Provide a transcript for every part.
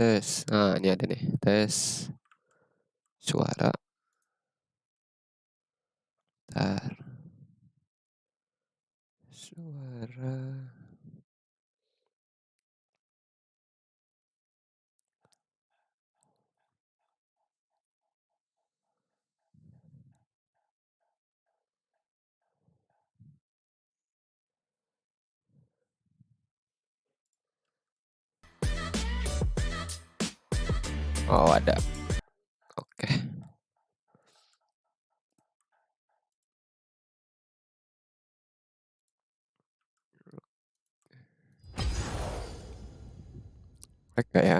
Tes. Nah, ini ada nih. Tes suara. Bentar. Suara. Oh, ada. Oke. Oke ya.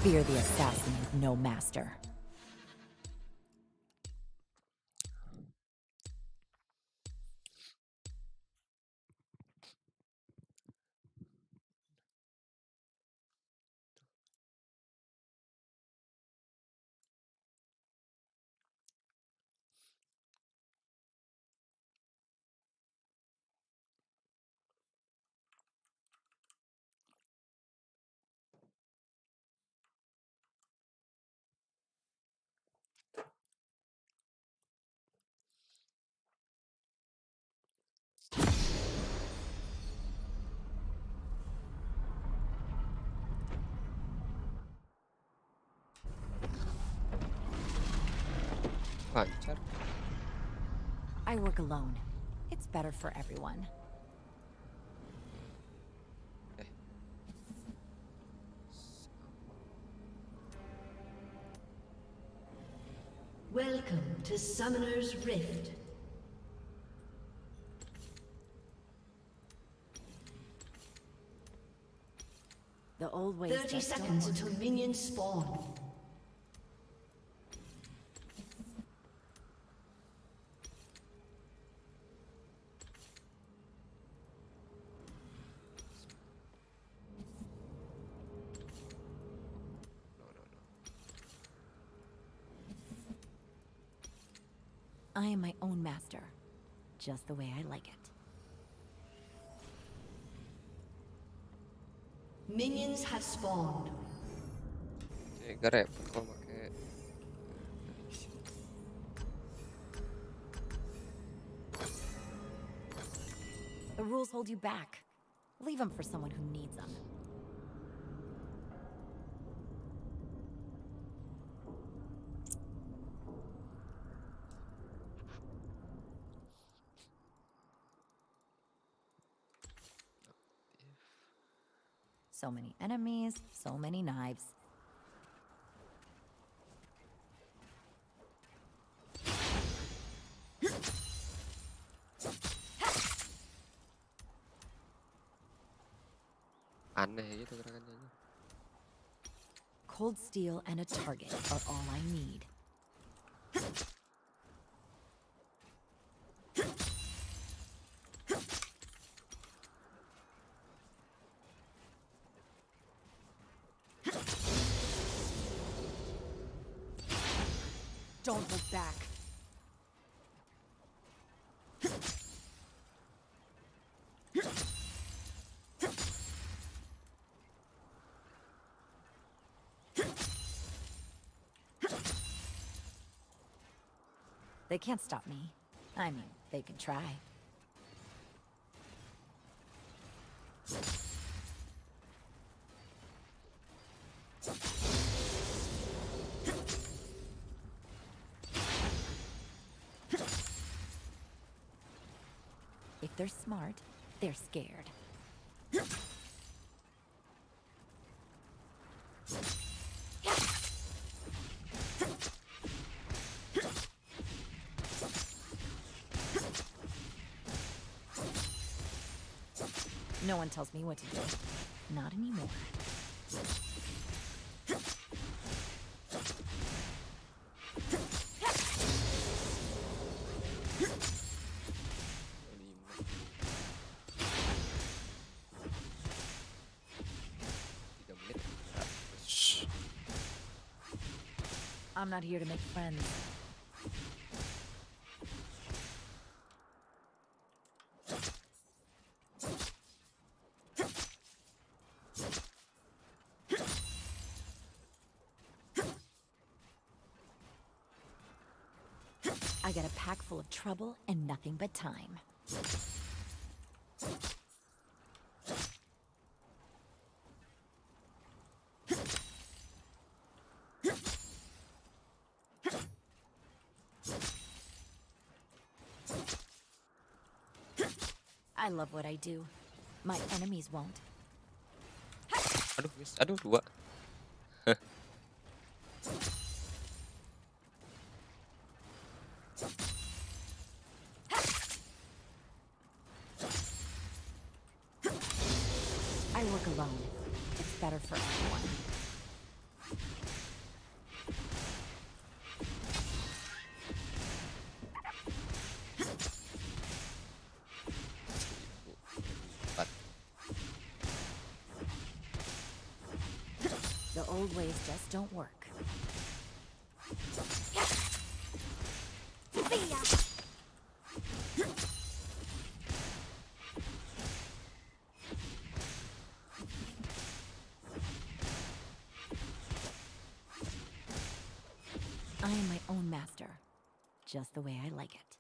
Fear the assassin with no master. Lancar. I work alone. It's better for everyone. Welcome to Summoner's Rift. The old ways 30 just don't seconds work. until minions spawn. I am my own master. Just the way I like it. Minions have spawned. Gak repot kalau pakai. The rules hold you back. Leave them for someone who needs them. So many enemies, so many knives. Aneh gitu gerakannya. Cold steel and a target are all I need. Don't hold back. They can't stop me. I mean, they can try. If they're smart, they're scared. No one tells me what to do. Not anymore. I'm not here to make friends. I got a pack full of trouble and nothing but time. I love what I do. My enemies won't. Aduh, guys. Aduh, 2. I work alone. It's better for everyone. Empat. The old ways just don't work. See ya! I am my own master, just the way I like it.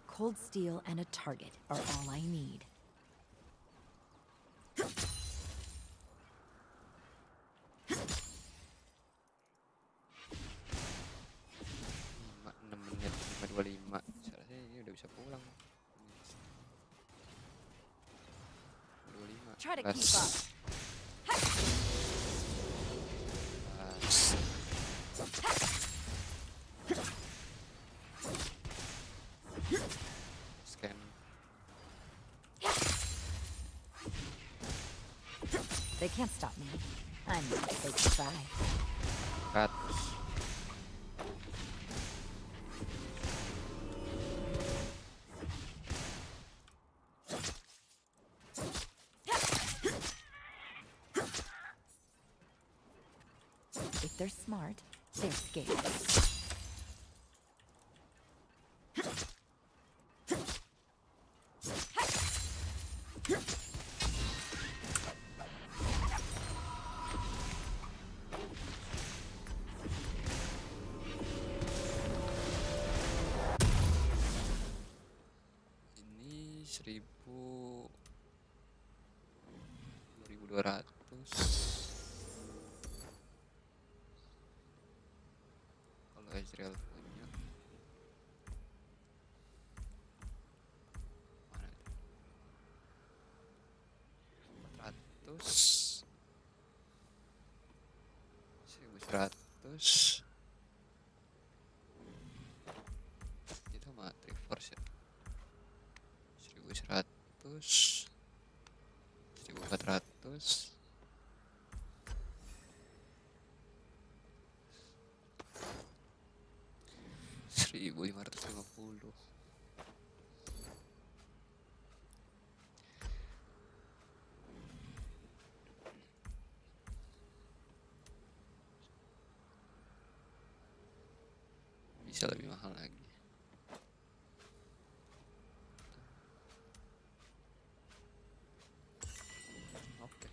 Cold steel and a target are all I need. 6 menit 5:25. Seharusnya ini udah bisa pulang. 25. Try to keep up. Scan. They can't stop me. I'm not they can try. Cut. If they're smart, they're scared. Ini 2200. Kalau Ezreal punya mana itu? 400. 1100. Itu mah Triforce ya. 1100. 1400. 1550. Bisa lebih mahal lagi. Oke.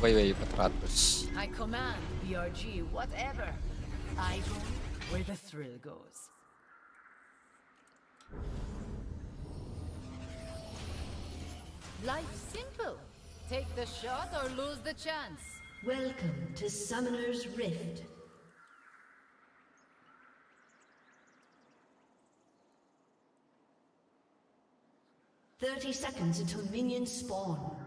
Wait, 400. I command BRG whatever. I go where the thrill goes. Life's simple. Take the shot or lose the chance. Welcome to Summoner's Rift. "30 seconds until minions spawn.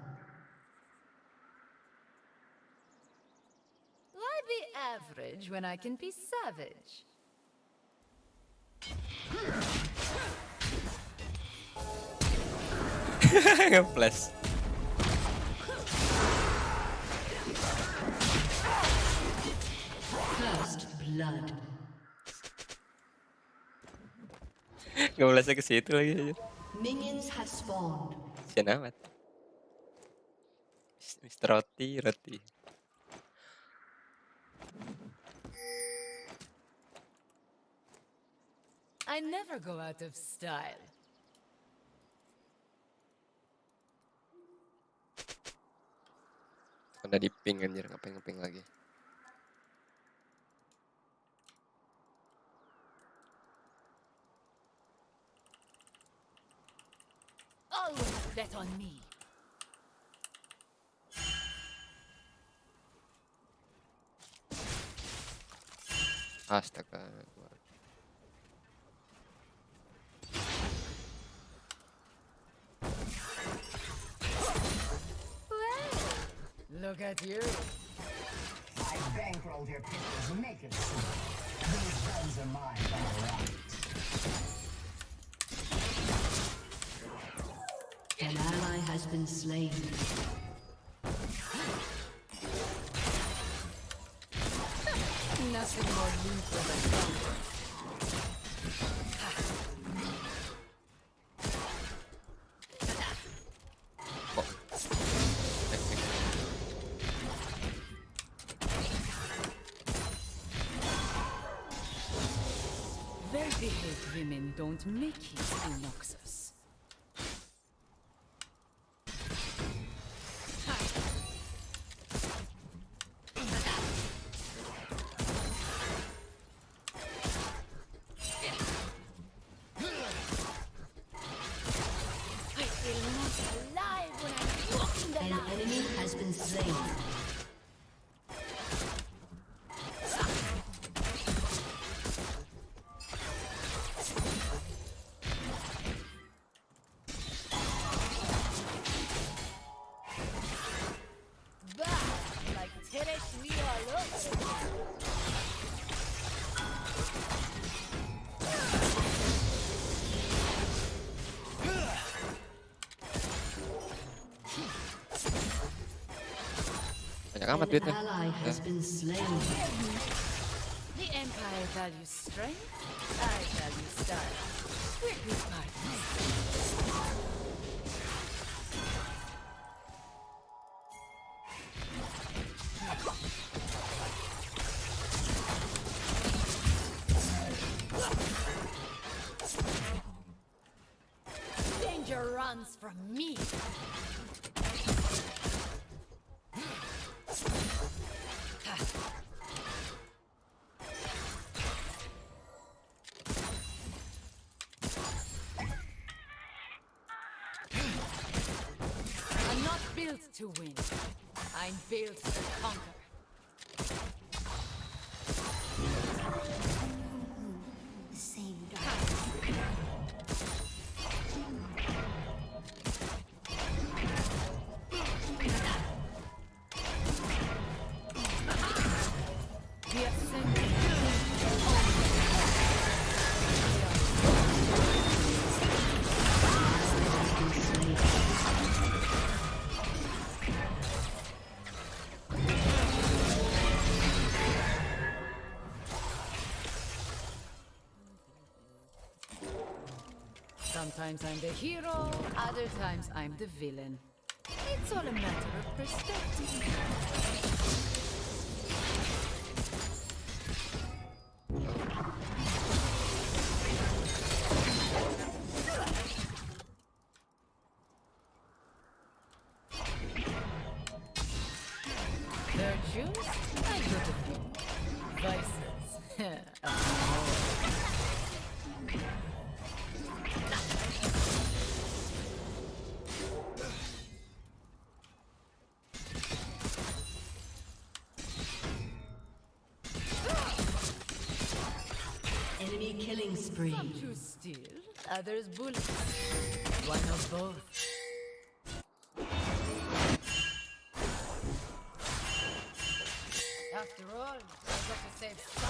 Why be average when I can be savage? Nge-flash. First blood. Nge-flashnya ke situ lagi aja. Minions have spawned. Sian amat. Mr. Roti. I never go out of style. Udah di ping anjir, ngapain lagi. Always bet on me. Astaga. Look at you. I bankrolled your pistols naked soon. These guns are mine by right. An ally has been slain. Nothing more lethal than thunder. Kok. Well-behaved women don't make it in Noxus. I feel not alive when I'm walking the An line. enemy has been slain. Bah, like Teresh me all over. Banyak amat An duitnya. ally has been slain. The Empire values strength, I value style. We're good partners. Danger runs from me. I'm not built to win. I'm built to conquer. The ascent. Sometimes I'm the hero, other times I'm the villain. It's all a matter of perspective. Virtues? I got a few. Vices. Enemy killing spree. Some choose steel, others bullets. One of both. After all, I got to save some.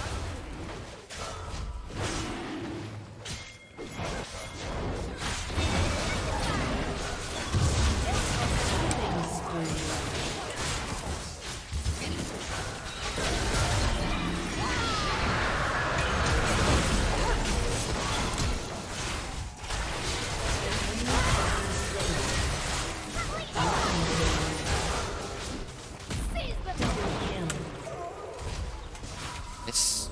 Killing spree. Yes.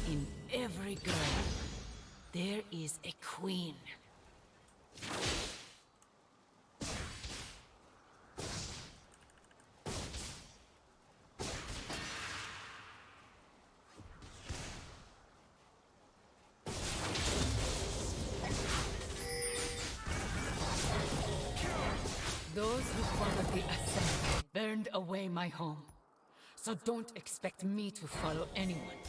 In every girl, there is a queen. Those who followed the Ascent burned away my home. So don't expect me to follow anyone.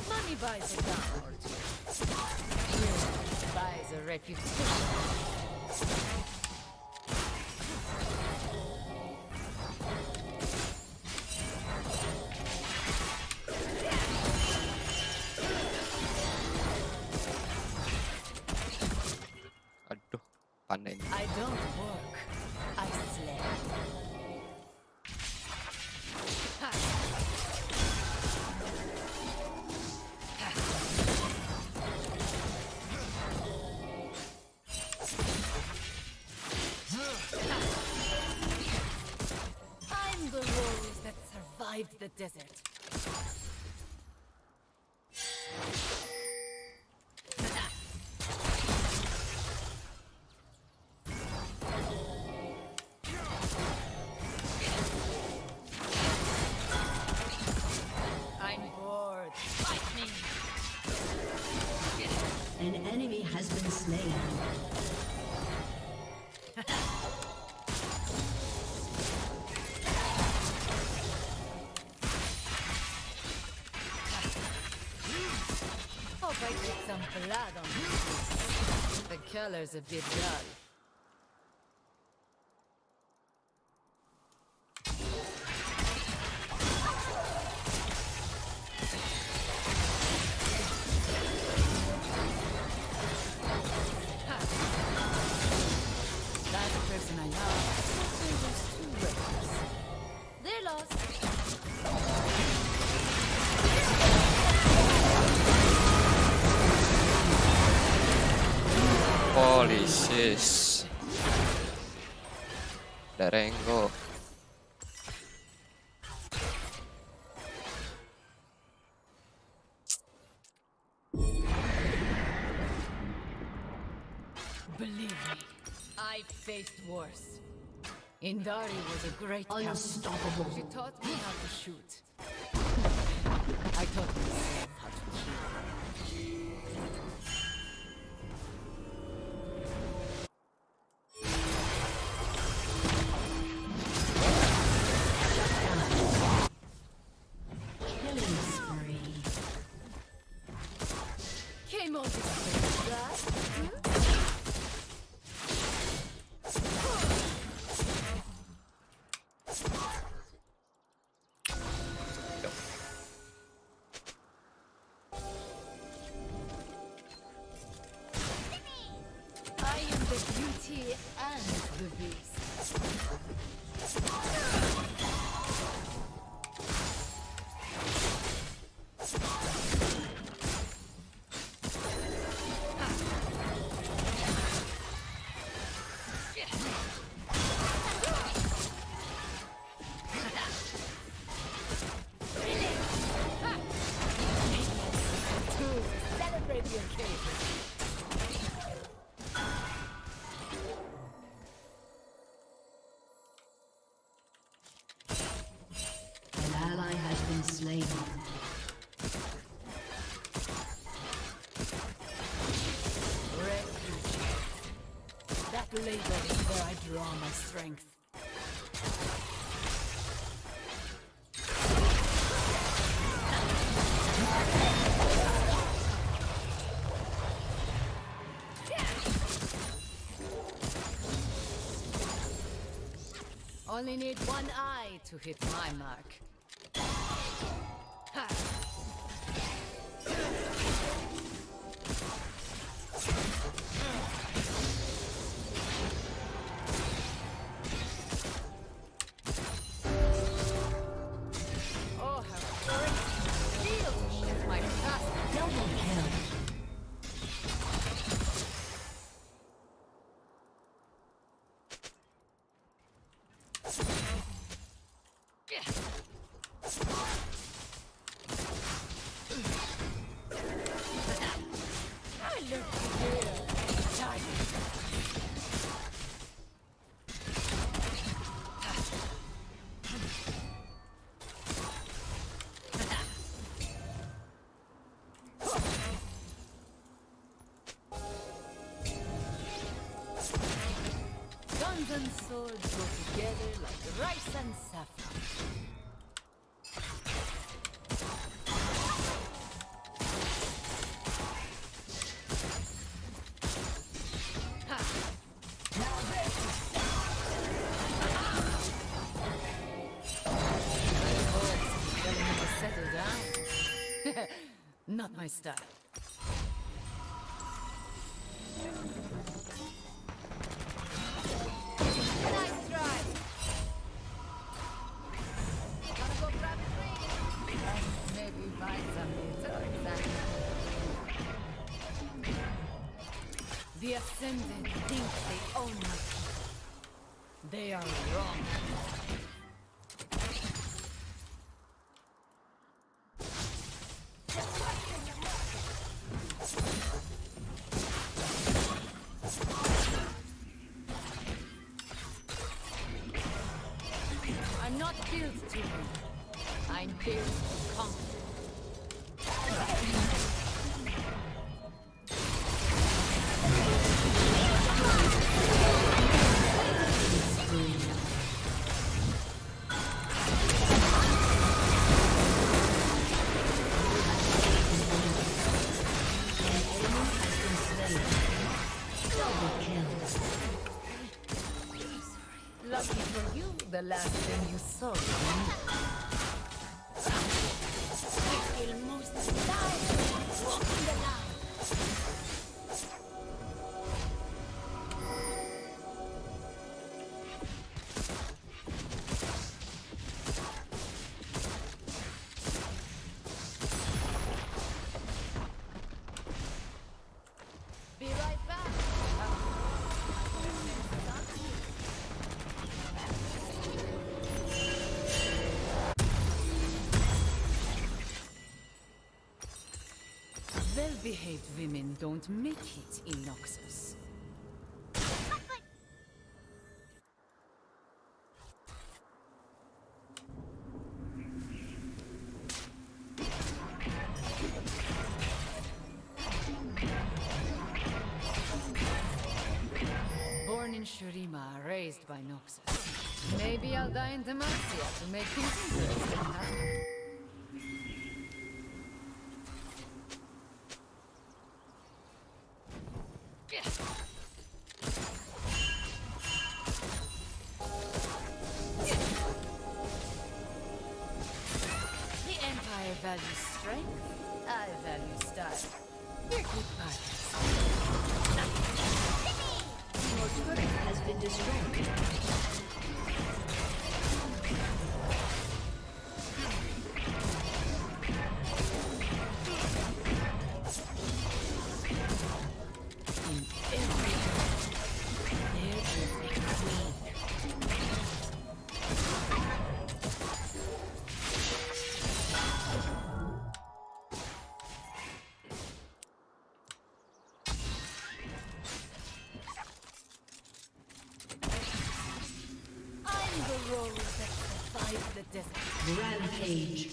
Money buys a gun or two. Fear buys a reputation. Aduh, pandai nih. I don't work, I slay. Ha. I'm the rose that survived the desert. I'm bored. Fight me. An enemy has been slain. Hope I get some blood on this. The color's a bit dull. That person I love was too reckless. They're lost. Holy shit. Ada Rengo. Believe me, I faced worse. Indari was a great captain. Unstoppable. She taught me how to shoot. I taught myself how to kill. Killing spree. Came all this way, right? slain. Refuge. That labor is where I draw my strength. Only need one eye to hit my mark. Ha! Oh, how great it feels to shift my past. Double kill. I look here. Time. Guns and swords go together like rice and saffron. Telling me to settle down. Not my style. Nice try. Wanna go grab a drink? Maybe find some later. The Ascended think they own my people. They are wrong. I'm not built to win. I'm built to conquer. Double kill. Lucky for you, the last thing you saw was me. I feel most alive walking the line. Be right back. Well-behaved women don't make it in Noxus. Born in Shurima, raised by Noxus. Maybe I'll die in Demacia to make things interesting, huh? The Empire values strength, I value style. We're good partners. Your turret has been destroyed. In every there is a queen. I'm the rose that survived the desert. Rampage.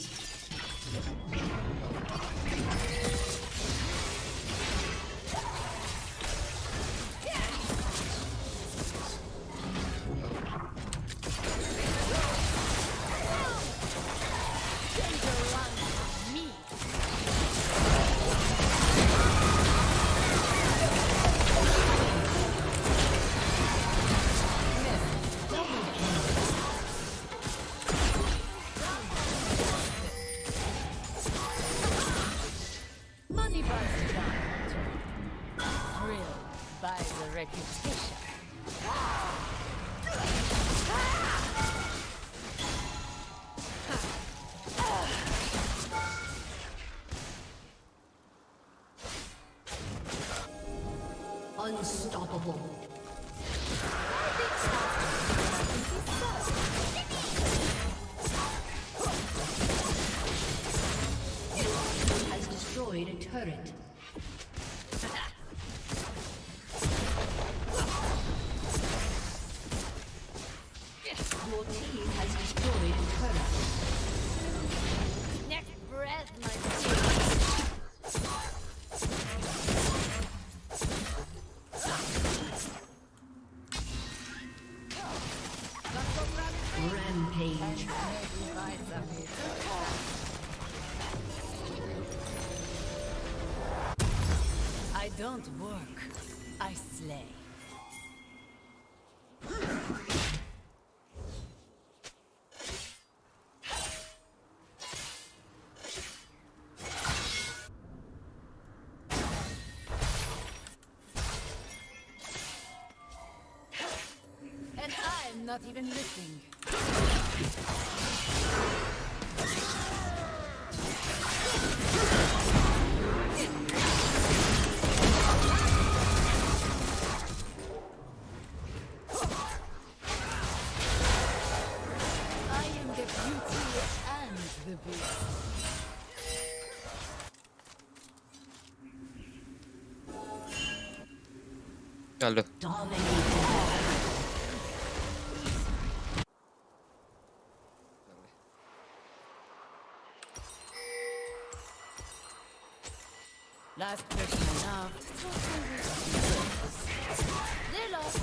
Money buys the diamond. Thrill buys a reputation. Unstoppable. Has destroyed a turret. Your team has destroyed a turret. Next breath, my dear. Rampage. I don't work, I slay. And I'm not even listening. I am the beauty and the beast. Öldü. Dominating. Last person I loved. They're lost.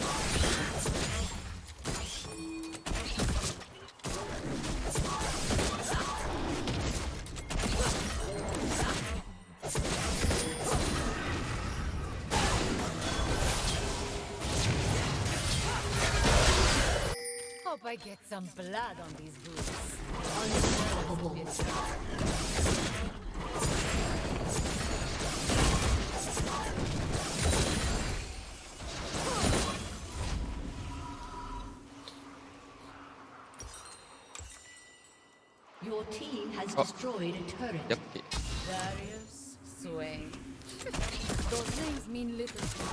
Hope I get some blood on these boots. Unstoppable. Your team has destroyed a turret. Yep. Darius, Swain. Those names mean little to me.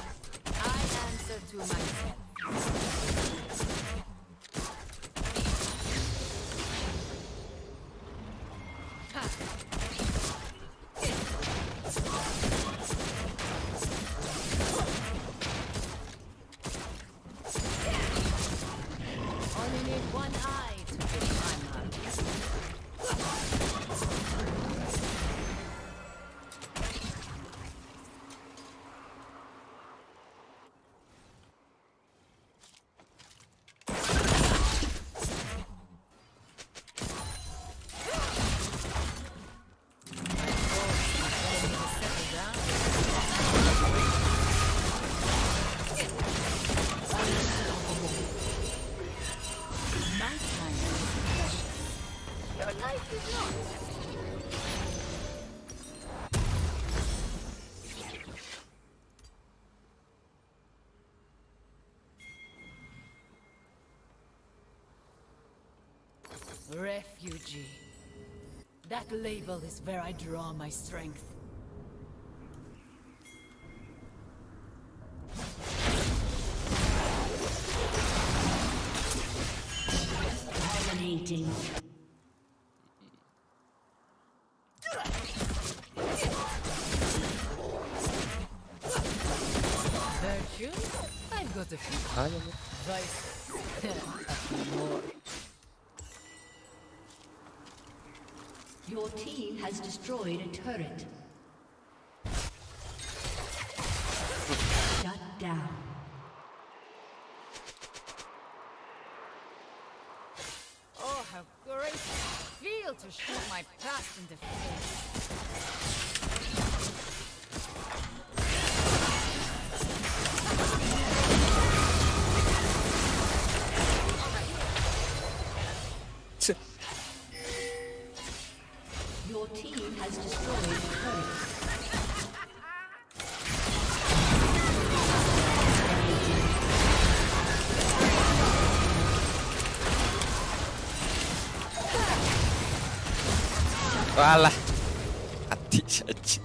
I answer to myself. Only need one eye to pick my mark. My time is precious. Your life is not. Refugee. That label is where I draw my strength. Dominating. Virtue? I've got a few. Aynen. Vices? A few more. Your team has destroyed a turret. Shut down. Oh, how great it feels to shoot my past in the face. Your team has destroyed a turret. Walah. Mati saja.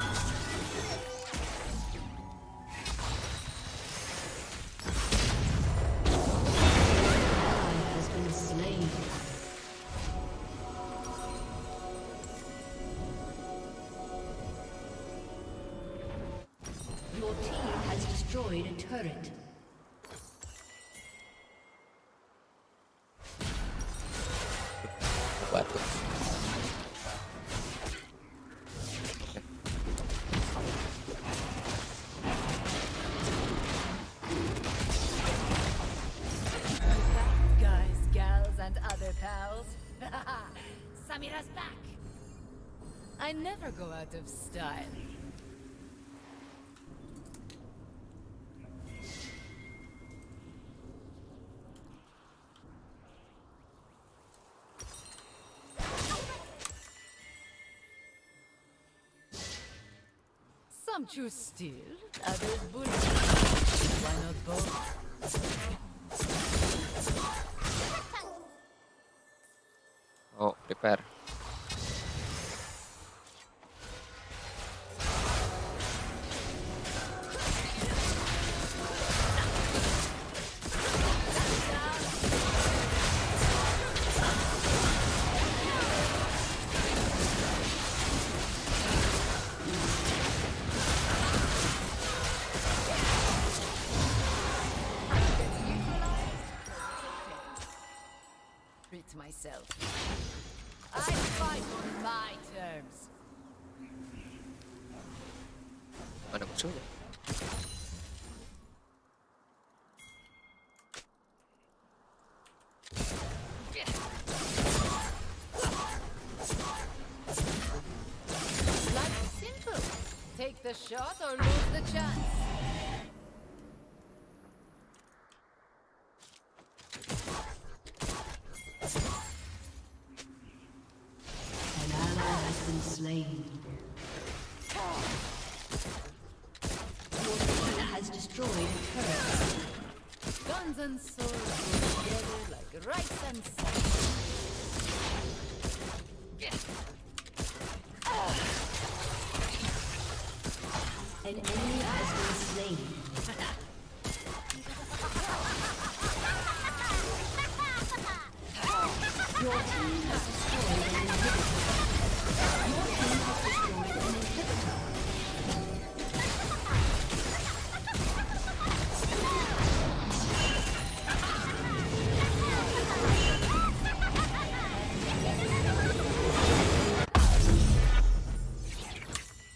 Has been slain. Your team has destroyed a turret. Batu. Guys, gals, and other pals. Samira's back. I never go out of style. Some choose steal, others bully. Why not both? Oh, prepare. Treat myself. I fight on my terms. Mana musuhnya? Life's simple. Take the shot or lose the chance. An ally has been slain. Your team has destroyed a turret. Guns and swords go together like rice and salt. An enemy has been slain. Your team has destroyed an inhibitor. Your team has destroyed an inhibitor.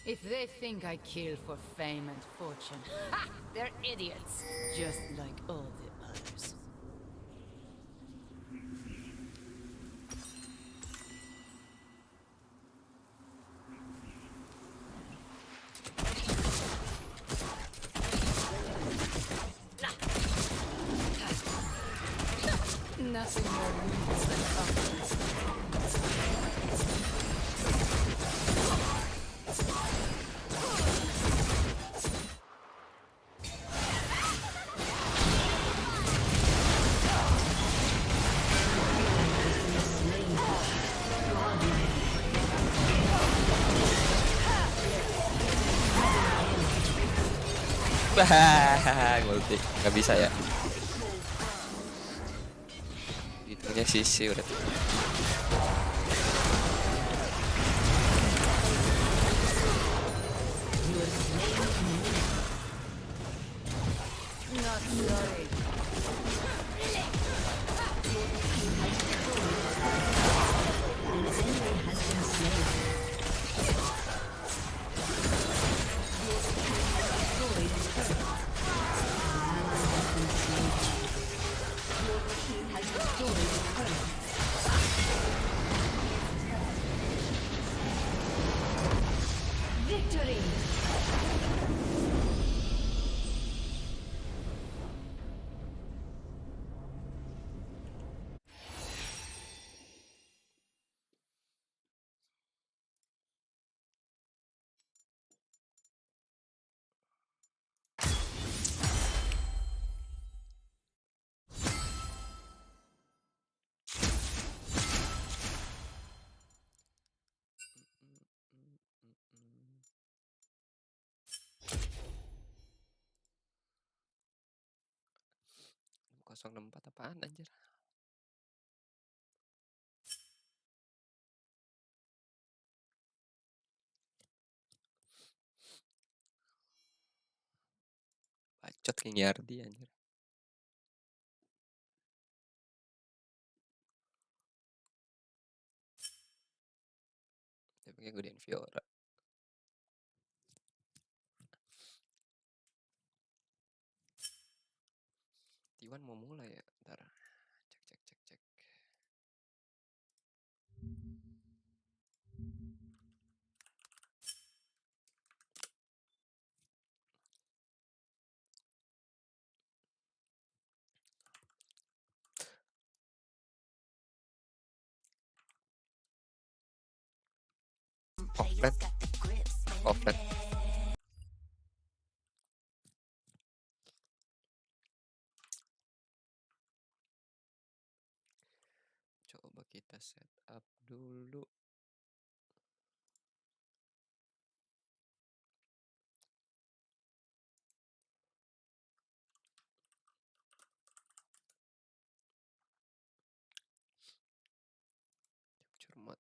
If they think I kill for fame and fortune, ha! They're idiots, just like all the others. Nothing more lethal than confidence. Ngulti. Nggak bisa ya. Itunya sisi udah. Not sorry. An enemy has been slain. 064 apaan anjir? Bacot King Yardi anjir. Dia pakai gedein Fiora. T1 mau mulai ya, ntar. Cek. Offline. Coba kita setup dulu. Cermat.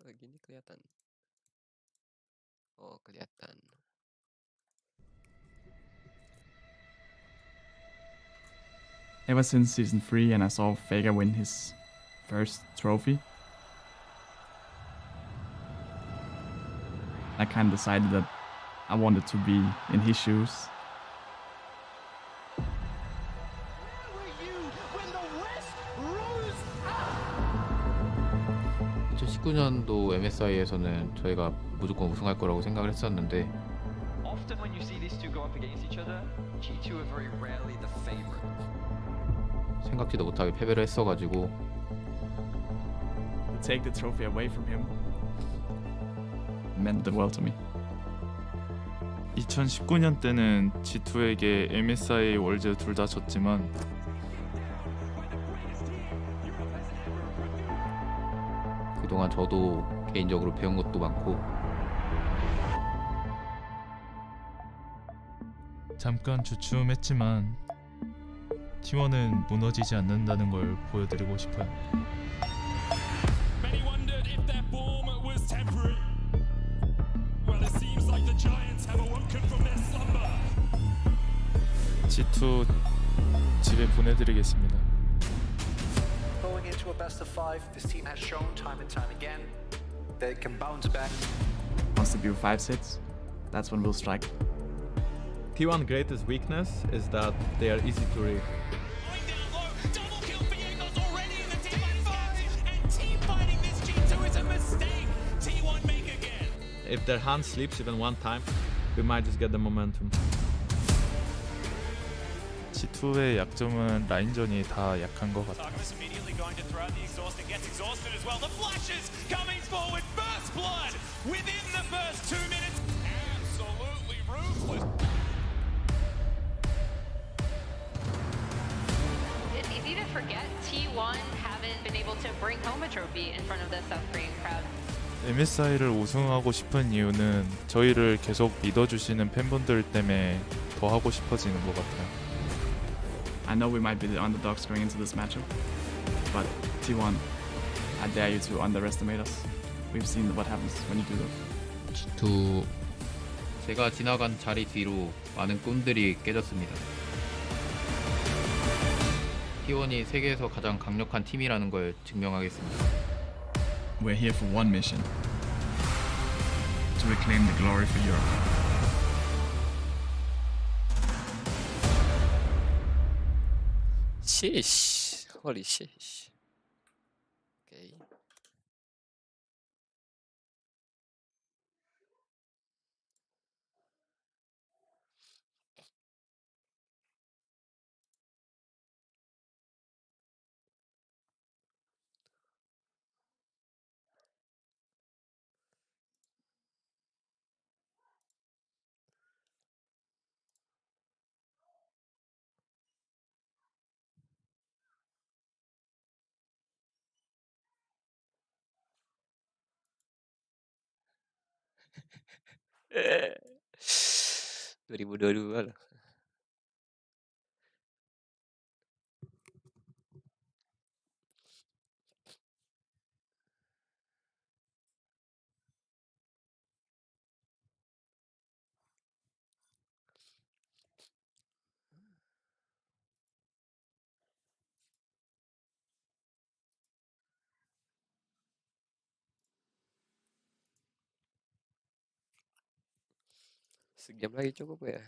Kalau gini kelihatan. Oh, kelihatan. Ever since season 3 and I saw Vega win his first trophy, I kind of decided that I wanted to be in his shoes. Where were you when the West rose up? 2019년도 MSI에서는 저희가 무조건 우승할 거라고 생각을 했었는데 Often when you see these two go up against each other, G2 are very rarely the favorite. 생각지도 못하게 패배를 했어가지고 To take the trophy away from him meant the world to me. 2019년 때는 G2에게 MSI 월즈 둘 다 졌지만 그동안 저도 개인적으로 배운 것도 많고 잠깐 주춤했지만 T1은 무너지지 않는다는 걸 보여드리고 싶어요. Many wondered if their form was temporary. Well, it seems like the Giants have awoken from their slumber. G2 집에 보내드리겠습니다. Going into a best of 5, this team has shown time and time again they can bounce back. Once they do 5-6, that's when we'll strike. T1 greatest weakness is that they are easy to read. Going down low, double kill for Jaegers already in the team advance, and team fighting this G2 is a mistake. T1 make again. If their hand sleeps even one time, we might just get the momentum. G2의 약점은 라인전이 다 약한 것 같아요. Tarkus immediately going to throw out the exhaust and gets exhausted as well. The flashes coming forward, first blood within the first 2 minutes. Absolutely ruthless. It's easy to forget T1 haven't been able to bring home a trophy in front of the South Korean crowd. MSI를 우승하고 싶은 이유는 저희를 계속 믿어주시는 팬분들 때문에 더 하고 싶어지는 것 같아요. I know we might be the underdogs going into this matchup, but T1, I dare you to underestimate us. We've seen what happens when you do that. G2 제가 지나간 자리 뒤로 많은 꿈들이 깨졌습니다. T1이 세계에서 가장 강력한 팀이라는 걸 증명하겠습니다. We're here for one mission: to reclaim the glory for Europe. Sheesh. Holy sheesh. Okay. 2022 loh. Sejam lagi cukup ya?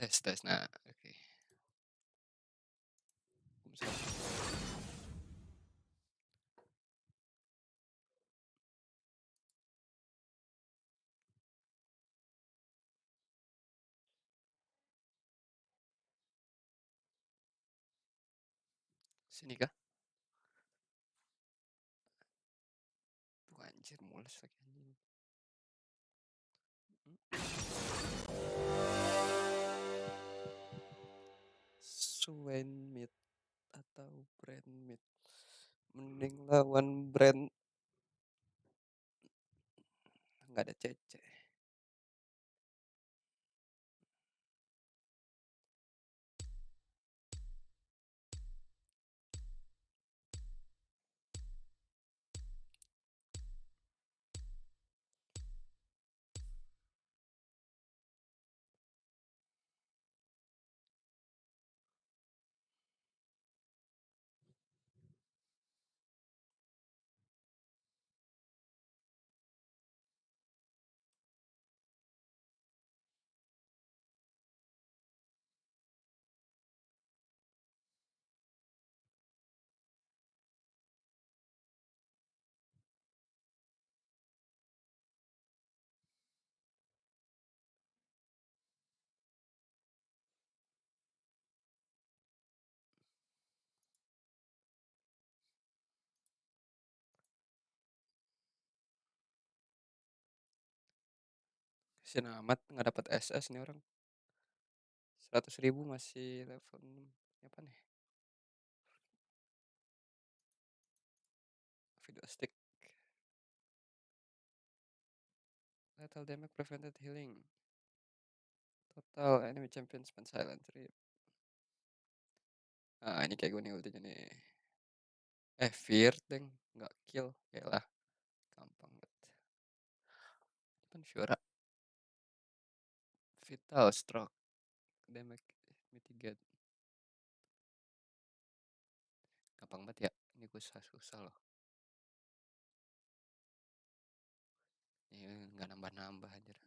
Tes. Nah, oke. Sini kah? Tuh anjir mules lagi anjing. Swain meat atau brand meat? Mending lawan brand. Nggak ada cece. Kasian amat nggak dapat SS nih orang. 100.000 masih level 6. Apa nih? Video stick. Lethal damage prevented healing. Total enemy champion spend silent trip. Ah ini kayak gue nih ultinya nih. Fear deng, nggak kill. Yalah, gampang banget. Depan Fiora. Vital stroke. Damage mitigate. Gampang banget ya. Ini gue susah loh. Ini nggak nambah-nambah anjir.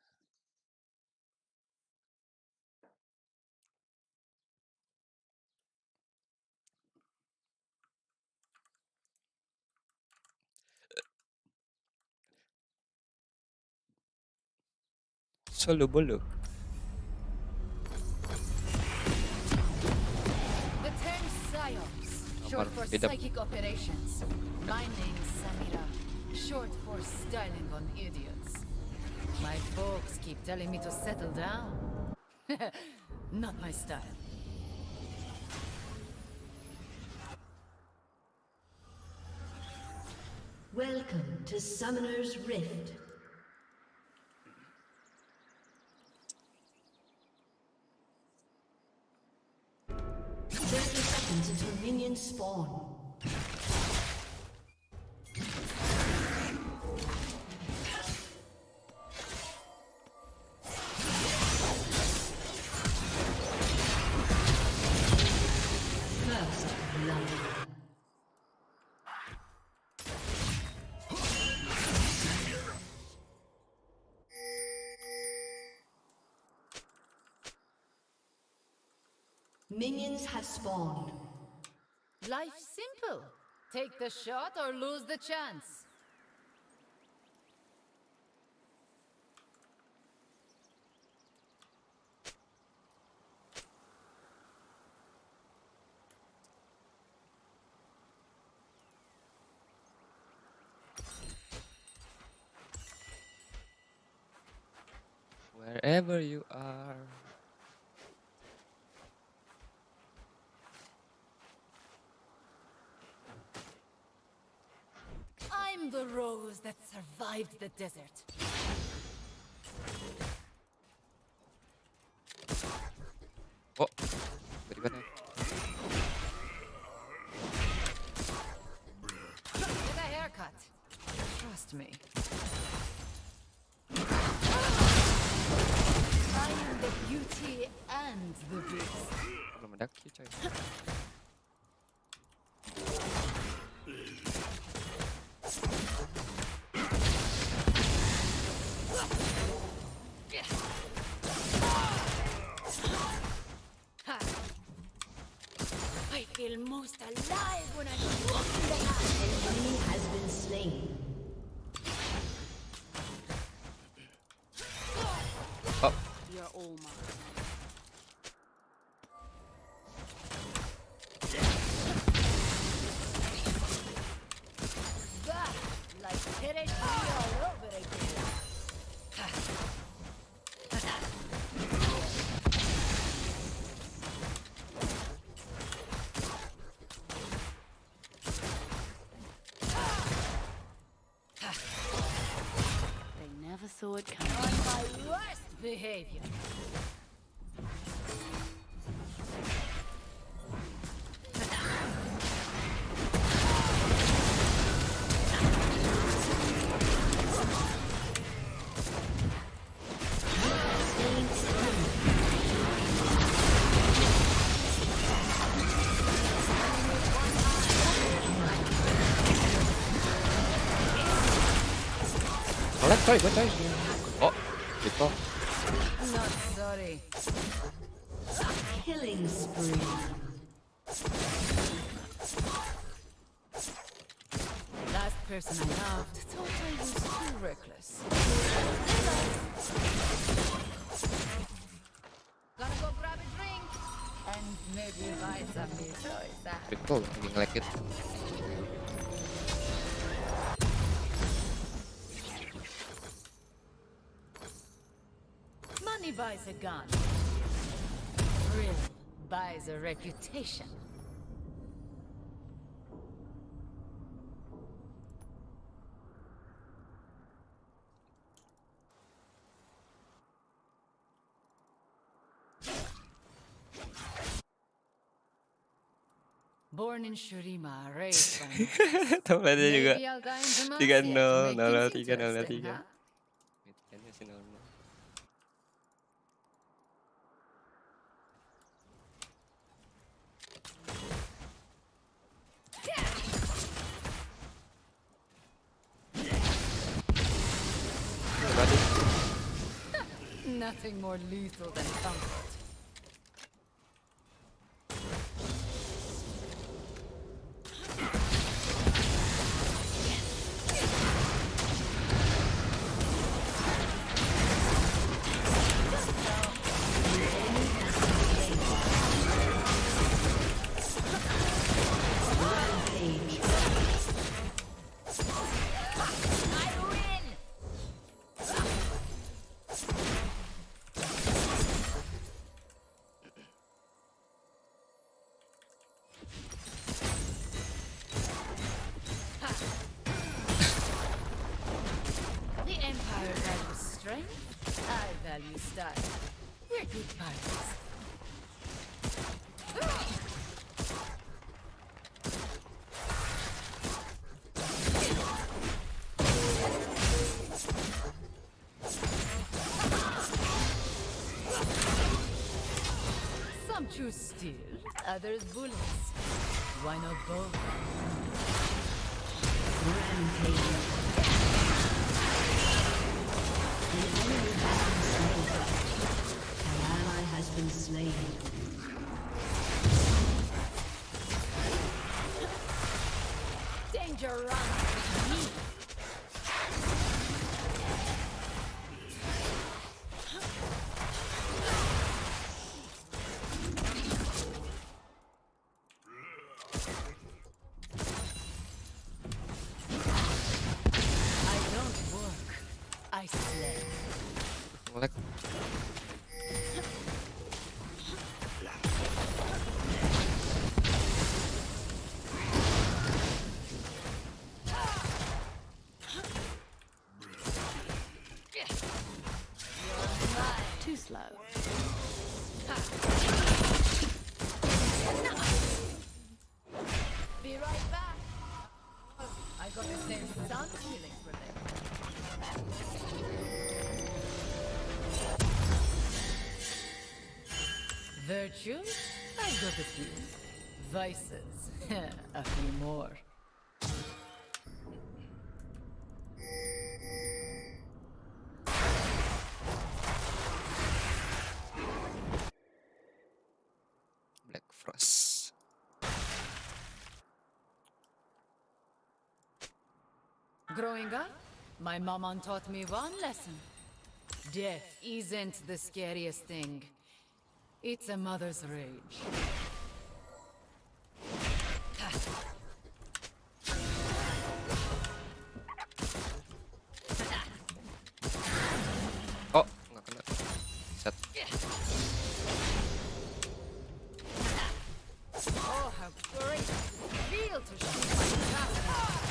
Solo bolo. The term PSYOPs, short for Beda. psychic operations. My name's Samira, short for styling on idiots. My folks keep telling me to settle down. Not my style. Welcome to Summoner's Rift. Until minions spawn. First blood. Minions have spawned. Life's simple. Take the shot or lose the chance. Wherever you are. I'm the rose that survived the desert. Oh, berikannya. Get a haircut. Trust me. I am the beauty and the beast. Belum ada Q coy. feel most alive when I'm walking the line. Enemy has been slain. Oh, You're all mine. Bah, like territory all over again. They never saw it coming. On my worst behavior. collect coy, gue coy. Oh, gitu. Not sorry. Killing spree. Last person I loved thought I was too reckless. Gonna go grab a drink and maybe buy some new toys. Betul, lagi nge-lag it. Money buys a gun. Thrill buys a reputation. Born in Shurima, raised by Tabletnya juga Maybe I'll go into 3-0, Mafia to 0-3, make things 0-3. interesting, huh? Kayaknya sih normal. Nothing more lethal than comfort. The Empire values strength, I value style. We're good partners. Some choose steel, others bullets. Why not both? Rampage. An enemy has been slain. An ally has been slain. Danger runs with me. I don't work, I slay. Nge-lag. Too slow. Be right back. I got the same sun feeling for them. Virtue? I've got a few. Vices? A few more. Black Frost. Growing up, my mama taught me one lesson. Death isn't the scariest thing. It's a mother's rage. Oh, nggak kena. Set. Oh, how great it would feel to shoot my fast.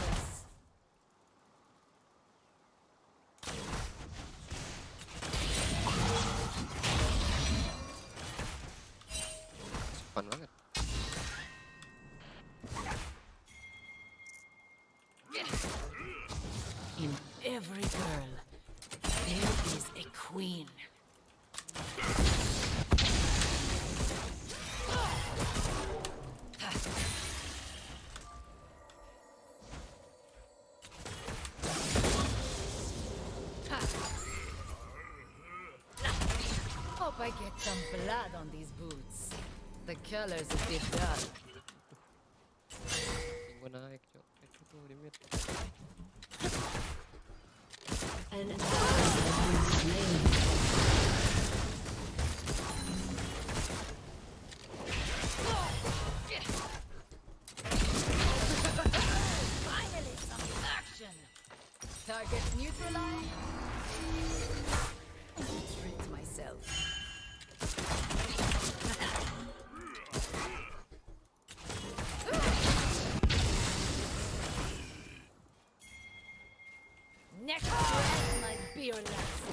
Fun banget. In every girl, there is a queen. Hope I get some blood on these boots. The color's a bit dull. Gue naik, cok. Itu tuh limit. An ally has been slain. Finally, some action. Target neutralized. Treat myself. Next breath might be your last.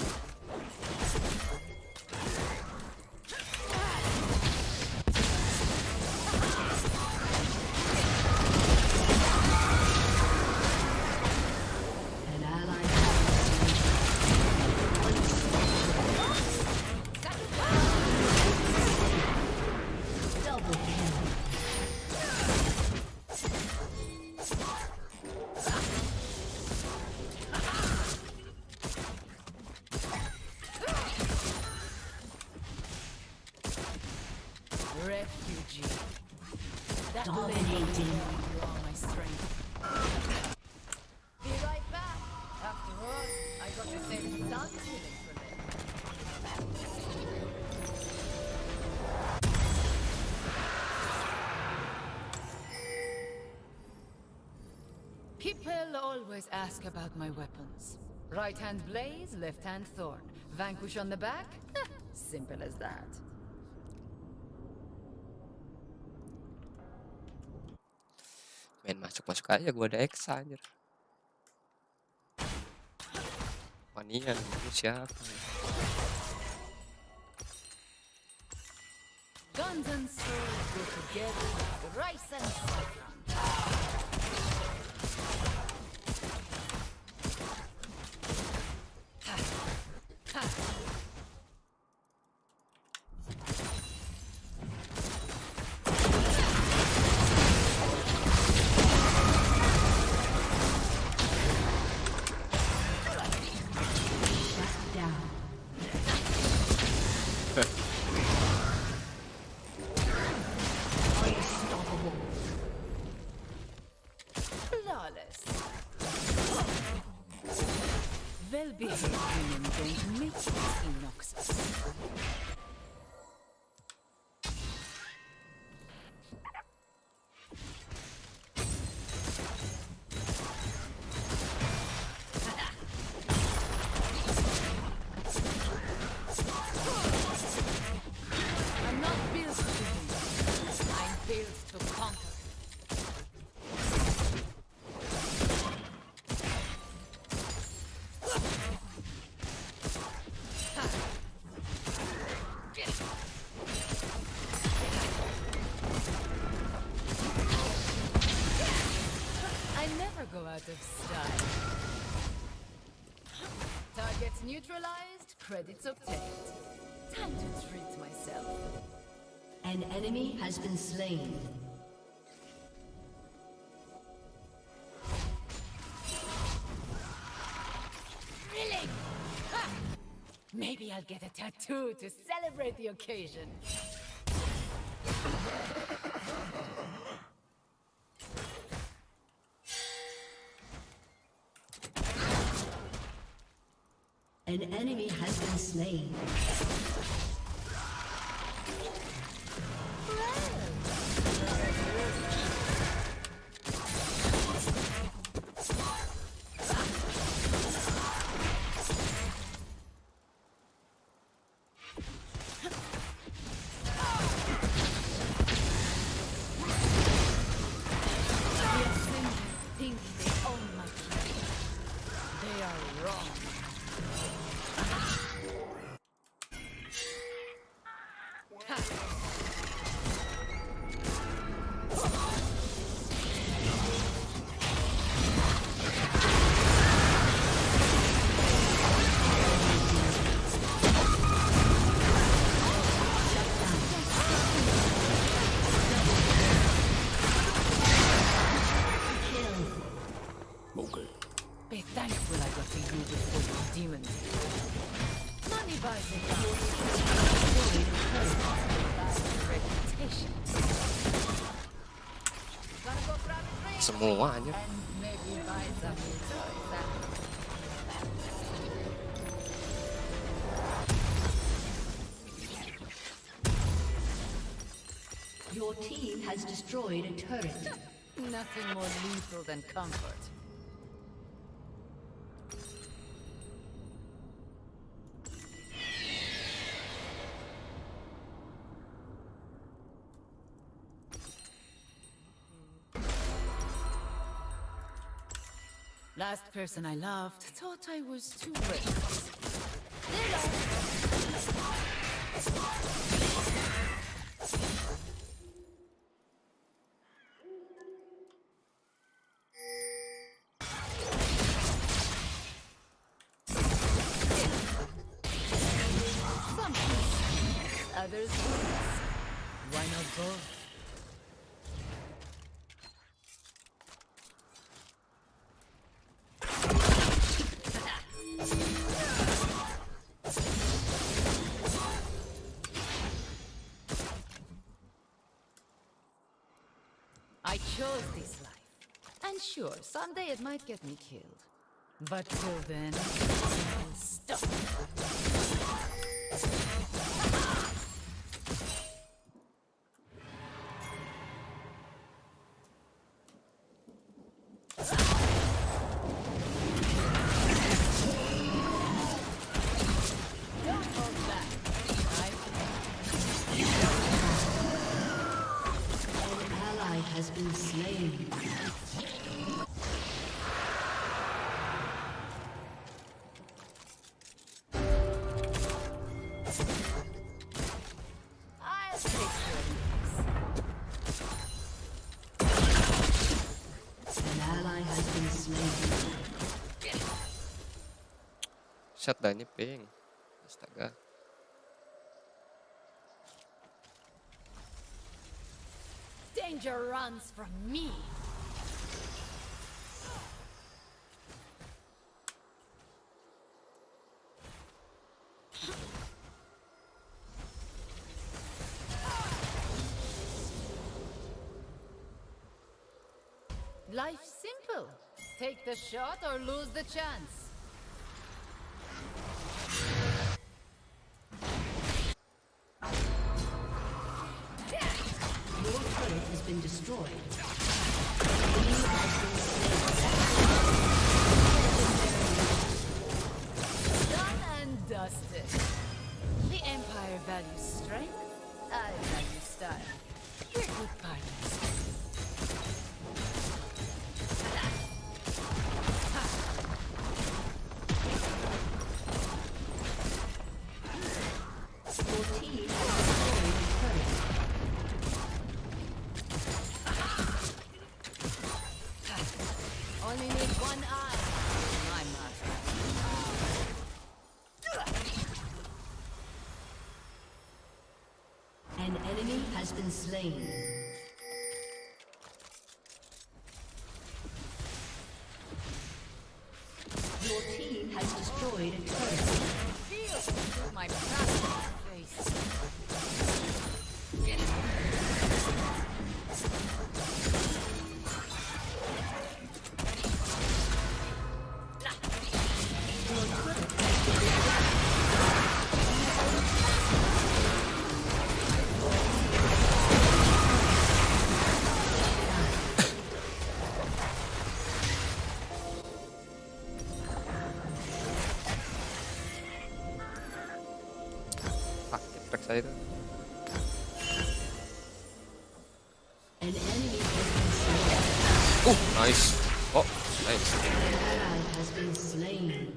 An ally has double kill. Refugee. That Dominating. will draw my strength. Be right back. After all, I got to save some feeling for them. People always ask about my weapons. Right hand blaze, left hand thorn. Vanquish on the back? Simple as that. Main masuk aja, gue ada Exa anjir. Manian, itu siapa? Guns and swords go together like rice and saffron. Flawless. Well-behaved women don't make this Inoxus. I'm not built to win. I'm built to conquer. I never go out of style. Targets neutralized, credits obtained. Time to treat myself. An enemy has been slain. Thrilling! Ha! Maybe I'll get a tattoo to celebrate the occasion. An enemy has been slain. Think they own my key. They are wrong. Be thankful I got to you before you demons. Money buys it reputation. Gonna go private range Semua aja. and maybe buy some new toys. Your team has destroyed a turret. Nothing more lethal than comfort. Last person I loved thought I was too reckless. Some peace, others wins. Why not both? I chose this life. And sure, someday it might get me killed. But till then, I'll stop. Don't hold back. An ally has been slain. I'll take care of An ally has been slain. Shutdown-nya ping. Astaga. Danger runs from me. Life's simple. Take the shot or lose the chance. Your turret has been destroyed. Done and dusted. The Empire values strength. I value style. We're good partners. Your team has destroyed a turret. Only need one eye. My master. An enemy has been slain. Your team has destroyed a turret. Feel my practice face. Your turret has been destroyed. saya itu. An enemy has been slain. Nice. Oh, nice. An ally has been slain.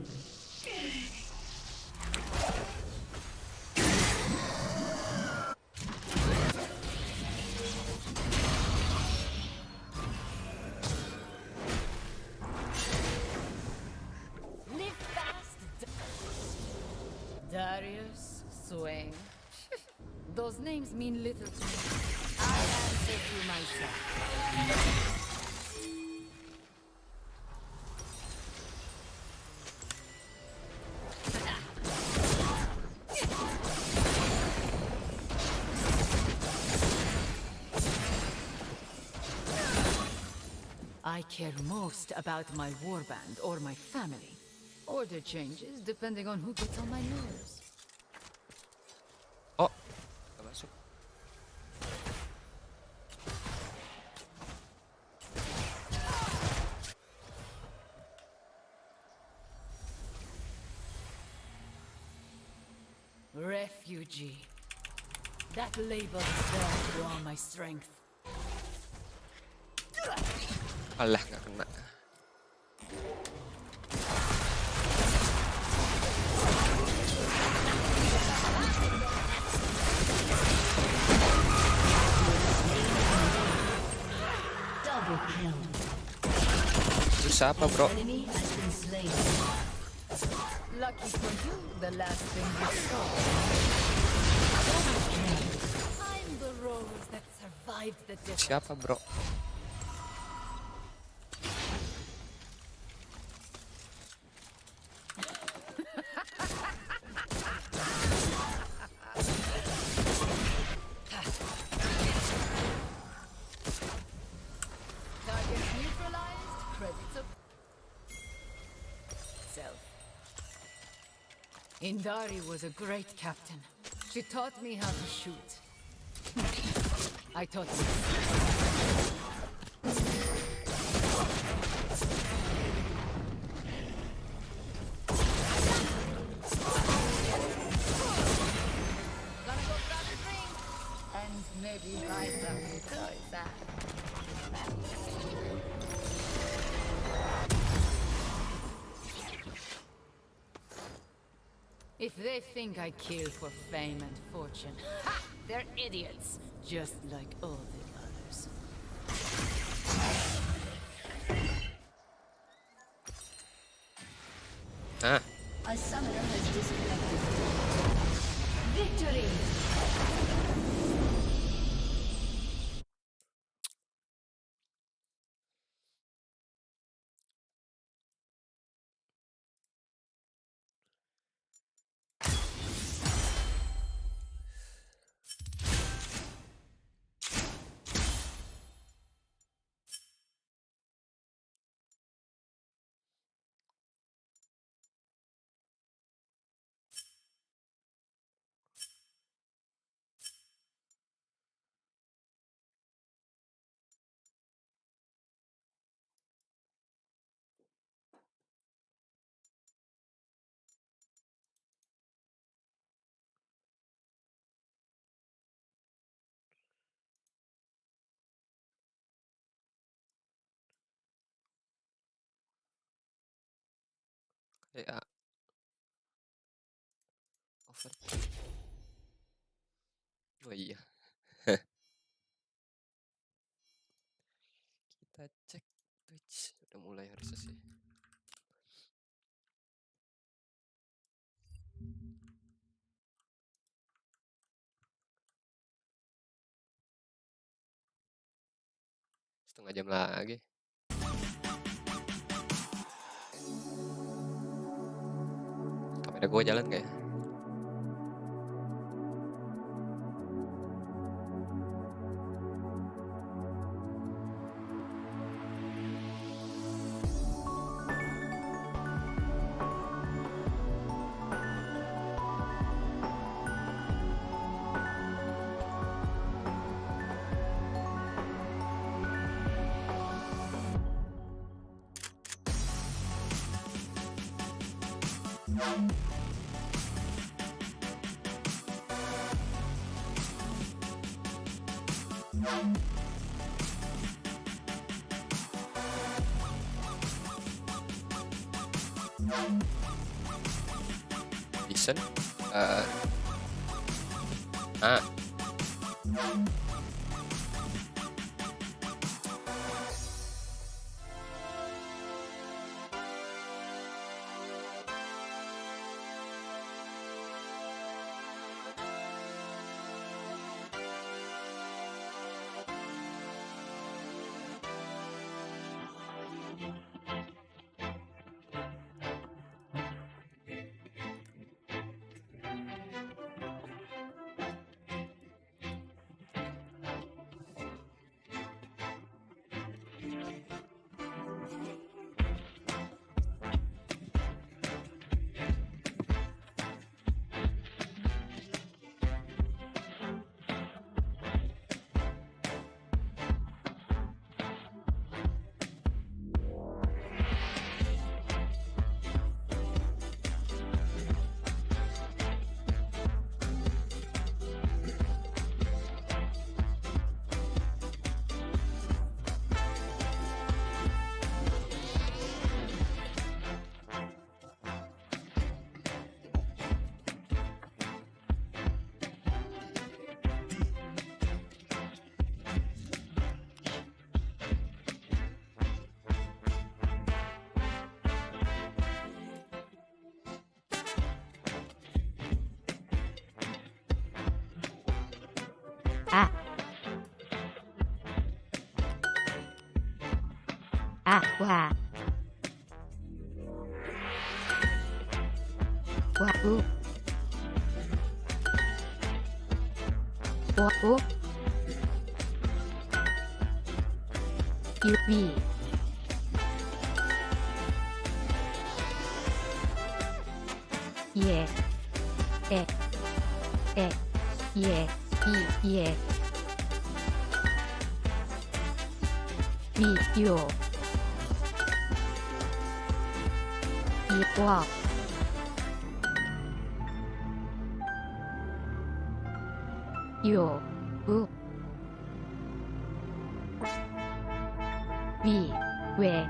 Live fast. Darius, Swain. Those names mean little to me. I answer to myself. I care most about my warband or my family. Order changes depending on who gets on my nerves. Oh, nggak masuk. Refugee. That label is there to draw my strength. Alah, nggak kena. Double kill. Itu siapa, bro? Enemy has been slain. Lucky for you, the last thing you saw. I'm the rose that survived the desert. Siapa, bro? Targets neutralized, credits up. Self. Indari was a great captain. She taught me how to shoot. I taught you. Gonna go grab a drink and maybe buy some new toys, huh? If they think I kill for fame and fortune, ha! They're idiots, just like all the others. Ah, A summoner has disconnected. Victory! kayak over. Oh iya. Kita cek Twitch. Udah mulai harusnya sih. Setengah jam lagi. Kamera gue jalan gak ya? Decent. Wah. Wah. Wah. UV. Yeah. Yeah. Yeah. Video. Wow. Yo. V. Where.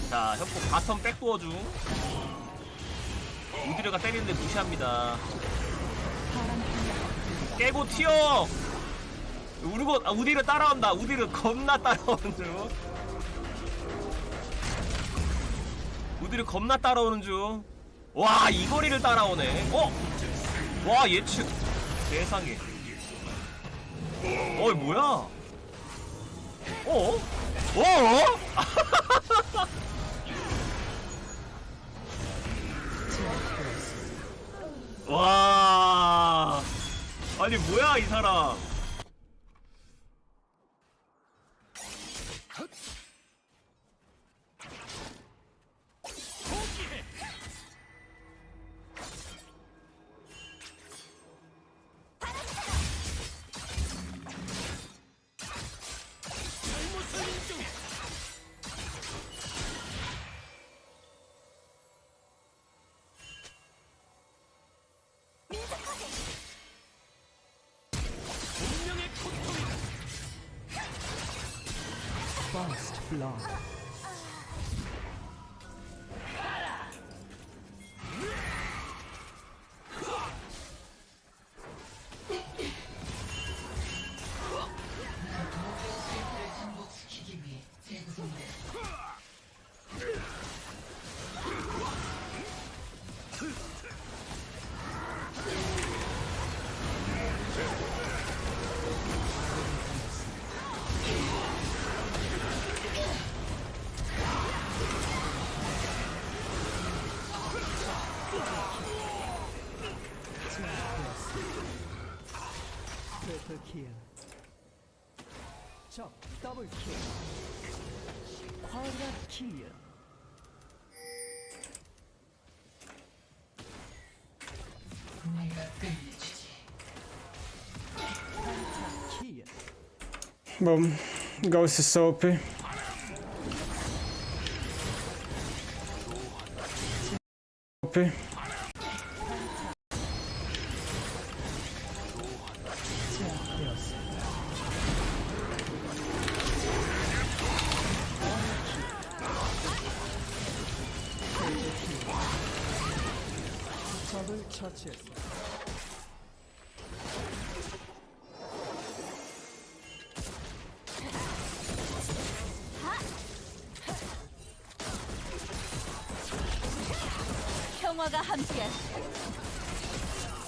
자, 협곡 바텀 백도어 중 우디르가 때리는데 무시합니다. 깨고 튀어! 우디르 따라온다. 우디르 겁나 따라오는 중. 우디르 겁나 따라오는 중. 와, 이 거리를 따라오네. 와, 예측. 세상에. 뭐야? 와, 아니 뭐야 이 사람. First blood. Triple kill. Chop, double kill. Quadra kill. Kill. Boom. Ghost is so OP. OP. 적을 처치했어. 평화가 함께한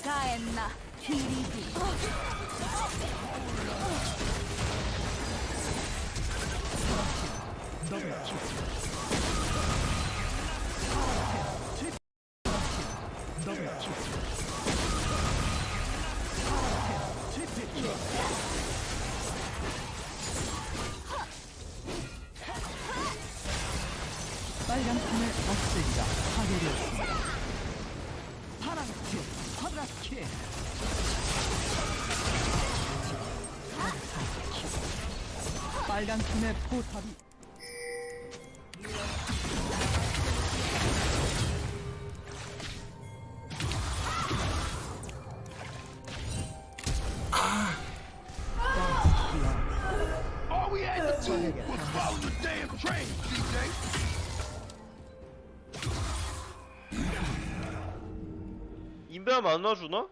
가엔나 기리디. 빨간 팀의 억제기가 파괴되었습니다. 파란 팀, 파란 킬. 빨간 팀의 포탑이 All we had to do was follow the damn train, CJ. 인베하면 안 놔주나?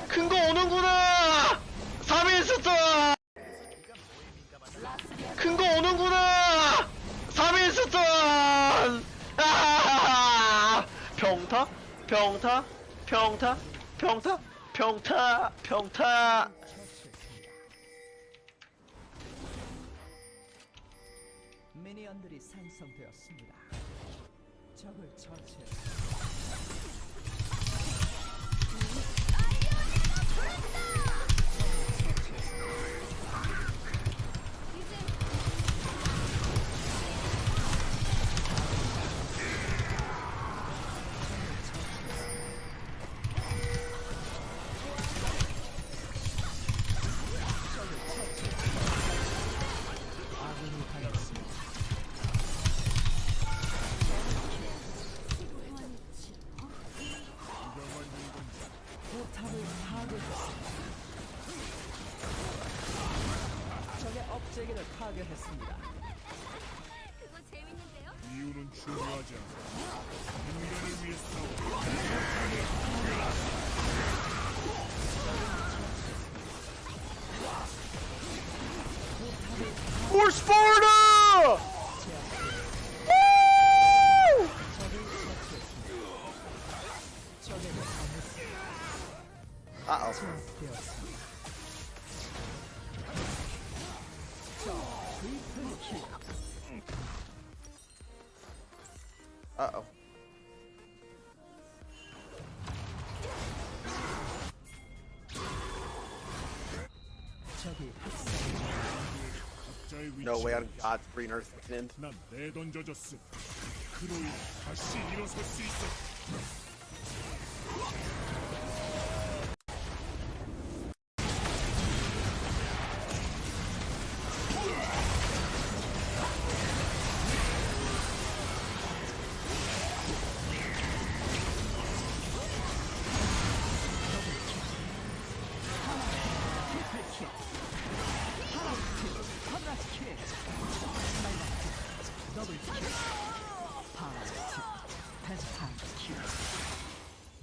큰 거 오는구나! 3인 스턴! 큰 거 오는구나! 3인 스턴! 아! 평타? 평타? 평타? 평타? 평타? 평타? 미니언들이 생성되었습니다. 적을 처치했습니다. 포탑을 파괴했습니다. 적의 업체계를 파괴했습니다. 그거 재밌는데요? 이유는 중요하지 않아. 인간을 위해 싸워. 올 스포르! 아, Uh-oh. No way on God's green earth end. 난 내던져졌어. 그로 인해 다시 일어설 수 있어.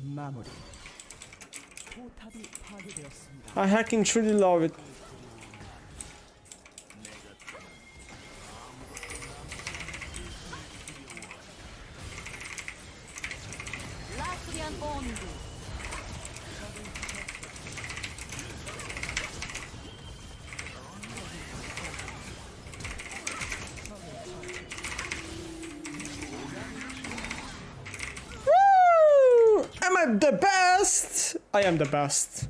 마무리. 포탑이 파괴되었습니다. I hacking truly love it. 라스리안 본드. Woo! Am I the best? I am the best.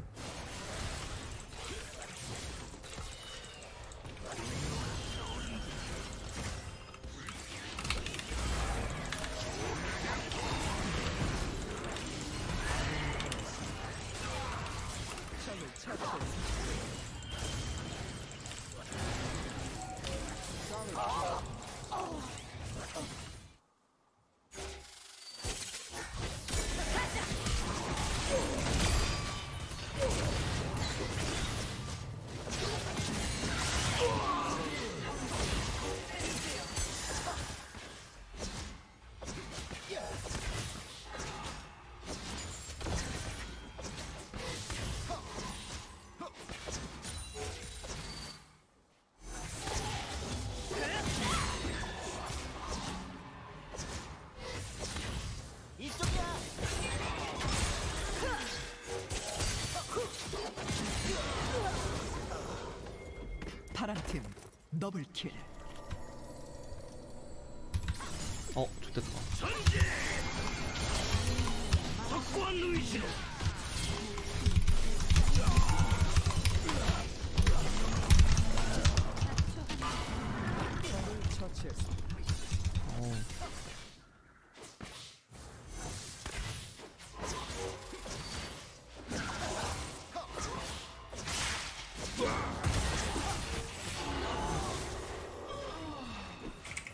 파란팀 더블킬. 좋됐다. 처치했습니다.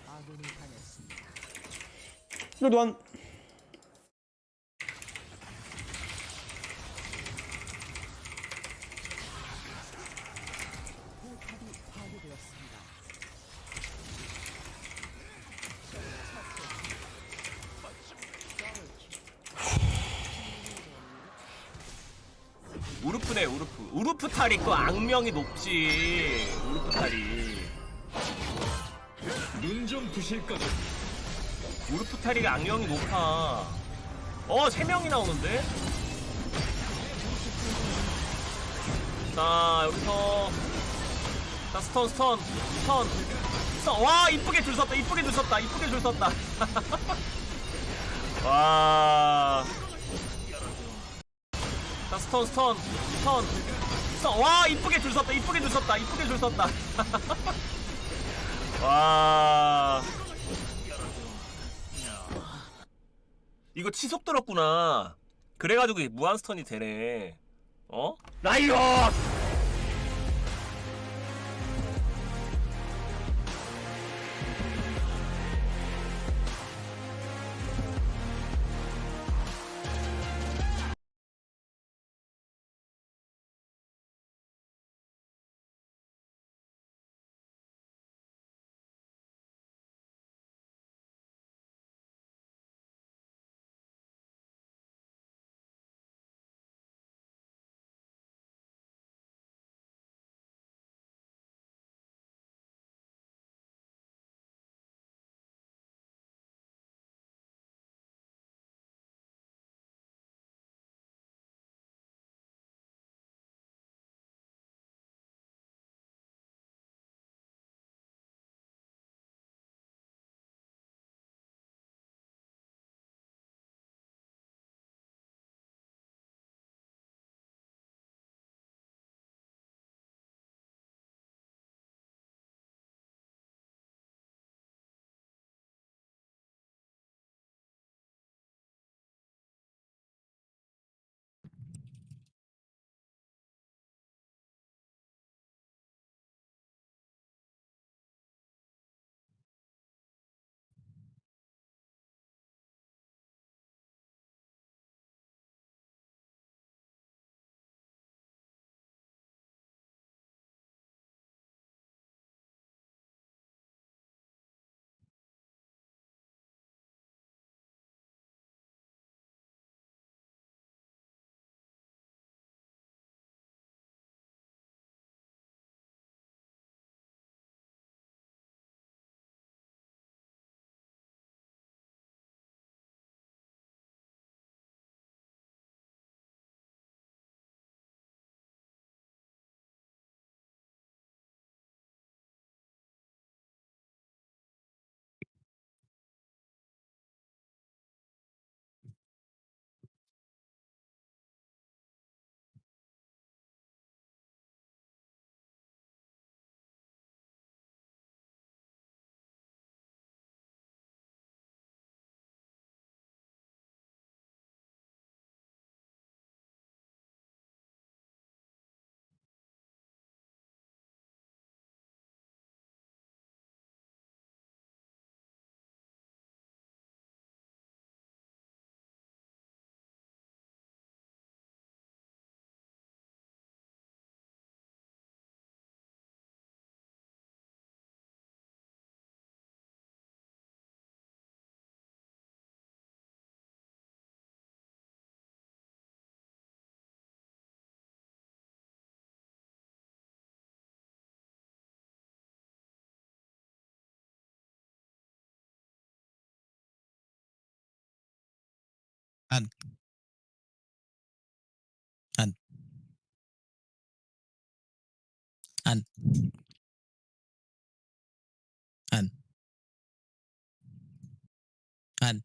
아군이 당했습니다. Good one. 포탑이 파괴되었습니다. 우르프네 우르프. 우르프 탈이 또 악명이 높지. 우르프 탈이. 눈 좀 부실까 좀. 우르프 탈이가 악명이 높아. 3명이 나오는데? 자, 여기서. 자, 스턴. 와, 이쁘게 줄 섰다. 와. 자, 스턴. 와, 이쁘게 줄 섰다. 와. 이거 치속 들었구나. 그래가지고 무한 스턴이 되네. 라이엇! 안. 안. 안. 안. 안.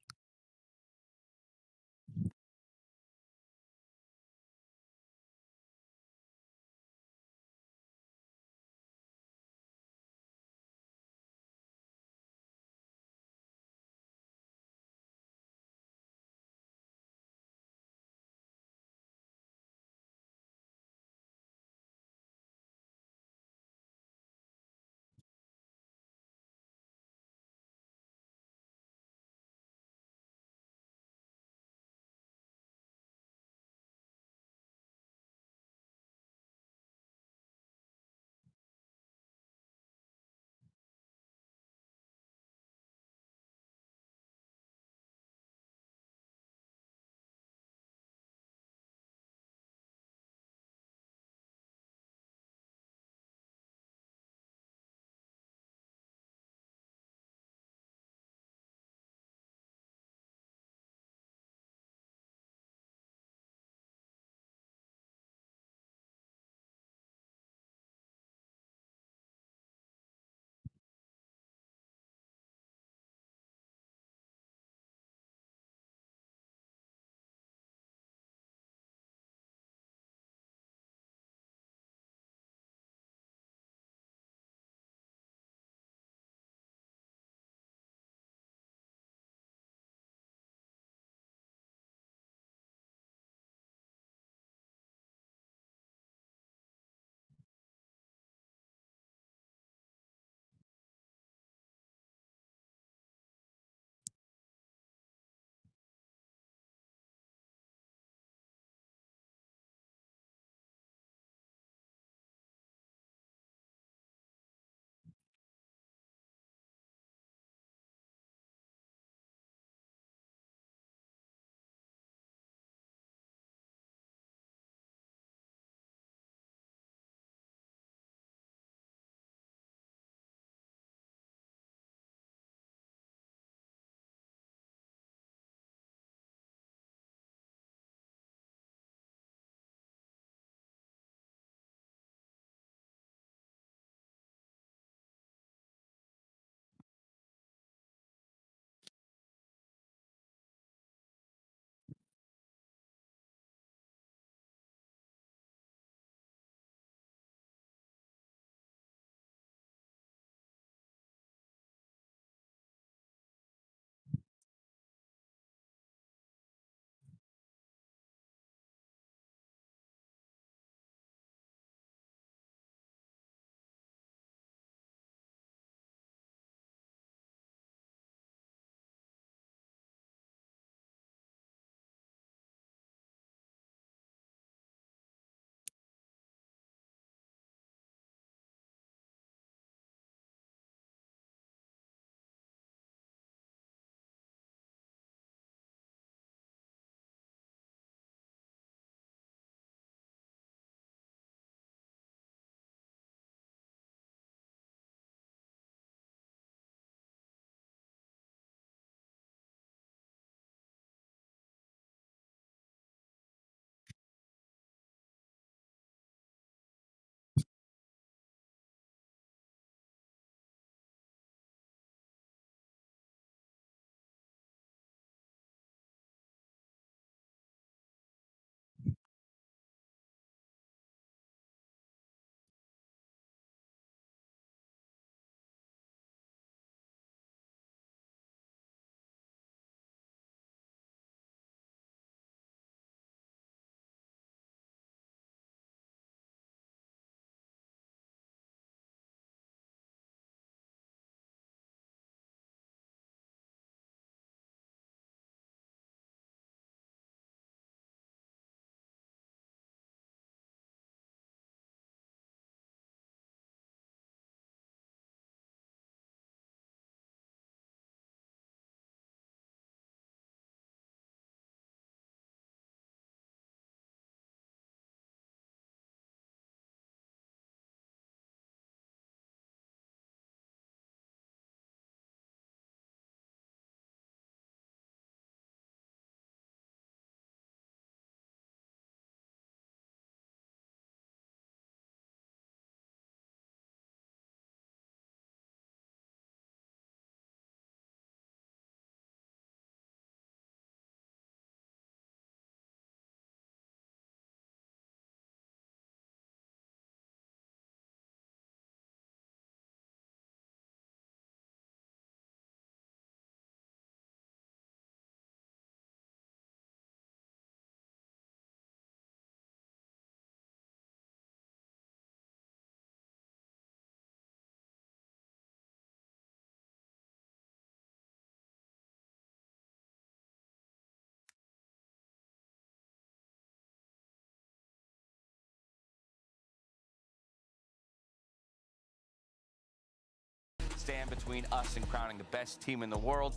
stand between us and crowning the best team in the world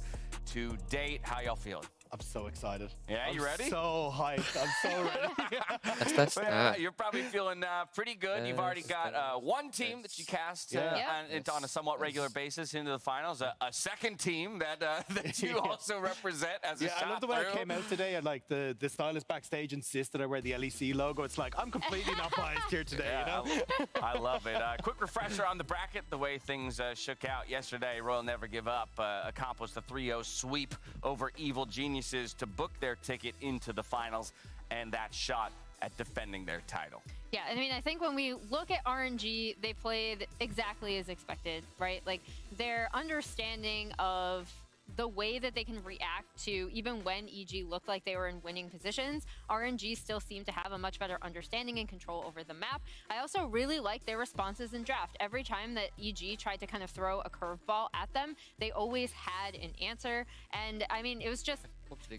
to date. How y'all feeling? I'm so excited. Yeah, you ready? I'm so hyped. I'm so ready. Yeah, you're probably feeling pretty good. You've already got one team that you cast on a somewhat regular basis into the finals. A second team that that you also represent as a shot I love the way through. I came out today and like the stylist backstage insisted I wear the LEC logo. It's like I'm completely not biased here today. You know? I love it. Quick refresher on the bracket, the way things shook out yesterday. Royal Never Give Up accomplished a 3-0 sweep over Evil Geniuses to book their ticket into the finals and that shot at defending their title. Yeah, I mean, I think when we look at RNG, they played exactly as expected, right? Like, their understanding of the way that they can react to, even when EG looked like they were in winning positions, RNG still seemed to have a much better understanding and control over the map. I also really like their responses in draft. Every time that EG tried to kind of throw a curveball at them, they always had an answer. And I mean, it was just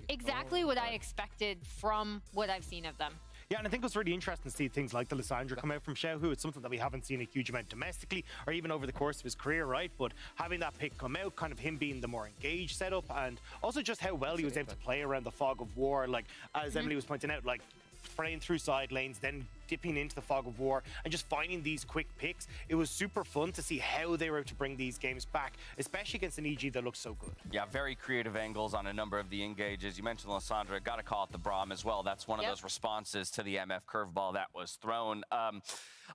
exactly what I expected from what I've seen of them. Yeah, and I think it was really interesting to see things like the Lissandra come out from Xiaohu. It's something that we haven't seen a huge amount domestically or even over the course of his career, right? But having that pick come out, kind of him being the more engaged setup, and also just how well he was able to play around the fog of war, like as Emily was pointing out, like spraying through side lanes, then dipping into the fog of war and just finding these quick picks. It was super fun to see how they were able to bring these games back, especially against an EG that looks so good. Yeah, very creative angles on a number of the engages. You mentioned Lissandra, got to call it the Braum as well. That's one of those responses to the MF curveball that was thrown.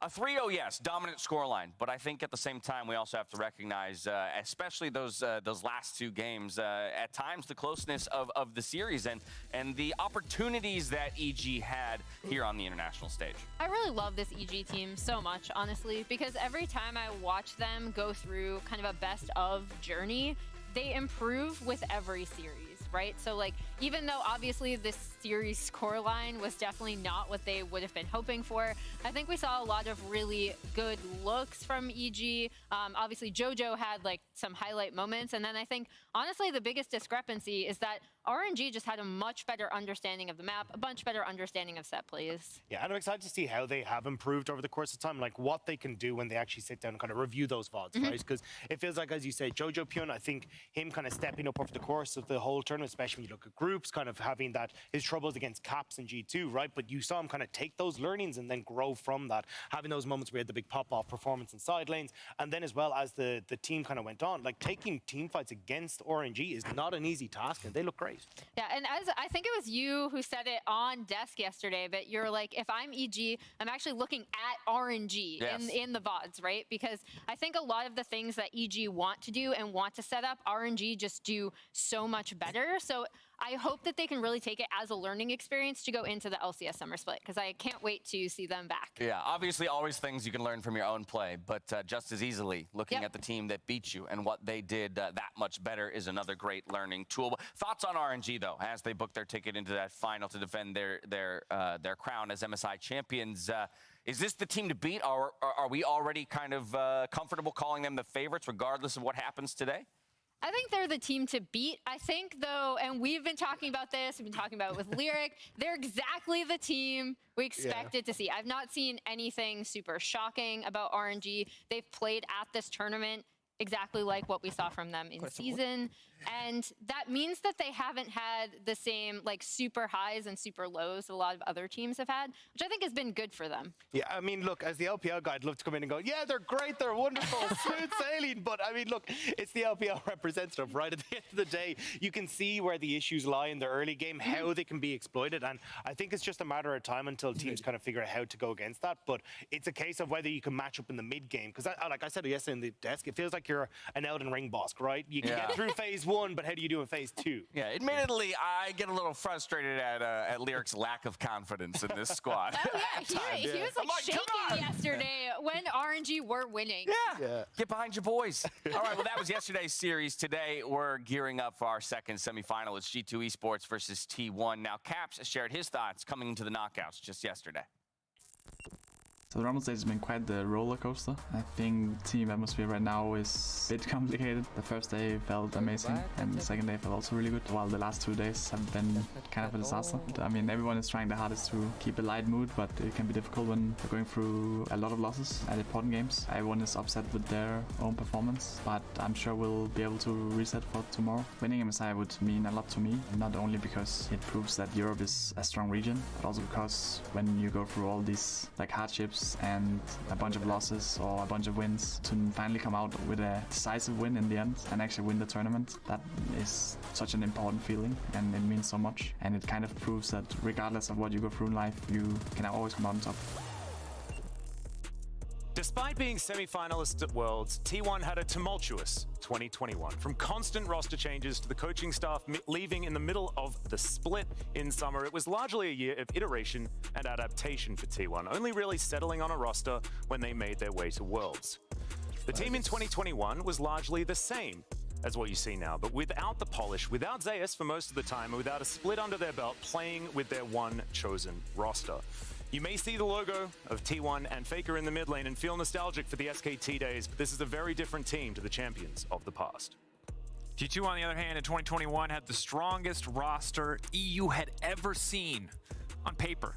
A 3-0, yes, dominant scoreline, but I think at the same time we also have to recognize, especially those last two games, at times the closeness of the series and the opportunities that EG had here on the international stage. I really love this EG team so much, honestly, because every time I watch them go through kind of a best of journey, they improve with every series, right? So like, even though obviously this series scoreline was definitely not what they would have been hoping for, I think we saw a lot of really good looks from EG. Obviously JoJo had like some highlight moments, and then I think honestly the biggest discrepancy is that RNG just had a much better understanding of the map, a much better understanding of set plays. Yeah, and I'm excited to see how they have improved over the course of time, like what they can do when they actually sit down and kind of review those VODs, right? Because it feels like, as you say, Jojo Pyun, I think him kind of stepping up over the course of the whole tournament, especially when you look at groups, kind of having that, his troubles against Caps and G2, right? But you saw him kind of take those learnings and then grow from that, having those moments where he had the big pop-off performance in side lanes, and then as well as the team kind of went on, like taking team fights against RNG is not an easy task, and they look great. Yeah, and as I think it was you who said it on desk yesterday, but you're like, if I'm EG, I'm actually looking at RNG in the VODs, right? Because I think a lot of the things that EG want to do and want to set up, RNG just do so much better. So I hope that they can really take it as a learning experience to go into the LCS Summer Split, because I can't wait to see them back. Yeah, obviously always things you can learn from your own play, but just as easily looking at the team that beat you and what they did that much better is another great learning tool. Thoughts on RNG though, as they book their ticket into that final to defend their crown as MSI champions? Is this the team to beat, or are we already kind of comfortable calling them the favorites regardless of what happens today? I think they're the team to beat. I think, though, and we've been talking about this, we've been talking about it with Lyric, they're exactly the team we expected to see. I've not seen anything super shocking about RNG. They've played at this tournament exactly like what we saw from them in season. And that means that they haven't had the same like super highs and super lows a lot of other teams have had, which I think has been good for them. Yeah, I mean, look, as the LPL guy, I'd love to come in and go, yeah, they're great, they're wonderful, smooth sailing. But I mean, look, it's the LPL representative, right? At the end of the day, you can see where the issues lie in the early game, how they can be exploited. And I think it's just a matter of time until teams kind of figure out how to go against that. But it's a case of whether you can match up in the mid game. Because like I said yesterday in the desk, it feels like you're an Elden Ring boss, right? You can get through phase 1, but how do you do in phase 2? Yeah, admittedly, I get a little frustrated at Lyric's lack of confidence in this squad. Oh yeah, he was like shaking yesterday when RNG were winning. Yeah, get behind your boys. All right, well, that was yesterday's series. Today, we're gearing up for our second semifinal. It's G2 Esports versus T1. Now, Caps shared his thoughts coming into the knockouts just yesterday. So the Rumble stage has been quite the roller coaster. I think team atmosphere right now is a bit complicated. The first day felt amazing, and the second day felt also really good, while the last 2 days have been kind of a disaster. I mean, everyone is trying their hardest to keep a light mood, but it can be difficult when you're going through a lot of losses at important games. Everyone is upset with their own performance, but I'm sure we'll be able to reset for tomorrow. Winning MSI would mean a lot to me, not only because it proves that Europe is a strong region, but also because when you go through all these hardships and a bunch of losses or a bunch of wins, to finally come out with a decisive win in the end and actually win the tournament, that is such an important feeling, and it means so much. And it kind of proves that regardless of what you go through in life, you can always come out on top. Despite being semi-finalists at Worlds, T1 had a tumultuous 2021. From constant roster changes to the coaching staff leaving in the middle of the split in summer, it was largely a year of iteration and adaptation for T1, only really settling on a roster when they made their way to Worlds. The team in 2021 was largely the same as what you see now, but without the polish, without Zeus for most of the time, and without a split under their belt, playing with their one chosen roster. You may see the logo of T1 and Faker in the mid lane and feel nostalgic for the SKT days, but this is a very different team to the champions of the past. G2, on the other hand, in 2021 had the strongest roster EU had ever seen on paper.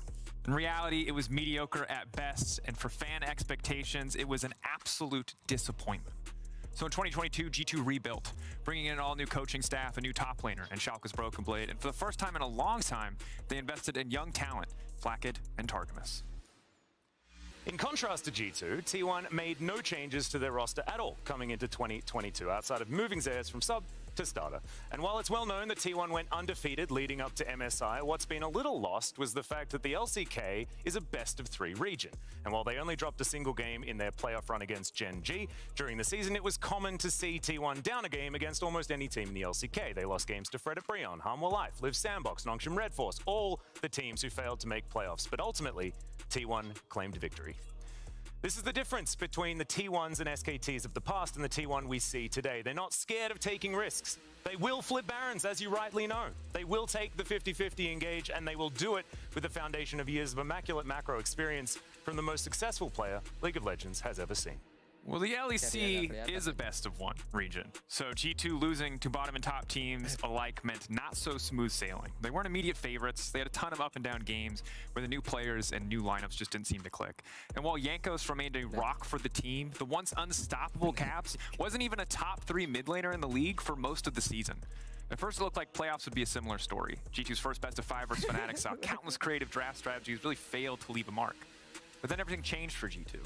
In reality, it was mediocre at best, and for fan expectations, it was an absolute disappointment. So in 2022, G2 rebuilt, bringing in an all-new coaching staff, a new top laner, and Schalke's Broken Blade. And for the first time in a long time, they invested in young talent, Flakked and Targamas. In contrast to G2, T1 made no changes to their roster at all coming into 2022, outside of moving Zeus from sub to starter. And while it's well known that T1 went undefeated leading up to MSI, what's been a little lost was the fact that the LCK is a best-of-3 region. And while they only dropped a single game in their playoff run against Gen G, during the season it was common to see T1 down a game against almost any team in the LCK. They lost games to Fred at Brion, Harmwell Life, Live Sandbox, Nongshim Red Force, all the teams who failed to make playoffs. But ultimately, T1 claimed victory. This is the difference between the T1s and SKTs of the past and the T1 we see today. They're not scared of taking risks. They will flip Barons, as you rightly know. They will take the 50-50 engage, and they will do it with the foundation of years of immaculate macro experience from the most successful player League of Legends has ever seen. Well, the LEC is a best-of-1 region, so G2 losing to bottom and top teams alike meant not so smooth sailing. They weren't immediate favorites. They had a ton of up and down games where the new players and new lineups just didn't seem to click. And while Jankos remained a rock for the team, the once unstoppable Caps wasn't even a top 3 mid laner in the league for most of the season. At first, it looked like playoffs would be a similar story. G2's first best-of-5 versus Fnatic saw countless creative draft strategies really failed to leave a mark. But then everything changed for G2.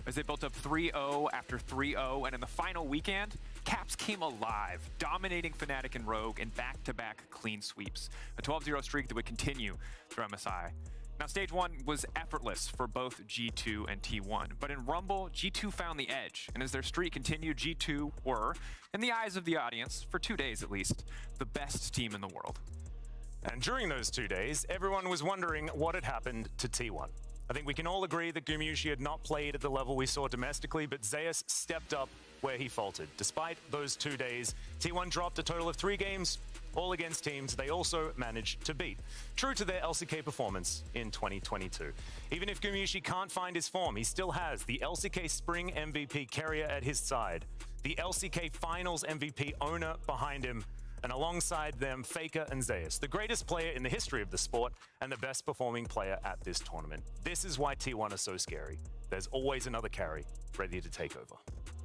As they built up 3-0 after 3-0, and in the final weekend, Caps came alive, dominating Fnatic and Rogue in back-to-back clean sweeps, a 12-0 streak that would continue through MSI. Now, stage 1 was effortless for both G2 and T1, but in Rumble, G2 found the edge, and as their streak continued, G2 were, in the eyes of the audience, for 2 days at least, the best team in the world. And during those 2 days, everyone was wondering what had happened to T1. I think we can all agree that Gumushi had not played at the level we saw domestically, but Zeus stepped up where he faltered. Despite those 2 days, T1 dropped a total of 3 games, all against teams they also managed to beat. True to their LCK performance in 2022. Even if Gumushi can't find his form, he still has the LCK Spring MVP Keria at his side, the LCK Finals MVP Owner behind him, and alongside them, Faker and Zeus, the greatest player in the history of the sport and the best performing player at this tournament. This is why T1 are so scary. There's always another carry ready to take over.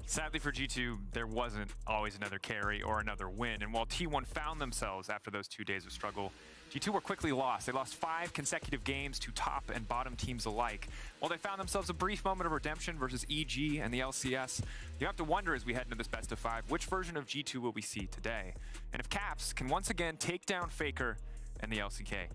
Sadly for G2, there wasn't always another carry or another win, and while T1 found themselves after those 2 days of struggle, G2 were quickly lost. They lost 5 consecutive games to top and bottom teams alike. While they found themselves a brief moment of redemption versus EG and the LCS, you have to wonder as we head into this best-of-5, which version of G2 will we see today? And if Caps can once again take down Faker and the LCK.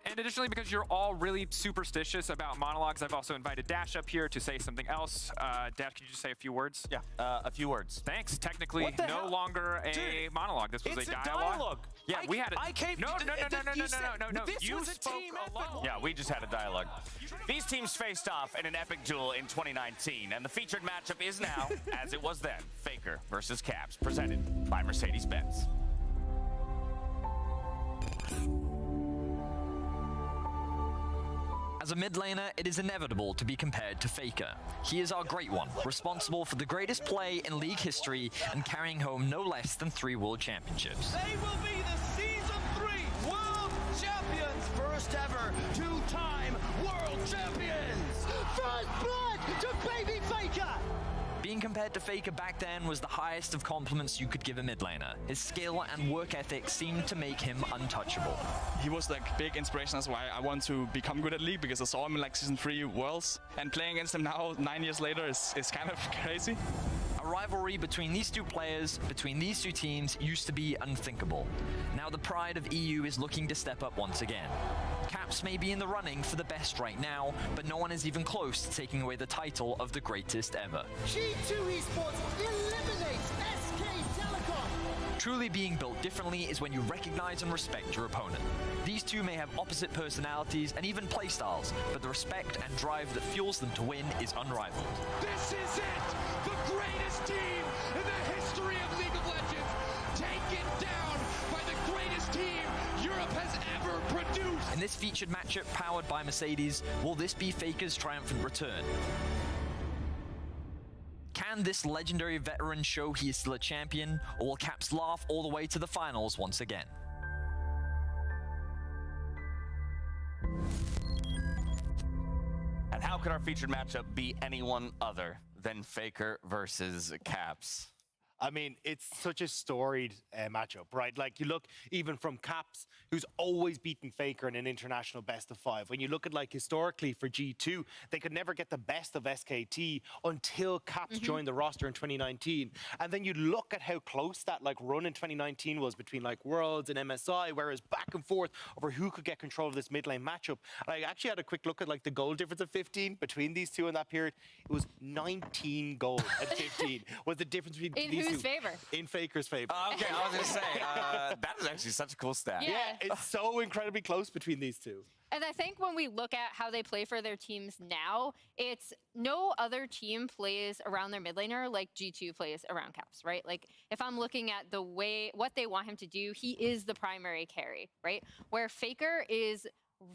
And additionally, because you're all really superstitious about monologues, I've also invited Dash up here to say something else. Dash, can you just say a few words? Yeah, a few words. Thanks. Technically, no longer a monologue. This was it's a dialogue. Yeah, we had it. I came. No. This You was a spoke team alone. effort. Yeah, we just had a dialogue. These teams faced off in an epic duel in 2019, and the featured matchup is now, as it was then, Faker versus Caps, presented by Mercedes-Benz. As a mid laner, it is inevitable to be compared to Faker. He is our great one, responsible for the greatest play in league history and carrying home no less than 3 world championships. They will be the Season 3 World Champions! First ever 2-time World Champions! First blood to baby Faker! Being compared to Faker back then was the highest of compliments you could give a mid laner. His skill and work ethic seemed to make him untouchable. He was like big inspiration. That's why I want to become good at League, because I saw him in like Season 3 Worlds, and playing against him now 9 years later is kind of crazy. A rivalry between these two players, between these two teams, used to be unthinkable. Now the pride of EU is looking to step up once again. Caps may be in the running for the best right now, but no one is even close to taking away the title of the greatest ever. G2 Esports eliminates SK Telecom! Truly being built differently is when you recognize and respect your opponent. These two may have opposite personalities and even playstyles, but the respect and drive that fuels them to win is unrivaled. This is it! The greatest team in the history of League of Legends! Taken down by the greatest team Europe has ever produced! In this featured matchup powered by Mercedes, will this be Faker's triumphant return? Can this legendary veteran show he is still a champion, or will Caps laugh all the way to the finals once again? And how could our featured matchup be anyone other than Faker versus Caps? I mean, it's such a storied matchup, right? Like, you look even from Caps, who's always beaten Faker in an international best of 5. When you look at, like, historically for G2, they could never get the best of SKT until Caps joined the roster in 2019. And then you look at how close that, like, run in 2019 was between, like, Worlds and MSI, whereas back and forth over who could get control of this mid lane matchup. And I actually had a quick look at, like, the goal difference of 15 between these two in that period. It was 19 goals at 15 was the difference between these two. Whose favor? In Faker's favor. Okay, I was going to say, that is actually such a cool stat. Yeah. It's so incredibly close between these two. And I think when we look at how they play for their teams now, it's no other team plays around their mid laner like G2 plays around Caps, right? Like, if I'm looking at the way, what they want him to do, he is the primary carry, right? Where Faker is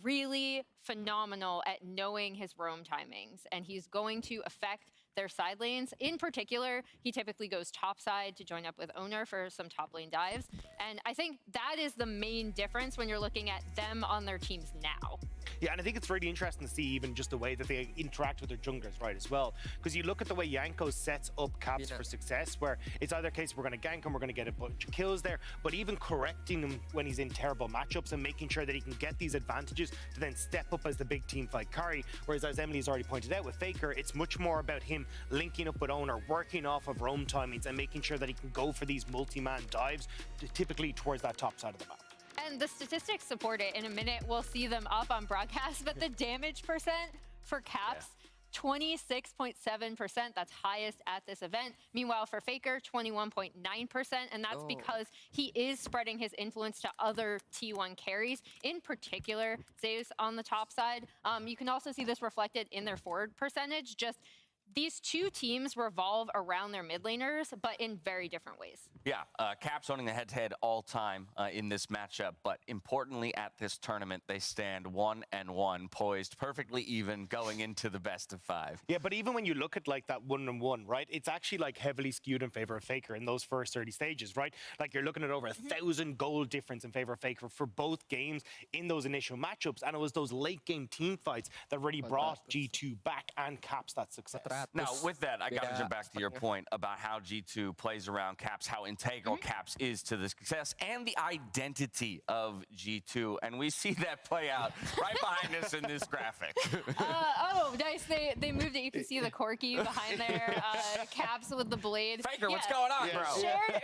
really phenomenal at knowing his roam timings, and he's going to affect their side lanes. In particular, he typically goes top side to join up with Owner for some top lane dives. And I think that is the main difference when you're looking at them on their teams now. Yeah, and I think it's really interesting to see even just the way that they interact with their junglers, right, as well. Because you look at the way Yanko sets up Caps for success, where it's either a case we're going to gank him, we're going to get a bunch of kills there, but even correcting him when he's in terrible matchups and making sure that he can get these advantages to then step up as the big team fight carry. Whereas, as Emily's already pointed out with Faker, it's much more about him linking up with Owner, working off of roam timings and making sure that he can go for these multi-man dives, typically towards that top side of the map. And the statistics support it. In a minute, we'll see them up on broadcast, but the damage percent for Caps, 26.7%, that's highest at this event. Meanwhile, for Faker, 21.9%, and that's because he is spreading his influence to other T1 carries, in particular, Zeus on the top side. You can also see this reflected in their forward percentage. Just these two teams revolve around their mid laners, but in very different ways. Yeah, Caps owning the head-to-head all time in this matchup, but importantly at this tournament, they stand 1-1, poised perfectly even going into the best of 5. Yeah, but even when you look at like that 1-1, right, it's actually like heavily skewed in favor of Faker in those first 30 stages, right? Like, you're looking at over 1,000 goal difference in favor of Faker for both games in those initial matchups, and it was those late game team fights that really brought G2 back and Caps that success. Now, with that, I got to jump back to your point about how G2 plays around Caps, how integral Caps is to the success and the identity of G2. And we see that play out right behind us in this graphic. Oh, nice. They moved it. You can see the Corki behind there. Caps with the blade. Faker, what's going on, bro?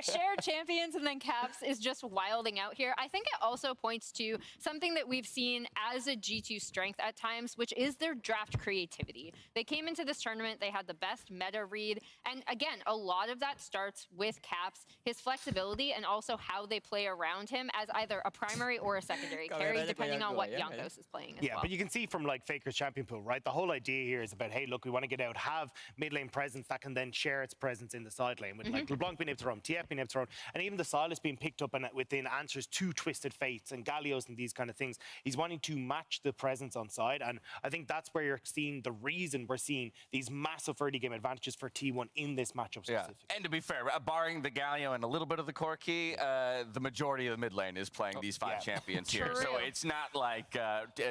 Shared champions, and then Caps is just wilding out here. I think it also points to something that we've seen as a G2 strength at times, which is their draft creativity. They came into this tournament They had the best meta read. And again, a lot of that starts with Caps, his flexibility, and also how they play around him as either a primary or a secondary carry, depending on what Jankos is playing as Yeah, well. but you can see from like Faker's champion pool, right? The whole idea here is about, hey, look, we want to get out, have mid lane presence that can then share its presence in the side lane with like LeBlanc being able to roam, TF being able to roam, and even the Silas being picked up and within answers to Twisted Fates and Gallios and these kind of things. He's wanting to match the presence on side, and I think that's where you're seeing the reason we're seeing these massive early game advantages for T1 in this matchup specifically. And to be fair, barring the Galio and a little bit of the core key, the majority of the mid lane is playing these 5 champions here. So it's not like,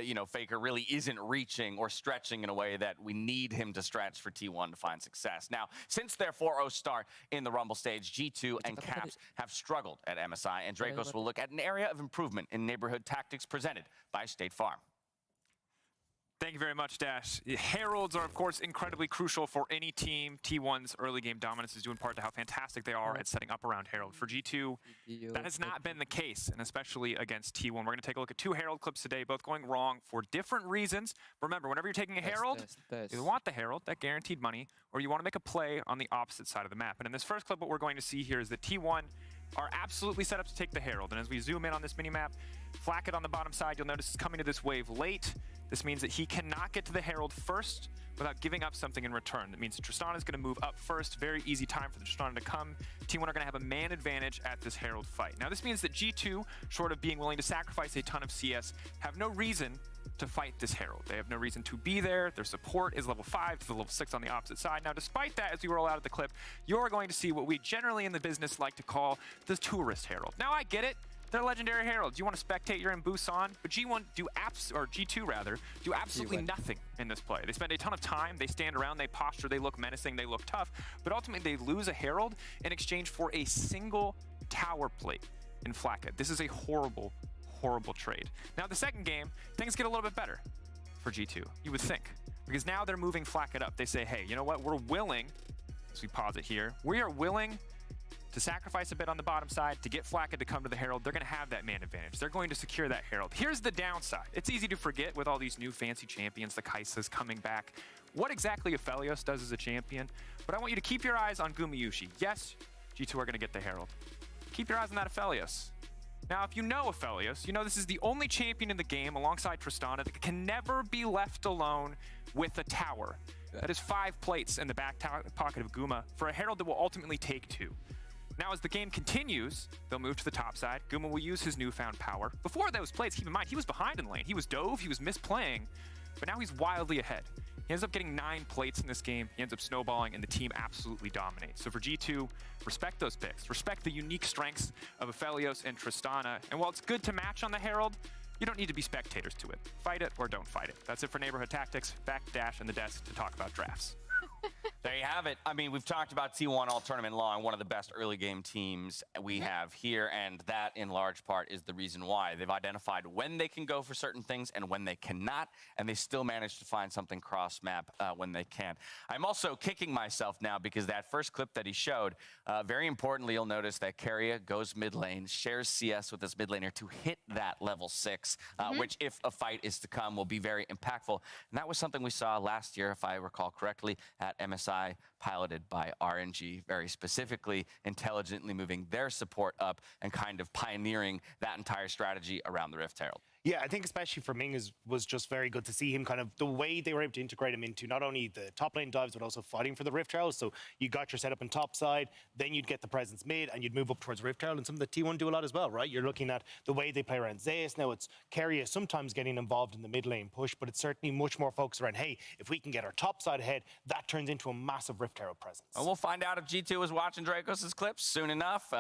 you know, Faker really isn't reaching or stretching in a way that we need him to stretch for T1 to find success. Now, since their 4-0 start in the Rumble stage, G2 and Caps have struggled at MSI, and Dracos will look at an area of improvement in neighborhood tactics presented by State Farm. Thank you very much, Dash. Heralds are, of course, incredibly crucial for any team. T1's early game dominance is due in part to how fantastic they are at setting up around Herald. For G2, that has not been the case, and especially against T1. We're going to take a look at 2 Herald clips today, both going wrong for different reasons. Remember, whenever you're taking a Herald, you want the Herald, that guaranteed money, or you want to make a play on the opposite side of the map. And in this first clip, what we're going to see here is that T1 are absolutely set up to take the Herald. And as we zoom in on this minimap, Flacket on the bottom side, you'll notice is coming to this wave late. This means that he cannot get to the Herald first without giving up something in return. That means Tristana is going to move up first. Very easy time for the Tristana to come. T1 are going to have a man advantage at this Herald fight. Now, this means that G2, short of being willing to sacrifice a ton of CS, have no reason to fight this Herald. They have no reason to be there. Their support is level 5 to the level 6 on the opposite side. Now, despite that, as we roll out of the clip, you're going to see what we generally in the business like to call the tourist Herald. Now, I get it. They're legendary heralds. You want to spectate, you're in Busan, but G2 do absolutely nothing in this play. They spend a ton of time, they stand around, they posture, they look menacing, they look tough, but ultimately they lose a herald in exchange for a single tower plate in Flacket. This is a horrible, horrible trade. Now the second game, things get a little bit better for G2, you would think, because now they're moving Flacket up. They say, hey, you know what, we're willing, as we pause it here, we are willing to sacrifice a bit on the bottom side to get Flacket to come to the Herald. They're going to have that man advantage. They're going to secure that Herald. Here's the downside. It's easy to forget with all these new fancy champions, the Kaisas coming back, what exactly Aphelios does as a champion. But I want you to keep your eyes on Gumayusi. Yes, G2 are going to get the Herald. Keep your eyes on that Aphelios. Now, if you know Aphelios, you know this is the only champion in the game alongside Tristana that can never be left alone with a tower. That is 5 plates in the back pocket of Guma for a Herald that will ultimately take 2. Now, as the game continues, they'll move to the top side. Guma will use his newfound power. Before those plates, keep in mind, he was behind in lane. He was dove, he was misplaying, but now he's wildly ahead. He ends up getting 9 plates in this game. He ends up snowballing, and the team absolutely dominates. So for G2, respect those picks. Respect the unique strengths of Aphelios and Tristana. And while it's good to match on the Herald, you don't need to be spectators to it. Fight it or don't fight it. That's it for Neighborhood Tactics. Back to Dash and the desk to talk about drafts. There you have it. I mean, we've talked about T1 all tournament long, one of the best early game teams we have here, and that in large part is the reason why. They've identified when they can go for certain things and when they cannot, and they still manage to find something cross-map when they can. I'm also kicking myself now because that first clip that he showed, very importantly, you'll notice that Keria goes mid lane, shares CS with this mid laner to hit that level 6, which if a fight is to come will be very impactful. And that was something we saw last year, if I recall correctly, at MSI, piloted by RNG, very specifically, intelligently moving their support up and kind of pioneering that entire strategy around the Rift Herald. Yeah, I think especially for Ming was just very good to see him kind of the way they were able to integrate him into not only the top lane dives, but also fighting for the Rift Herald. So you got your setup in top side, then you'd get the presence mid, and you'd move up towards Rift Herald, and some of the T1 do a lot as well, right? You're looking at the way they play around Zeus. Now it's Keria sometimes getting involved in the mid lane push, but it's certainly much more focused around, hey, if we can get our top side ahead, that turns into a massive Rift Herald presence. Well, we'll find out if G2 is watching Dracos' clips soon enough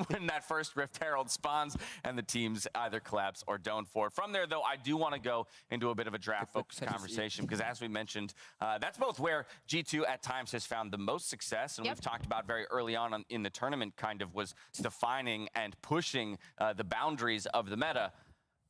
when that first Rift Herald spawns and the teams either collapse or don't for it. From there, though, I do want to go into a bit of a draft-focused conversation because, as we mentioned, that's both where G2 at times has found the most success, and we've talked about very early on in the tournament kind of was defining and pushing the boundaries of the meta.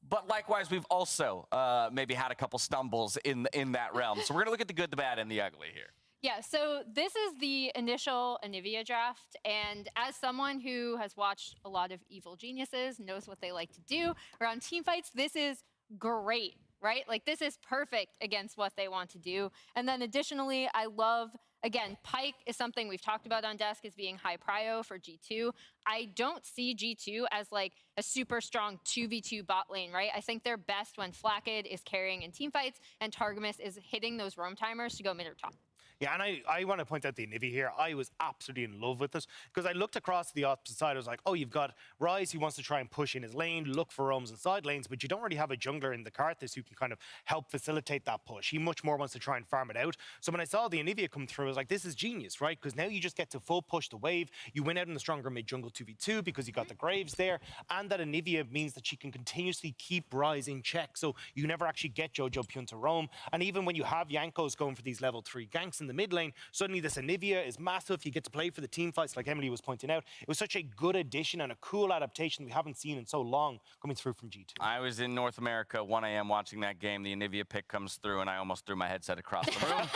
But likewise, we've also maybe had a couple stumbles in that realm. So we're going to look at the good, the bad, and the ugly here. Yeah, so this is the initial Anivia draft, and as someone who has watched a lot of Evil Geniuses, knows what they like to do around team fights, this is great, right? Like, this is perfect against what they want to do. And then additionally, I love again, Pyke is something we've talked about on Desk as being high prio for G2. I don't see G2 as like a super strong 2v2 bot lane, right? I think they're best when Flakked is carrying in team fights and Targamas is hitting those roam timers to go mid or top. Yeah, and I want to point out the Anivia here. I was absolutely in love with it because I looked across the opposite side. I was like, oh, you've got Ryze who wants to try and push in his lane, look for roams and side lanes, but you don't really have a jungler in the Karthus who can kind of help facilitate that push. He much more wants to try and farm it out. So when I saw the Anivia come through, I was like, this is genius, right? Because now you just get to full push the wave. You win out in the stronger mid-jungle 2v2 because you got the Graves there. And that Anivia means that she can continuously keep Ryze in check. So you never actually get Jojo Pyun to roam. And even when you have Jankos going for these level 3 ganks in the mid lane, suddenly this Anivia is massive. You get to play for the team fights like Emily was pointing out. It was such a good addition and a cool adaptation we haven't seen in so long coming through from G2. I was in North America, 1 a.m. watching that game. The Anivia pick comes through, and I almost threw my headset across the room.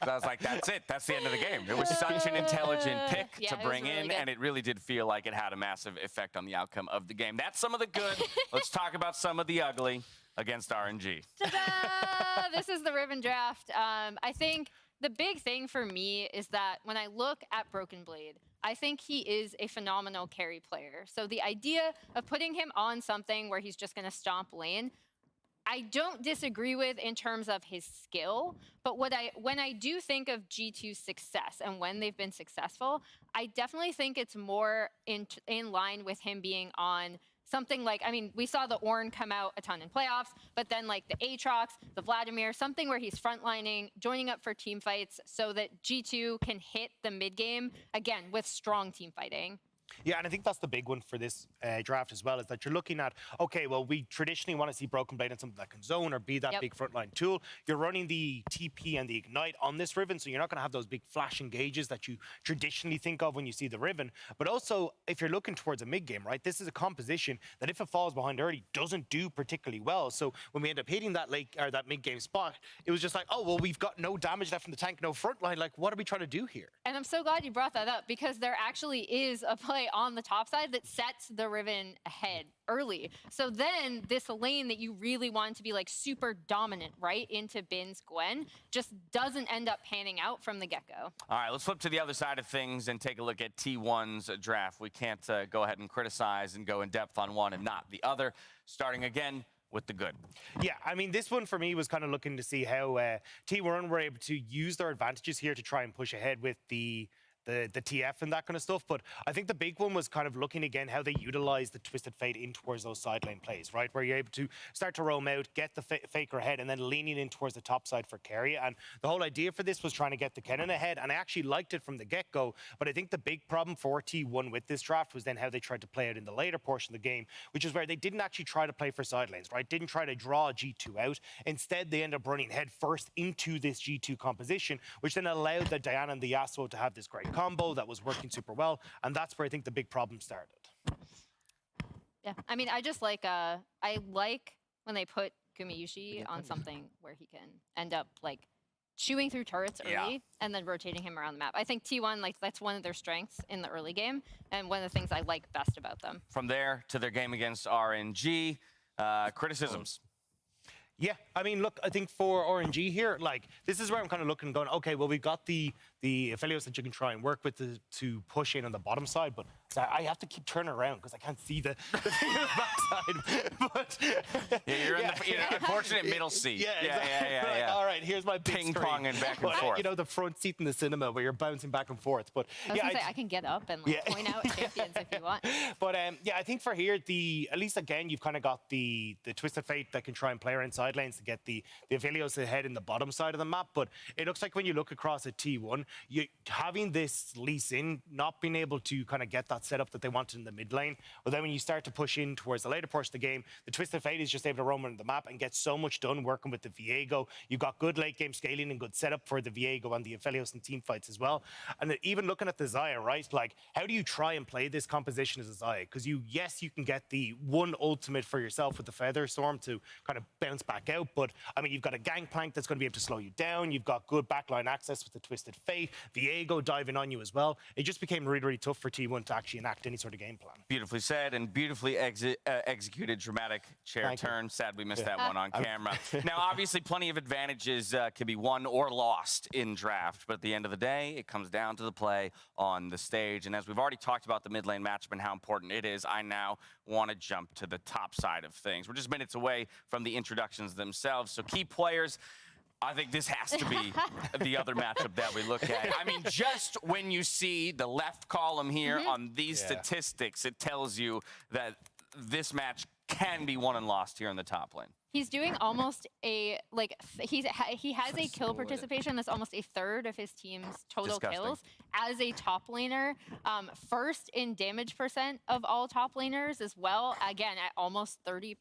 I was like, that's it. That's the end of the game. It was such an intelligent pick to bring really in, good. And it really did feel like it had a massive effect on the outcome of the game. That's some of the good. Let's talk about some of the ugly against RNG. Ta-da! This is the Riven draft. I think the big thing for me is that when I look at Broken Blade, I think he is a phenomenal carry player. So the idea of putting him on something where he's just going to stomp lane, I don't disagree with in terms of his skill, but when I do think of G2's success and when they've been successful, I definitely think it's more in line with him being on something like, I mean, we saw the Ornn come out a ton in playoffs, but then like the Aatrox, the Vladimir, something where he's frontlining, joining up for team fights so that G2 can hit the mid game, again, with strong team fighting. Yeah, and I think that's the big one for this draft as well, is that you're looking at, okay, well, we traditionally want to see Broken Blade on something that can zone or be that big frontline tool. You're running the TP and the Ignite on this Riven, so you're not going to have those big flash engages that you traditionally think of when you see the Riven. But also, if you're looking towards a mid-game, right, this is a composition that if it falls behind early, doesn't do particularly well. So when we end up hitting that late or that mid-game spot, it was just like, oh, well, we've got no damage left from the tank, no frontline. Like, what are we trying to do here? And I'm so glad you brought that up because there actually is a play on the top side that sets the Riven ahead early. So then this lane that you really want to be like super dominant right into Bin's Gwen just doesn't end up panning out from the get-go. All right, let's flip to the other side of things and take a look at T1's draft. We can't go ahead and criticize and go in depth on one and not the other. Starting again with the good. Yeah, I mean, this one for me was kind of looking to see how T1 were able to use their advantages here to try and push ahead with the TF and that kind of stuff. But I think the big one was kind of looking again how they utilize the Twisted Fate in towards those side lane plays, right? Where you're able to start to roam out, get the Faker ahead, and then leaning in towards the top side for carry. And the whole idea for this was trying to get the Kennen ahead, and I actually liked it from the get-go. But I think the big problem for T1 with this draft was then how they tried to play it in the later portion of the game, which is where they didn't actually try to play for side lanes, right? Didn't try to draw G2 out. Instead, they end up running head first into this G2 composition, which then allowed the Diana and the Yasuo to have this great combo that was working super well, and that's where I think the big problem started. Yeah, I mean, I just like I like when they put Gumayusi on something where he can end up like chewing through turrets early and then rotating him around the map. I think T1, like that's one of their strengths in the early game and one of the things I like best about them. From there to their game against RNG, criticisms. Yeah, I mean, look, I think for RNG here, like, this is where I'm kind of looking and going, okay, well, we've got the Aphelios that you can try and work with to push in on the bottom side, but I have to keep turning around because I can't see the thing on the backside. But yeah, you're in the unfortunate middle seat. Yeah, exactly. Like, all right, here's my big ping-ponging back and forth. You know, the front seat in the cinema where you're bouncing back and forth. But I was gonna say, I can get up and like, point out champions if you want. But yeah, I think for here, at least again, you've kind of got the Twisted Fate that can try and play around side lanes to get the Aphelios ahead in the bottom side of the map. But it looks like when you look across at T1, you having this Lee Sin not being able to kind of get that setup that they wanted in the mid lane. But then when you start to push in towards the later portion of the game, the Twisted Fate is just able to roam around the map and get so much done working with the Viego. You've got good late game scaling and good setup for the Viego and the Aphelios and team fights as well. And even looking at the Xayah, right? Like, how do you try and play this composition as a Xayah? Because you can get the one ultimate for yourself with the Feather Storm to kind of bounce back out. But I mean, you've got a Gangplank that's going to be able to slow you down. You've got good backline access with the Twisted Fate. late, Viego diving on you as well. It just became really, really tough for T1 to actually enact any sort of game plan. Beautifully said and beautifully executed. Dramatic chair turn. Sad we missed that one on camera. Now, obviously, plenty of advantages can be won or lost in draft, but at the end of the day, it comes down to the play on the stage. And as we've already talked about the mid lane matchup and how important it is, I now want to jump to the top side of things. We're just minutes away from the introductions themselves. So key players, I think this has to be the other matchup that we look at. I mean, just when you see the left column here on these statistics, it tells you that this match can be won and lost here in the top lane. He's doing almost a, like, he has a kill participation that's almost a third of his team's total kills as a top laner. First in damage percent of all top laners as well, again, at almost 30%.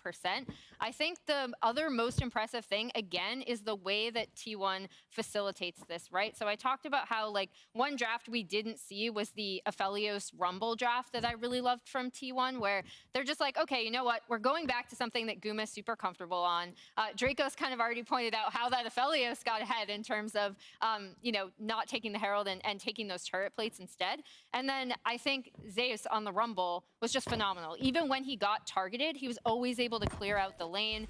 I think the other most impressive thing, again, is the way that T1 facilitates this, right? So I talked about how, like, one draft we didn't see was the Aphelios Rumble draft that I really loved from T1, where they're just like, okay, you know what? We're going back to something that Guma's super comfortable on. Draco's kind of already pointed out how that Aphelios got ahead in terms of, you know, not taking the Herald and taking those turret plates instead. And then I think Zeus on the Rumble was just phenomenal. Even when he got targeted, he was always able to clear out the lane,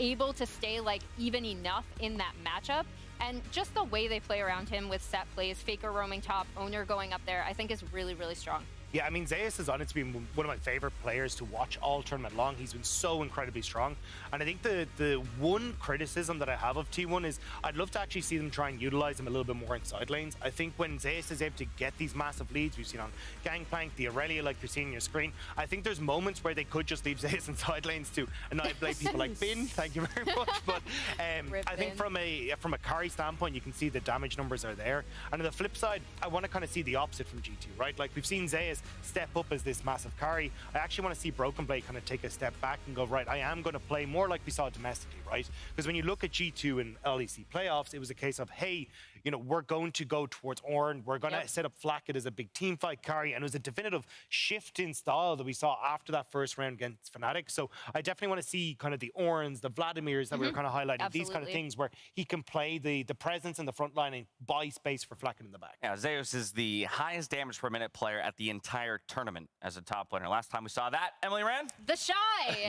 able to stay like even enough in that matchup. And just the way they play around him with set plays, Faker roaming top, Owner going up there, I think is really, really strong. Yeah, I mean, Zeus is on it to be one of my favorite players to watch all tournament long. He's been so incredibly strong. And I think the one criticism that I have of T1 is I'd love to actually see them try and utilize him a little bit more in side lanes. I think when Zeus is able to get these massive leads, we've seen on Gangplank, the Aurelia, like you're seeing on your screen, I think there's moments where they could just leave Zeus in side lanes to annihilate people like Bin. Thank you very much. But I think from a carry standpoint, you can see the damage numbers are there. And on the flip side, I want to kind of see the opposite from G2, right? Like we've seen Zeus step up as this massive carry. I actually want to see Broken Blade kind of take a step back and go, right, I am going to play more like we saw domestically, right? Because when you look at G2 in LEC playoffs, it was a case of, hey, you know, we're going to go towards Ornn. We're going to set up Flakked as a big team fight carry. And it was a definitive shift in style that we saw after that first round against Fnatic. So I definitely want to see kind of the Ornns, the Vladimirs that we were kind of highlighting, these kind of things where he can play the presence in the front line and buy space for Flakked in the back. Yeah, Zeus is the highest damage per minute player at the entire tournament as a top laner. Last time we saw that, Emily Rand? The Shy!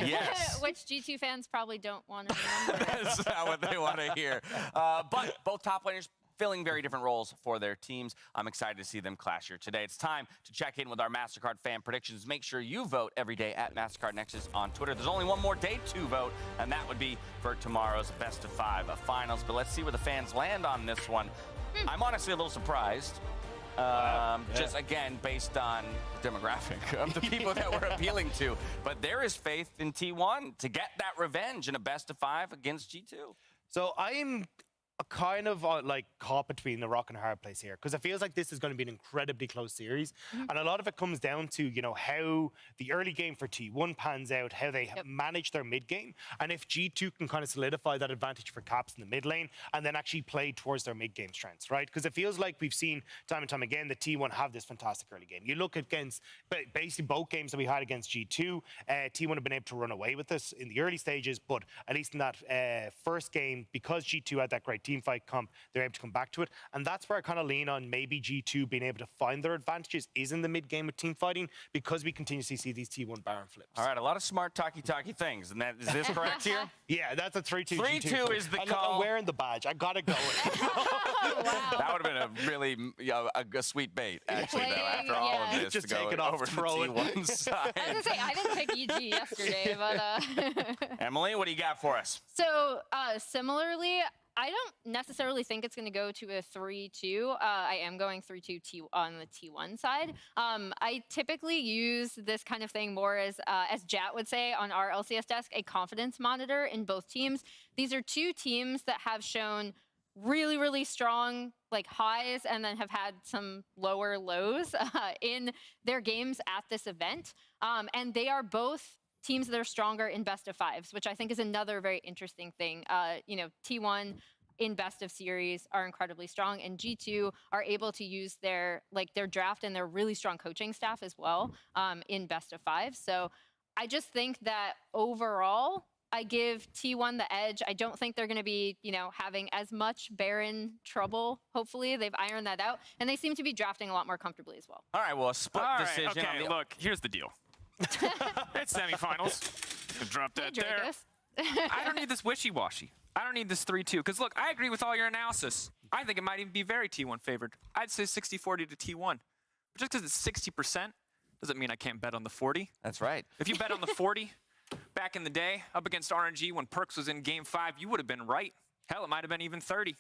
Yes. Which G2 fans probably don't want to remember. That's not what they want to hear. But both top laners filling very different roles for their teams. I'm excited to see them clash here today. It's time to check in with our MasterCard fan predictions. Make sure you vote every day at MasterCard Nexus on Twitter. There's only one more day to vote, and that would be for tomorrow's best of 5 finals. But let's see where the fans land on this one. I'm honestly a little surprised. Just again, based on the demographic of the people that we're appealing to. But there is faith in T1 to get that revenge in a best of 5 against G2. So I'm kind of like caught between the rock and hard place here, because it feels like this is going to be an incredibly close series, and a lot of it comes down to, you know, how the early game for T1 pans out, how they manage their mid game, and if G2 can kind of solidify that advantage for Caps in the mid lane and then actually play towards their mid game strengths, right? Because it feels like we've seen time and time again that T1 have this fantastic early game. You look against basically both games that we had against G2, T1 have been able to run away with this in the early stages, but at least in that first game, because G2 had that great team fight comp, they're able to come back to it. And that's where I kind of lean on maybe G2 being able to find their advantages is in the mid game with team fighting, because we continuously see these T1 Baron flips. All right, a lot of smart talky things. And is this correct here? Yeah, that's a 3-2 3-2 G2 is the and call. I'm wearing the badge. I gotta go. That would have been a really a sweet bait, actually, though, after all of this. Just to go take it off, over to throw it. T1 side. I was gonna say, I didn't pick EG yesterday, but Emily, what do you got for us? So similarly, I don't necessarily think it's going to go to a 3-2. I am going 3-2 on the T1 side. I typically use this kind of thing more as Jat would say on our LCS desk, a confidence monitor in both teams. These are two teams that have shown really, really strong like highs and then have had some lower lows in their games at this event. And they are both teams that are stronger in best of 5s, which I think is another very interesting thing. You know, T1 in best of series are incredibly strong, and G2 are able to use their draft and their really strong coaching staff as well in best of 5. So I just think that overall, I give T1 the edge. I don't think they're going to be, you know, having as much Baron trouble. Hopefully, they've ironed that out, and they seem to be drafting a lot more comfortably as well. All right, well, a split decision. Okay, look, here's the deal. It's semifinals. Drop that there. I don't need this wishy-washy. I don't need this 3-2. Because, look, I agree with all your analysis. I think it might even be very T1 favored. I'd say 60-40 to T1. But just because it's 60% doesn't mean I can't bet on the 40. That's right. If you bet on the 40 back in the day up against RNG when Perkz was in Game 5, you would have been right. Hell, it might have been even 30.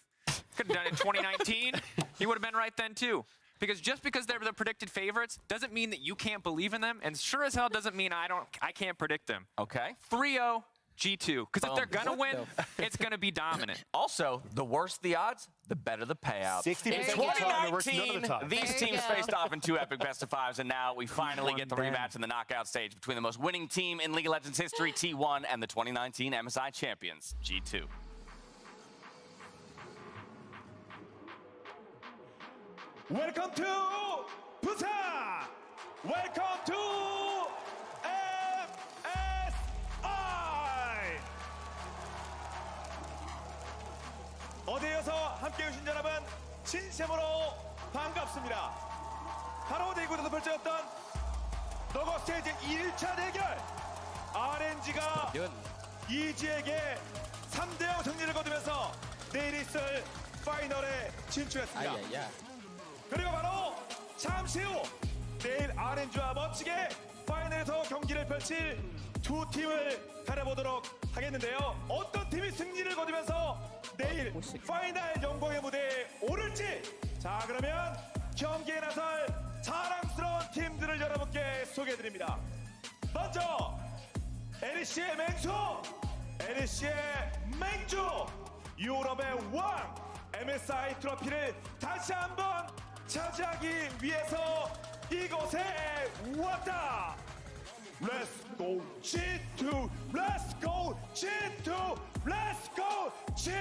Could have done it in 2019. You would have been right then, too. Because just because they're the predicted favorites doesn't mean that you can't believe in them, and sure as hell doesn't mean I can't predict them. Okay. 3-0 G2. Because if they're gonna win, it's gonna be dominant. Also, the worse the odds, the better the payout. 60% In of the time, the worse none of the 2019, time. these teams faced off in 2 epic best-of-5s, and now we finally get the rematch in the knockout stage between the most winning team in League of Legends history, T1, and the 2019 MSI champions, G2. Welcome to Busan! Welcome to MSI! 어디에서 함께 해주신 여러분 진심으로 반갑습니다. 바로 대구에서 펼쳐졌던 너거 스테이지 1차 대결 RNG가 EG에게 3대0 승리를 거두면서 내일 있을 파이널에 진출했습니다. 그리고 바로 잠시 후 내일 RNG와 멋지게 파이널에서 경기를 펼칠 두 팀을 가려보도록 하겠는데요. 어떤 팀이 승리를 거두면서 내일 파이널 영광의 무대에 오를지, 자 그러면 경기에 나설 자랑스러운 팀들을 여러분께 소개해드립니다. 먼저 LEC의 맹수, LEC의 맹주, 유럽의 왕, MSI 트로피를 다시 한번 차지하기 위해서 이곳에 왔다. Let's go G2, Let's go G2, Let's go G2.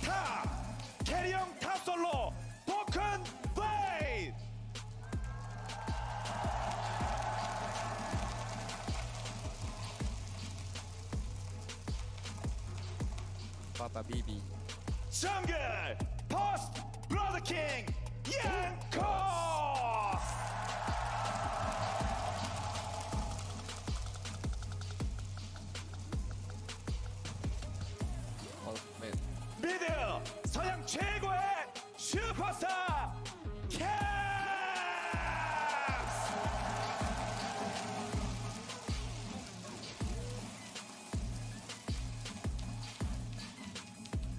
타 캐리형 탑 솔로 포큰 베이. Papa Bibi. 정글 포스트 브로더킹 양코스. 미드 서양 최고의 슈퍼스타 캡스.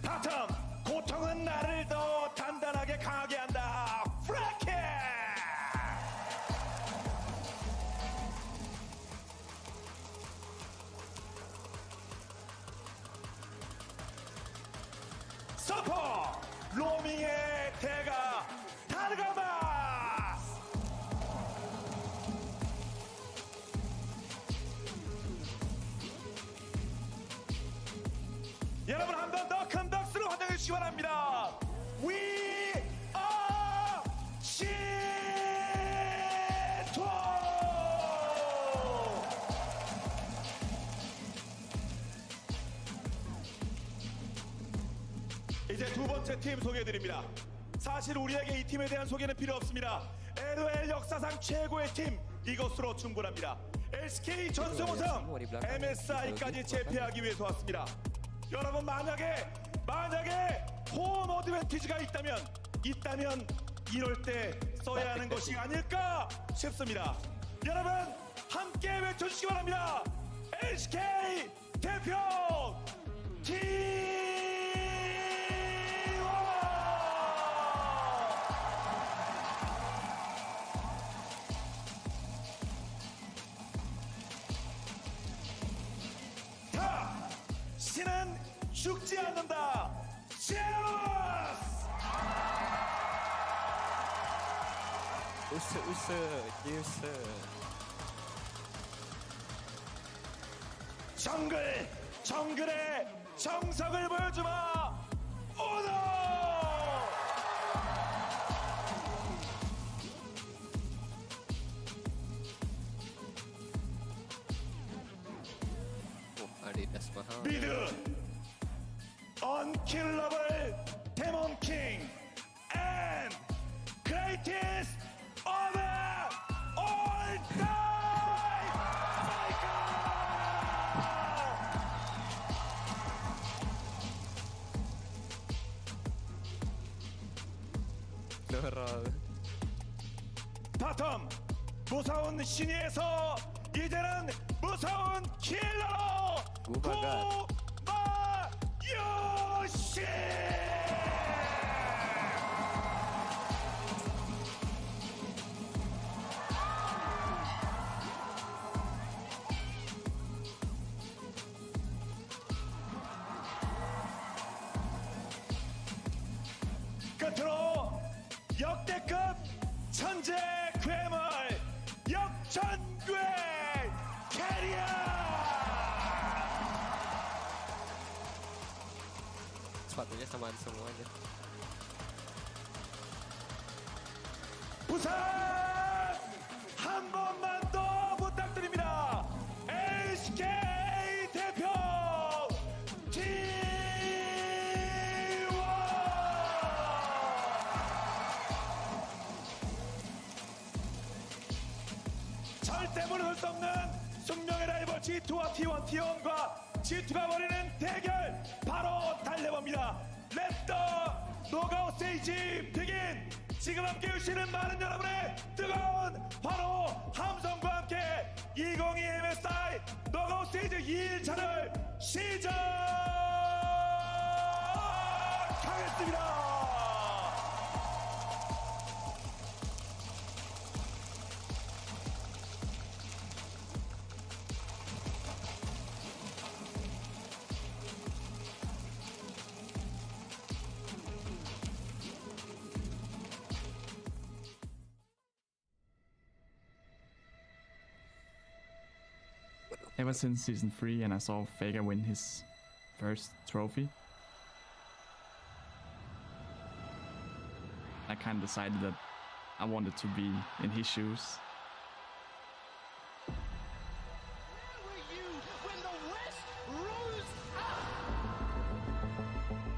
바텀 고통은 나를 더 단단하게 강하게 한다. 프라켓. 서퍼 로밍의 대가 타르가마스. 여러분 한 번 더 큰 박수로 환영해 주시기 바랍니다. We are G2. 이제 두 번째 팀 소개해드립니다. 사실 우리에게 이 팀에 대한 소개는 필요 없습니다. LOL 역사상 최고의 팀, 이것으로 충분합니다. LCK 전승 우승, MSI까지 제패하기 위해서 왔습니다. 여러분 만약에 홈 어드밴티지가 있다면 이럴 때 써야 하는 것이 아닐까 싶습니다. 여러분 함께 외쳐주시기 바랍니다. LCK 대표 T1. 신은 죽지 않는다. 제우스! 제우스. 정글 정글의 정석을 보여주마. 오너. Adidas mahal. 미드 Unkillable Demon King and Greatest of all time Faker! 바텀 무서운 신이에서 이제는 무서운 킬러로 구마요시. 끝으로 역대급 천재 괴물 역전괴 캐리어. Sepatunya samaan semuanya. 부산 한 번만 더 부탁드립니다. LCK 대표 T1. 절대 무너질 수 없는 숙명의 라이벌 G2와 T1, T1과 G2가 벌이는 대결 바로 달려봅니다. 렛더 노가웃 스테이지 비긴. 지금 함께 해주시는 많은 여러분의 뜨거운 바로 함성과 함께 2022 MSI 노가웃 스테이지 2일차를 시작하겠습니다. Ever since Season 3 and I saw Faker win his first trophy, I kind of decided that I wanted to be in his shoes.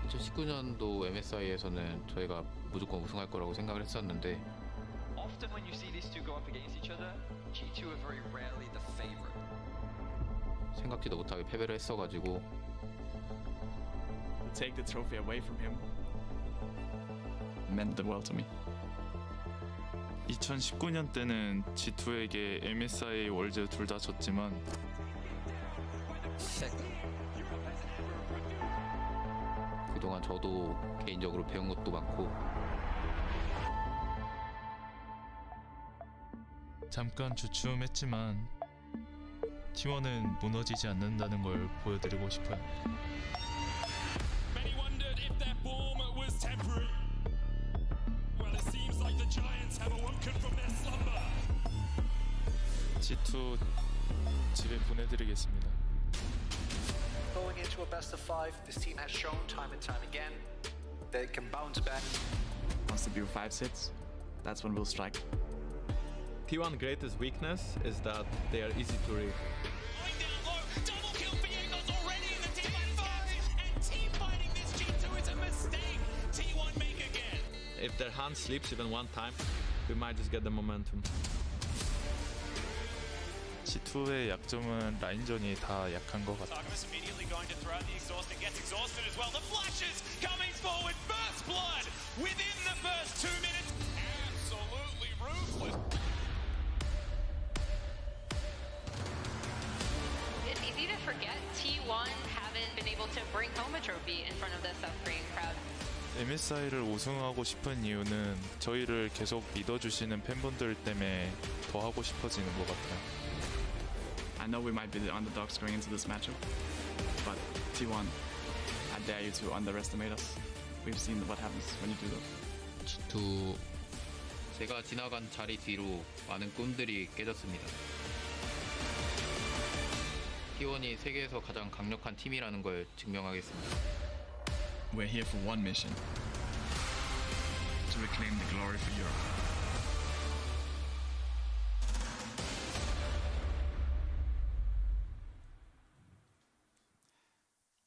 2019년도 MSI에서는 저희가 무조건 우승할 거라고 생각을 했었는데 Often when you see these two go up against each other, G2 are very rarely the favorite. 생각지도 못하게 패배를 했어가지고 To take the trophy away from him meant the world to me. 2019년 때는 G2에게 MSI 월즈 둘 다 졌지만 그동안 저도 개인적으로 배운 것도 많고 잠깐 주춤했지만 T1은 무너지지 않는다는 걸 보여드리고 싶어요. Many wondered if their form was temporary. Well, it seems like the Giants have awoken from their slumber. G2 집에 보내드리겠습니다. Going into a best of 5, this team has shown time and time again that it can bounce back. Once the view 5 sits, that's when we'll strike. T1 greatest weakness is that they are easy to read. Double kill for Jaegers already in the team fight, and team fighting this G2 is a mistake. T1 make again. If their hand slips even one time, we might just get the momentum. G2의 약점은 라인전이 다 약한 것 같아요. Artemis immediately going to throw out the exhaust and gets exhausted as well. The flashes coming forward, first blood within the first 2 minutes. Absolutely ruthless. It's easy to forget T1 haven't been able to bring home a trophy in front of the South Korean crowd. MSI를 우승하고 싶은 이유는 저희를 계속 믿어주시는 팬분들 때문에 더 하고 싶어지는 것 같아요. I know we might be the underdogs going into this matchup, but T1, I dare you to underestimate us. We've seen what happens when you do that. G2 제가 지나간 자리 뒤로 많은 꿈들이 깨졌습니다. T1이 세계에서 가장 강력한 팀이라는 걸 증명하겠습니다. We're here for one mission. To reclaim the glory for Europe.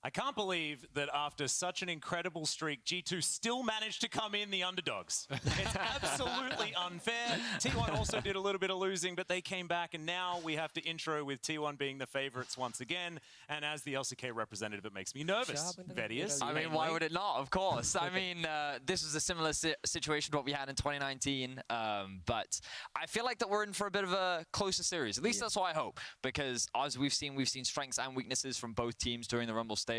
I can't believe that after such an incredible streak, G2 still managed to come in the underdogs. It's absolutely unfair. T1 also did a little bit of losing, but they came back, and now we have to intro with T1 being the favorites once again. And as the LCK representative, it makes me nervous. Vedius. I mean, why would it not? Of course. I mean, this was a similar situation to what we had in 2019, but I feel like that we're in for a bit of a closer series. At least that's what I hope, because as we've seen strengths and weaknesses from both teams during the Rumble stage.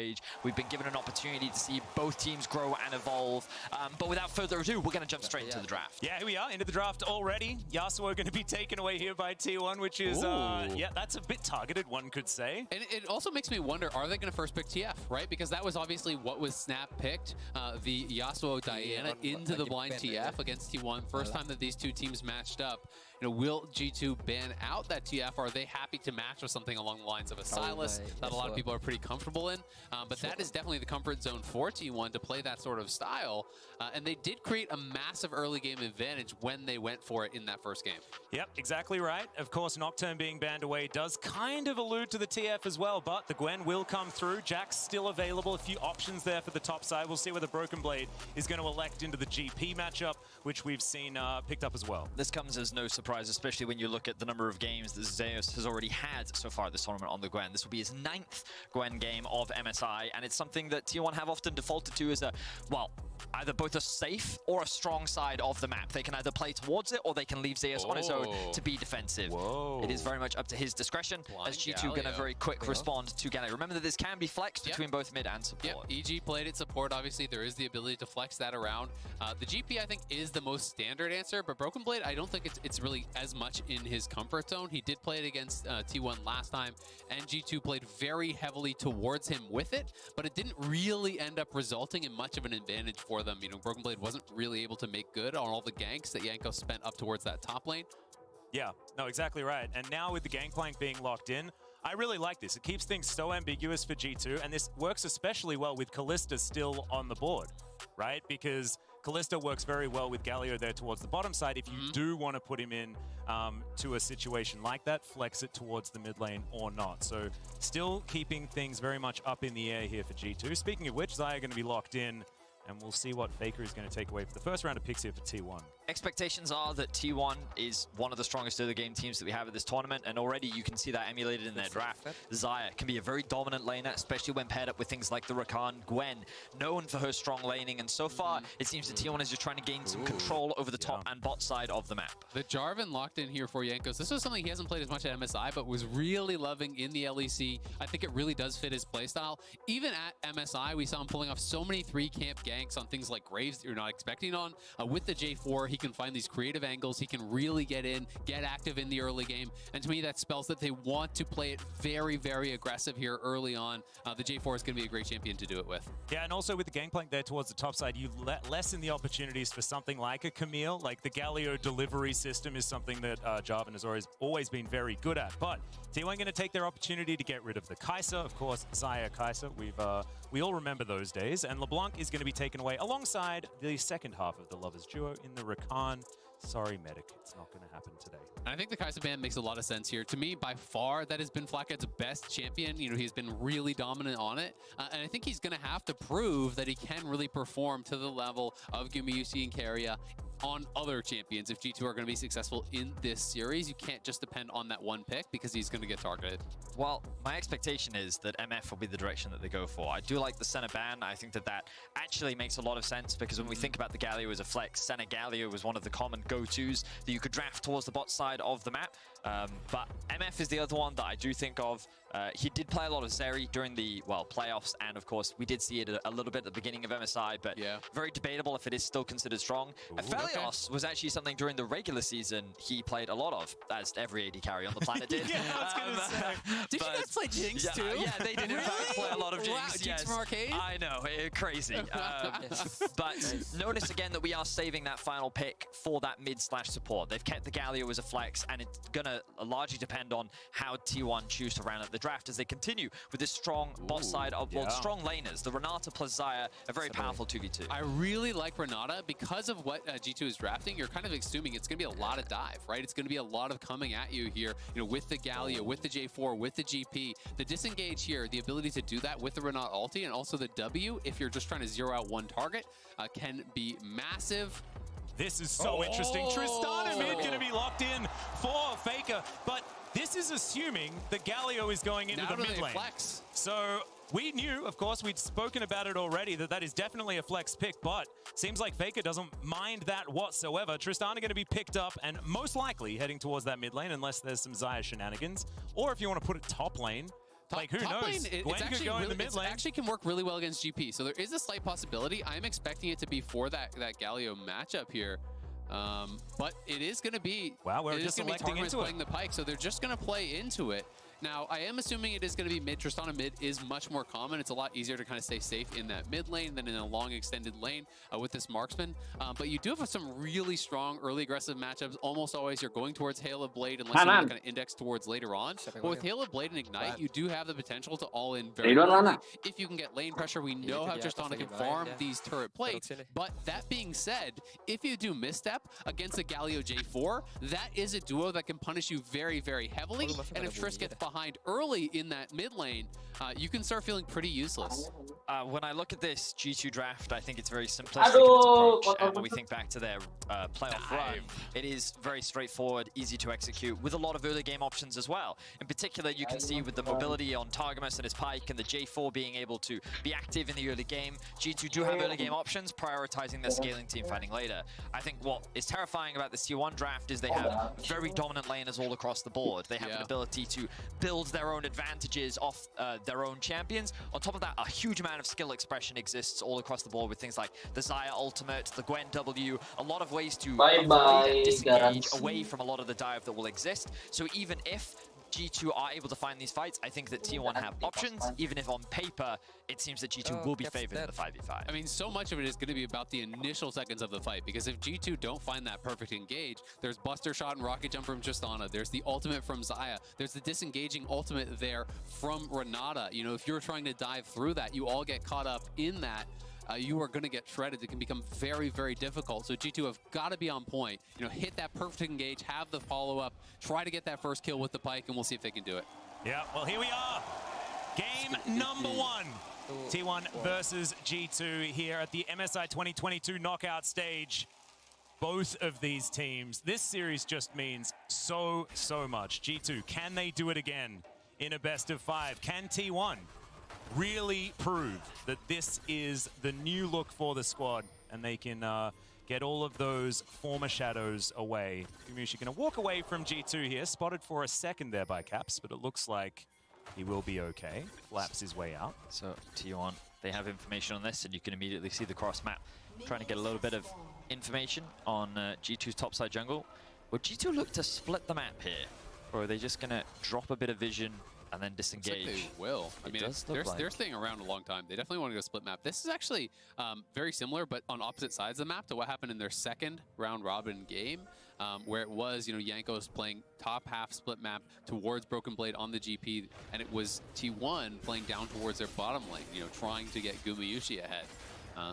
We've been given an opportunity to see both teams grow and evolve. But without further ado, we're going to jump straight into the draft. Yeah, here we are, into the draft already. Yasuo going to be taken away here by T1, which is, yeah, that's a bit targeted, one could say. And it also makes me wonder, are they going to first pick TF, right? Because that was obviously what was Snap picked, the Yasuo Diana into the blind TF against T1. First time that these two teams matched up. You know, will G2 ban out that TF? Or are they happy to match with something along the lines of a Sylas that a lot of people are pretty comfortable in? But that is definitely the comfort zone for T1 to play that sort of style. And they did create a massive early game advantage when they went for it in that first game. Yep, exactly right. Of course, Nocturne being banned away does kind of allude to the TF as well, but the Gwen will come through. Jack's still available. A few options there for the top side. We'll see whether Broken Blade is going to elect into the GP matchup, which we've seen picked up as well. This comes as no surprise, especially when you look at the number of games that Zeus has already had so far this tournament on the Gwen. This will be his 9th Gwen game of MSI, and it's something that T1 have often defaulted to as a, well, either both a safe or a strong side of the map. They can either play towards it or they can leave Zeus on his own to be defensive. It is very much up to his discretion, as G2 going to very quick respond to Galio. Remember that this can be flexed between both mid and support. EG played it support. Obviously, there is the ability to flex that around. The GP, I think, is the most standard answer, but Broken Blade, I don't think it's really as much in his comfort zone. He did play it against T1 last time, and G2 played very heavily towards him with it, but it didn't really end up resulting in much of an advantage for them. You know, Broken Blade wasn't really able to make good on all the ganks that Jankos spent up towards that top lane. Yeah, no, exactly right. And now with the Gangplank being locked in, I really like this. It keeps things so ambiguous for G2, and this works especially well with Kalista still on the board, right? Because Kalista works very well with Galio there towards the bottom side. If you do want to put him in to a situation like that, flex it towards the mid lane or not. So still keeping things very much up in the air here for G2. Speaking of which, Xayah going to be locked in, and we'll see what Faker is going to take away for the first round of picks here for T1. Expectations are that T1 is one of the strongest early game teams that we have at this tournament, and already you can see that emulated in their draft. Xayah can be a very dominant laner, especially when paired up with things like the Rakan. Gwen, known for her strong laning, and so far it seems that T1 is just trying to gain some control over the top and bot side of the map. The Jarvan locked in here for Jankos. This was something he hasn't played as much at MSI, but was really loving in the LEC. I think it really does fit his playstyle. Even at MSI, we saw him pulling off so many 3-camp ganks on things like Graves that you're not expecting on. With the J4, he can find these creative angles. He can really get in, get active in the early game. And to me, that spells that they want to play it very, very aggressive here early on. The J4 is going to be a great champion to do it with. Yeah, and also with the Gangplank there towards the top side, you lessen the opportunities for something like a Camille. Like the Galio delivery system is something that Jarvan has always been very good at. But T1 going to take their opportunity to get rid of the Kai'Sa. Of course, Xayah Kai'Sa. We all remember those days. And LeBlanc is going to be taken away alongside the second half of the Lovers duo in the Rakan. Sorry, Medic, it's not going to happen today. And I think the Kai'Sa ban makes a lot of sense here. To me, by far, that has been Flackhead's best champion. You know, he's been really dominant on it. And I think he's going to have to prove that he can really perform to the level of Gumayusi and Keria on other champions. If G2 are going to be successful in this series, you can't just depend on that one pick because he's going to get targeted. Well, my expectation is that MF will be the direction that they go for. I do like the Senna ban. I think that actually makes a lot of sense because when we think about the Galio as a flex, Senna Galio was one of the common go-tos that you could draft towards the bot side of the map. But MF is the other one that I do think of. He did play a lot of Zeri during the, playoffs, and of course, we did see it a little bit at the beginning of MSI, but very debatable if it is still considered strong. Aphelios was actually something during the regular season he played a lot of, as every AD carry on the planet did. Yeah, I was going to say. Did you guys play Jinx too? Yeah, they did in fact play a lot of Jinx. Wow, Jinx from Arcade? I know, crazy. But notice again that we are saving that final pick for that mid/support. They've kept the Galio as a flex, and it's going to to largely depend on how T1 choose to round up the draft as they continue with this strong bot side of strong laners. The Renata plus Xayah, a very powerful 2v2. I really like Renata because of what G2 is drafting. You're kind of assuming it's going to be a lot of dive, right? It's going to be a lot of coming at you here, with the Galio, with the J4, with the GP. The disengage here, the ability to do that with the Renata ulti, and also the W, if you're just trying to zero out one target, can be massive. This is so interesting. Tristana mid going to be locked in for Faker, but this is assuming that Galio is going into the mid lane. Flex. So we knew, of course, we'd spoken about it already, that is definitely a flex pick, but seems like Faker doesn't mind that whatsoever. Tristana going to be picked up and most likely heading towards that mid lane unless there's some Xayah shenanigans. Or if you want to put it top lane, like, who knows? Gwen could go in the mid lane. It actually can work really well against GP, so there is a slight possibility. I'm expecting it to be for that Galio matchup here. But it is going to be... Wow, we're just selecting into playing the Pyke, so they're just going to play into it. Now, I am assuming it is going to be mid. Tristana mid is much more common. It's a lot easier to kind of stay safe in that mid lane than in a long extended lane with this marksman. But you do have some really strong early aggressive matchups. Almost always you're going towards Hail of Blade unless you want to kind of index towards later on. But with Hail of Blade and Ignite, you do have the potential to all in very quickly. If you can get lane pressure, we know how Tristana can farm these turret plates. But that being said, if you do misstep against a Galio J4, that is a duo that can punish you very, very heavily. And if Triss gets behind early in that mid lane, you can start feeling pretty useless. When I look at this G2 draft, I think it's very simplistic in its approach. And when we think back to their playoff run, it is very straightforward, easy to execute, with a lot of early game options as well. In particular, you can see with the mobility on Targamas and his Pyke and the J4 being able to be active in the early game, G2 do have early game options, prioritizing their scaling team fighting later. I think what is terrifying about this T1 draft is they have very dominant laners all across the board. They have an ability to build their own advantages off their own champions. On top of that, a huge amount of skill expression exists all across the board with things like the Xayah ultimate, the Gwen W, a lot of ways to avoid and disengage away from a lot of the dive that will exist. So even if G2 are able to find these fights, I think that T1 have options, even if on paper it seems that G2 will be favored in the 5v5. I mean, so much of it is going to be about the initial seconds of the fight, because if G2 don't find that perfect engage, there's Buster Shot and Rocket Jump from Tristana, there's the ultimate from Xayah, there's the disengaging ultimate there from Renata. If you're trying to dive through that, you all get caught up in that. You are going to get shredded. It can become very, very difficult. So G2 have got to be on point. Hit that perfect engage, have the follow-up, try to get that first kill with the Pyke, and we'll see if they can do it. Yeah, well, here we are. Game number 1. T1 versus G2 here at the MSI 2022 knockout stage. Both of these teams, this series just means so much. G2, can they do it again in a best of 5? Can T1 really prove that this is the new look for the squad and they can get all of those former shadows away? Gumyushi going to walk away from G2 here, spotted for a second there by Caps, but it looks like he will be okay. Flaps his way out. So T1, they have information on this, and you can immediately see the cross map trying to get a little bit of information on G2's topside jungle. Will G2 look to split the map here, or are they just going to drop a bit of vision and then disengage? Looks like they will. I mean, they're staying around a long time. They definitely want to go split map. This is actually very similar, but on opposite sides of the map to what happened in their second round robin game, where it was, Jankos playing top half split map towards Broken Blade on the GP, and it was T1 playing down towards their bottom lane, trying to get Gumyushi ahead.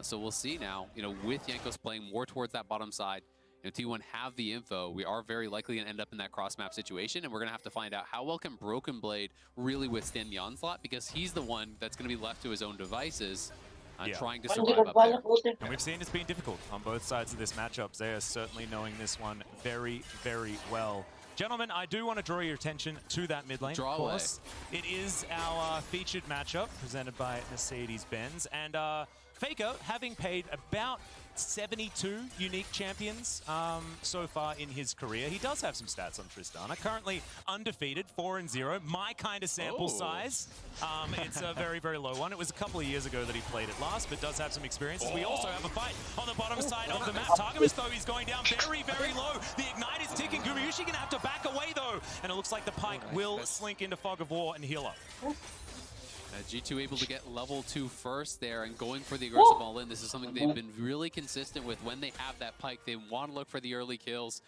So we'll see now, with Jankos playing more towards that bottom side, T1 have the info. We are very likely going to end up in that cross-map situation, and we're going to have to find out how well can Broken Blade really withstand the onslaught, because he's the one that's going to be left to his own devices, trying to survive up there. And we've seen it's been difficult on both sides of this matchup. They are certainly knowing this one very, very well. Gentlemen, I do want to draw your attention to that mid lane. Draw of course. It is our featured matchup presented by Mercedes-Benz, and Faker, having paid about 72 unique champions so far in his career. He does have some stats on Tristana. Currently undefeated, 4-0. My kind of sample size. It's a very, very low one. It was a couple of years ago that he played it last, but does have some experiences. We also have a fight on the bottom side of the map. Targamas, though, he's going down very, very low. The Ignite is ticking. Gumyushi going to have to back away, though. And it looks like the Pyke will slink into Fog of War and heal up. G2 able to get level 2 first there and going for the aggressive all-in. This is something they've been really consistent with when they have that Pyke. They want to look for the early kills,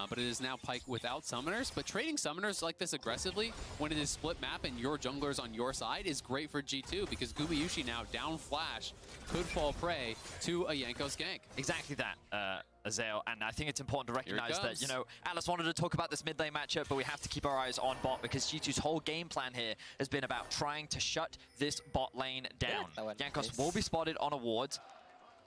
but it is now Pyke without summoners. But trading summoners like this aggressively when it is split map and your junglers on your side is great for G2 because Gumayusi now down flash could fall prey to a Jankos gank. Exactly that, Azael, and I think it's important to recognize that, you know, Alice wanted to talk about this mid lane matchup, but we have to keep our eyes on bot because G2's whole game plan here has been about trying to shut this bot lane down. Jankos will be spotted on a ward.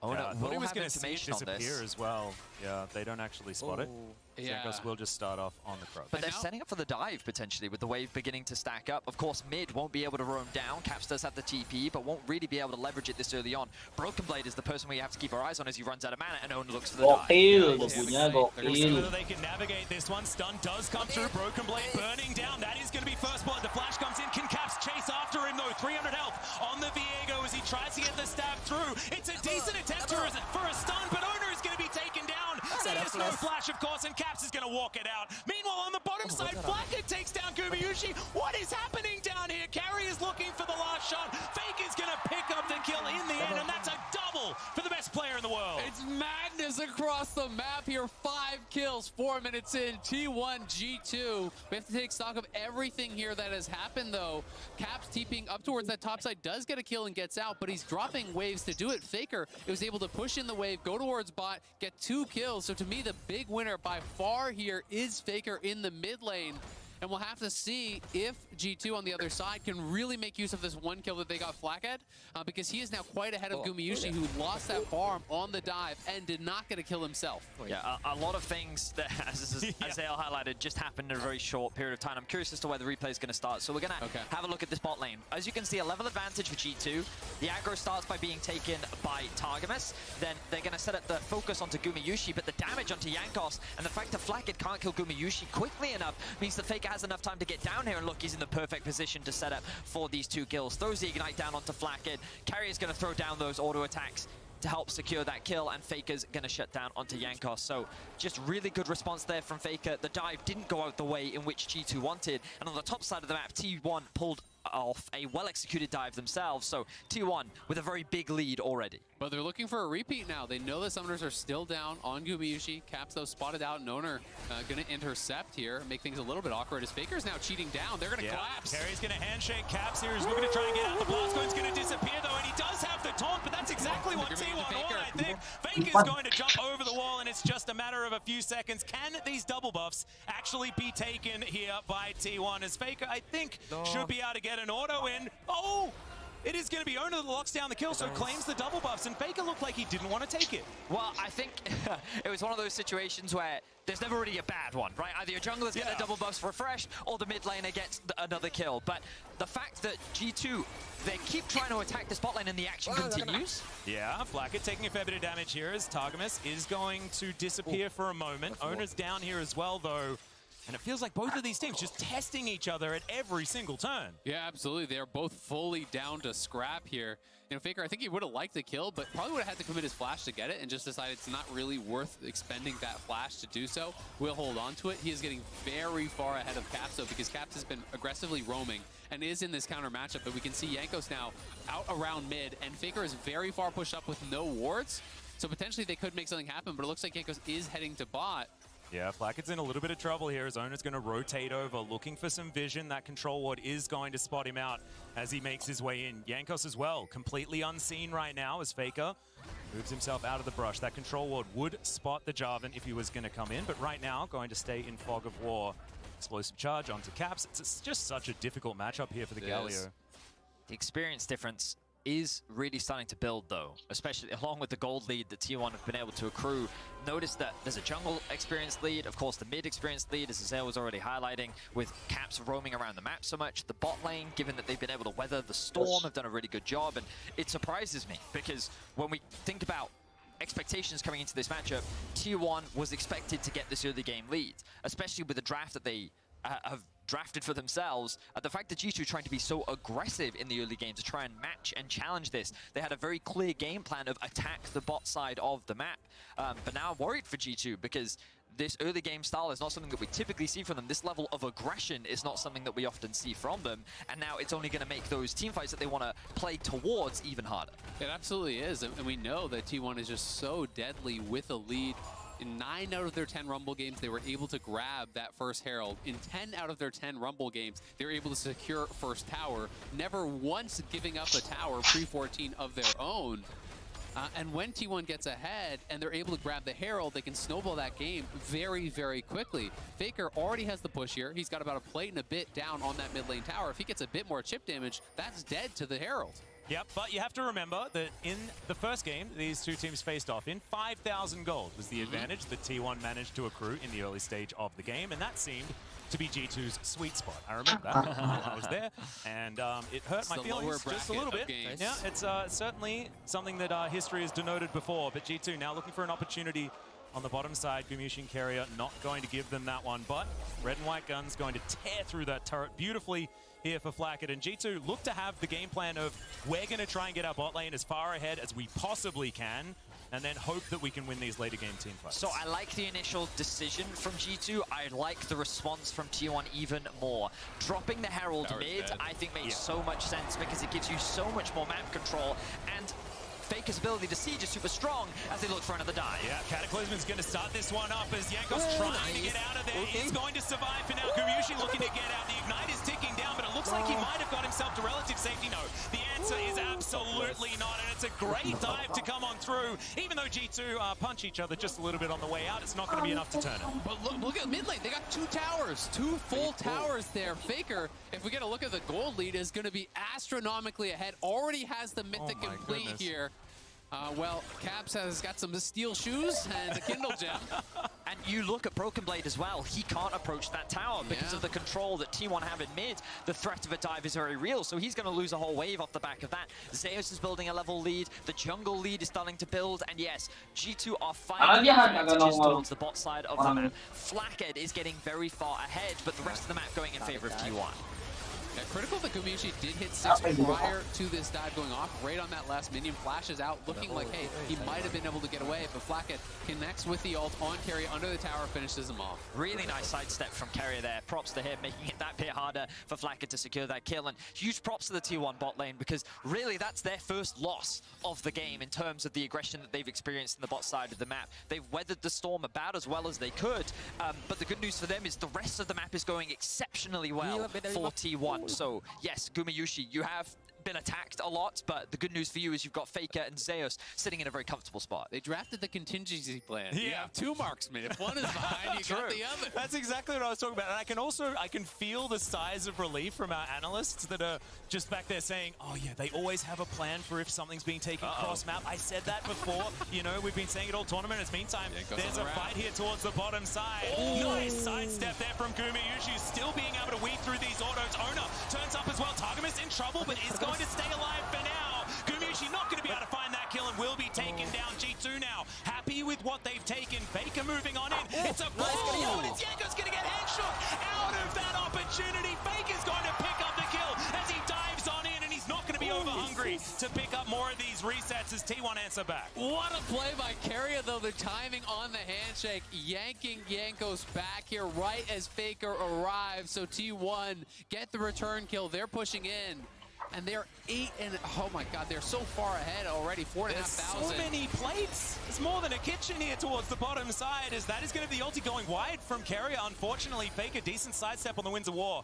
Oh no, I thought he we'll was have going to see it information on disappear this. as well. Yeah, they don't actually spot it. Jankos will just start off on the Crow. But they're setting up for the dive, potentially, with the wave beginning to stack up. Of course, mid won't be able to roam down. Caps does have the TP, but won't really be able to leverage it this early on. Broken Blade is the person we have to keep our eyes on as he runs out of mana, and Owen looks for the dive. We'll see whether they can navigate this one. Stun does come through. Broken Blade burning down. That is going to be first blood. The flash comes in. Can Caps chase after him, though? 300 health on the Viego as he tries to get the stab through. It's a decent attempt for a stun, but Owner is going to be taken down. There's no flash, of course, and Caps is going to walk it out. Meanwhile, on the bottom side, Flacker takes down Gumayusi. What is happening down here? Carry is looking for the last shot. Fake is going to pick up the kill in the end, and that's a double for the best player in the world. It's madness across the map here. 5 kills, 4 minutes in. T1, G2. We have to take stock of everything here that has happened, though. Caps TPing up towards that top side does get a kill and gets out, but he's dropping waves to do it. Faker was able to push in the wave, go towards bot, get 2 kills. So to me, the big winner by far here is Faker in the mid lane. And we'll have to see if G2 on the other side can really make use of this 1 kill that they got Flak at, because he is now quite ahead of Gumayusi, who lost that farm on the dive and did not get a kill himself. Yeah, a lot of things that, as Azael highlighted, just happened in a very short period of time. I'm curious as to where the replay is going to start. So we're going to have a look at this bot lane. As you can see, a level advantage for G2. The aggro starts by being taken by Targamas. Then they're going to set up the focus onto Gumayusi, but the damage onto Jankos and the fact that Flakked can't kill Gumayusi quickly enough means that Faker has enough time to get down here, and look, he's in the perfect position to set up for these 2 kills. Throws the Ignite down onto Flakked. Carrier's going to throw down those auto attacks to help secure that kill, and Faker's going to shut down onto Jankos. So just really good response there from Faker. The dive didn't go out the way in which G2 wanted, and on the top side of the map, T1 pulled off a well-executed dive themselves, so T1 with a very big lead already. But they're looking for a repeat now. They know the summoners are still down on Gumayusi. Caps, though, spotted out, and Owner going to intercept here, make things a little bit awkward as Faker's now cheating down. They're going to collapse. Carrie's going to handshake Caps here. He's looking to try and get out. The blast cone's going to disappear, though, and he does have the taunt, but that's exactly what T1 wanted, I think. Faker's going to jump over the wall, and it's just a matter of a few seconds. Can these double buffs actually be taken here by T1? As Faker, I think, should be able to get an auto in. Oh! It is going to be Owner that locks down the kill, so claims the double buffs, and Faker looked like he didn't want to take it. Well, I think it was one of those situations where there's never really a bad one, right? Either your jungler's get the double buffs refreshed, or the mid laner gets another kill. But the fact that G2, they keep trying to attack this bot lane and the action continues. Yeah, Flakked taking a fair bit of damage here as Targamas is going to disappear for a moment. Owner's down here as well, though. And it feels like both of these teams just testing each other at every single turn. Yeah, absolutely. They're both fully down to scrap here. You know, Faker, I think he would have liked the kill, but probably would have had to commit his flash to get it and just decided it's not really worth expending that flash to do so. We'll hold on to it. He is getting very far ahead of Caps, though, because Caps has been aggressively roaming and is in this counter matchup. But we can see Jankos now out around mid, and Faker is very far pushed up with no wards. So potentially they could make something happen, but it looks like Jankos is heading to bot. Yeah, Flacked's in a little bit of trouble here. His owner's going to rotate over, looking for some vision. That control ward is going to spot him out as he makes his way in. Jankos as well, completely unseen right now as Faker moves himself out of the brush. That control ward would spot the Jarvan if he was going to come in, but right now going to stay in Fog of War. Explosive charge onto Caps. It's just such a difficult matchup here for the Galio. The experience difference is really starting to build, though, especially along with the gold lead that T1 have been able to accrue. Notice that there's a jungle experience lead, of course the mid experience lead, as Azael was already highlighting, with Caps roaming around the map so much. The bot lane, given that they've been able to weather the storm, have done a really good job, and it surprises me because when we think about expectations coming into this matchup, T1 was expected to get this early game lead, especially with the draft that they have drafted for themselves. The fact that G2 trying to be so aggressive in the early game to try and match and challenge this, they had a very clear game plan of attack the bot side of the map. But now I'm worried for G2 because this early game style is not something that we typically see from them. This level of aggression is not something that we often see from them. And now it's only going to make those team fights that they want to play towards even harder. It absolutely is. And we know that T1 is just so deadly with a lead. In 9 out of their 10 Rumble games, they were able to grab that first Herald. In 10 out of their 10 Rumble games, they were able to secure first tower, never once giving up a tower pre-14 of their own. And when T1 gets ahead and they're able to grab the Herald, they can snowball that game very, very quickly. Faker already has the push here. He's got about a plate and a bit down on that mid lane tower. If he gets a bit more chip damage, that's dead to the Herald. Yep, but you have to remember that in the first game, these two teams faced off in 5,000 gold was the advantage that T1 managed to accrue in the early stage of the game, and that seemed to be G2's sweet spot. I remember that. I was there, and it hurt my feelings just a little bit. Yeah, it's certainly something that history has denoted before, but G2 now looking for an opportunity on the bottom side. Gumayusi and Keria not going to give them that one, but Red and White Guns going to tear through that turret beautifully here for Flakked. And G2 look to have the game plan of we're going to try and get our bot lane as far ahead as we possibly can, and then hope that we can win these later game team fights. So I like the initial decision from G2. I like the response from T1 even more. Dropping the Herald mid, I think makes so much sense because it gives you so much more map control, and Faker's ability to siege is super strong as they look for another dive. Yeah, Cataclysm's going to start this one up as Jankos trying to get out of there. He's going to survive for now. Gumayusi looking to get out. The Ignite is ticking down, but it looks like he might have got himself to relative safety. No, the answer is absolutely not, and it's a great dive to come on through. Even though G2 punch each other just a little bit on the way out, it's not going to be enough to turn it. But look at mid lane. They got 2 towers, 2 full towers there. Faker, if we get a look at the gold lead, is going to be astronomically ahead. Already has the Mythic complete here. Well, Caps has got some steel shoes and a Kindle gem. And you look at Broken Blade as well. He can't approach that tower because of the control that T1 have in mid. The threat of a dive is very real, so he's going to lose a whole wave off the back of that. Zeus is building a level lead. The jungle lead is starting to build. And yes, G2 are fighting just towards the bot side of the map. Flakked is getting very far ahead, but the rest of the map going in favor of T1. Yeah, critical that Gumayusi did hit 6 prior to this dive going off. Right on that last minion, flashes out, looking like, hey, he might have been able to get away, but Flakked connects with the ult on Keria under the tower, finishes him off. Really nice sidestep from Keria there. Props to him, making it that bit harder for Flakked to secure that kill. And huge props to the T1 bot lane, because really that's their first loss of the game in terms of the aggression that they've experienced in the bot side of the map. They've weathered the storm about as well as they could, but the good news for them is the rest of the map is going exceptionally well for T1. So yes, Gumayusi, you have been attacked a lot, but the good news for you is you've got Faker and Zeus sitting in a very comfortable spot. They drafted the contingency plan. Yeah. You have 2 marksmen. If one is behind, you got the other. That's exactly what I was talking about. And I can feel the sighs of relief from our analysts that are just back there saying, oh yeah, they always have a plan for if something's being taken cross-map. I said that before. You know, we've been saying it all tournament. In the meantime, there's a fight here towards the bottom side. Nice sidestep there from Gumayusi, still being able to weave through these autos. Ona turns up as well. Targamas in trouble, but is going to stay alive for now. Gumayusi not going to be able to find that kill and will be taken down. G2 now happy with what they've taken. Faker moving on in. It's a ball, but it's Jankos going to get headshot out of that opportunity. Faker's going to pick up the kill as he dives on in, and he's not going to be over hungry to pick up more of these resets as T1 answer back. What a play by Keria, though. The timing on the handshake, yanking Jankos back here right as Faker arrives. So T1 get the return kill. They're pushing in. And they're 8 and oh my god, they're so far ahead already. 4,500. So many plates. It's more than a kitchen here towards the bottom side, as that is going to be the ulti going wide from Keria. Unfortunately, Faker decent sidestep on the Winds of War.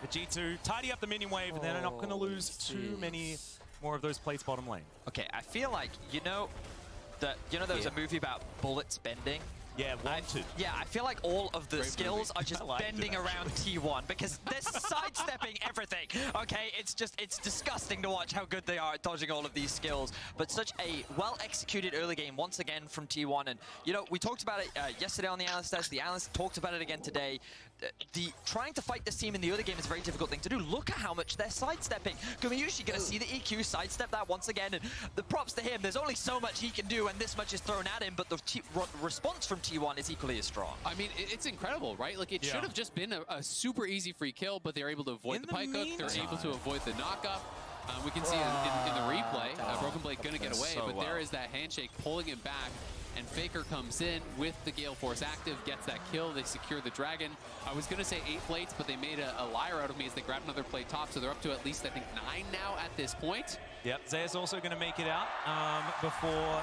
The G2 tidy up the minion wave, and they're not going to lose too many more of those plates bottom lane. Okay, I feel like there was a movie about bullets bending. Yeah, I feel like all of the skills are just bending around T1 because they're sidestepping everything. Okay, it's disgusting to watch how good they are at dodging all of these skills. But such a well-executed early game once again from T1. And, you know, we talked about it yesterday on the analyst test. The analyst talked about it again today. Trying to fight this team in the early game is a very difficult thing to do. Look at how much they're sidestepping. Gumayusi going to see the EQ, sidestep that once again. And the props to him. There's only so much he can do, and this much is thrown at him. But the response from T1 is equally as strong. I mean, it's incredible, right? Like, it should have just been a super easy free kill, but they're able to avoid the pike hook. They're able to avoid the knockup. We can see in the replay, Broken Blade going to get away, but there is that handshake pulling him back. and Faker comes in with the Gale Force active, gets that kill, they secure the Dragon. I was going to say 8 plates, but they made a liar out of me as they grabbed another plate top, so they're up to at least, I think, 9 now at this point. Yep, Zeus also going to make it out before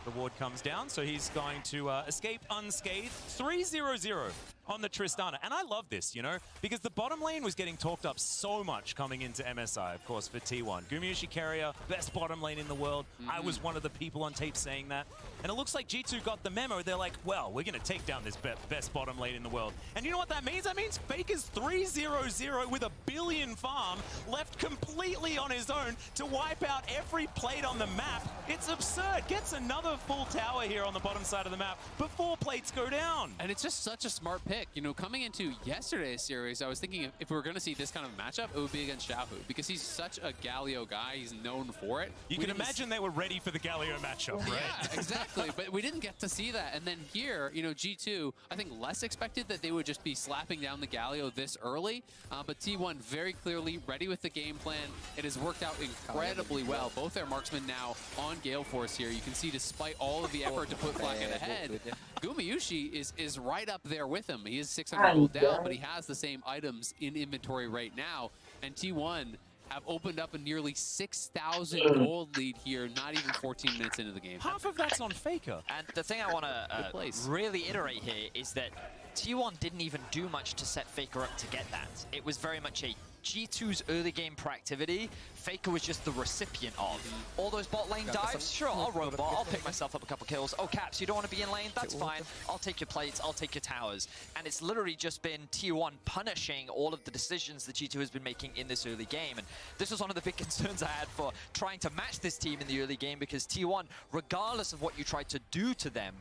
the ward comes down, so he's going to escape unscathed. 3-0-0 on the Tristana. And I love this, you know, because the bottom lane was getting talked up so much coming into MSI, of course, for T1. Gumayusi Carrier, best bottom lane in the world. I was one of the people on tape saying that. And it looks like G2 got the memo. They're like, well, we're going to take down this best bottom lane in the world. And you know what that means? That means Faker's 3-0-0 with a billion farm left completely on his own to wipe out every plate on the map. It's absurd. Gets another full tower here on the bottom side of the map before plates go down. And it's just such a smart pick. You know, coming into yesterday's series, I was thinking if we were going to see this kind of matchup, it would be against Xiaohu because he's such a Galio guy. He's known for it. You can imagine they were ready for the Galio matchup, right? Yeah, exactly. But we didn't get to see that. And then here, you know, G2, I think less expected that they would just be slapping down the Galio this early. But T1 very clearly ready with the game plan. It has worked out incredibly well. Both their marksmen now on Gale Force here. You can see despite all of the effort to put Flakked ahead, Gumayusi is right up there with him. He is 600 gold down, but he has the same items in inventory right now. And T1 have opened up a nearly 6,000 gold lead here, not even 14 minutes into the game. Half of that's on Faker. And the thing I want to really iterate here is that T1 didn't even do much to set Faker up to get that. It was very much a G2's early game proactivity, Faker was just the recipient of. All those bot lane dives, sure, I'll robot, I'll pick myself up a couple kills. Oh, Caps, you don't want to be in lane? That's fine. I'll take your plates, I'll take your towers. And it's literally just been T1 punishing all of the decisions that G2 has been making in this early game. And this was one of the big concerns I had for trying to match this team in the early game, because T1, regardless of what you tried to do to them,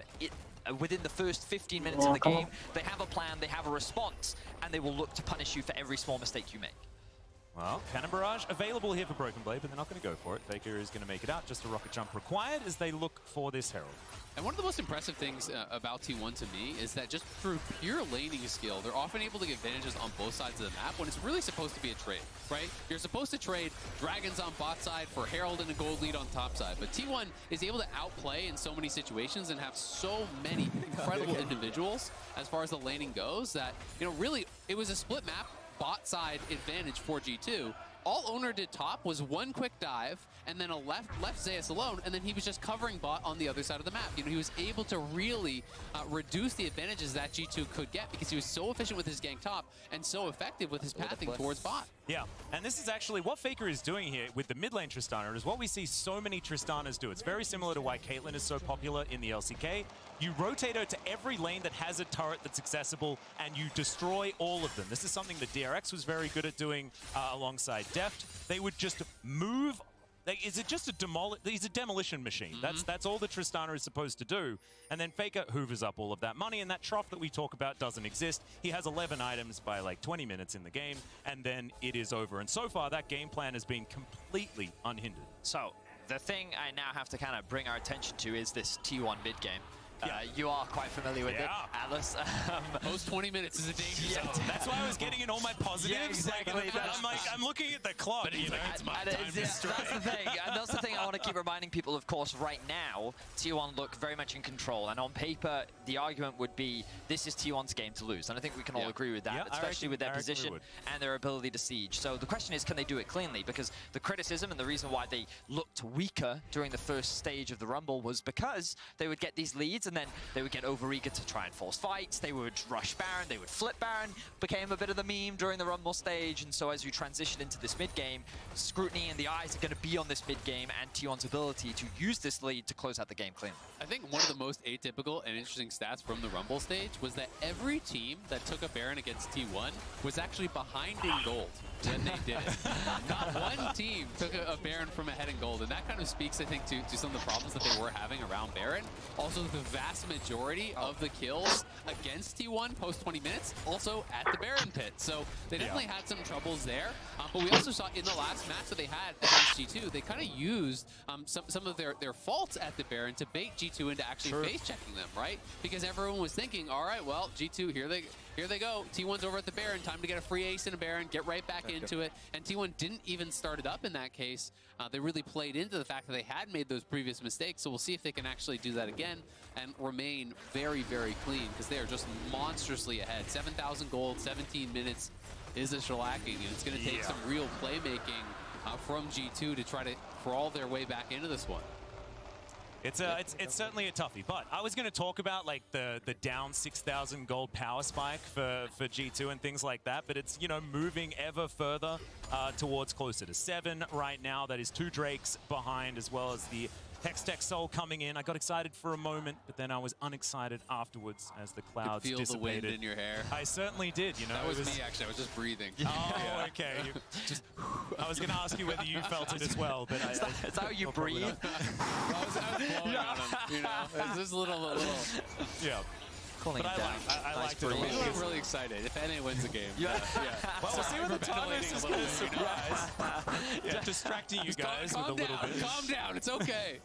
within the first 15 minutes of the game, they have a plan, they have a response, and they will look to punish you for every small mistake you make. Well, Cannon Barrage available here for Broken Blade, but they're not going to go for it. Faker is going to make it out. Just a rocket jump required as they look for this Herald. And one of the most impressive things about T1 to me is that just through pure laning skill, they're often able to get advantages on both sides of the map when it's really supposed to be a trade, right? You're supposed to trade Dragons on bot side for Herald and a gold lead on top side. But T1 is able to outplay in so many situations and have so many incredible individuals as far as the laning goes that, you know, really, it was a split map bot side advantage for G2. All Owner did top was one quick dive and then a left Zeus alone, and then he was just covering bot on the other side of the map. You know, he was able to really reduce the advantages that G2 could get because he was so efficient with his gank top and so effective with his pathing towards bot. Yeah, and this is actually what Faker is doing here with the mid lane Tristana. Is what we see so many Tristanas do. It's very similar to why Caitlyn is so popular in the LCK. You rotate her to every lane that has a turret that's accessible, and you destroy all of them. This is something that DRX was very good at doing alongside Deft. They would just move. Is it just he's a demolition machine. That's all the Tristana is supposed to do. And then Faker hoovers up all of that money, and that trough that we talk about doesn't exist. He has 11 items by like 20 minutes in the game, and then it is over. And so far, that game plan has been completely unhindered. So, the thing I now have to kind of bring our attention to is this T1 mid game. You are quite familiar with it, Atlas. Post 20 minutes is a danger zone. That's why I was getting in all my positives. Yeah, exactly. I'm looking at the clock. But you know, it's my time to strike. That's the thing. And that's the thing I want to keep reminding people, of course, right now, T1 look very much in control. And on paper, the argument would be, this is T1's game to lose. And I think we can all agree with that, especially with their position and their ability to siege. So the question is, can they do it cleanly? Because the criticism and the reason why they looked weaker during the first stage of the Rumble was because they would get these leads and then they would get overeager to try and force fights, they would rush Baron, they would flip Baron, became a bit of the meme during the Rumble stage, and so as we transition into this mid-game, scrutiny and the eyes are going to be on this mid-game and T1's ability to use this lead to close out the game clean. I think one of the most atypical and interesting stats from the Rumble stage was that every team that took a Baron against T1 was actually behind in gold when they did it. Not one team took a Baron from ahead in gold, and that kind of speaks, I think, to some of the problems that they were having around Baron. Also, the vast majority of the kills against T1 post 20 minutes also at the Baron pit. So they definitely had some troubles there. But we also saw in the last match that they had against G2, they kind of used some of their faults at the Baron to bait G2 into actually face checking them, right? Because everyone was thinking, all right, well, G2, here they go. T1's over at the Baron. Time to get a free ace in a Baron, get right back into it. And T1 didn't even start it up in that case. they really played into the fact that they had made those previous mistakes. So we'll see if they can actually do that again and remain very, very clean, because they are just monstrously ahead. 7,000 gold, 17 minutes is a shellacking, and it's going to take some real playmaking from G2 to try to crawl their way back into this one. It's certainly a toughie, but I was going to talk about like the down 6,000 gold power spike for G2 and things like that, but it's, you know, moving ever further towards closer to 7 right now. That is 2 Drakes behind, as well as the Hextech Soul coming in. I got excited for a moment, but then I was unexcited afterwards as the clouds you could feel dissipated. the wind in your hair. I certainly did, you know. That was me, actually. I was just breathing. Oh, okay. I was going to ask you whether you felt it as well, but is that how you breathe? I was blowing on him, you know. It's just a little. Yeah. Cooling but down. I liked it. I'm really excited if NA wins the game. Yeah. Well, we'll So see what the time is. Just going to surprise. Yeah. Distracting you guys calm with a little down, bit. Calm down. It's okay.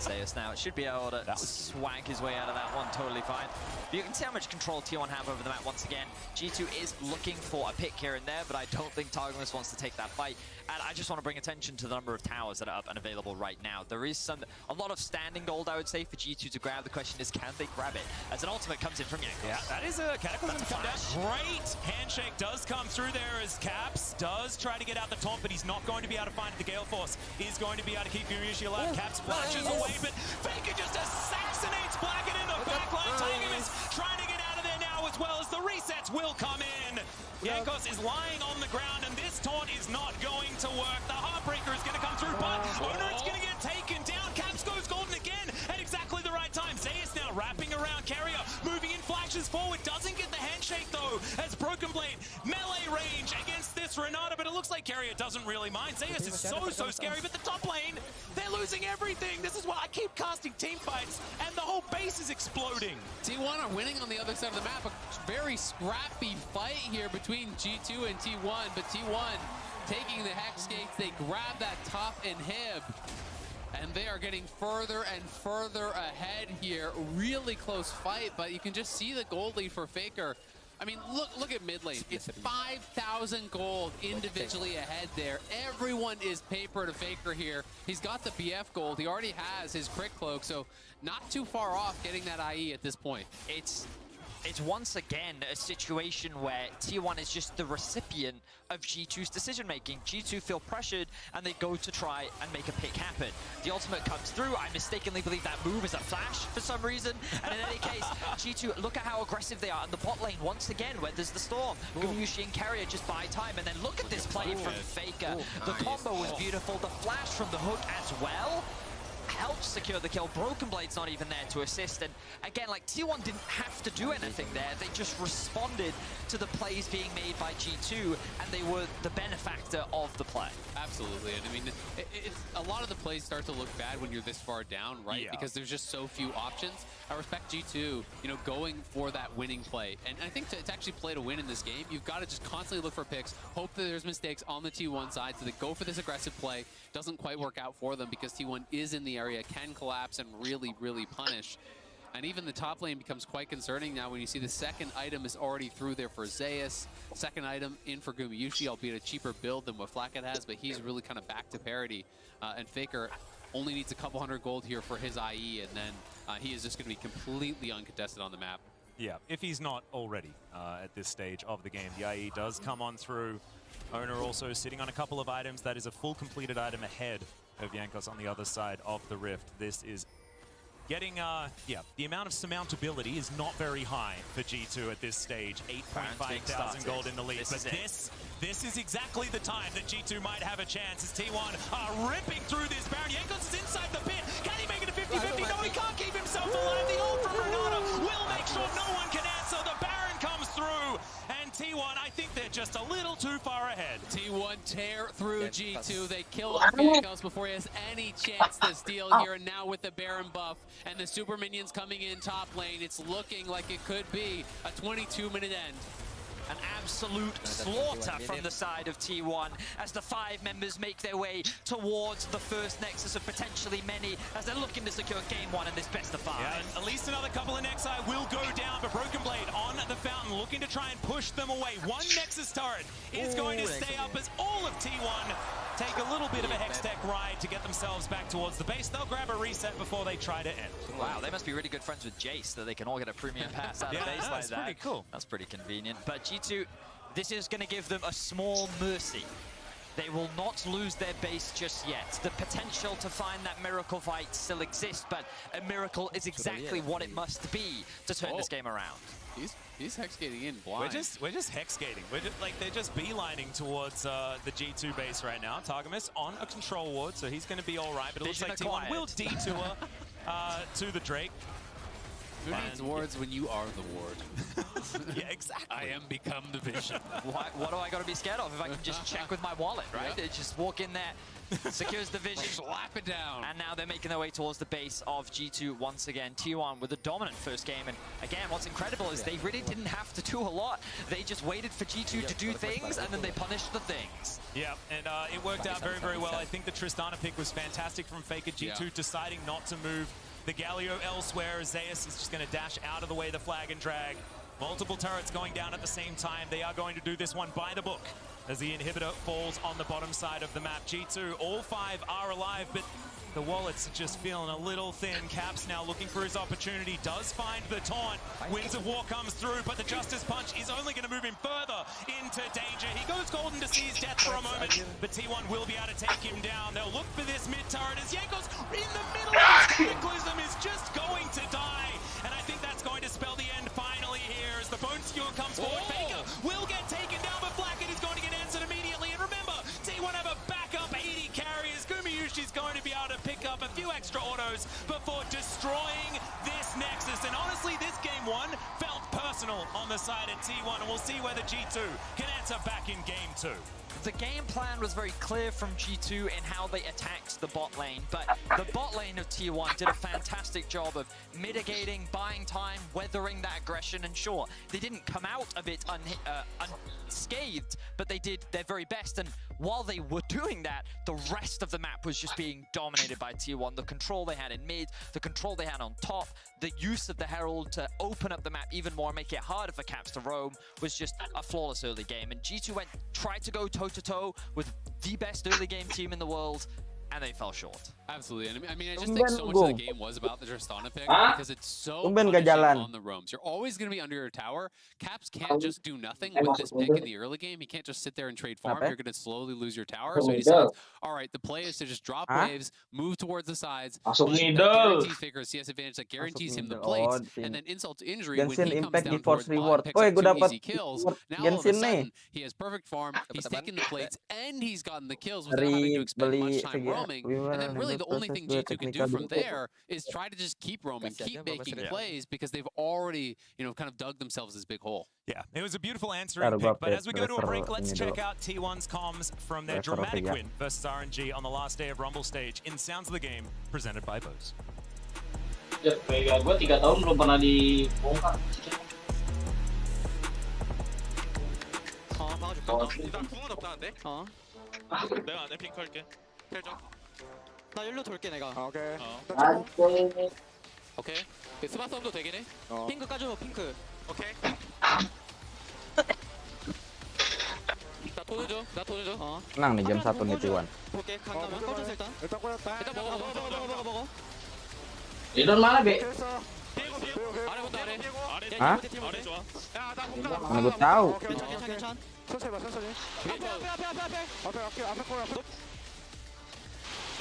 Zeus now should be able to swag his way out of that one totally fine. But you can see how much control T1 have over the map once again. G2 is looking for a pick here and there, but I don't think Targamas wants to take that fight. And I just want to bring attention to the number of towers that are up and available right now. There is a lot of standing gold, I would say, for G2 to grab. The question is, can they grab it? As an ultimate comes in from Jankos. Yeah, that is a Cataclysm come down. Great handshake does come through there as Caps does try to get out the taunt, but he's not going to be able to find it. The Gale Force is going to be able to keep Gumayusi alive. Caps flashes away, but Faker just assassinates Blacken in the backline. Targamas trying to get out of there now, as well as the resets will come in. Jankos is lying on the ground, and this taunt is not going to work. The Heartbreaker is going to come through, but Oner's going to get taken down. Caps goes golden again at exactly the right time. Zeus now wrapping around Carrier, moving in, flashes forward, doesn't get the handshake though, as Broken Blade melee range against this Renata, but it looks like Carrier doesn't really mind. Zeus is so scary, but the top lane, they're losing everything. This is why I keep casting team fights, and the whole base is exploding. T1 are winning on the other side of the map. A very scrappy fight here between G2 and T1, but T1 taking the Hex Gates, they grab that top inhib, and they are getting further and further ahead here. Really close fight, but you can just see the gold lead for Faker. I mean, look at mid lane. It's 5,000 gold individually ahead there. Everyone is paper to Faker here. He's got the BF gold. He already has his crit cloak, so not too far off getting that IE at this point. It's once again a situation where T1 is just the recipient of G2's decision-making. G2 feel pressured, and they go to try and make a pick happen. The ultimate comes through. I mistakenly believe that move is a flash for some reason. And in any case, G2, look at how aggressive they are in the bot lane once again, where there's the Storm. Gumayusi and Carrier just buy time, and then look at this play from Faker. The combo was beautiful. The flash from the hook as well helps secure the kill. Broken Blade's not even there to assist, and again, like, T1 didn't have to do anything there. They just responded to the plays being made by G2, and they were the benefactor of the play. Absolutely, and I mean, it's a lot of the plays start to look bad when you're this far down, right? Yeah. Because there's just so few options. I respect G2, you know, going for that winning play, and I think to actually play to win in this game, you've got to just constantly look for picks, hope that there's mistakes on the T1 side, so they go for this aggressive play. Doesn't quite work out for them because T1 is in the area, can collapse and really, really punish. And even the top lane becomes quite concerning now when you see the second item is already through there for Zeus. Second item in for Gumayusi, albeit a cheaper build than what Flacket has, but he's really kind of back to parity. And Faker only needs a couple hundred gold here for his IE, and then he is just going to be completely uncontested on the map. Yeah, if he's not already at this stage of the game. The IE does come on through. Oner also sitting on a couple of items. That is a full completed item ahead of Jankos on the other side of the Rift. This is getting, the amount of surmountability is not very high for G2 at this stage. 8.5 thousand gold in the lead. But this is exactly the time that G2 might have a chance as T1 are ripping through this Baron. Jankos is inside the pit. Can he make it a 50-50? No, he can't keep himself alive. The ult from Renata will make sure no one can answer. The Baron comes through. And T1, I think they're just a little too far ahead. T1 tear through G2. They kill off Jankos before he has any chance to steal here. And now with the Baron buff and the super minions coming in top lane, it's looking like it could be a 22-minute end. An absolute slaughter from the side of T1 as the 5 members make their way towards the first Nexus of potentially many as they're looking to secure game 1 in this best of 5. Yeah, at least another couple of Nexi will go down, but Broken Blade on the fountain looking to try and push them away. One Nexus turret is going to stay up as all of T1 take a little bit of a Hextech ride to get themselves back towards the base. They'll grab a reset before they try to end. Wow, they must be really good friends with Jace that they can all get a premium pass out of base like that's that. pretty cool. That's pretty convenient. But G2, this is going to give them a small mercy. They will not lose their base just yet. The potential to find that miracle fight still exists, but a miracle is exactly what it must be to turn this game around. He's hex skating in blind. We're just hex skating. We're just like they're just beelining towards the G2 base right now. Targamas on a control ward, so he's going to be all right. But it looks like T1 will detour to the Drake. Who needs wards when you are the ward? Yeah, exactly. I am become the vision. What do I got to be scared of if I can just check with my wallet, right? They just walk in there, secures the vision. Slap it down. And now they're making their way towards the base of G2 once again. T1 with a dominant first game. And again, what's incredible is they really didn't have to do a lot. They just waited for G2 to do things, and then they punished the things. Yeah, and it worked out very, very well. I think the Tristana pick was fantastic from Faker. G2 deciding not to move the Galio elsewhere. Zeus is just going to dash out of the way of the flag and drag. Multiple turrets going down at the same time. They are going to do this one by the book as the inhibitor falls on the bottom side of the map. G2, all 5 are alive, but the wallets are just feeling a little thin. Caps now looking for his opportunity, does find the taunt. Winds of War comes through, but the Justice Punch is only going to move him further into danger. He goes golden to see his death for a moment, but T1 will be able to take him down. They'll look for this mid turret as Jankos in the middle of his Cataclysm is just going to die. And I think that's going to spell the end finally here as the Bone Skewer comes forward. Faker will get taken down, but Blackett is going to get answered immediately. And remember, T1 have a backup 80 carriers. Gumayushi's going to be able to pick up a few extra autos before destroying this Nexus. And honestly, this game 1 felt personal on the side of T1, and we'll see whether G2 can answer back in game 2. The game plan was very clear from G2 in how they attacked the bot lane, but the bot lane of T1 did a fantastic job of mitigating, buying time, weathering that aggression, and sure, they didn't come out of it unscathed, but they did their very best, and while they were doing that, the rest of the map was just being dominated by T1. The control they had in mid, the control they had on top, the use of the Herald to open up the map even more, make it harder for Caps to roam, was just a flawless early game. And G2 tried to go toe-to-toe with the best early game team in the world, and they fell short. Absolutely. And I mean, I just think so much of the game was about the Tristana pick because it's so punishing on the roams. You're always going to be under your tower. Caps can't just do nothing with this pick in the early game. He can't just sit there and trade farm. You're going to slowly lose your tower. So he decides, all right, the play is to just drop waves, move towards the sides. That guarantees Faker a CS advantage that guarantees him the plates. And then insult to injury when he comes down towards bot, picks up 2 easy kills. Now all of a sudden, he has perfect farm. He's taking the plates, and he's gotten the kills without having to expend much time roaming. And then really the only thing G2 can do from there is try to just keep roaming, keep making plays because they've already, kind of dug themselves this big hole. Yeah, it was a beautiful answering pick, but as we go to a break, let's check out T1's comms from their dramatic win versus RNG on the last day of Rumble stage in Sounds of the Game, presented by Bose. Gue 3 tahun belum pernah dibongkar. 나 궁은 없다는데? 내가 안에 핑크 할게. 텔죠? 나 일로 돌게 내가. 오케이. 오케이. 스마 싸움도 되긴 해. 핑크 까줘 핑크. 오케이. 나 돈을 줘. 나 돈을 줘. Menang nih jam 1 nih T1. 볼게. 강남은 꺼졌어 일단. 일단 먹어. Idon mana, Be? 아래부터 아래. Hah? 아래 좋아. Mana gue tahu. 괜찮. 천천히 봐, 천천히. 앞에 거.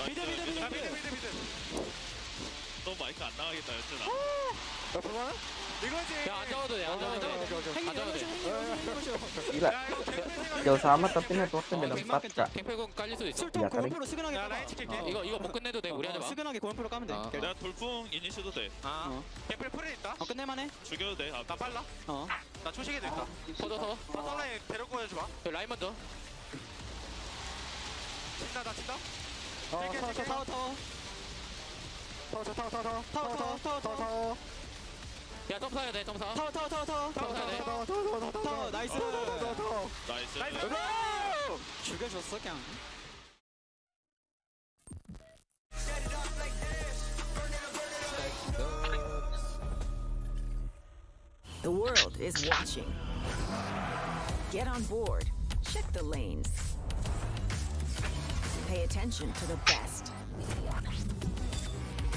미드. 너 마이크 안 나가겠다, 연준아. 옆으로 이거지. 야, 안 잡아도 돼. 안 잡아도 돼. Gila. Jauh sama tapi networknya beda 4 kak. 갱패공 깔릴 수도 있어. Ya kali. 이거 못 끝내도 돼. 우리 하지 마. 수근하게 고인프로 까면 돼. 내가 돌풍 이니셔도 돼. 갱패 풀에 있다. 끝낼만해. 죽여도 돼. 나 빨라. 나 초식에도 있다. 더. 선라인 데리고 해줘봐. 라인 먼저. 나 친다. 타워. 야, 점 사야 돼. 타워. 나이스. 죽여줬어 그냥. The world is watching. Get on board. Check the lanes. Pay attention to the best.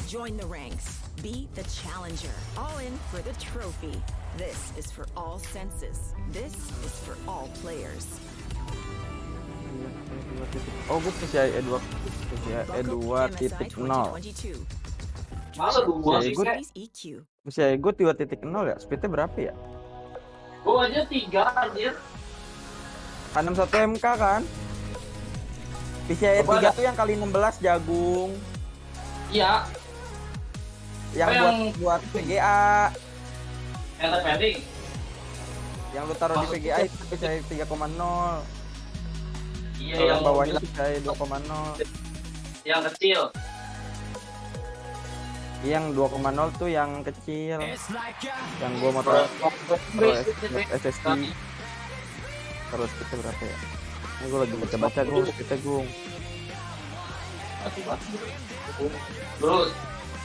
Join the ranks. Be the challenger. All in for the trophy. This is for all senses. This is for all players. Oh, gue PCIe 2.0. Masa 2 sih? PCIe gue 2.0 ya? Speednya berapa ya? Gue aja 3 anjir. 61 MK kan? PCIe 3 tuh yang kali 16 jagung. Iya. Yang buat VGA. Yang terpending. Yang lu taruh di VGA itu PCIe 3.0. Iya, yang bawahnya PCIe 2.0. Yang kecil. Yang 2.0 tuh yang kecil. Yang gua mau taruh SSD. Terus kita berapa ya? Ini gua lagi baca-baca Gung, kita Gung. Terus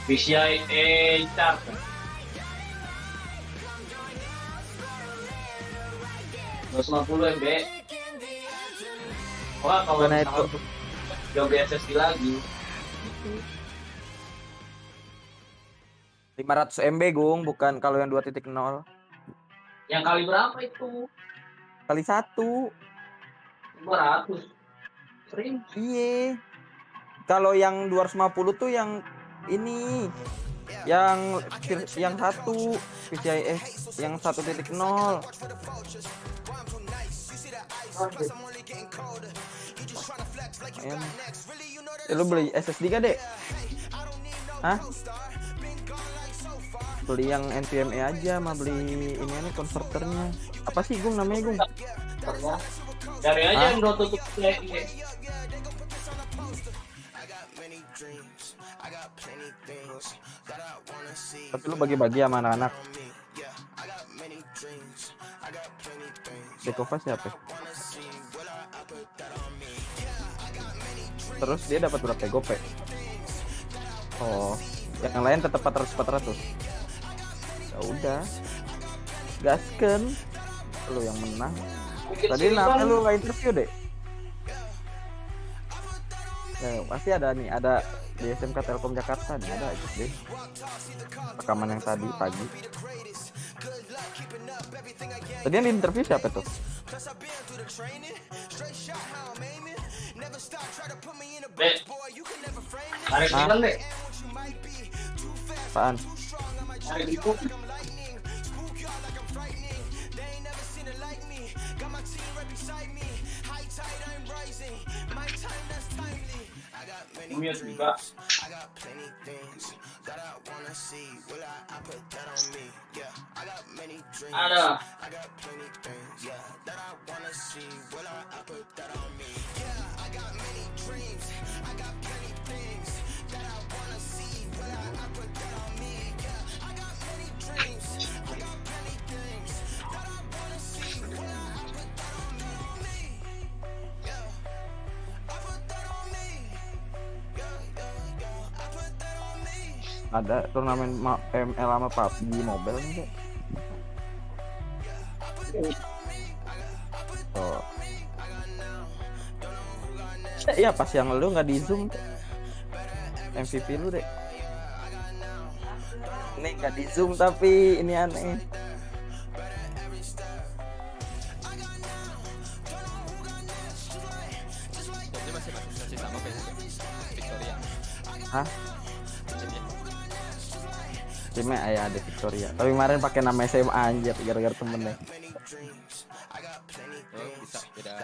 PCIe chart. $250 MB. Wah, kalau misalkan jauh SSD lagi. 500 MB Gung, bukan kalau yang 2.0. Yang kali berapa itu? Kali 1. 200. Sering. Iya. Kalau yang 250 tuh yang ini. Yang satu PCIe yang 1.0. Lu beli SSD gak, Dek? Hah? Beli yang NVMe aja, mah beli ini nih konverternya. Apa sih Gung namanya Gung? Cari aja yang udah tutup PCIe. Tapi lu bagi-bagi sama anak-anak. Dekova siapa? Terus dia dapat berapa gope? Oh, yang lain tetap 400. Ya udah, gasken. Lu yang menang. Tadi kenapa lu nggak interview deh? Ya, pasti ada nih, ada di SMK Telkom Jakarta nih, ada itu deh. Rekaman yang tadi pagi. Tadi yang di interview siapa tuh? Dek, tarik bilang dek. Apaan? Tarik itu. Mute juga. Ada. Ada turnamen ML sama PUBG Mobile enggak? Oh. Iya pas yang lu nggak di zoom MVP lu deh. Ini nggak di zoom tapi ini aneh. Jadi masih sama Victoria. Hah? Timnya ayah ada Victoria. Tapi kemarin pakai nama SMA anjir gara-gara temennya. Oh, bisa beda.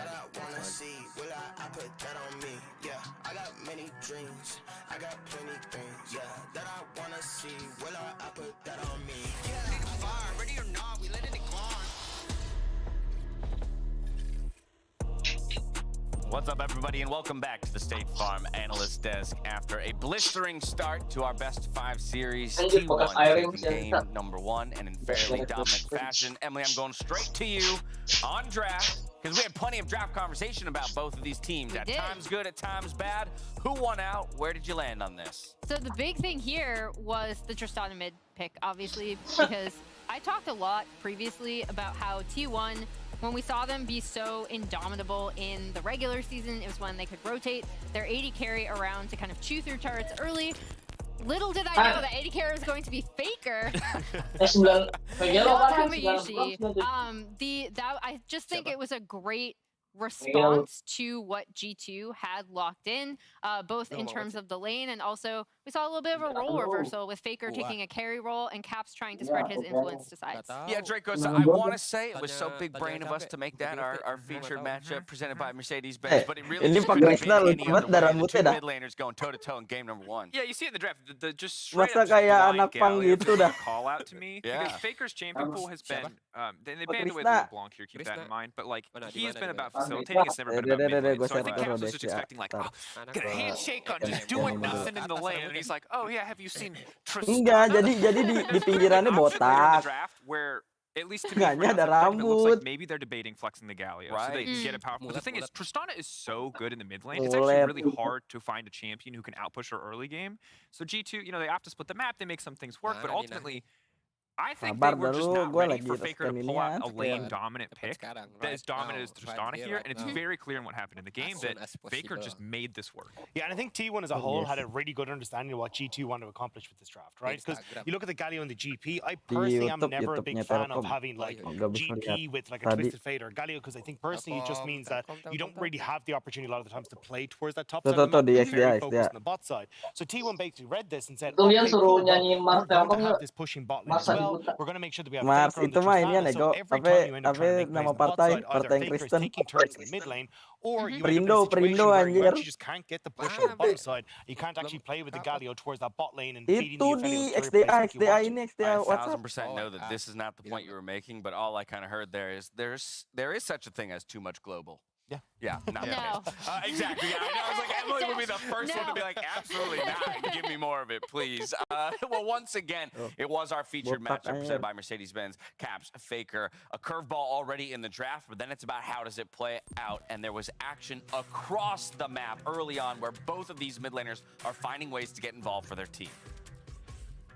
What's up, everybody, and welcome back to the State Farm Analyst Desk. After a blistering start to our Best 5 series, T1 taking game number 1 and in fairly dominant fashion. Emily, I'm going straight to you on draft, because we had plenty of draft conversation about both of these teams. At times good, at times bad. Who won out? Where did you land on this? So the big thing here was the Tristana mid pick, obviously, because I talked a lot previously about how T1 when we saw them be so indomitable in the regular season, it was when they could rotate their AD carry around to kind of chew through turrets early. Little did I know that AD carry is going to be Faker. Not Kumayoshi. I just think it was a great response to what G2 had locked in, both in terms of the lane, and also we saw a little bit of a role reversal with Faker taking a carry role and Caps trying to spread his influence to sides. Yeah, Dracos, I want to say it was so big brain of us to make that our featured matchup presented by Mercedes-Benz, but it really just couldn't have been any other way. The two mid laners going toe-to-toe in game number 1. Yeah, you see it in the draft. The just straight Masa up kayak blind anak pang Galio gitu dah. call out to me. Yeah. Because Faker's champion pool has been, they banned away Krishna. LeBlanc here, keep that in mind, but like, Mana, he has dimana, been dimana? about facilitating, it's never been about mid lane. So I think Gue Caps was share just expecting like, oh, get a handshake on just doing nothing in the lane, and he's like, oh yeah, have you seen Enggak, jadi di pinggirannya botak. draft where at least to me, Enggaknya ada it looks like rambut. maybe they're debating flexing the Galio so Right. they can get a powerful. But the thing is, Mulet. Tristana is so good in the mid lane. It's actually Mulet. really hard to find a champion who can outpush her early game. So G2, they have to split the map. They make some things work, but Nah, ultimately, I think Sabar they were just dulu, not gue ready lagi for Faker to reskan pull out a inian. lane dominant pick sekarang, that is dominant as right Tristana here, here, right and it's now. very clear in what happened in the game As soon that as Faker possible. just made this work. Yeah, and I think T1 as a whole had a really good understanding of what G2 wanted to accomplish with this draft, right? Because Instagram. you look at the Galio and the GP, I personally am never a big fan of Telkom. having like Nggak bisa lihat. GP with like a Tadi. Twisted Fate or Galio, because I think personally it just means that you don't really have the opportunity a lot of the times to play towards that top Tuh, side of tuh, the tuh, map. di They're very XDA, focused on the bot side. So T1 basically read this and said, Tuh, okay, yang suruh cool, well, nyanyiin Mars we're going Telkom to have nggak? this pushing bot lane Mars as well. Adiputa. We're going to make sure that we have Mars Faker on the itu mainnya Tristana, so nego every time you end up trying to make plays nama on the bot partai side, either partai Faker's Kristen. taking turrets in the mid lane, or you end up in a Perindo, situation Perindo, where you anjir. actually just can't get the push on the bottom side. You can't actually play with the Galio towards that bot lane and feeding Itu the di Aphelios turret XDA, plays like you XDA want to. ini I XDA WhatsApp. 1000% know that this is not the point you were making, but all I kind of heard there is there is such a thing as too much global. Yeah. Yeah, not No. the case. Exactly. Yeah, I know. I was like, Emily would be the first one to be like, absolutely not. Give me more of it, please. Well, once again, it was our featured matchup presented by Mercedes-Benz, Caps, Faker. A curveball already in the draft, but then it's about how does it play out. And there was action across the map early on where both of these mid laners are finding ways to get involved for their team.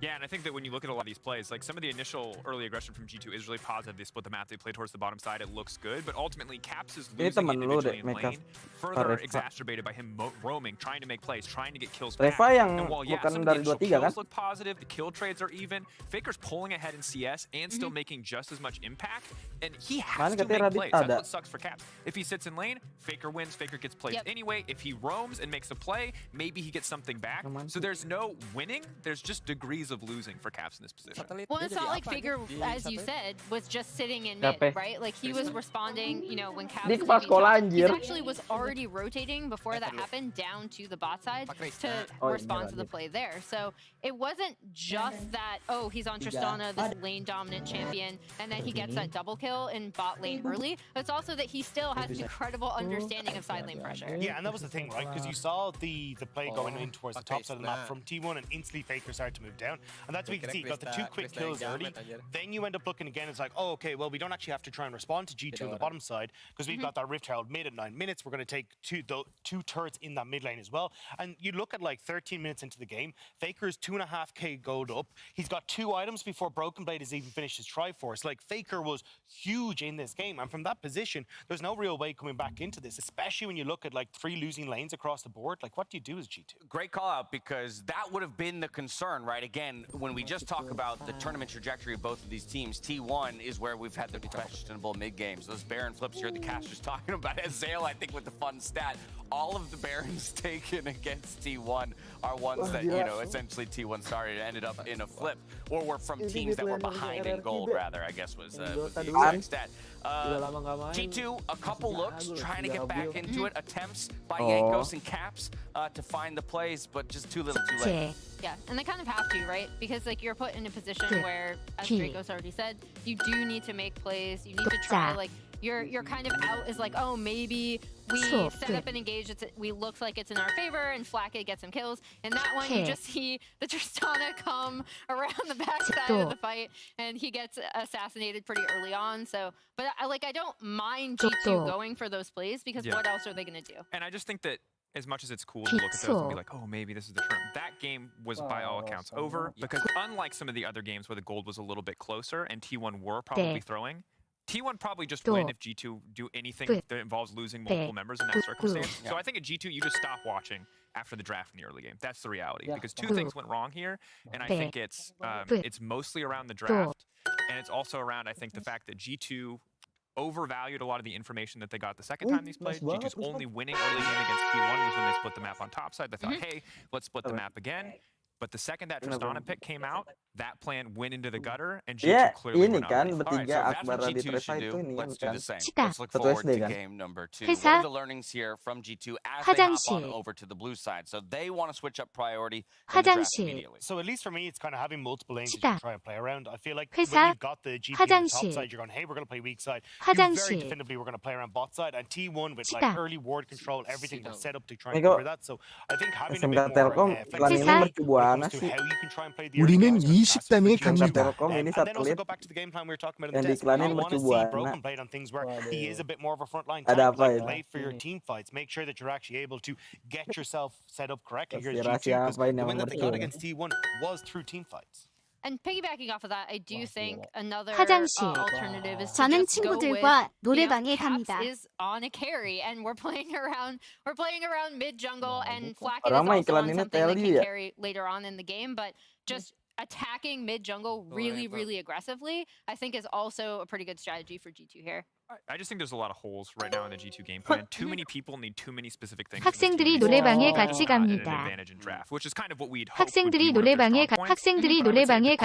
Yeah, and I think that when you look at a lot of these plays, like some of the initial early aggression from G2 is really positive. They split the map, they play towards the bottom side, it looks good, but ultimately Caps is Ini losing temen lu individually deh, in Meka. lane, further Reva. exacerbated by him roaming, trying to make plays, trying to get kills back. Reva yang And while, yeah, bukan some of the dari initial 23 kills kan? look positive, the kill trades are even, Faker's pulling ahead in CS and still making just as much impact, and he has Mana to katanya make Radit plays. That's ada. what sucks for Caps. If he sits in lane, Faker wins, Faker gets plays Yep. anyway. If he roams and makes a play, maybe he gets something back. So there's no winning, there's just degrees of losing for Caps in this position. Well, it's not like Faker, as you said, was just sitting in Siapa? mid, right? Like he was responding, when Caps Dia was kepala maybe sekolah, top. He anjir. actually was already rotating before that happened down to the bot side to Oh, respond iya, to the iya. play there. So it wasn't just that, oh, he's on Tristana, this lane dominant champion, and then he gets that double kill in bot lane early. It's also that he still has an incredible understanding of side lane pressure. Yeah, and that was the thing, right? Because you saw the play going in towards the top side of the map from T1, and instantly Faker started to move down. And that's what you can see. You got the two quick kills early. Then you end up looking again, it's like, oh, okay, well, we don't actually have to try and respond to G2 on the bottom side, because we've got that Rift Herald mid at 9 minutes. We're going to take two turrets in that mid lane as well. And you look at like 13 minutes into the game, Faker's 2.5k gold up. He's got 2 items before Broken Blade has even finished his Triforce. Like, Faker was huge in this game. And from that position, there's no real way coming back into this, especially when you look at like 3 losing lanes across the board. Like, what do you do as G2? Great call out, because that would have been the concern, right? Again, when we just talk about the tournament trajectory of both of these teams, T1 is where we've had the questionable mid games. Those Baron flips here, the caster's talking about as Zale, I think, with the fun stat. All of the Barons taken against T1 are ones that, essentially T1 started ended up in a flip, or were from teams that were behind in gold, rather, I guess was the exact stat. G2, a couple looks, trying to get back into it, attempts by Jankos and Caps to find the plays, but just too little too late. Yeah, and they kind of have to, right? Because like you're put in a position where, as Dracos already said, you do need to make plays. You need to try, like, you're kind of out as like, oh, maybe we set up an engage, we looks like it's in our favor, and Flacke gets some kills. And that one, you just see the Tristana come around the backside of the fight, and he gets assassinated pretty early on. So, but I don't mind G2 going for those plays, because what else are they going to do? And I just think that as much as it's cool to look at those and be like, oh, maybe this is the turn, that game was by all accounts over, because unlike some of the other games where the gold was a little bit closer and T1 were probably throwing, T1 probably just win if G2 do anything that involves losing multiple members in that circumstance. So I think at G2, you just stop watching after the draft in the early game. That's the reality. Because two things went wrong here, and I think it's mostly around the draft, and it's also around, I think, the fact that G2 overvalued a lot of the information that they got the second time these played. G2's only winning early game against T1 was when they split the map on top side. They thought, hey, let's split the map again. But the second that Tristana pick came out, that plan went into the gutter, and G2 clearly went kan on. bertiga Akbar di Tresa itu ini Let's do kan. the same. Let's look forward to game number 2. What are the learnings here from G2 as they hop on over to the blue side? So they want to switch up priority in the draft immediately. So at least for me, it's kind of having multiple lanes you can try and play around. I feel like when you've got the GP on the top side, you're going, hey, we're going to play weak side. Very definitively, we're going to play around bot side. And T1 with like early ward control, everything that's set up to try and cover that. So I think having a bit more flexibility when it comes to how you can try and play the 우리는 20단에 갑니다. and then also go back to the game plan we were talking about in the test. I want to see Broken played on things where he is a bit more of a frontline tank, like play for your team fights. Make sure that you're actually able to get yourself set up correctly here at G2, because the win that they got against T1 was through team fights. And piggybacking off of that, I do think another 화장실. alternative is to 저는 just go with, 친구들과 노래방에 Caps 갑니다. is on a carry, and we're playing around mid jungle, and Flacket is Orang mah also on iklan ini something that teli can ya. carry later on in the game, but just attacking mid jungle really aggressively, I think is also a pretty good strategy for G2 here. I just think there's a lot of holes right now in the G2 game plan. Too many people need too many specific things. 학생들이 노래방에 같이 갑니다. Which is kind of what we'd 학생들이 노래방에 같이 갑니다. 학생들이 노래방에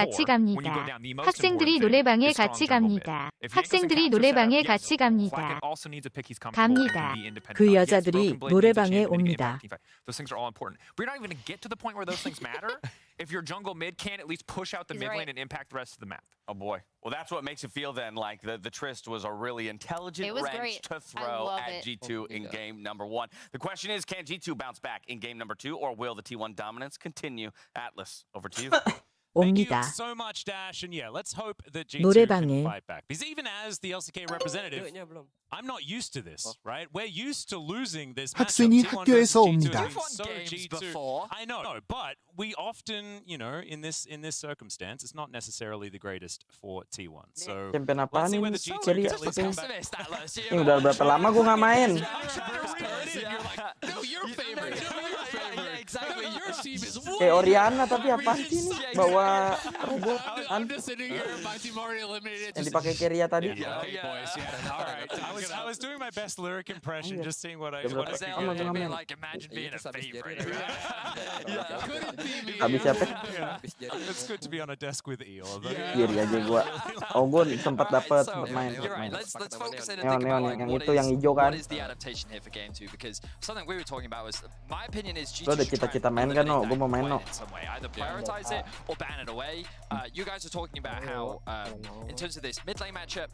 같이 갑니다. 학생들이 노래방에 같이 갑니다. 갑니다. 그 여자들이 노래방에 옵니다. Those things are all important. But you're not even going to get to the point where those things matter if your jungle mid can't at least push out the mid lane and impact the rest of the map. Oh boy. Well, that's what makes it feel then like the Trist was a really intelligent wrench to throw at G2 in game number 1. The question is, can G2 bounce back in game number 2, or will the T1 dominance continue? Atlas, over to you. Thank you 옵니다. so much, Dash. And yeah, let's hope that G2 노래방에. can fight back. Because even as the LCK representative, I'm not used to this, right? We're used to losing this 학생이 matchup. T1 학교에서 versus G2 옵니다. has been so G2. I know, but we often, you know, in this circumstance, it's not necessarily the greatest for T1. So Champion let's apaan see ini? whether G2 Carry can at least come back. Ini udah berapa lama gue nggak main? No, your favorite. Exactly. Your team is Kayak Oriana tapi apa sih ini? Bawa robot I'm just sitting here. My team already eliminated. yang dipakai Keria tadi. All right. I was doing my best lyric impression, just seeing what I like imagine being a favorite. Habis siapa? It's good to be on a desk with Eel. Kiri aja gue. Oh gue sempat dapat main. You're right. Let's focus in and think about like, yang itu yang hijau kan. what is the adaptation here for game 2? Because something we were talking about was, my opinion is G2 Lo ada cita-cita main kan no? Gue mau main no. in some way, either prioritize it or ban it away. You guys are talking about how, in terms of this mid lane matchup,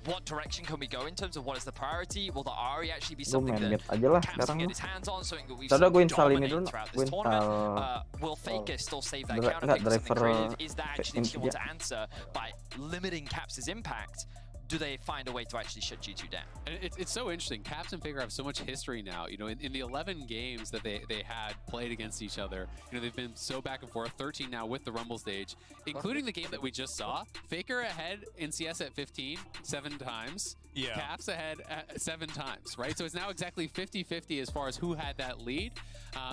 what direction can we go in terms of what is the priority? Will the Ahri actually be something that Caps can get his hands on, something that we've seen dominate throughout this tournament? Will Faker still save that counter pick something creative? Is that actually what you want to answer by limiting Caps' impact? Do they find a way to actually shut G2 down? It's so interesting. Caps and Faker have so much history now. You know, in the 11 games that they had played against each other, you know, they've been so back and forth. 13 now with the Rumble stage, including the game that we just saw. Faker ahead in CS at 15, 7 times. Yeah. Caps ahead at 7 times, right? So it's now exactly 50-50 as far as who had that lead.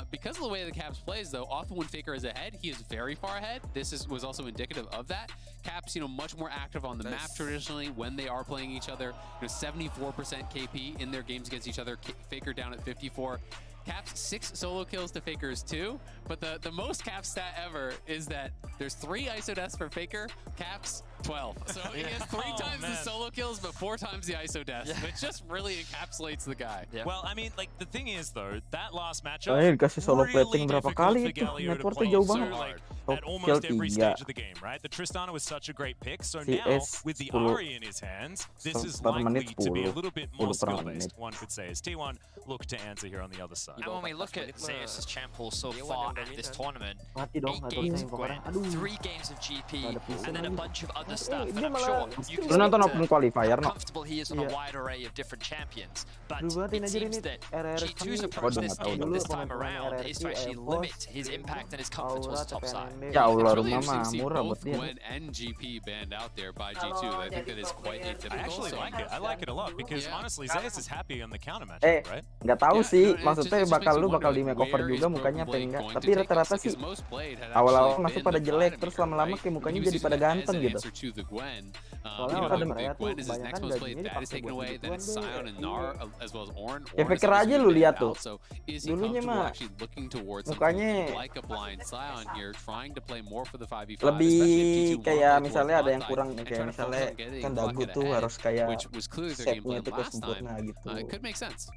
Because of the way the Caps plays, though, often when Faker is ahead, he is very far ahead. This was also indicative of that. Caps, you know, much more active on the map traditionally when they are playing each other. You know, 74% KP in their games against each other. Faker down at 54. Caps 6 solo kills to Faker's 2, but the most Caps stat ever is that there's 3 ISO deaths for Faker, Caps 12. So he has 3 times the solo kills, but 4 times the ISO deaths. It just really encapsulates the guy. Well, I mean, like the thing is though, that last matchup Dikasih solo plating really berapa kali itu? Networknya jauh banget. At almost every stage of the game, right? The Tristana was such a great pick, so now with the Ahri in his hands, this is likely to be a little bit more skill-based, one could say, as T1 look to answer here on the other side. side. And when we look at Zeus' champ pool so far at this tournament, Mati dong, 8 nggak games tahu of Gwen, Aduh. 3 games of GP, Ada and then a lagi. bunch of other stuff. Dia And I'm malah sure you can Lu nonton speak Open to Qualifier, how no? comfortable he is on a Iya. wide array of different champions. But Dulu banget it aja seems ini that RR G2's seni. approach Waduh, this nggak tahu game dulu this time pemain-pemain around RR is to actually Evos, limit his impact and his comfort Aura, towards the top side. TPND. It's Ya Allah, really rumah interesting mah to see murah buat both dia. Gwen and GP banned out there by G2. I think that is quite atypical. I actually like it. I like it a lot because honestly, Zeus is happy on the counter matchup, right? Nggak tahu Yeah, sih, no, it maksudnya just bakal makes lu you bakal di wonder, makeover where juga is mukanya apa Broken Blade enggak. going Tapi to take rata-rata us? sih Because most played had awal-awal actually masuk been pada the jelek, Vladimir, terus lama-lama right? kayak mukanya He was jadi using pada that as ganteng an gitu. answer to the Gwen. Soalnya You know, orang the mereka tuh Gwen is his kebanyakan next most played. gajinya That is dipakai taken buat away. gitu Then it's doang Sion deh. and Gnar, as well as Ornn. Kayak Ornn is Faker aja obviously lu banned lihat out. tuh. So is he Dulunya comfortable mah actually looking towards mukanya something like a blind Sion here, trying to play more for the 5v5, lebih especially if G2 kayak want to misalnya play ada yang towards kurang bot nih, side kayak and try to misalnya focus on getting kan Dagu Blackhead tuh ahead, harus kayak which was clearly their game shape-nya plan tuh kayak last time. sempurna gitu. It could make sense.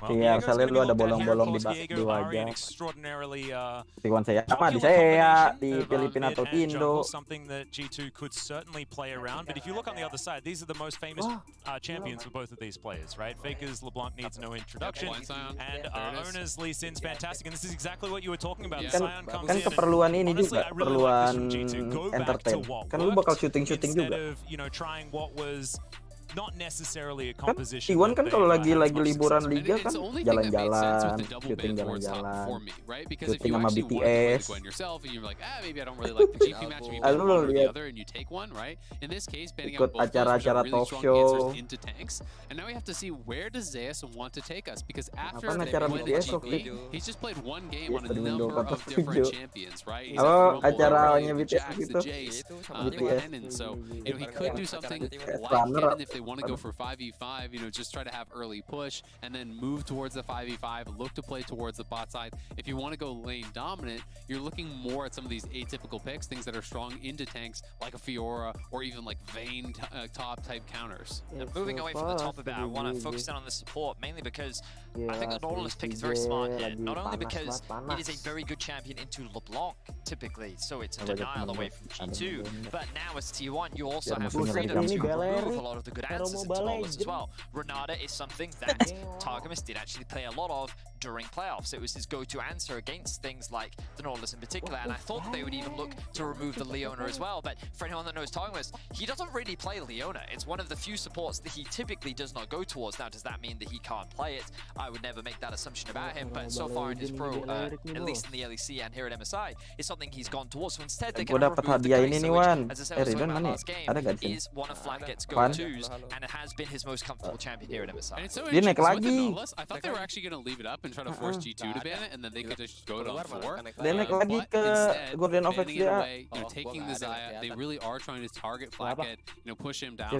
Iya, misalnya lu ada bolong-bolong di wajah. Iwan saya sama di saya di Filipina atau di Indo. Something that G2 could certainly play around, but if you look on the other side, these are the most famous champions for both of these players, right? Faker's LeBlanc needs no introduction, and Owner's Lee Sin's fantastic, and this is exactly what you were talking about. Sion comes Kan in, keperluan ini honestly, juga, I really like keperluan this from G2. Go back entertain. to what Kan lu bakal worked syuting-syuting instead juga. of, you know, trying what was not necessarily a Kan composition. Iwan kan kalau lagi liburan And liga it's kan the only thing that made sense jalan-jalan, with the double syuting ban towards top for jalan-jalan, me, right? Because if syuting you sama actually want to play BTS. the Gwen yourself and you're like, maybe I don't really like the GP match, maybe Lu one or the lihat other, and you take one, right? In this case, banning ikut out both those, which acara-acara are really talk strong show. answers into tanks. And now we have to see, where does Zeus want to take us? Because after Apaan the acara Gwen and BTS waktu GP, itu? he's just played one game Yes, on a tadi number Windows of 47. different champions, right? He's Oh, at the Rumble, acaranya the BTS Jax, gitu. the Jace, the BTS. Kennen. So, you know, he could do something like Runner. Kennen if they want to go for 5v5, you know, just try to have early push and then move towards the 5v5, look to play towards the bot side. If you want to go lane dominant, you're looking more at some of these atypical picks, things that are strong into tanks like a Fiora or even like Vayne top type counters. And moving away from the top of it, I want to focus in on the support, mainly because I think the Nautilus pick is very smart here. Not only because it is a very good champion into LeBlanc, typically, so it's a denial away from G2, but now as T1, you also have the freedom to remove a lot of the good answers into Nautilus as well. Renata is something that Targamas did actually play a lot of during playoffs. It was his go-to answer against things like the Nautilus in particular, and I thought that they would even look to remove the Leona as well, but for anyone that knows Targamas, he doesn't really play Leona. It's one of the few supports that he typically does not go towards. Now, does that mean that he can't play it? I would never make that assumption about him, but so far in his pro, at least in the LEC and here at MSI, it's something he's gone towards. So instead, they Gua can dapat remove the hadiah ini Kai'Sa, nih, which, Wan. as I said, I was talking Ridwan about mana? last game, Ada gak di sini? is one of Flatget's Apaan? go-tos, and it has been his most comfortable champion here at MSI. And it's so Dia naik interesting, 'cause with the lagi. Nautilus, I thought they were actually going to leave it up and try to force G2 to ban it, and then they could just go it on 4. Dia naik lagi But ke instead, Guardian of banning it XDA. away, you know, taking the Xayah, they really are trying to target Flathead, you know, push him down.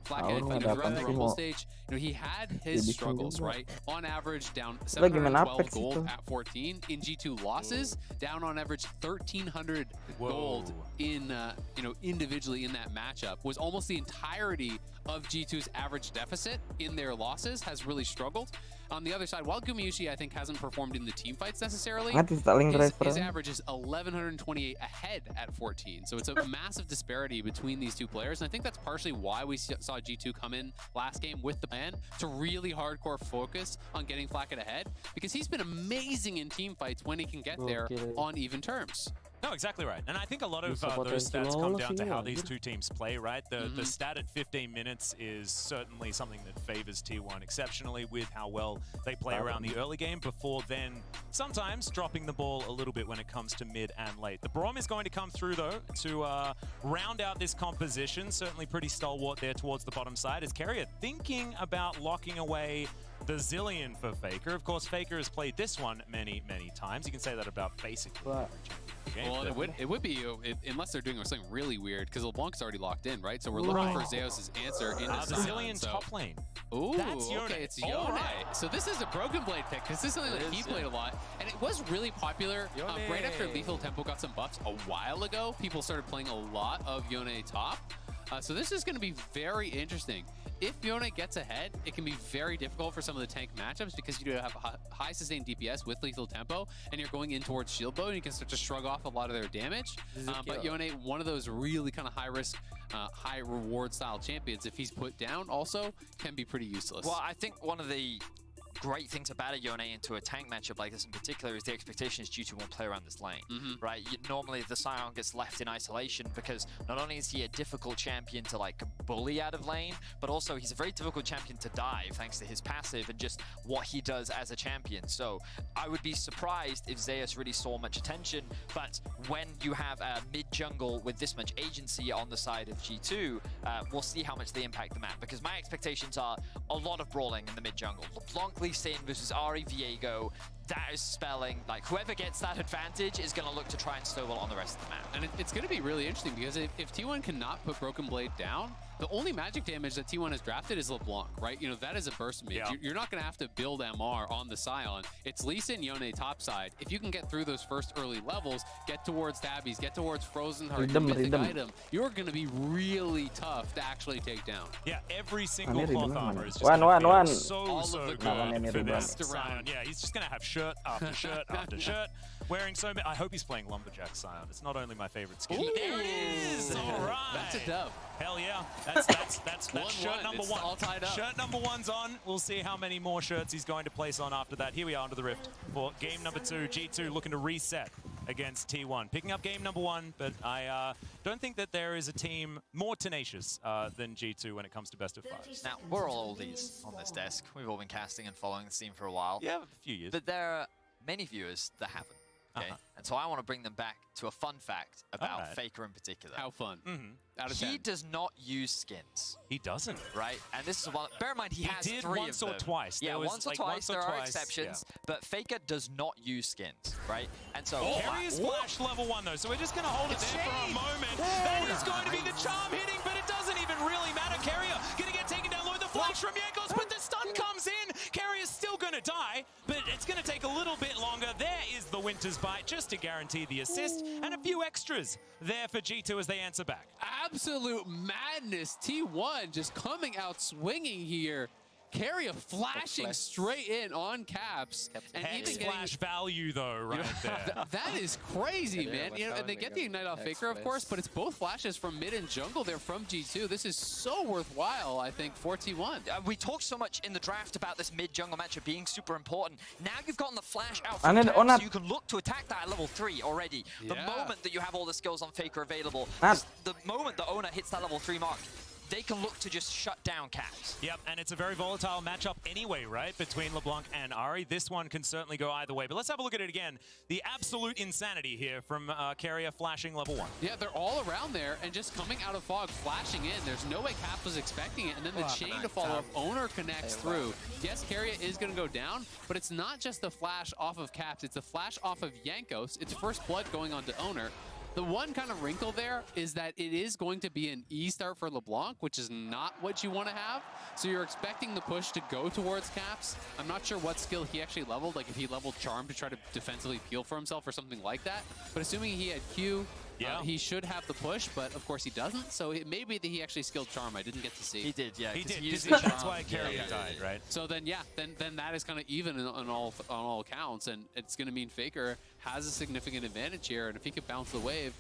Flathead, you know, throughout the Rumble stage, you know, he had his struggles, right? On average, down 712 gold at 14. In G2 losses, down on average 1,300 gold in, you know, individually in that matchup. Was almost the entirety of G2's average deficit in their losses, has really struggled. On the other side, while Gumayusi, I think, hasn't performed in the team fights necessarily, his average is 1,128 ahead at 14. So it's a massive disparity between these two players. And I think that's partially why we saw G2 come in last game with the plan to really hardcore focus on getting Flacket ahead, because he's been amazing in team fights when he can get there on even terms. No, exactly right. And I think a lot of those stats come down to how these two teams play, right? The stat at 15 minutes is certainly something that favors T1 exceptionally with how well they play around the early game, before then sometimes dropping the ball a little bit when it comes to mid and late. The Braum is going to come through, though, to round out this composition. Certainly pretty stalwart there towards the bottom side. Is Keria thinking about locking away the Zilean for Faker? Of course, Faker has played this one many, many times. You can say that about basically every game. Well, it would be, unless they're doing something really weird, because LeBlanc's already locked in, right? So we're looking for Zeus' answer in the Zilean top lane. Ooh, That's Yone. okay, it's Yone. Right. So this is a Broken Blade pick, because this is something that he played a lot, and it was really popular right after Lethal Tempo got some buffs a while ago. People started playing a lot of Yone top. So this is going to be very interesting. If Yone gets ahead, it can be very difficult for some of the tank matchups, because you do have high sustained DPS with Lethal Tempo, and you're going in towards shield bow, and you can start to shrug off a lot of their damage. But Yone, one of those really kind of high risk, high reward style champions, if he's put down also, can be pretty useless. Well, I think one of the great things about a Yone into a tank matchup like this in particular is the expectation is G2 won't play around this lane, right? Normally the Sion gets left in isolation because not only is he a difficult champion to like bully out of lane, but also he's a very difficult champion to dive thanks to his passive and just what he does as a champion. So I would be surprised if Zeus really saw much attention, but when you have a mid-jungle with this much agency on the side of G2, we'll see how much they impact the map, because my expectations are a lot of brawling in the mid-jungle. LeBlanc Lee Sin versus Ahri Viego, that is spelling like whoever gets that advantage is going to look to try and snowball on the rest of the map. And it's going to be really interesting because if T1 cannot put Broken Blade down, the only magic damage that T1 has drafted is LeBlanc, right? You know, that is a burst mid. You're not going to have to build MR on the Sion. It's Lee Sin, Yone topside. If you can get through those first early levels, get towards Tabbies, get towards Frozen Heart, your mythic item, you're going to be really tough to actually take down. Yeah, every single cloth armor is just one. so good for this Sion. Yeah, he's just going to have shirt after shirt after shirt. Wearing so many. I hope he's playing Lumberjack Sion. It's not only my favorite skin. Ooh, there it is! All right. That's a dub. Hell yeah. That's shirt number it's one. All tied up. Shirt number one's on. We'll see how many more shirts he's going to place on after that. Here we are under the Rift for game number 2. G2 looking to reset against T1. Picking up game number 1, but I don't think that there is a team more tenacious than G2 when it comes to best of 5s. Now, we're all oldies on this desk. We've all been casting and following the scene for a while. Yeah, a few years. But there are many viewers that haven't. Okay, and so I want to bring them back to a fun fact about Faker in particular. How fun? Out of 10. He does not use skins. He doesn't, right? And this is one. Bear in mind, he has did 3 once of or them. twice. Yeah, There was, once or like, twice. once or There are twice, exceptions, but Faker does not use skins, right? And so Carry is flash level 1 though, so we're just going to hold it there for a moment. That is going to be the charm hitting, but it doesn't even really matter. Carrier going to get taken down low. The flash from Jankos, but the stun comes in. Carrier's still going to die, but it's going to take a little bit longer. There is the Winter's Bite just to guarantee the assist, and a few extras there for G2 as they answer back. Absolute madness. T1 just coming out swinging here. Carrier flashing straight in on Caps. And even flash value though, right there. That is crazy, man. You know, and they get the Ignite off Faker, of course, but it's both flashes from mid and jungle. They're from G2. This is so worthwhile, I think, for T1. We talked so much in the draft about this mid-jungle matchup being super important. Now you've gotten the flash out And from then Caps, so you can look to attack that at level 3 already. The moment that you have all the skills on Faker available, the moment the owner hits that level 3 mark, they can look to just shut down Caps. Yep, and it's a very volatile matchup anyway, right, between LeBlanc and Ahri. This one can certainly go either way, but let's have a look at it again. The absolute insanity here from Carrier flashing level 1. Yeah, they're all around there and just coming out of fog, flashing in. There's no way Cap was expecting it, and then the chain to follow up. Owner connects through. Yes, Carrier is going to go down, but it's not just the flash off of Caps. It's the flash off of Jankos. It's first blood going on to Owner. The one kind of wrinkle there is that it is going to be an E start for LeBlanc, which is not what you want to have. So you're expecting the push to go towards Caps. I'm not sure what skill he actually leveled, like if he leveled Charm to try to defensively peel for himself or something like that. But assuming he had Q, he should have the push, but of course he doesn't. So it may be that he actually skilled Charm. I didn't get to see. He did, yeah. He did. He That's why Carrier died, right? So then, then that is kind of even on all accounts, and it's going to mean Faker has a significant advantage here. And if he could bounce the wave,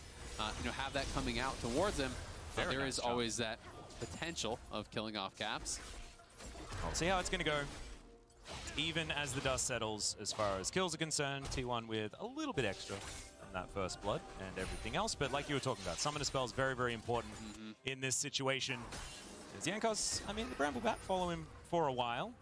you know, have that coming out towards him, there is always that potential of killing off Caps. We'll see how it's going to go. Even as the dust settles as far as kills are concerned, T1 with a little bit extra from that first blood and everything else. But like you were talking about, Summoner Spell is very, very important in this situation. As Jankos, I mean, the Bramblebat follow him for a while.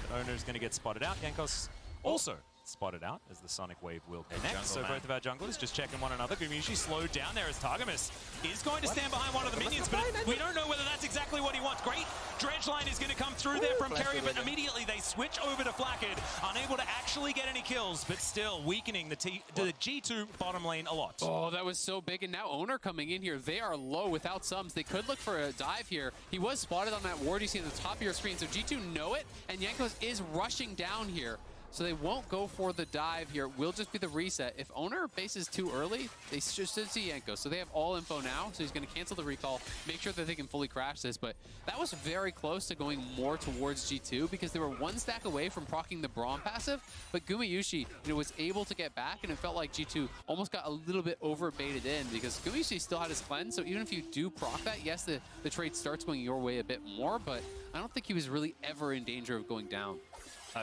The owner is going to get spotted out. Jankos also spotted out as the Sonic Wave will connect. So both of our junglers just checking one another. Gumayusi slowed down there as Targamas is going to stand behind one of the minions, but we don't know whether that's exactly what he wants. Great dredge line is going to come through there from Carrier, but immediately they switch over to Flakked, unable to actually get any kills, but still weakening the G2 bottom lane a lot. Oh, that was so big, and now Owner coming in here. They are low without sums. They could look for a dive here. He was spotted on that ward you see at the top of your screen, so G2 know it, and Jankos is rushing down here. So they won't go for the dive here. Will just be the reset. If Owner bases too early, they should see Jankos. So they have all info now. So he's going to cancel the recall, make sure that they can fully crash this. But that was very close to going more towards G2 because they were one stack away from proccing the Braum passive. But Gumayusi, was able to get back, and it felt like G2 almost got a little bit over baited in because Gumayusi still had his cleanse. So even if you do proc that, yes, the trade starts going your way a bit more, but I don't think he was really ever in danger of going down.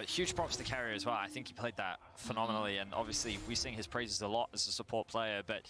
Huge props to Carrier as well. I think he played that phenomenally, and obviously we sing his praises a lot as a support player, but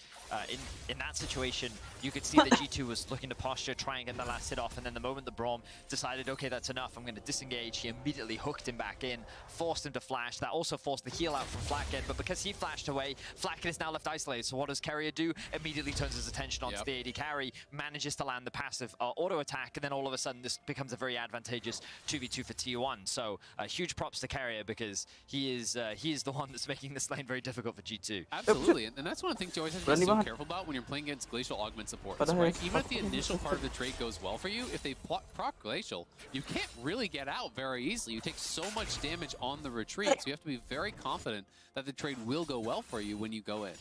in that situation, you could see that G2 was looking to posture, try and get the last hit off, and then the moment the Braum decided, okay, that's enough, I'm going to disengage, he immediately hooked him back in, forced him to flash. That also forced the heal out from Flakked, but because he flashed away, Flakked is now left isolated, so what does Carrier do? Immediately turns his attention onto the AD carry, manages to land the passive auto attack, and then all of a sudden this becomes a very advantageous 2v2 for T1. So huge props to Carrier because he is the one that's making this lane very difficult for G2. Absolutely, and that's one of the things you always have to be so careful about when you're playing against Glacial Augment support. Right? Even if the initial part of the trade goes well for you, if they proc Glacial, you can't really get out very easily. You take so much damage on the retreat, so you have to be very confident that the trade will go well for you when you go in.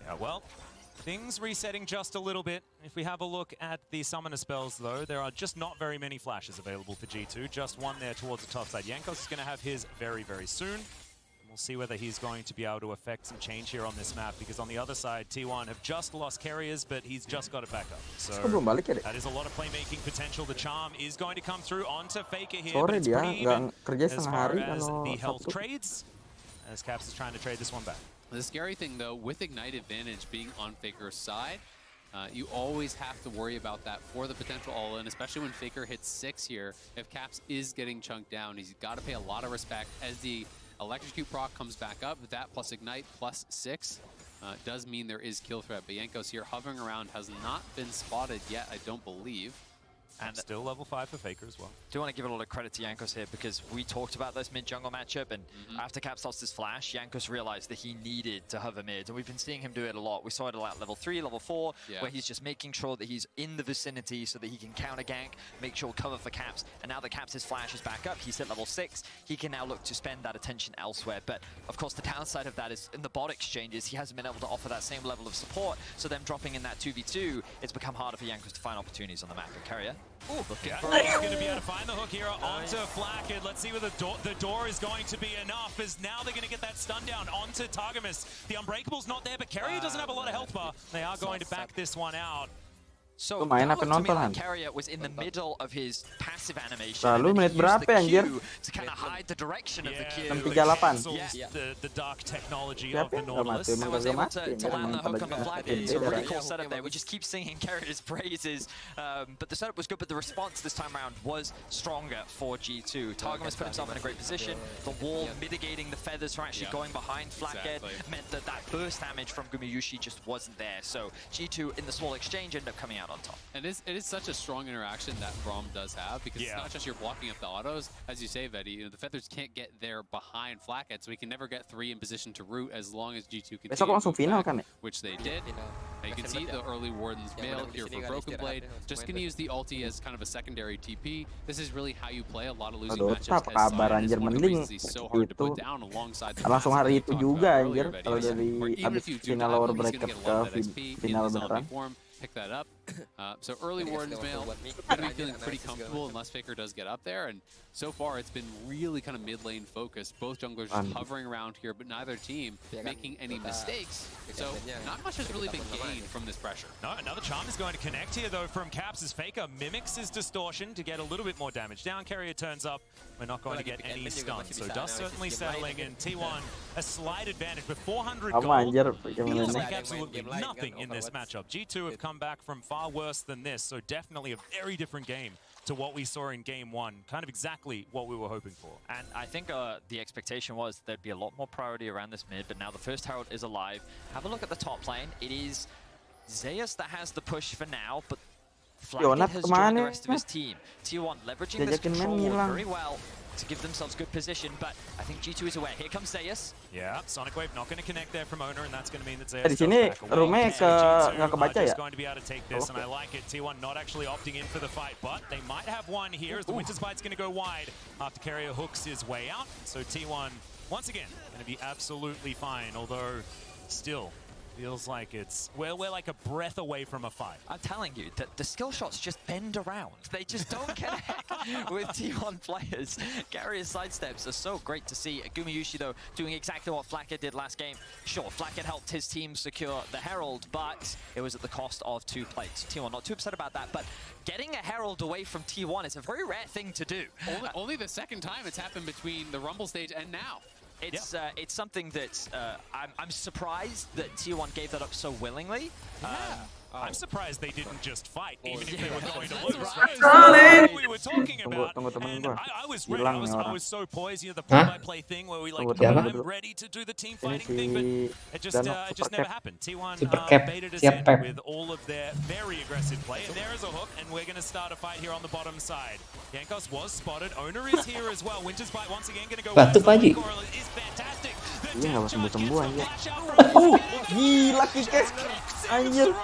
Yeah, well, things resetting just a little bit. If we have a look at the summoner spells, though, there are just not very many flashes available for G2. Just one there towards the top side. Jankos is going to have his very, very soon. And we'll see whether he's going to be able to affect some change here on this map, because on the other side, T1 have just lost carriers, but he's just got it back up. So that is a lot of playmaking potential. The charm is going to come through onto Faker here, but it's pretty even as far as the health trades, as Caps is trying to trade this one back. The scary thing, though, with Ignite advantage being on Faker's side, you always have to worry about that for the potential all-in, especially when Faker hits 6 here. If Caps is getting chunked down, he's got to pay a lot of respect. As the Electrocute proc comes back up, that plus Ignite plus 6 does mean there is kill threat. But Jankos here hovering around has not been spotted yet, I don't believe. And still level 5 for Faker as well. Do want to give a lot of credit to Jankos here because we talked about this mid-jungle matchup, and after Caps lost his flash, Jankos realized that he needed to hover mid, and we've been seeing him do it a lot. We saw it a lot at level 3, level 4, where he's just making sure that he's in the vicinity so that he can counter gank, make sure cover for Caps, and now that Caps' flash is back up, he's at level 6, he can now look to spend that attention elsewhere. But of course the downside of that is in the bot exchanges, he hasn't been able to offer that same level of support, so them dropping in that 2v2, it's become harder for Jankos to find opportunities on the map. And Carrier, looking for He's going to be able to find the hook here onto Flakked. Let's see where the door is going to be enough, as now they're going to get that stun down onto Targamas. The Unbreakable's not there, but Carrier doesn't have a lot of health bar. They are going to back this one out. So that looked to me like Carrier was in the middle of his passive animation. Lalu menit berapa anjir? To kind of hide the direction of the Q. 638. The dark technology of the Nautilus. I was able to land the hook on the Flakked. So really cool setup there. We just keep singing Carrier's praises. But the setup was good, but the response this time around was stronger for G2. Targamas put himself in a great position. The wall mitigating the feathers from actually going behind Flakked meant that that burst damage from Gumayusi just wasn't there. So G2 in the small exchange ended up coming out on top. And it is such a strong interaction that Braum does have, because it's not just you're blocking up the autos, as you say, Vedi. You know, the feathers can't get there behind Flakked, so he can never get 3 in position to root as long as G2 continue back, which they did. You can see the early Warden's Mail here for Broken Blade. Just going to use the ulti as kind of a secondary TP. This is really how you play a lot of losing matchups. Kabar anjir, mending so hard to put down alongside the langsung hari itu juga anjir, kalau dari abis final lower bracket ke final beneran. Pick that up. So early Warden's Mail, going to be feeling pretty comfortable unless Faker does get up there. And so far, it's been really kind of mid-lane focused. Both junglers just hovering around here, but neither team making any mistakes. So not much has really been gained from this pressure. No, another charm is going to connect here, though, from Caps as Faker mimics his distortion to get a little bit more damage down. Carrier turns up. We're not going to get any stuns. So Dust certainly settling in. T1, a slight advantage, but 400 gold feels like absolutely nothing in this matchup. G2 have come back from far worse than this, so definitely a very different game to what we saw in game 1. Kind of exactly what we were hoping for. And I think the expectation was there'd be a lot more priority around this mid, but now the first Herald is alive. Have a look at the top lane. It is Zeus that has the push for now, but Flakked has joined the rest of his team. T1 leveraging this control very well to give themselves good position, but I think G2 is aware. Here comes Zeus. Yeah, Sonic Wave not going to connect there from Owner, and that's going to mean that Zeus di sini roomnya nggak kebaca ya? going to be able to take this, and I like it. T1 not actually opting in for the fight, but they might have one here as the Winter's Bite's going to go wide after Carrier hooks his way out. So T1, once again, going to be absolutely fine, although still Feels like we're like a breath away from a fight. I'm telling you, the skill shots just bend around. They just don't connect with T1 players. Garria's sidesteps are so great to see. Gumayusi, though, doing exactly what Flakked did last game. Sure, Flakked helped his team secure the Herald, but it was at the cost of 2 plates. T1 not too upset about that, but getting a Herald away from T1 is a very rare thing to do. Only the second time it's happened between the Rumble stage and now. It's something that I'm surprised that T1 gave that up so willingly. I'm surprised they didn't just fight, even if they were going to lose. Right? We were talking about, and I was so poised, you know, the play-by-play thing where we like, I'm ready to do the team fighting thing, but it just never happened. T1 baited us in with all of their very aggressive play, and there is a hook, and we're going to start a fight here on the bottom side. Jankos was spotted, Owner is here as well. Winter's Bite once again going to go Batu Pagi. Pagi. Is fantastic. Iya, nggak sembuh-sembuh anjir. Gila Kikes. Anjir.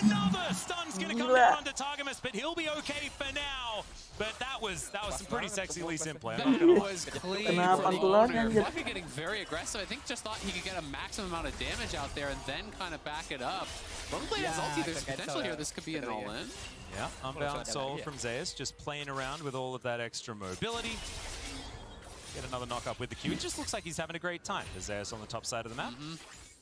Another stun's gonna come down onto Targamas, but he'll be okay for now. But that was some pretty sexy Lee Sin play. That was clean from Owner. Flakked getting very aggressive. I think just thought he could get a maximum amount of damage out there and then kind of back it up. Brokenblade has ulti. There's potential here. This could be an all-in. Yeah, Unbound Soul from Zeus, just playing around with all of that extra mobility. Get another knock-up with the Q. It just looks like he's having a great time. There's Zeus on the top side of the map.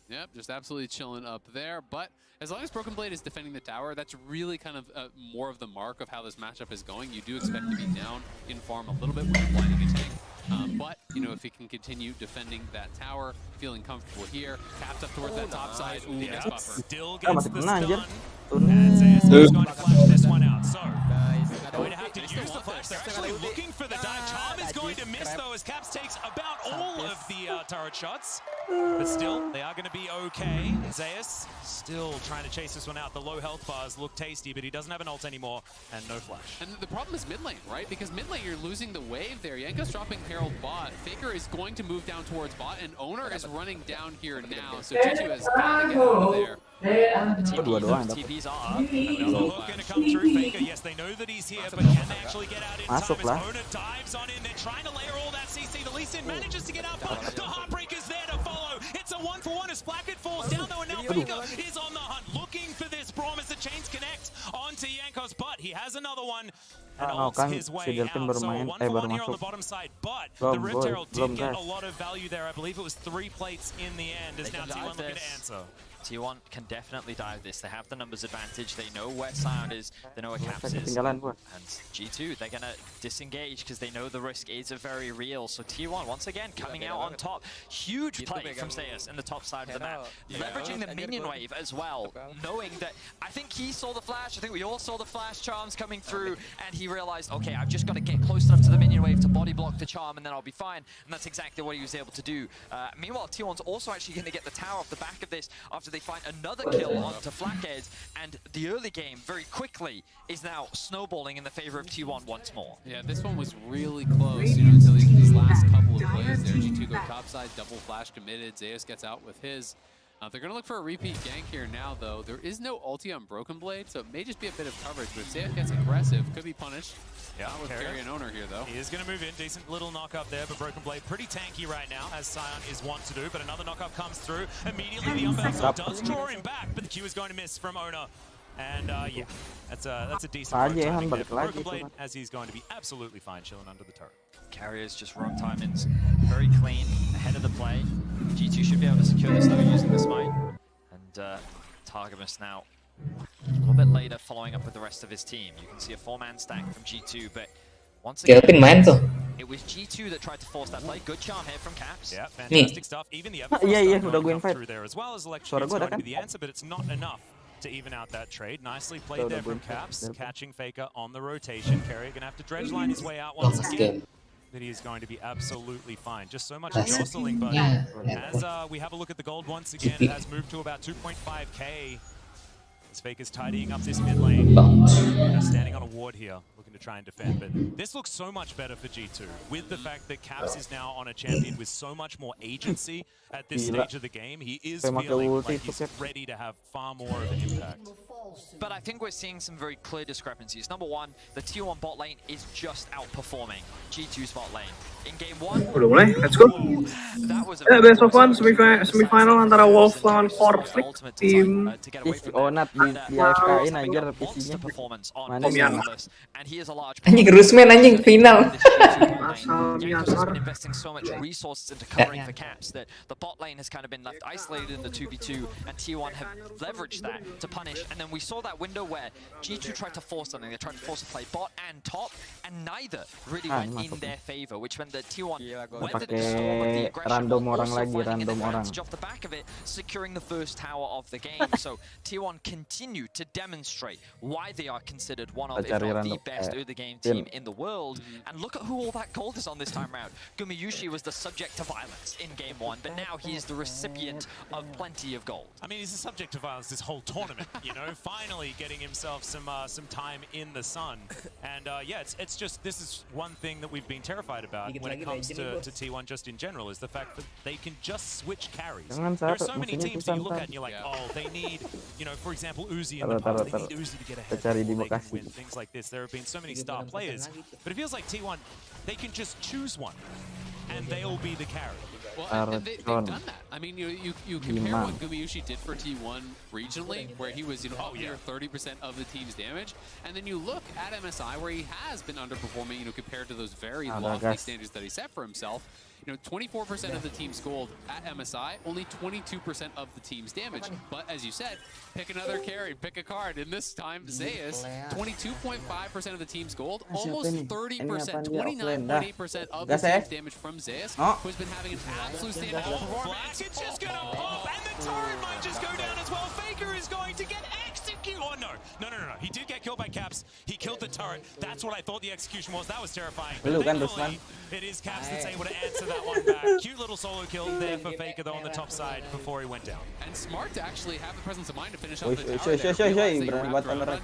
Yep, just absolutely chilling up there. But as long as Brokenblade is defending the tower, that's really kind of more of the mark of how this matchup is going. You do expect to be down in farm a little bit when you're blinding a tank. But, you know, if he can continue defending that tower, feeling comfortable here, taps up towards that top side. Ooh, nice buffer. Still gets the stun. And Zeus is going to flash this one out. So, going to have to use the flash. They're actually looking for the dive. Charm is going to miss, though, as Caps takes about all of the turret shots. But still, they are going to be okay. Zeus still trying to chase this one out. The low health bars look tasty, but he doesn't have an ult anymore, and no flash. And the problem is mid lane, right? Because mid lane, you're losing the wave there. Jankos dropping Herald bot. Faker is going to move down towards bot, and Owner is running down here now. So G2 has got to get out of there. TPs are up. Another hook going to come through. Faker, yes, they know that he's here, but can they actually get out in time? As Owner dives on in, they're trying to layer all that CC. The Lee Sin manages to get up, but the Heartbreaker's there to follow. It's a 1-for-1 as Flakked falls down, though, and now Faker is on the hunt, looking for this Braum as the chains connect onto Jankos, but he has another one. And ults his way out, so 1-for-1 here on the bottom side, but the Rift Herald did get a lot of value there. I believe it was 3 plates in the end, as now T1 looking to answer. T1 can definitely dive this. They have the numbers advantage. They know where Sion is. They know where Caps is. And G2, they're going to disengage because they know the risk is very real. So T1, once again, coming out on top. Huge play from Zeus in the top side of the map. Leveraging the minion wave as well. Knowing that, I think he saw the flash. I think we all saw the flash charms coming through. And he realized, okay, I've just got to get close enough to the minion wave to body block the charm, and then I'll be fine. And that's exactly what he was able to do. Meanwhile, T1's also actually going to get the tower off the back of this after they find another kill onto Flakked, and the early game very quickly is now snowballing in the favor of T1 once more. Yeah, this one was really close, you know, until these last couple of plays there. G2 go topside, double flash committed. Zeus gets out with his. They're going to look for a repeat gank here now, though. There is no ulti on Brokenblade, so it may just be a bit of coverage, but if Zeus gets aggressive, could be punished. Yeah, not with Carry and Owner here, though. He is going to move in. Decent little knock-up there, but Brokenblade pretty tanky right now, as Sion is wont to do, but another knock-up comes through. Immediately, the Unbound Soul does draw him back, but the Q is going to miss from Owner. And yeah, that's a decent timing there. Brokenblade, as he's going to be absolutely fine chilling under the turret. Carriers just rogue timings, very clean, ahead of the play. G2 should be able to secure this though using the smite. And Targamas now a little bit later following up with the rest of his team. You can see a 4-man stack from G2, but once again, it was G2 that tried to force that play. Good charm here from Caps. Yeah, fantastic stuff. Even the Everfrost come through there as well as Electrocute's going to be the answer, but it's not enough to even out that trade. Nicely played there from Caps, catching Faker on the rotation. Carrier gonna have to dredge line his way out once again. But he is going to be absolutely fine. Just so much jostling, but as we have a look at the gold once again, it has moved to about 2.5k. As Faker's tidying up this mid lane. Standing on a ward here, looking to try and defend, but this looks so much better for G2, with the fact that Caps is now on a champion with so much more agency at this stage of the game. He is feeling like he's ready to have far more of an impact. But I think we're seeing some very clear discrepancies. Number one, the T1 bot lane is just outperforming G2's bot lane. In game 1, udah mulai, let's go. Best of one, semifinal antara Wolf lawan Force tim Onat di AFK-in anjir PC-nya. Mana Omian. Anjing Rusmen anjing final. Asal Miasar. investing so much resources into covering for caps that the bot lane has kind of been left isolated in the 2v2, and T1 have leveraged that to punish. And then we saw that window where G2 tried to force something. They tried to force a play bot and top, and neither really went in their favor, which meant that T1 weathered the storm of the aggression, random orang also lagi, finding an random orang. advantage off the back of it, securing the first tower of the game. So T1 continue to demonstrate why they are considered one of, if not the best early game team in the world. And look at who all that gold is on this time round. Gumayusi was the subject to violence in game 1, but now he is the recipient of plenty of gold. I mean, he's the subject of violence this whole tournament, you know, finally getting himself some time in the sun. And yeah, it's just, this is one thing that we've been terrified about when it comes to T1 just in general, is the fact that they can just switch carries. There are so many teams that you look at and you're like, oh, they need, you know, for example, Uzi in the past, they need Uzi to get ahead before they can win, things like this. There have been so many star players, but it feels like T1, they can just choose one, and they'll be the carry. Well, and they've done that. I mean, you compare what Gumayusi did for T1 regionally, where he was, you know, up near 30% of the team's damage, and then you look at MSI, where he has been underperforming, you know, compared to those very lofty standards that he set for himself. You know, 24% of the team's gold at MSI, only 22% of the team's damage. But as you said, pick another carry, pick a card. And this time, Zeus, 22.5% of the team's gold, almost 30%, 29.8% of the team's damage from Zeus, who's been having an absolute standout performance. It's just gonna pop, and the turret might just go down as well. Faker is going to get executed. Oh no. He did get killed by Caps. He killed the turret. That's what I thought the execution was. That was terrifying. But thankfully, it is Caps that's able to answer that one back. Cute little solo kill there for Faker though on the top side before he went down. And smart to actually have the presence of mind to finish off the tower.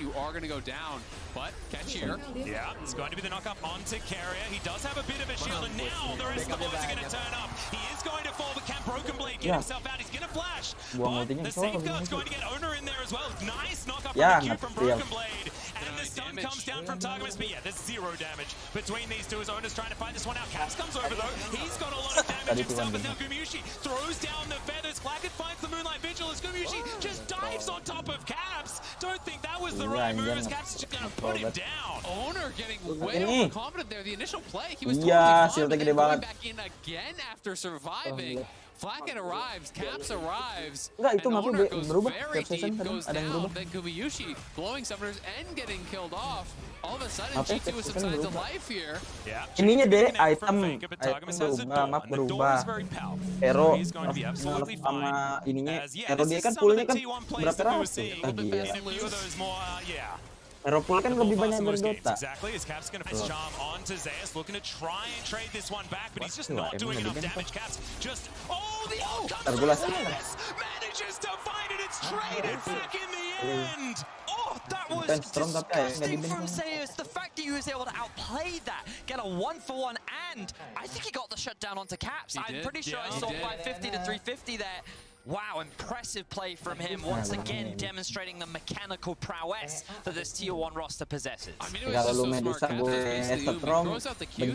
You are going to go down, but catch here. Yeah, it's going to be the knock up onto Carrier. He does have a bit of a shield, and now the rest of the boys are going to turn up. He is going to fall, but can Broken Blade get himself out? He's going to flash, but the safeguard's going to get Owner in there as well. Nice knock up from the Q from Broken Blade, and the stun comes down from Targamas, but yeah, there's 0 damage between these two as Owner's trying to find this one out. Caps comes over though. He's got a lot of damage himself, as now Gumayusi throws down the feathers. Claggett finds the Moonlight Vigil as Gumayusi just dives on top of Caps. Don't think that was the right move, as Caps is just going to put him down. Owner getting way overconfident there. The initial play, he was totally fine, but then going back in again after surviving. Flacket arrives, Caps arrives, and Owner goes very deep, goes down, then Gumayusi blowing summoners and getting killed off. All of a sudden, G2 with some signs of life here. Ininya deh, item berubah. Hero sama ininya, hero dia kan poolnya kan berapa ratus? Hero pool kan lebih banyak dari Dota. Exactly, as Caps going to charm onto Zeus, looking to try and trade this one back, but he's just not doing enough damage. Caps just, the ult comes from Zeus, manages to find it, it's traded back in the end. Oh, that was disgusting from Zeus. The fact that he was able to outplay that, get a 1-for-1, and I think he got the shutdown onto Caps. I'm pretty sure I saw 550 to 350 there. Wow, impressive play from him, once again demonstrating the mechanical prowess that this Tier 1 roster possesses. I mean, it was just so smart. Caps throws out the Q,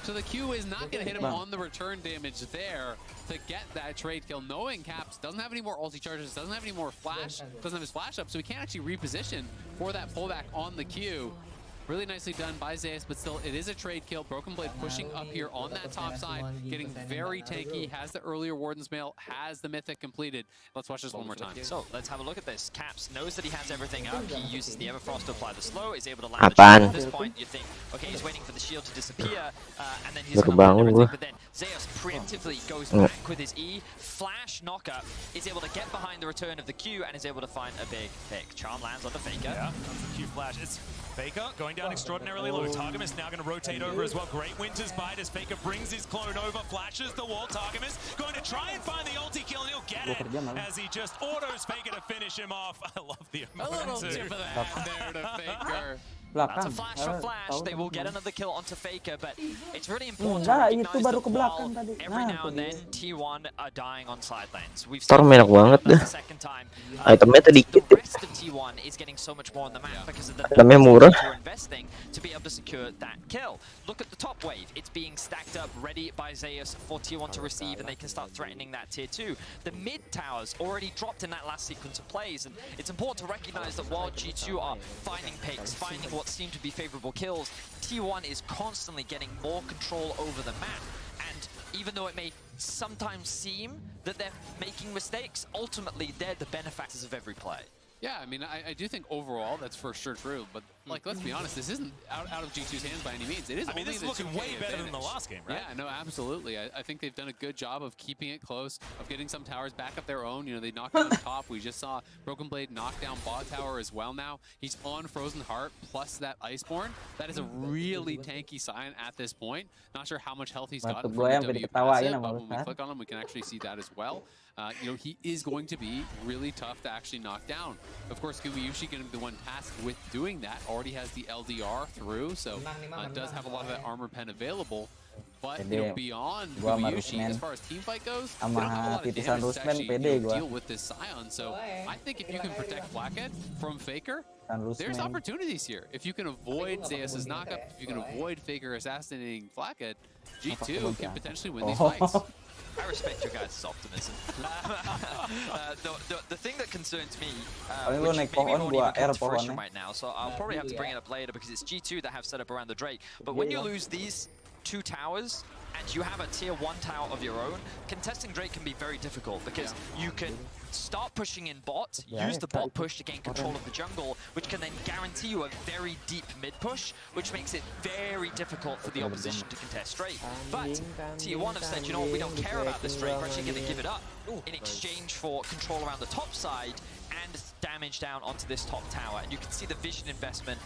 so the Q is not going to hit him on the return damage there to get that trade kill, knowing Caps doesn't have any more ulti charges, doesn't have any more flash, doesn't have his flash up, so he can't actually reposition for that pullback on the Q. Really nicely done by Zeus, but still, it is a trade kill. Broken Blade pushing up here on that top side, getting very tanky, has the earlier Warden's Mail, has the Mythic completed. Let's watch this one more time. So, let's have a look at this. Caps knows that he has everything up. He uses the Everfrost to apply the slow, is able to land the shield. At this point, you think, okay, he's waiting for the shield to disappear, and then he's going to land everything, but then Zeus preemptively goes back with his E. Flash knocker is able to get behind the return of the Q and is able to find a big pick. Charm lands on the Faker. Yeah, that's the Q flash. It's Faker going down extraordinarily low. Targamas now going to rotate over as well. Great Winter's Bite as Faker brings his clone over, flashes the wall. Targamas going to try and find the ulti kill, and he'll get it as he just autos Faker to finish him off. I love the a little emoji. tip of the hat there to Faker. That's a flash for Flash. They will get another kill onto Faker, but it's really important to recognize that while every now and then T1 are dying on side lanes. We've seen enak banget dah. the second time. Itemnya tadi The dikit. rest of T1 is getting so much more on the map because of the Itemnya murah. you're investing to be able to secure that kill. Look at the top wave. It's being stacked up, ready by Zeus for T1 to receive, and they can start threatening that tier 2. The mid towers already dropped in that last sequence of plays, and it's important to recognize that while G2 are finding picks, finding what seem to be favorable kills, T1 is constantly getting more control over the map. And even though it may sometimes seem that they're making mistakes, ultimately they're the benefactors of every play. Yeah, I mean, I do think overall that's for sure true, but like, let's be honest, this isn't out of G2's hands by any means. It is. I mean, this is looking way better than the last game, right? Yeah, no, absolutely. I think they've done a good job of keeping it close, of getting some towers back up their own. You know, they knocked down top. We just saw Broken Blade knock down bot tower as well now. He's on Frozen Heart plus that Iceborne. That is a really tanky sign at this point. Not sure how much health he's gotten from the W passive, but when we click on him, we can actually see that as well. You know, he is going to be really tough to actually knock down. Of course, Gumayusi going to be the one tasked with doing that. Already has the LDR through, so does have a lot of that armor pen available. But you know, beyond Gumayusi, as far as team fight goes, they don't have a lot of damage to actually deal with this Scion. So I think if you can protect Blackhead from Faker, there's opportunities here. If you can avoid Zeus's knockup, if you can avoid Faker assassinating Blackhead, G2 can potentially win these fights. I respect your guys' optimism. The thing that concerns me, which maybe won't even come to fruition right now, so I'll probably have to bring it up later because it's G2 that have set up around the Drake. But when you lose these 2 towers, and you have a tier 1 tower of your own, contesting Drake can be very difficult because you can start pushing in bot, use the bot push to gain control of the jungle, which can then guarantee you a very deep mid push, which makes it very difficult for the opposition to contest Drake. But tier 1 have said, you know what, we don't care about this Drake, we're actually going to give it up in exchange for control around the top side and damage down onto this top tower. And you can see the vision investment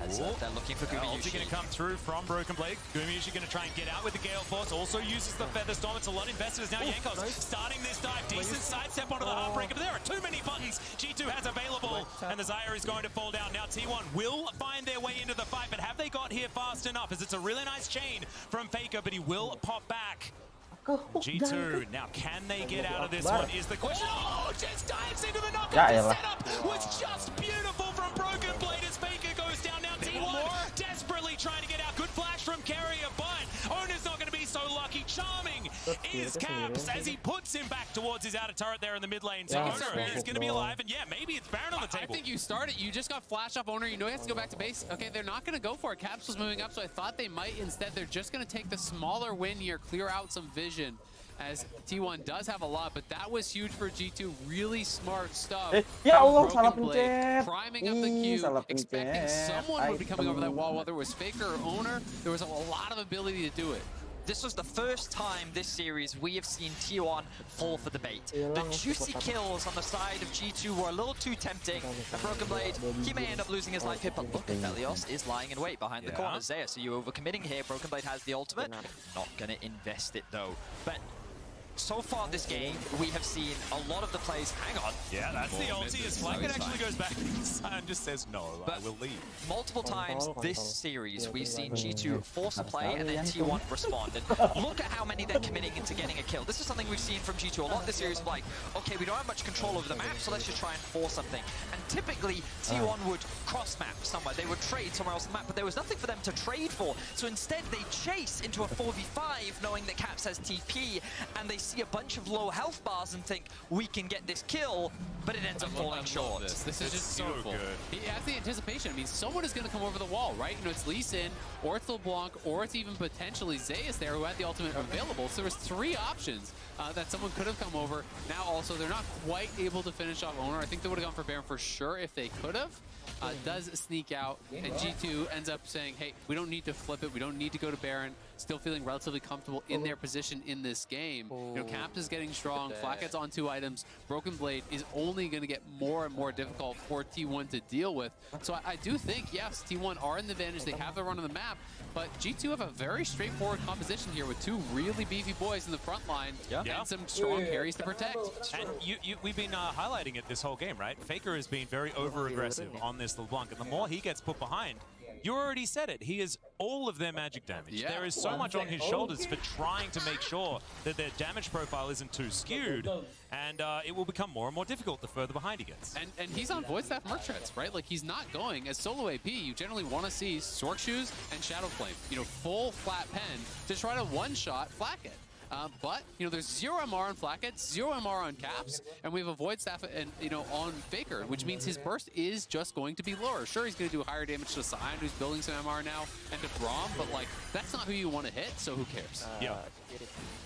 as they're looking for Gumayusi. Ulti going to come through from Broken Blade. Gumayusi going to try and get out with the Gale Force. Also uses the Feather Storm. It's a lot invested as now Jankos starting this dive. Decent sidestep onto the Heartbreaker, but there are too many buttons G2 has available, and the Xayah is going to fall down. Now T1 will find their way into the fight, but have they got here fast enough? As it's a really nice chain from Faker, but he will pop back. G2, now can they get out of this one is the question. Oh, just dives into the knockup. The setup was just beautiful from Broken Blade as Faker goes down. Now T1 desperately trying to get out. Good flash from Carrier, but Owner's not going to be so lucky. Charming is Caps as he puts him back towards his outer turret there in the mid lane. So Owner is going to be alive, and yeah, maybe it's Baron on the table. I think you started, you just got flash off Owner, you know he has to go back to base. Okay, they're not going to go for it. Caps was moving up, so I thought they might. Instead, they're just going to take the smaller win here, clear out some vision, as T1 does have a lot, but that was huge for G2. Really smart stuff. Broken Blade, priming up the queue, expecting someone would be coming over that wall, whether it was Faker or Owner. There was a lot of ability to do it. This was the first time this series we have seen T1 fall for the bait. The juicy kills on the side of G2 were a little too tempting. And Broken Blade, he may end up losing his life here, but look, Velios is lying in wait behind the corner. Zeus, are you overcommitting here? Broken Blade has the ultimate. Not gonna invest it though. But so far this game, we have seen a lot of the plays. Hang on. Yeah, that's the ulti as Flaggett actually goes back and just says, no, I will leave. Multiple times this series, we've seen G2 force a play and then T1 respond. And look at how many they're committing into getting a kill. This is something we've seen from G2 a lot this series of like, okay, we don't have much control over the map, so let's just try and force something. And typically, T1 would cross-map somewhere. They would trade somewhere else on the map, but there was nothing for them to trade for. So instead, they chase into a 4v5, knowing that Caps has TP, and they see a bunch of low health bars and think we can get this kill, but it ends up falling short. This is just beautiful. He has the anticipation. I mean, someone is going to come over the wall, right? You know, it's Lee Sin, or it's LeBlanc, or it's even potentially Zeus there who had the ultimate available. So there was 3 options that someone could have come over. Now also, they're not quite able to finish off Owner. I think they would have gone for Baron for sure if they could have. Does sneak out, and G2 ends up saying, hey, we don't need to flip it. We don't need to go to Baron. still feeling relatively comfortable in their position in this game. You know, Caps is getting strong. Flathead's on 2 items. Broken Blade is only going to get more and more difficult for T1 to deal with. So I do think, yes, T1 are in the advantage. They have the run on the map, but G2 have a very straightforward composition here with 2 really beefy boys in the front line and some strong carries to protect. And we've been highlighting it this whole game, right? Faker has been very over-aggressive on this LeBlanc, and the more he gets put behind, you already said it, he is all of their magic damage. There is so much on his shoulders for trying to make sure that their damage profile isn't too skewed, and it will become more and more difficult the further behind he gets. And he's on Void Staff Merc Treads, right? Like, he's not going as solo AP. You generally want to see Sork Shoes and Shadow Flame, you know, full flat pen to try to one-shot Flacket. But, you know, there's 0 MR on Flacket, 0 MR on Caps, and we have a Void Staff and, you know, on Faker, which means his burst is just going to be lower. Sure, he's going to do higher damage to Sion, who's building some MR now, and to Braum, but, like, that's not who you want to hit, so who cares? Yeah.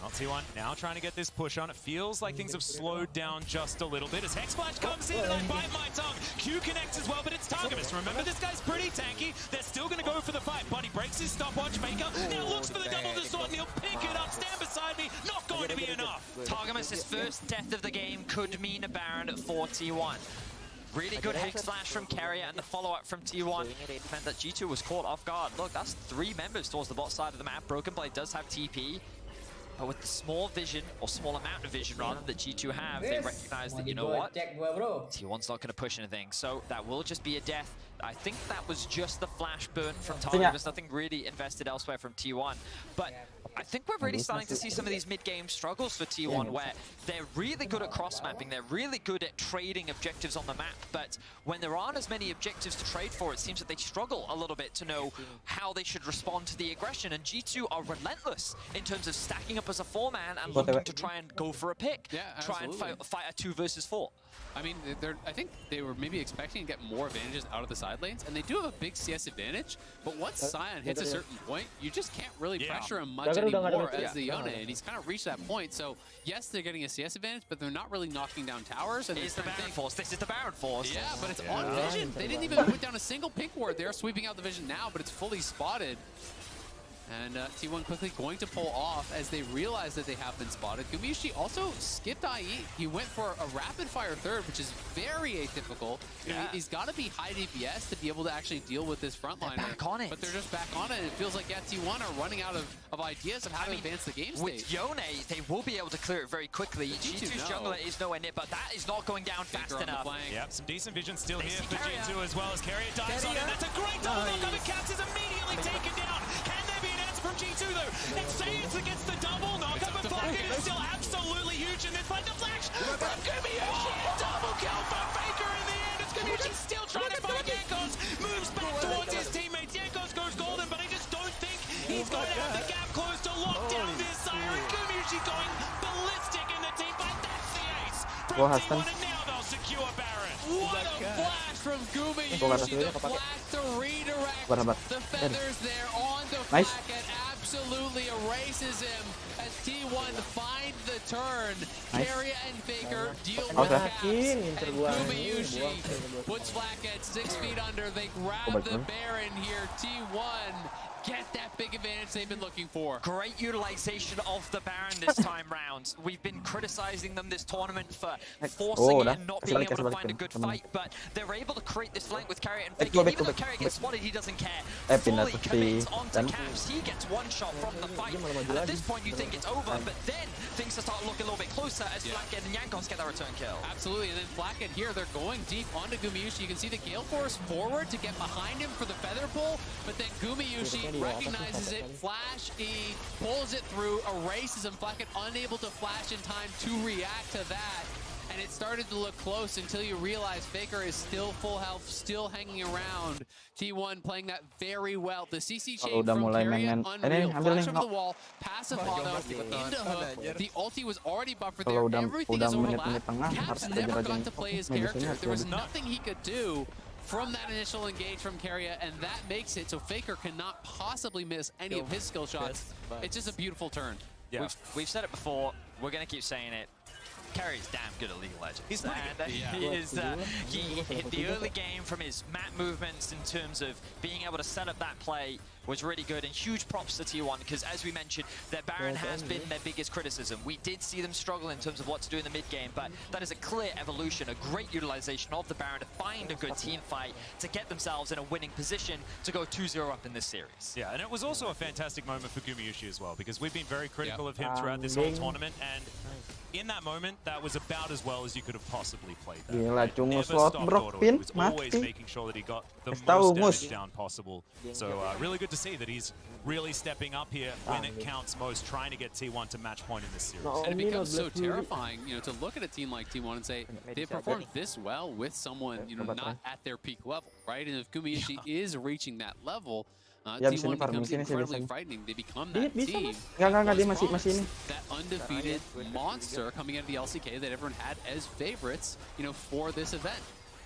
Well, T1 now trying to get this push on. It feels like things have slowed down just a little bit as Hexflash comes in, and I bite my tongue. Q connects as well, but it's Targamas. Remember, this guy's pretty tanky. They're still going to go for the fight. Buddy breaks his stopwatch. Faker now looks for the double distort, and he'll pick it up. Stand beside me. Not going to be enough. Targamas' first death of the game could mean a Baron for T1. Really good Hex Slash from Carrier, and the follow-up from T1 meant that G2 was caught off guard. Look, that's 3 members towards the bot side of the map. Broken Blade does have TP, but with the small vision, or small amount of vision rather, that G2 have, they recognize that, you know what, T1's not going to push anything, so that will just be a death. I think that was just the flash burn from Targamas, nothing really invested elsewhere from T1. But I think we're really starting to see some of these mid-game struggles for T1 where they're really good at cross-mapping, they're really good at trading objectives on the map, but when there aren't as many objectives to trade for, it seems that they struggle a little bit to know how they should respond to the aggression, and G2 are relentless in terms of stacking up as a 4-man and looking to try and go for a pick, try and fight a 2 versus 4. I mean, I think they were maybe expecting to get more advantages out of the side lanes, and they do have a big CS advantage, but once Sion hits a certain point, you just can't really pressure him much anymore as the Yone, and he's kind of reached that point. So, yes, they're getting a CS advantage, but they're not really knocking down towers. And it's the Baron Force. This is the Baron Force. Yeah, but it's on vision. They didn't even put down a single pink ward. They're sweeping out the vision now, but it's fully spotted. And T1 quickly going to pull off as they realize that they have been spotted. Gumayusi also skipped IE. He went for a rapid-fire third, which is very atypical. You know, he's got to be high DPS to be able to actually deal with this frontliner. Back on it. But they're just back on it. It feels like, T1 are running out of ideas of how to advance the game state. With Yone, they will be able to clear it very quickly. G2's jungler is nowhere near, but that is not going down fast enough. Yep, some decent vision still here for G2 as well as Carrier dives on it. That's a great double knock on the Caps is immediately taken down. Can there be an answer from G2 though? And Saiyans against the double knock up, but Flacket is still absolutely huge in this fight. The flash from Gumayusi, double kill for Faker in the end. It's Gumayusi still trying to find Jankos, moves back towards his teammates. Jankos goes golden, but I just don't think he's going to have the gap closed to lock down this Siren. Gumayusi going ballistic in the team fight. That's the ace from T1, and now they'll secure Baron. What a flash from Gumayusi, the flash to redirect the feathers there onto Flacket. Absolutely erases him as T1 find the turn. Carrier and Faker deal with Caps, and Gumayusi puts Flacket 6 feet under. They grab the Baron here. T1 get that big advantage they've been looking for. Great utilization of the Baron this time round. We've been criticizing them this tournament for forcing it and not being able to find a good fight, but they're able to create this flank with Carrier and Faker. Even though Carrier gets spotted, he doesn't care. Fully commits onto Caps. He gets one shot from the fight, and at this point you think it's over, but then things start looking a little bit closer as Flacket and Jankos get that return kill. Absolutely, and then Flacket here, they're going deep onto Gumayusi. You can see the Gale Force forward to get behind him for the Feather Pull, but then Gumayusi recognizes it, Flash E, pulls it through, erases him. Flacket unable to flash in time to react to that. And it started to look close until you realize Faker is still full health, still hanging around. T1 playing that very well. The CC chain from Carrier, unreal. Flash over the wall, passive auto, into hook. The ulti was already buffered there. Everything is overlapped. Caps never got to play his character. There was nothing he could do from that initial engage from Carrier, and that makes it so Faker cannot possibly miss any of his skill shots. It's just a beautiful turn. Yeah. We've said it before, we're going to keep saying it. Carrier's damn good at League of Legends. He's pretty good. He hit the early game from his map movements in terms of being able to set up that play. was really good, and huge props to T1 because, as we mentioned, their Baron has been their biggest criticism. We did see them struggle in terms of what to do in the mid game, but that is a clear evolution, a great utilization of the Baron to find a good team fight, to get themselves in a winning position to go 2-0 up in this series. Yeah, and it was also a fantastic moment for Gumayusi as well, because we've been very critical of him throughout this whole tournament, and in that moment, that was about as well as you could have possibly played that. Gila, cungu Never slot stopped Brock Otto. pin, He was always mati. making sure that he got the Tahu, most Mus. damage down possible. So really good to see that he's really stepping up here when it counts most, trying to get T1 to match point in this series. And it becomes so terrifying, to look at a team like T1 and say they've performed this well with someone, not at their peak level, right? And if Gumayusi is reaching that level, T1 becomes incredibly frightening. They become that team. Enggak, dia masih ini. That undefeated monster coming out of the LCK that everyone had as favorites, for this event.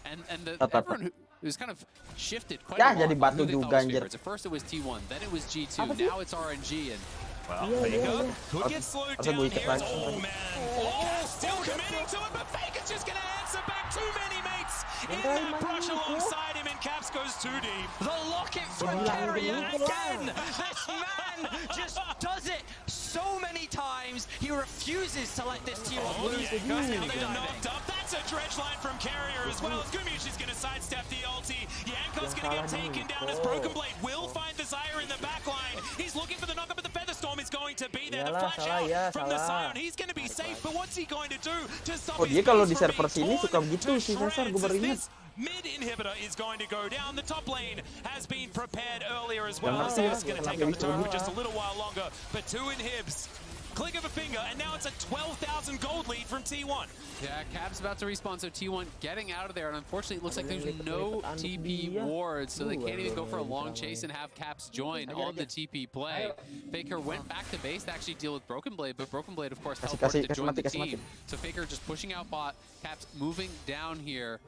And everyone who's kind of shifted quite a lot jadi batu who they juga, thought was anjir. favorites. At first it was T1, then it was G2, now it's RNG, and well, Faker could get slowed down here. Oh, man. Oh, still committing to it, but Faker's just going to answer back. Too many mates in that brush alongside him, and Caps goes too deep. The locket from Carrier again! This man just does it so many times. He refuses to let this team lose. Now they're knocked up. That's a dredge line from Carrier as well. As Gumayusi's going to sidestep the ulti. Yanko's going to get taken down as Broken Blade will find the Zyre in the back line. He's looking for the knock-up, but the Featherstorm is going to be there. The flash out from the Sion. He's going to be safe, but what's he going to do to stop his Dia kalau di base from server being sini suka torn begitu to sih, Cesar, gue baru ingat. shreds? Mid inhibitor is going to go down. The top lane has been prepared earlier as well. Zeus is going to take up the turret for just a little while longer, but 2 inhibs. Click of a finger, and now it's a 12,000 gold lead from T1. Yeah, Cap's about to respawn, so T1 getting out of there, and unfortunately it looks like there's no TP wards, so they can't even go for a long chase and have Caps join on the TP play. Faker went back to base to actually deal with Broken Blade, but Broken Blade, of course, teleported to join the team. So Faker just pushing out bot, Caps moving down here,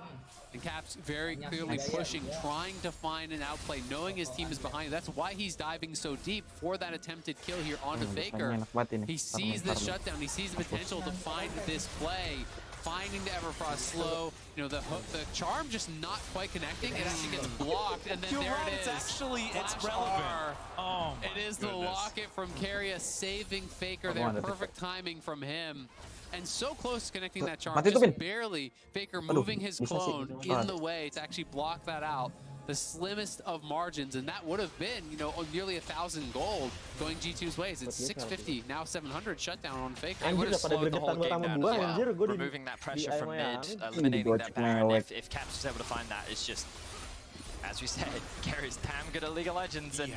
and Caps very clearly pushing, trying to find an outplay, knowing his team is behind. That's why he's diving so deep for that attempted kill here onto Faker. He sees this shutdown, he sees the potential to find this play, finding the Everfrost slow. The charm just not quite connecting. It actually gets blocked, and then there it is. It's relevant. Oh, it is the locket from Keria saving Faker there. Perfect timing from him. And so close to connecting that charm, just barely. Faker moving his clone in the way to actually block that out. The slimmest of margins, and that would have been, nearly 1,000 gold going G2's ways. It's 650, now 700 shutdown on Faker. It would have slowed the whole game down as well. Removing that pressure from mid, eliminating that Baron. If Caps was able to find that, it's just, as we said, Carrier's damn good at League of Legends, and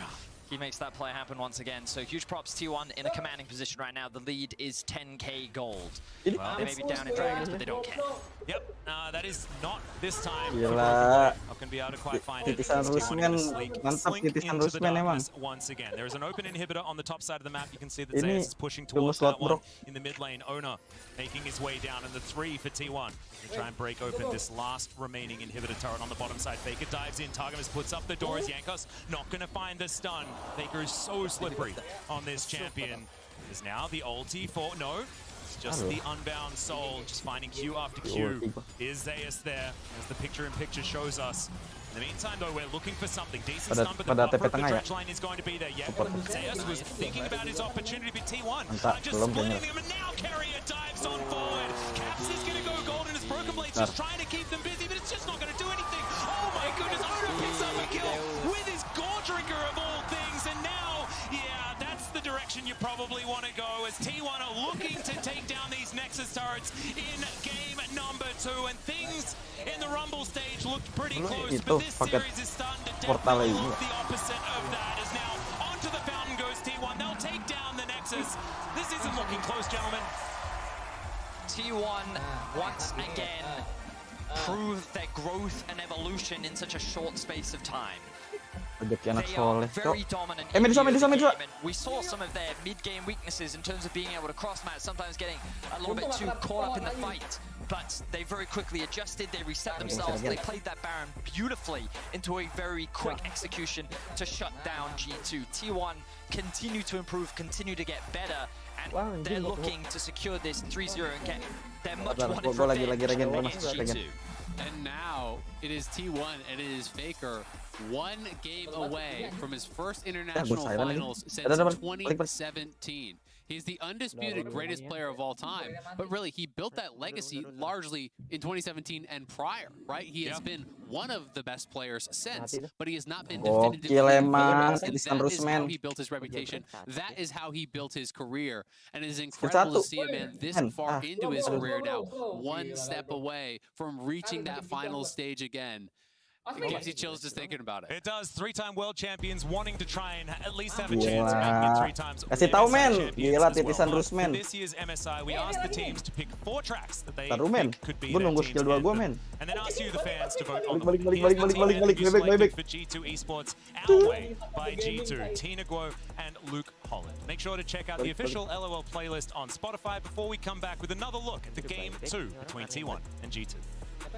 he makes that play happen once again. So huge props T1 in a commanding position right now. The lead is 10k gold. Well, they may be down in Dragons, but they don't care. Yep, that is not this time. Gila. Not going to be able to quite find it. Titisan Rusmen, mantap titisan Rusmen emang. Once again, there is an open inhibitor on the top side of the map. You can see that Ini Zeus is pushing towards that one in the mid lane. Ona making his way down, and the 3 for T1. They try and break open this last remaining inhibitor turret on the bottom side. Faker dives in, Targamas puts up the door as Jankos not going to find the stun. Faker is so slippery on this champion. Is now the ulti for, no, it's just the unbound soul, just finding Q after Q. Is Zeus there, as the picture-in-picture shows us. In the meantime, though, we're looking for something. Decent stun, but the buffer of the dredge line is going to be there. Yeah, Zeus was thinking about his opportunity with T1. Just splitting them, and now Carrier dives on forward. Caps is going to go gold, and his Broken Blade's just trying to keep them busy, but it's just not going to do anything. Oh my goodness, Oda picks up a kill with his Gore Drinker of all things, and now, yeah, that's the direction you probably want to go, as T1 are looking to take down these Nexus turrets in game number 2, and things in the Rumble stage looked pretty close, but this series is starting to definitely look the opposite of that, as now onto the fountain goes T1. They'll take down the Nexus. This isn't looking close, gentlemen. T1 once again proved their growth and evolution in such a short space of time. They are very dominant in the game, and we saw some of their mid-game weaknesses in terms of being able to cross-match, sometimes getting a little bit too caught up in the fight. but they very quickly adjusted, they reset themselves, they played that Baron beautifully into a very quick execution to shut down G2. T1 continue to improve, continue to get better, and they're looking to secure this 3-0 and get their much wanted revenge against G2. And now it is T1 and it is Faker, one game away from his first international finals since 2017. He's the undisputed greatest player of all time, but really he built that legacy largely in 2017 and prior, right? He has been one of the best players since, but he has not been definitively famous, and that is how he built his reputation. That is how he built his career, and it is incredible to see a man this far into his career now, one step away from reaching that final stage again. It gives you chills just thinking about it. It does. 3-time world champions wanting to try and at least have a chance of making it 3 times. Kasih tahu men, gila titisan Rusmen. This year's MSI, we asked the teams to pick 4 tracks that they think could be their team's skill 2 gua men. and then ask you the fans to vote on them. Balik. For G2 Esports, Our Way by G2, Tina Guo and Luke Holland. Make sure to check out the official LOL playlist on Spotify before we come back with another look at the game 2 between T1 and G2. A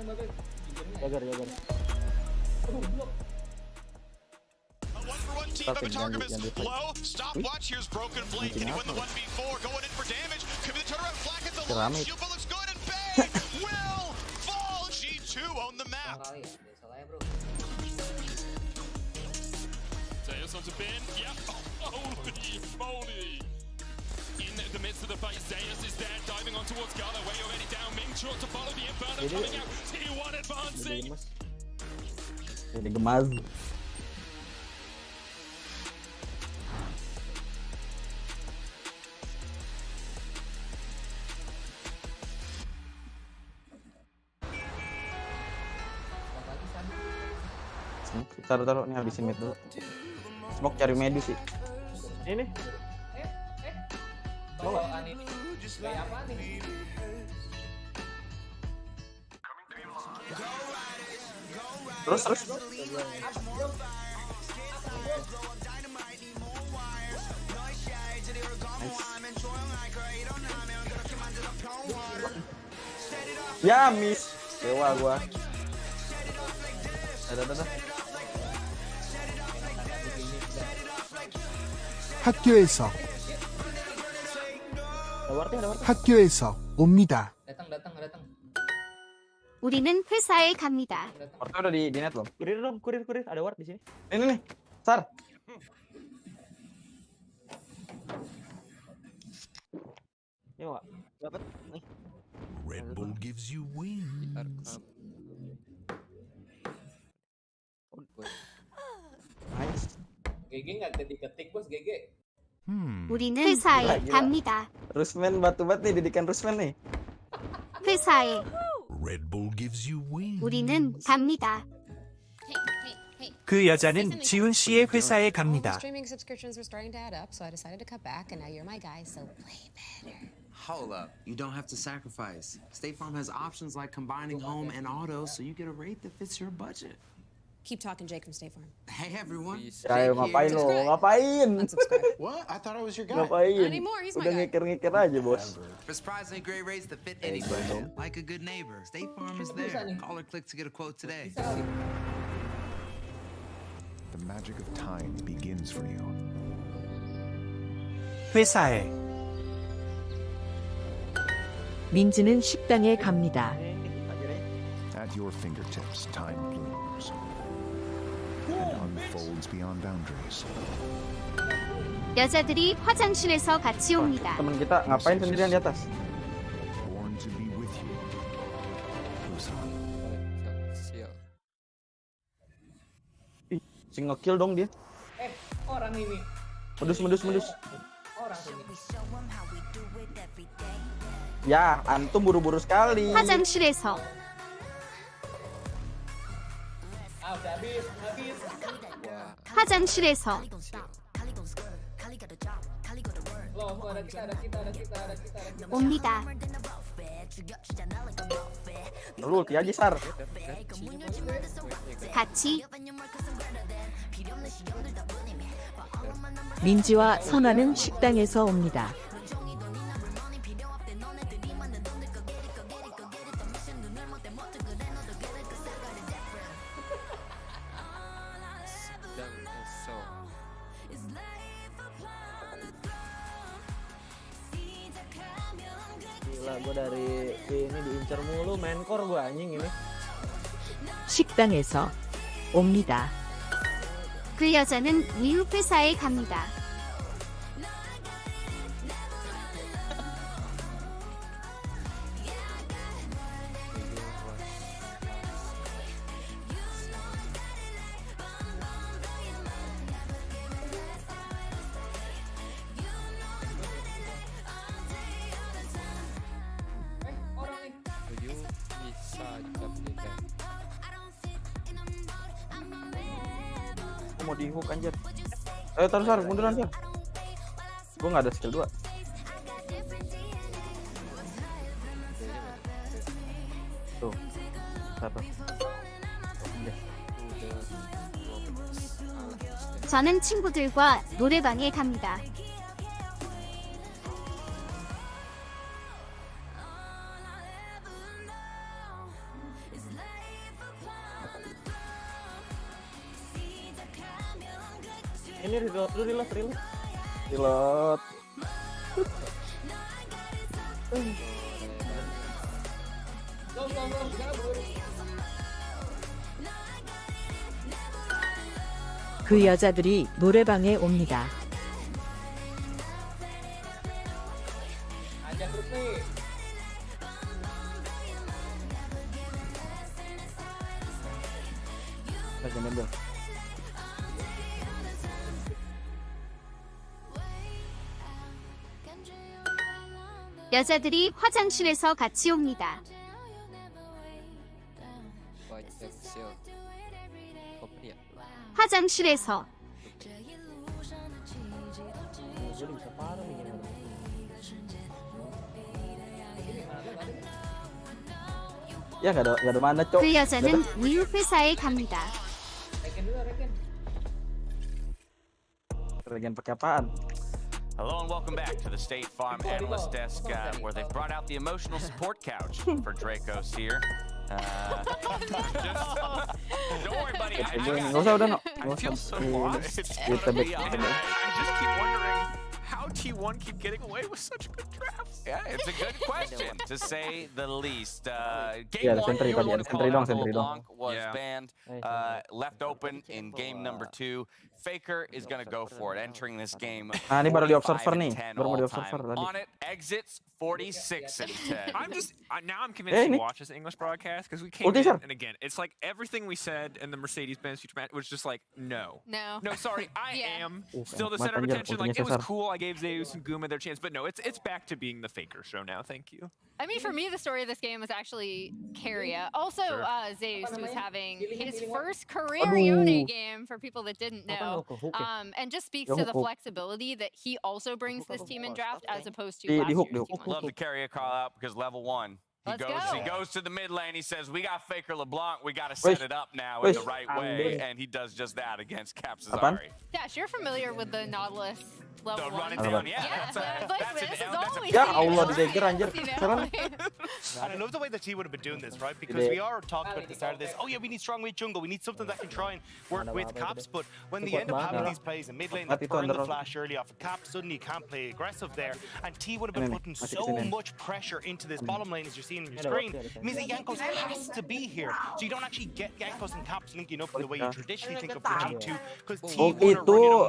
1-for-1 team of Targamas low. Stopwatch. Here's Broken Flame. Can he win the 1v4? Going in for damage. Could be the turnaround. Flag at the launch. Shieldful looks good, and Bay will fall. G2 on the map. Zeus onto bin. Yep. Holy moly. In the midst of the fight, Zeus is there, diving on towards Gala. Way already down. Ming short to follow the Inferno coming out. T1 advancing. Jadi gemas. Taruh nih habisin mid dulu. Smoke cari medus sih. Ini. Terus. Ya miss. Dewa gua. Ada. 학교에서 옵니다. datang. 우리는 회사에 갑니다. Porto udah di net belum? Kurir ada ward di sini. Ini nih. Sar. Yo, dapat nih. Red Bull gives you wings. Nice. GG nggak ketik bos GG. 우리는 회사에 갑니다. Rusmen batu-bat nih, didikan Rusmen nih. 회사에. Red Bull gives you wings. 우리는 갑니다. 그 여자는 지훈 씨의 회사에 갑니다. Streaming subscriptions were starting to add up, so I decided to cut back, and now you're my guy, so play better. Hold up, you don't have to sacrifice. State Farm has options like combining home and auto, so you get a rate that fits your budget. Keep talking, Jake from State Farm. Hey everyone. Ayo ngapain lo? Ngapain? What? I thought I was your guy. Ngapain? Not anymore, he's my Udah guy. ngikir aja, bos. For surprisingly great rates that fit any budget. Like a good neighbor, State Farm is there. Call or click to get a quote today. The magic of time begins for you. 회사에. 민지는 식당에 갑니다. At your fingertips, time blooms and unfolds beyond boundaries. 여자들이 화장실에서 같이 옵니다. Temen kita ngapain sendirian di atas? Born to be with you. Busan. Ih, si nge-kill dong dia. Orang ini. Medus. Orang ini. Ya, antum buru-buru sekali. 화장실에서. Udah habis. 화장실에서. Loh, ada kita. 옵니다. Lu ulti aja, Sar. 같이. 민지와 선아는 식당에서 옵니다. gue dari ini diincer mulu, main core gue anjing ini. 식당에서 옵니다. 그 여자는 미국 회사에 갑니다. Mau di hook anjir. Ayo taruh Sar, munduran Sar. Gue nggak ada skill 2. Tuh. Satu. 저는 친구들과 노래방에 갑니다. Ini reload. Reload. 그 여자들이 노래방에 옵니다. 여자들이 화장실에서 같이 옵니다. 화장실에서 Ya nggak ada mana cok. 그 여자는 미국 회사에 갑니다. Regen pakai apaan? Hello and welcome back to the State Farm Analyst Desk, where they've brought out the emotional support couch for Dracos here. Don't worry, buddy. I feel so lost. I just keep wondering how T1 keep getting away with such good drafts. Yeah, it's a good question, to say the least. Game one, you were LeBlanc was banned, left open in game number 2. Faker is going to go for it, entering this game. Ini baru di observer nih. Baru mau di observer tadi. On it, exits 46 and 10. I'm convinced to watch this English broadcast because we came in, and again, it's like everything we said in the Mercedes-Benz future match was just like, no, sorry, I am still the center of attention. Like, it was cool. I gave Zeus and Guma their chance, but no, it's back to being the Faker show now. Thank you. I mean, for me, the story of this game was actually Keria. Also, Zeus was having his first career Yone game, for people that didn't know. And just speaks to the flexibility that he also brings this team in draft as opposed to last year's T1. Love the Keria call out because level 1. He goes to the mid lane. He says, "We got Faker LeBlanc. We got to set it up now in the right way," and he does just that against Capsazari. Dash, you're familiar with the Nautilus level 1. Down, Ya Allah, di-dagger anjir. And I love the way that he would have been doing this, right? Because we are talking about at the start of this, oh yeah, we need strong weight jungle. We need something that can try and work with Caps. But when they end up having these plays in mid lane, they burn the flash early off of Caps, suddenly you can't play aggressive there. And T would have been putting so much pressure into this bottom lane, as you're seeing on your screen. It means that Jankos has to be here. So you don't actually get Jankos and Caps linking up in the way you traditionally think of for G2. Because T would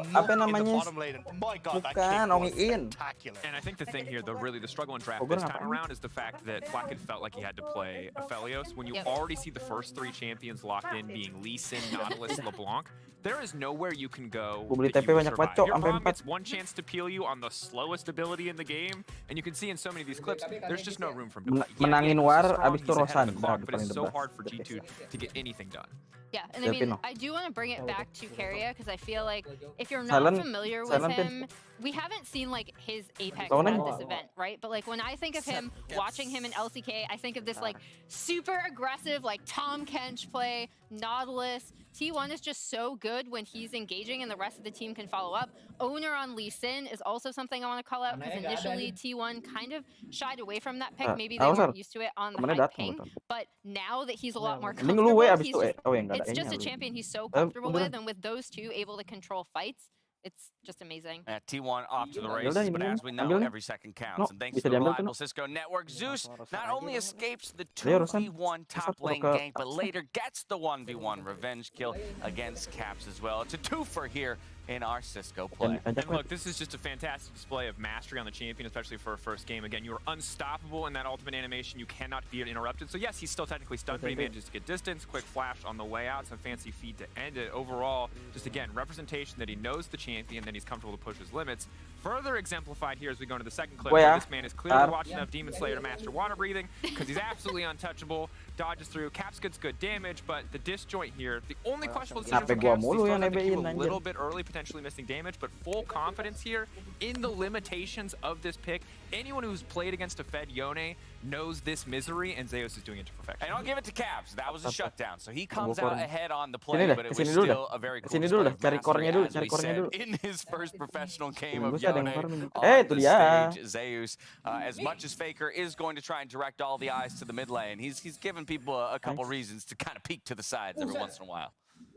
have run in the bottom lane. And my God, that kick was spectacular. And I think the thing here, really the struggle in draft this time around is the fact that Flack had felt like he had to play Aphelios. When you already see the first 3 champions locked in being Lee Sin, Nautilus, LeBlanc, there is nowhere you can go that you can survive. Your Braum gets one chance to peel you on the slowest ability in the game, and you can see in so many of these clips, there's just no room for him to play. Menangin war, abis itu Rosan. But it's so hard for G2 to get anything done. Yeah, and I mean, I do want to bring it back to Keria because I feel like if you're not familiar with him, we haven't seen like his Apex at this event, right? But like when I think of him, watching him in LCK, I think of this like super aggressive, like Tom Kench play, Nautilus. T1 is just so good when he's engaging and the rest of the team can follow up. Owner on Lee Sin is also something I want to call out because initially T1 kind of shied away from that pick. Maybe they weren't used to it on the high ping, but now that he's a lot more comfortable, it's just a champion he's so comfortable with, and with those two able to control fights, it's just amazing. T1 off to the races, but as we know, every second counts. And thanks to the reliable Cisco network, Zeus not only escapes the 2v1 top lane gank, but later gets the 1v1 revenge kill against Caps as well. It's a twofer here in our Cisco play. And look, this is just a fantastic display of mastery on the champion, especially for a first game. Again, you are unstoppable in that ultimate animation. You cannot be interrupted. So yes, he's still technically stunned, but he manages to get distance, quick flash on the way out, some fancy feed to end it. Overall, just again, representation that he knows the champion, that he's comfortable to push his limits. Further exemplified here as we go into the second clip, where this man is clearly watching enough Demon Slayer to master water breathing, because he's absolutely untouchable. Dodges through, Caps gets good damage, but the disjoint here, the only questionable decision for Caps is he's the Q a little bit early, potentially missing damage, but full confidence here in the limitations of this pick. Anyone who's played against a fed Yone knows this misery, and Zeus is doing it to perfection. And I'll give it to Caps. That was a shutdown, so he comes out ahead on the play, but it was still a very cool display of mastery, as we said, in his first professional game of Yone on the stage. Zeus, as much as Faker is going to try and direct all the eyes to the mid lane, he's given people a couple reasons to kind of peek to the sides every once in a while.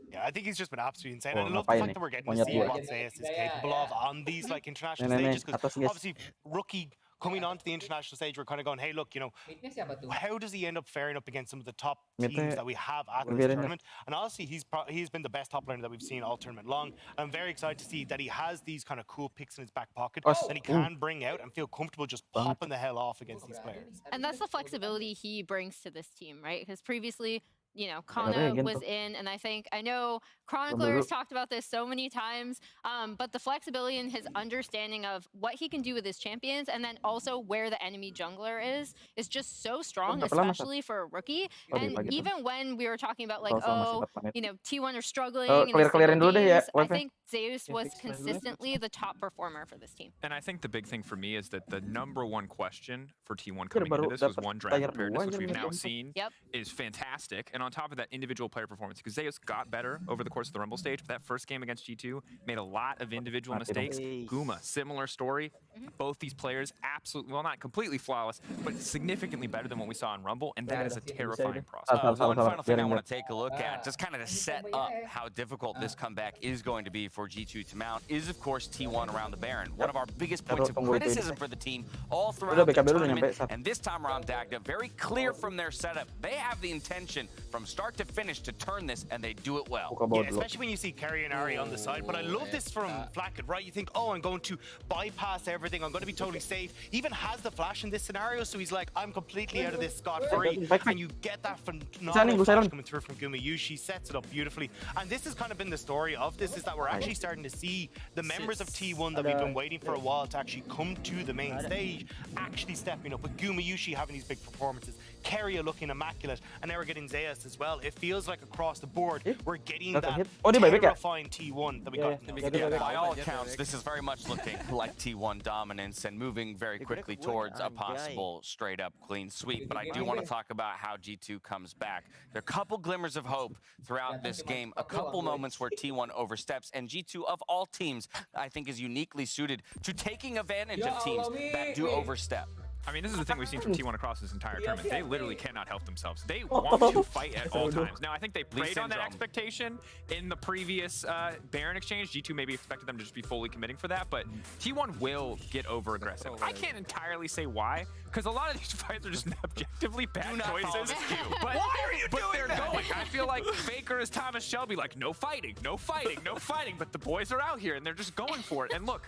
Yeah, I think he's just been absolutely insane. And I love the fact that we're getting to see what Zeus is capable of on these like international stages, because obviously rookie coming onto the international stage, we're kind of going, hey, look, you know, how does he end up faring up against some of the top teams that we have at this tournament? And honestly, he's been the best top laner that we've seen all tournament long. I'm very excited to see that he has these kind of cool picks in his back pocket that he can bring out and feel comfortable just popping the hell off against these players. And that's the flexibility he brings to this team, right? Because previously, you know, Kana was in, and I know Chronicler has talked about this so many times, but the flexibility and his understanding of what he can do with his champions, and then also where the enemy jungler is just so strong, especially for a rookie. And even when we were talking about like, you know, T1 are struggling, I think Zeus was consistently the top performer for this team. And I think the big thing for me is that the #1 question for T1 coming into this was one draft preparedness, which we've now seen is fantastic. And on top of that, individual player performance, because Zeus got better over the course of the Rumble stage, but that first game against G2 made a lot of individual mistakes. Guma, similar story. Both these players absolutely, well, not completely flawless, but significantly better than what we saw in Rumble, and that is a terrifying process. One final thing I want to take a look at, just kind of to set up how difficult this comeback is going to be for G2 to mount, is of course T1 around the Baron. One of our biggest points of criticism for the team all throughout the tournament, and this time around Dagda, very clear from their setup. They have the intention from start to finish to turn this, and they do it well. Yeah, especially when you see Kerry and Ari on the side. But I love this from Flakked, right? You think, oh, I'm going to bypass everything. I'm going to be totally safe. He even has the flash in this scenario, so he's like, I'm completely out of this scot-free. And you get that phenomenal flash coming through from Gumayusi. Sets it up beautifully. And this has kind of been the story of this, is that we're actually starting to see the members of T1 that we've been waiting for a while to actually come to the main stage, actually stepping up, with Gumayusi having these big performances, Keria looking immaculate, and now we're getting Zeus as well. It feels like across the board, we're getting that terrifying T1 that we got. By all accounts, this is very much looking like T1 dominance and moving very quickly towards a possible straight-up clean sweep. But I do want to talk about how G2 comes back. There are a couple glimmers of hope throughout this game, a couple moments where T1 oversteps, and G2, of all teams, I think is uniquely suited to taking advantage of teams that do overstep. I mean, this is the thing we've seen from T1 across this entire tournament. They literally cannot help themselves. They want to fight at all times. Now, I think they played on that expectation in the previous Baron exchange. G2 maybe expected them to just be fully committing for that, but T1 will get over-aggressive. I can't entirely say why, because a lot of these fights are just objectively bad choices. But they're going. I feel like Faker is Thomas Shelby, like, no fighting, no fighting, no fighting, but the boys are out here, and they're just going for it. And look,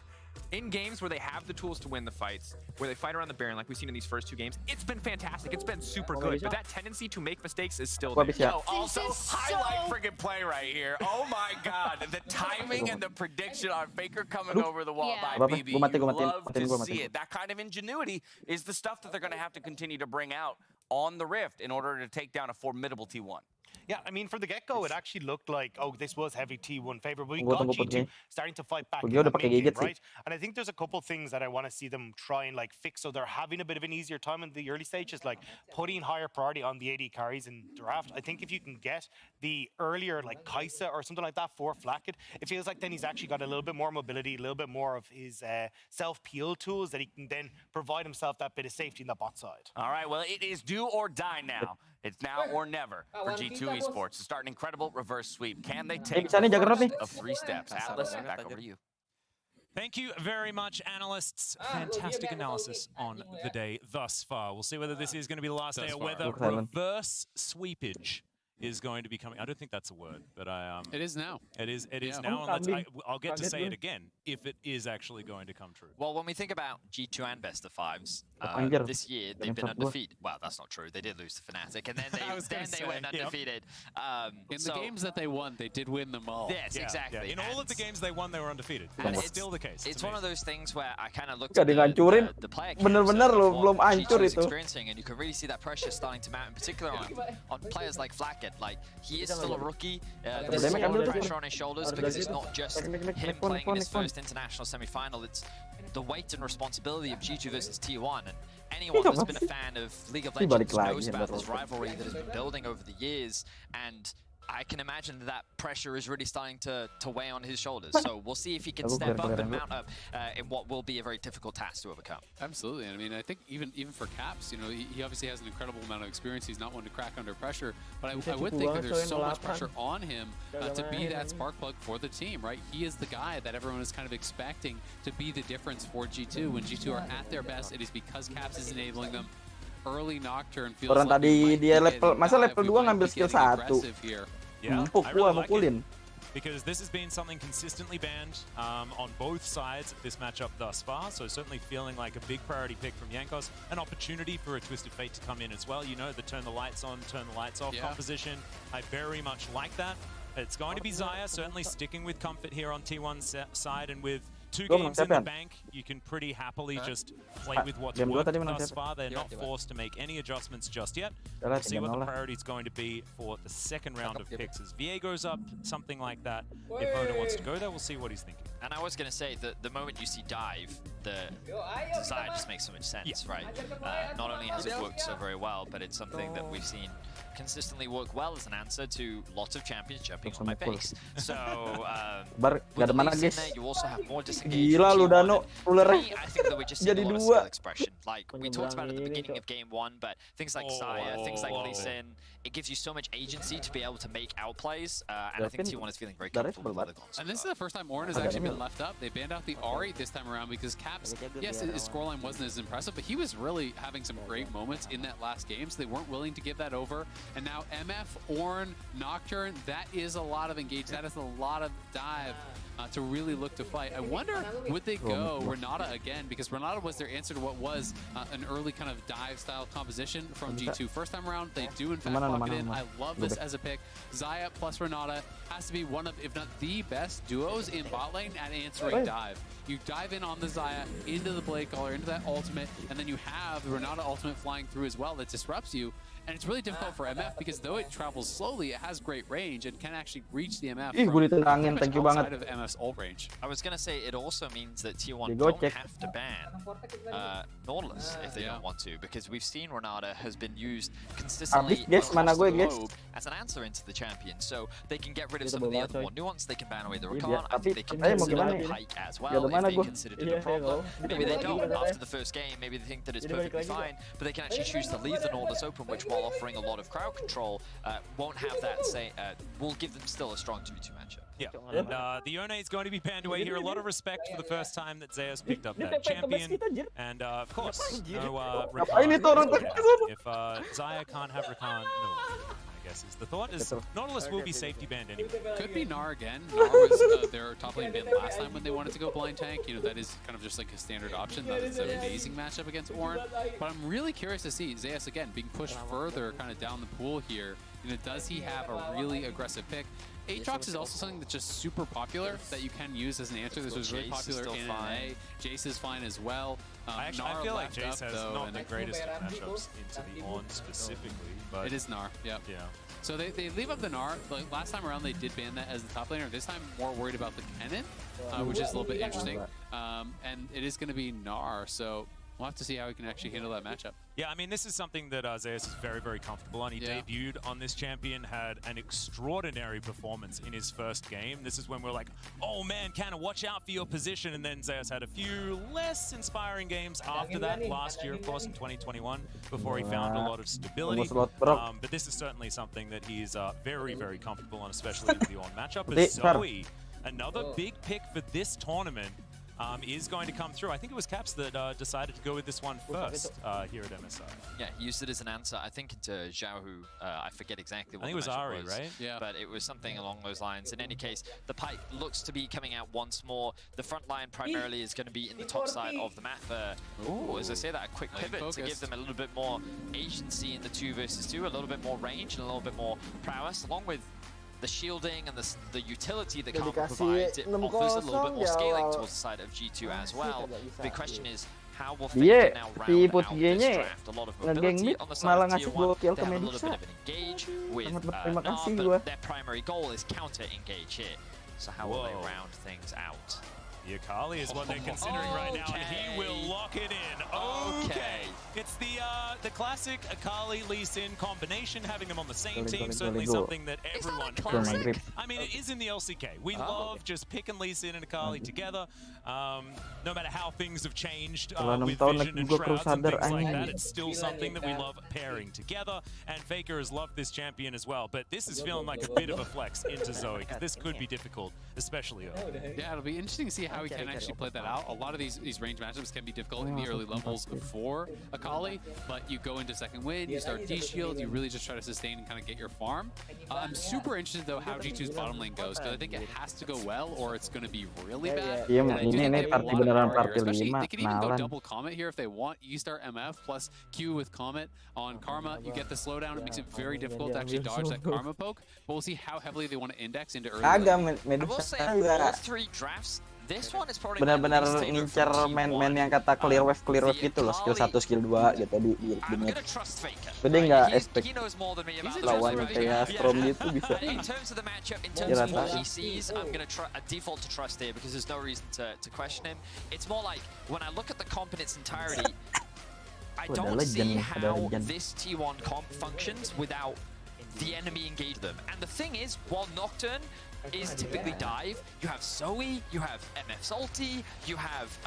in games where they have the tools to win the fights, where they fight around the Baron like we've seen in these first two games, it's been fantastic. It's been super good. But that tendency to make mistakes is still there. Yo, also, highlight friggin' play right here. Oh my god. The timing and the prediction on Faker coming over the wall by BB. You love to see it. That kind of ingenuity is the stuff that they're going to have to continue to bring out on the Rift in order to take down a formidable T1. Yeah, I mean, from the get-go, it actually looked like, oh, this was heavy T1 favor, but we got G2 starting to fight back in the main game, right? And I think there's a couple things that I want to see them try and like fix, so they're having a bit of an easier time in the early stages, like putting higher priority on the AD carries in draft. I think if you can get the earlier, like Kai'Sa or something like that for Flakked, it feels like then he's actually got a little bit more mobility, a little bit more of his self-peel tools that he can then provide himself that bit of safety in the bot side. All right, well, it is do or die now. It's now or never for G2 Esports to start an incredible reverse sweep. Can they take the first of 3 steps? Atlas, back over to you. Thank you very much, analysts. Fantastic analysis on the day thus far. We'll see whether this is going to be the last day or whether reverse sweepage is going to be coming. I don't think that's a word, but it is now. It is now, and I'll get to say it again if it is actually going to come true. Well, when we think about G2 and best of fives, this year they've been undefeated. Well, that's not true. They did lose to Fnatic, and then they went undefeated. In the games that they won, they did win them all. Yes, exactly. In all of the games they won, they were undefeated. And it's still the case. It's one of those things where I kind of looked at the player G2 is experiencing, and you can really see that pressure starting to mount, in particular on players like Flacket. Like, he is still a rookie. There's a lot of pressure on his shoulders because it's not just him playing in his first international semi-final. It's the weight and responsibility of G2 versus T1. And anyone who's been a fan of League of Legends knows about this rivalry that has been building over the years. And I can imagine that pressure is really starting to weigh on his shoulders. So we'll see if he can step up and mount up in what will be a very difficult task to overcome. Absolutely. I mean, I think even for Caps, you know, he obviously has an incredible amount of experience. He's not one to crack under pressure. But I would think that there's so much pressure on him to be that spark plug for the team, right? He is the guy that everyone is kind of expecting to be the difference for G2. When G2 are at their best, it is because Caps is enabling them. Early Nocturne feels orang tadi dia level, masa level 2 ngambil skill 1. Yeah, I really like it, because this has been something consistently banned on both sides of this matchup thus far, so certainly feeling like a big priority pick from Jankos, an opportunity for a Twisted Fate to come in as well. You know, the turn the lights on, turn the lights off composition. I very much like that. It's going to be Xayah, certainly sticking with comfort here on T1's side, and with 2 games in the bank, you can pretty happily just play with what's worked thus far. They're not forced to make any adjustments just yet. We'll see what the priority is going to be for the second round of picks. As VA goes up, something like that. If Oda wants to go there, we'll see what he's thinking. And I was going to say that the moment you see dive, the Xayah just makes so much sense, right? Not only has it worked so very well, but it's something that we've seen consistently work well as an answer to lots of champions jumping on my base. So, with the leads in there, you also have more disengagement. Gila lu Dano, I think that we're just seeing a lot of skill expression. Like, we talked about at the beginning of game 1, but things like Xayah, things like Lee Sin, it gives you so much agency to be able to make outplays, and I think T1 is feeling very comfortable with the console. And this is the first time Orin has actually been left up. They banned out the Ahri this time around because Caps, yes, his scoreline wasn't as impressive, but he was really having some great moments in that last game, so they weren't willing to give that over. And now MF, Orin, Nocturne, that is a lot of engage. That is a lot of dive to really look to fight. I wonder, would they go Renata again? Because Renata was their answer to what was an early kind of dive-style composition from G2. First time around, they do in fact lock it in. I love this as a pick. Xayah plus Renata has to be one of, if not the best duos in bot lane at answering dive. You dive in on the Xayah, into the Blade Caller, into that ultimate, and then you have the Renata ultimate flying through as well that disrupts you. And it's really difficult for MF because though it travels slowly, it has great range and can actually reach the MF from outside of MF's ult range. I was going to say it also means that T1 don't have to ban Nautilus if they don't want to, because we've seen Renata has been used consistently across the globe as an answer into the champion. So they can get rid of some of the other more nuance. They can ban away the Rakan. I think they can consider Pike as well if they considered it a problem. Maybe they don't after the first game. Maybe they think that it's perfectly fine, but they can actually choose to leave the Nautilus open, which while offering a lot of crowd control, won't have that say, will give them still a strong 2v2 matchup. Yeah, and the Yone is going to be banned away here. A lot of respect for the first time that Xayah's picked up that champion. And of course, no Rakan. If Xayah can't have Rakan, no. I guess is the thought. Is Nautilus will be safety banned anyway. Could be Gnar again. Gnar was their top lane ban last time when they wanted to go blind tank. You know, that is kind of just like a standard option. That is an amazing matchup against Orin. But I'm really curious to see Xayah again being pushed further kind of down the pool here. You know, does he have a really aggressive pick? Aatrox is also something that's just super popular that you can use as an answer. This was really popular in NA. Jace is fine as well. I feel like Jace has not the greatest of matchups into the On specifically, but it is Gnar. Yep. Yeah. So they leave up the Gnar. Like last time around, they did ban that as the top laner. This time, more worried about the Kennen, which is a little bit interesting. And it is going to be Gnar. So we'll have to see how he can actually handle that matchup. Yeah, I mean, this is something that Xayah is very, very comfortable on. He debuted on this champion, had an extraordinary performance in his first game. This is when we're like, oh man, Canna, watch out for your position. And then Xayah's had a few less inspiring games after that last year, of course, in 2021, before he found a lot of stability. But this is certainly something that he's very, very comfortable on, especially in the on matchup. As Zoe, another big pick for this tournament. is going to come through. I think it was Caps that decided to go with this one first here at MSI. Yeah, he used it as an answer, I think, into Zhao, who I forget exactly what I think it was Ari, was, right? Yeah. But it was something along those lines. In any case, the Pyke looks to be coming out once more. The front line primarily is going to be in the top side of the map. As I say that, a quick pivot to give them a little bit more agency in the 2 versus 2, a little bit more range and a little bit more prowess, along with the shielding and the utility that Karma provides. It offers a little bit more scaling towards the side of G2 as well. The question is, how will Faker now round out this draft? A lot of mobility on the side of Tier 1. They have a little bit of an engage with Nar, but their primary goal is counter-engage here. So how will they round things out? The Akali is what they're considering right now, and he will lock it in. Okay. It's the classic Akali Lee Sin combination, having them on the same team, certainly something that everyone... I mean, it is in the LCK. We love just picking Lee Sin and Akali together. No matter how things have changed with Vision and Shrouds and things like that, it's still something that we love pairing together, and Faker has loved this champion as well. But this is feeling like a bit of a flex into Zoe, because this could be difficult, especially early. Yeah, it'll be interesting to see how he can actually play that out. A lot of these range matchups can be difficult in the early levels for Akali, but you go into second win, you start D-shield, you really just try to sustain and kind of get your farm. I'm super interested, though, how G2's bottom lane goes, because I think it has to go well or it's going to be really bad. Iya, ini party beneran party 5. They can even go double Comet here if they want. You start MF plus Q with Comet on Karma. You get the slowdown. It makes it very difficult to actually dodge that Karma poke. But we'll see how heavily they want to index into early. I will say all 3 drafts. This one is probably benar-benar ngincer main-main yang kata clear wave gitu loh, skill 1, skill 2 gitu di mid. Jadi nggak expect lawannya kayak Strom gitu bisa. In terms of the matchup, in terms of what he sees, I'm gonna default to trust here because there's no reason to question him. It's more like when I look at the comp in its entirety, I don't see how this T1 comp functions without the enemy engage them. And the thing is, while Nocturne is typically dive, you have Zoe, you have MF's ulti, you have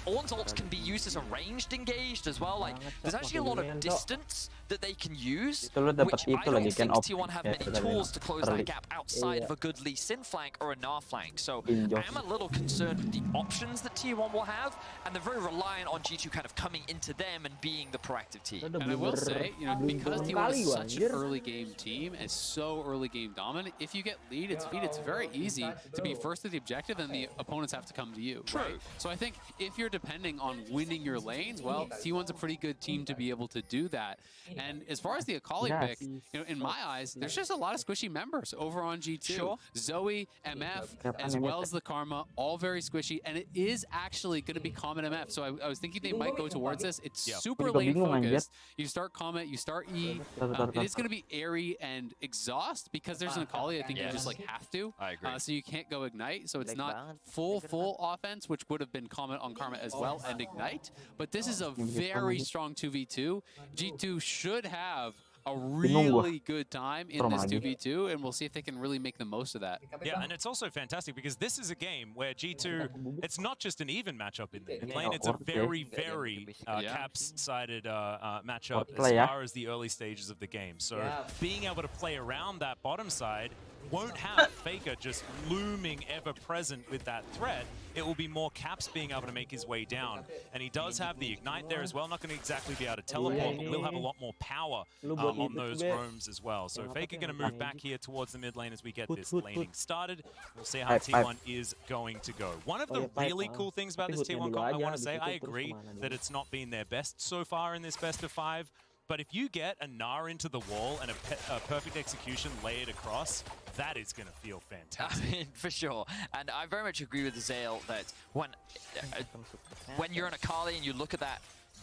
Ornn's ult can be used as a ranged engaged as well. Like, there's actually a lot of distance that they can use, which I don't think T1 have many tools to close that gap outside of a good Lee Sin flank or a Gnar flank. So I am a little concerned with the options that T1 will have, and they're very reliant on G2 kind of coming into them and being the proactive team. And I will say, you know, because T1 is such an early game team and so early game dominant, if you get lead, it's very easy to be first to the objective and the opponents have to come to you. True. Right? So I think if you're depending on winning your lanes, well, T1's a pretty good team to be able to do that. And as far as the Akali pick, you know, in my eyes, there's just a lot of squishy members over on G2. Sure. Zoe, MF, as well as the Karma, all very squishy, and it is actually going to be Comet MF. So I was thinking they might go towards this. It's super lane focused. You start Comet, you start E. It is going to be airy and exhaust because there's an Akali. I think you just like have to. I agree. So you can't go Ignite. So it's not full offense, which would have been Comet on Karma as well and Ignite. But this is a very strong 2v2. G2 should have a really good time in this 2v2, and we'll see if they can really make the most of that. Yeah, and it's also fantastic because this is a game where G2, it's not just an even matchup in the mid lane, it's a very, very Caps-sided matchup as far as the early stages of the game. So being able to play around that bottom side won't have Faker just looming ever present with that threat. It will be more Caps being able to make his way down. And he does have the Ignite there as well. Not going to exactly be able to teleport, but will have a lot more power on those roams as well. So Faker going to move back here towards the mid lane as we get this laning started. We'll see how T1 is going to go. One of the really cool things about this T1 comp, I want to say, I agree that it's not been their best so far in this best of 5. But if you get a Gnar into the wall and a perfect execution layered across, that is going to feel fantastic. I mean, for sure. And I very much agree with Zale that when you're an Akali and you look at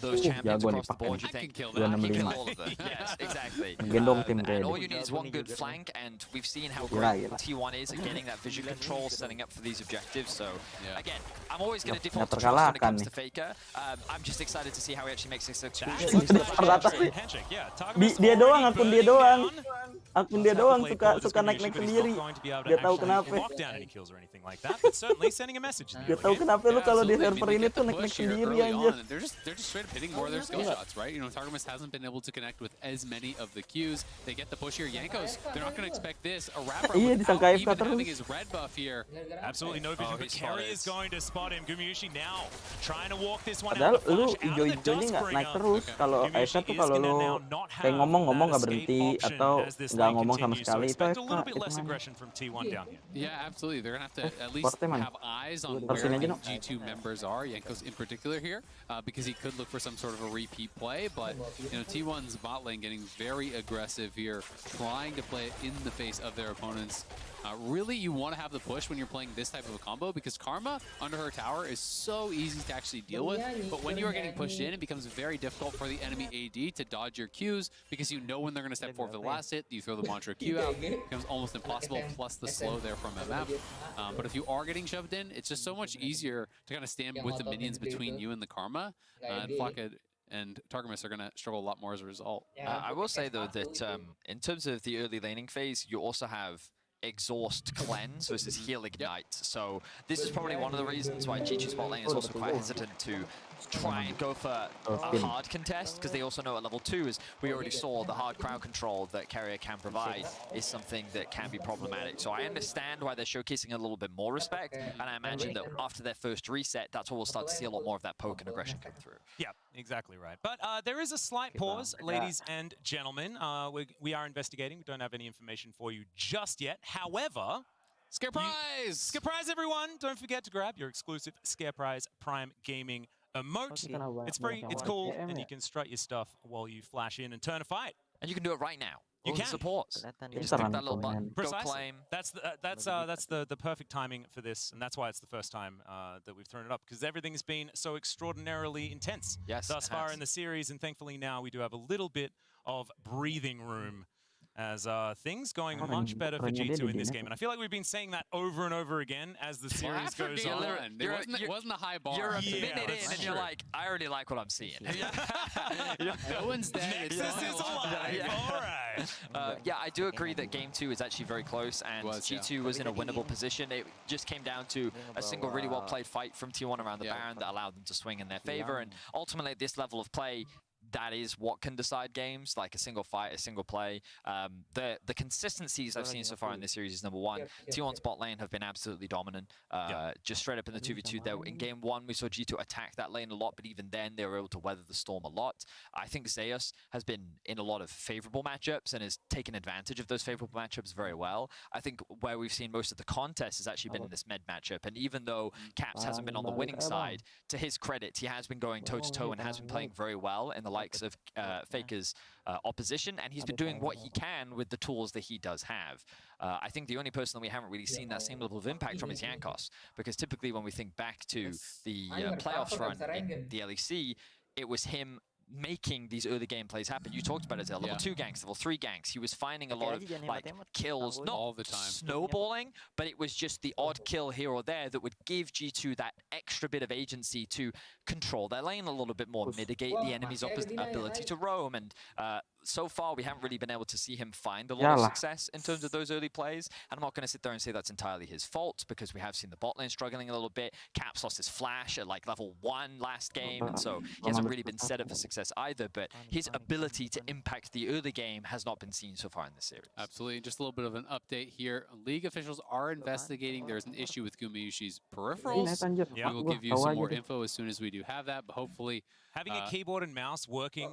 those champions across the board, you think, I can kill all of them. Yes, exactly. And all you need is one good flank, and we've seen how great T1 is at getting that vision control, setting up for these objectives. So, again, I'm always going to default to trust when it comes to Faker. I'm just excited to see how he actually makes this execution. Dia doang, akun dia doang. Akun dia doang suka naik-naik sendiri. Gak tahu kenapa. Gak tahu kenapa lu kalau di server ini tuh naik-naik sendiri aja. They're just straight end up hitting more of their skill shots, right? You know, Targamas hasn't been able to connect with as many of the Qs. They get the push here. Jankos, they're not going to expect this. A wrapper without even having his red buff here. Absolutely no vision, but Kerry is going to spot him. Gumayusi now trying to walk this one Padahal out. lu hijau-hijaunya nggak naik terus. Kalau Aisha tuh kalau lu kayak ngomong nggak berhenti atau nggak ngomong sama sekali itu Yeah, absolutely. They're gonna have to at least have eyes on where the G2 members are. Jankos in particular here, because he could look for some sort of a repeat play. But you know, T1's bot lane getting very aggressive here, trying to play it in the face of their opponents. Really, you want to have the push when you're playing this type of a combo because Karma under her tower is so easy to actually deal with. But when you are getting pushed in, it becomes very difficult for the enemy AD to dodge your Qs because you know when they're going to step forward for the last hit. You throw the Mantra Q out, it becomes almost impossible, plus the slow there from MF. But if you are getting shoved in, it's just so much easier to kind of stand with the minions between you and the Karma. And Flakka and Targamas are going to struggle a lot more as a result. I will say, though, that in terms of the early laning phase, you also have Exhaust Cleanse versus Heal Ignite. So this is probably one of the reasons why G2's bot lane is also quite hesitant to try and go for a hard contest, because they also know at level 2, as we already saw, the hard crowd control that Carrier can provide is something that can be problematic. So I understand why they're showcasing a little bit more respect, and I imagine that after their first reset, that's where we'll start to see a lot more of that poke and aggression come through. Yeah, exactly right. But there is a slight pause, ladies and gentlemen. We are investigating. We don't have any information for you just yet. However, Scare Prize! Scare Prize, everyone! Don't forget to grab your exclusive Scare Prize Prime Gaming emote. It's free, it's cool, and you can strut your stuff while you flash in and turn a fight. And you can do it right now. You can. Supports. You just click that little button. Precisely. Go claim. That's the perfect timing for this, and that's why it's the first time that we've thrown it up, because everything's been so extraordinarily intense thus far in the series, and thankfully now we do have a little bit of breathing room as things going much better for G2 in this game. And I feel like we've been saying that over and over again as the series goes on. It wasn't a high bar. You're a minute in and you're like, I already like what I'm seeing. No one's dead. Nexus is alive. All right. Yeah, I do agree that game 2 is actually very close, and G2 was in a winnable position. It just came down to a single really well-played fight from T1 around the Baron that allowed them to swing in their favor. And ultimately, at this level of play, that is what can decide games, like a single fight, a single play. The consistencies I've seen so far in this series is number one. T1's bot lane have been absolutely dominant. Just straight up in the 2v2. In game 1, we saw G2 attack that lane a lot, but even then, they were able to weather the storm a lot. I think Zeus has been in a lot of favorable matchups and has taken advantage of those favorable matchups very well. I think where we've seen most of the contest has actually been in this med matchup. And even though Caps hasn't been on the winning side, to his credit, he has been going toe-to-toe and has been playing very well in the likes of Faker's opposition, and he's been doing what he can with the tools that he does have. I think the only person that we haven't really seen that same level of impact from is Jankos, because typically when we think back to the playoffs run in the LEC, it was him making these early game plays happen. You talked about it, level 2 ganks, level 3 ganks. He was finding a lot of like kills, not all the time snowballing, but it was just the odd kill here or there that would give G2 that extra bit of agency to control their lane a little bit more, mitigate the enemy's ability to roam. And so far, we haven't really been able to see him find a lot of success in terms of those early plays. And I'm not going to sit there and say that's entirely his fault, because we have seen the bot lane struggling a little bit. Caps lost his flash at like level 1 last game, and so he hasn't really been set up for success either. But his ability to impact the early game has not been seen so far in this series. Absolutely. Just a little bit of an update here. League officials are investigating. There's an issue with Gumayushi's peripherals. We will give you some more info as soon as we do have that, but hopefully having a keyboard and mouse working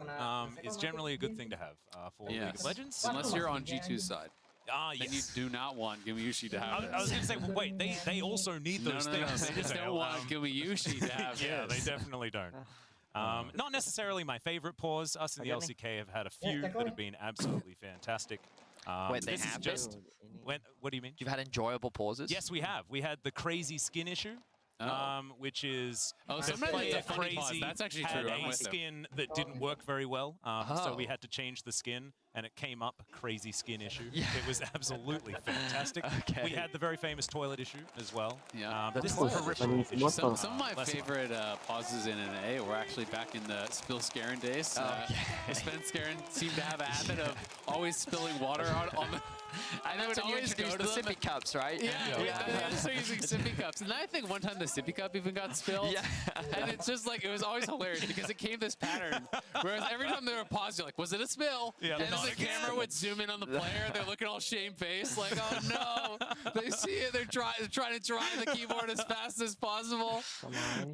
is generally a good thing to have for League of Legends. Unless you're on G2's side. Then you do not want Gumayusi to have I was going to say, well, wait, they also need those things. They just don't want Gumayusi to have Yeah, they definitely don't. Not necessarily my favorite pause. Us in the LCK have had a few that have been absolutely fantastic. Wait, they have just what do you mean? You've had enjoyable pauses? Yes, we have. We had the crazy skin issue. Which is Crazy. That's actually had true. a skin that didn't work very well, so we had to change the skin. and it came up crazy skin issue. It was absolutely fantastic. We had the very famous toilet issue as well. Yeah, this is horrific. Some of my favorite pauses in NA were actually back in the Spill Scarin days. Spence Scarin seemed to have a habit of always spilling water on the... And then would always go to the sippy cups, right? Yeah. Start using sippy cups. And then I think one time the sippy cup even got spilled. And it's just like, it was always hilarious because it came this pattern. Whereas every time they were paused, you're like, was it a spill? And then the camera would zoom in on the player. They're looking all shamefaced, like, oh no. They see it. They're trying to dry the keyboard as fast as possible.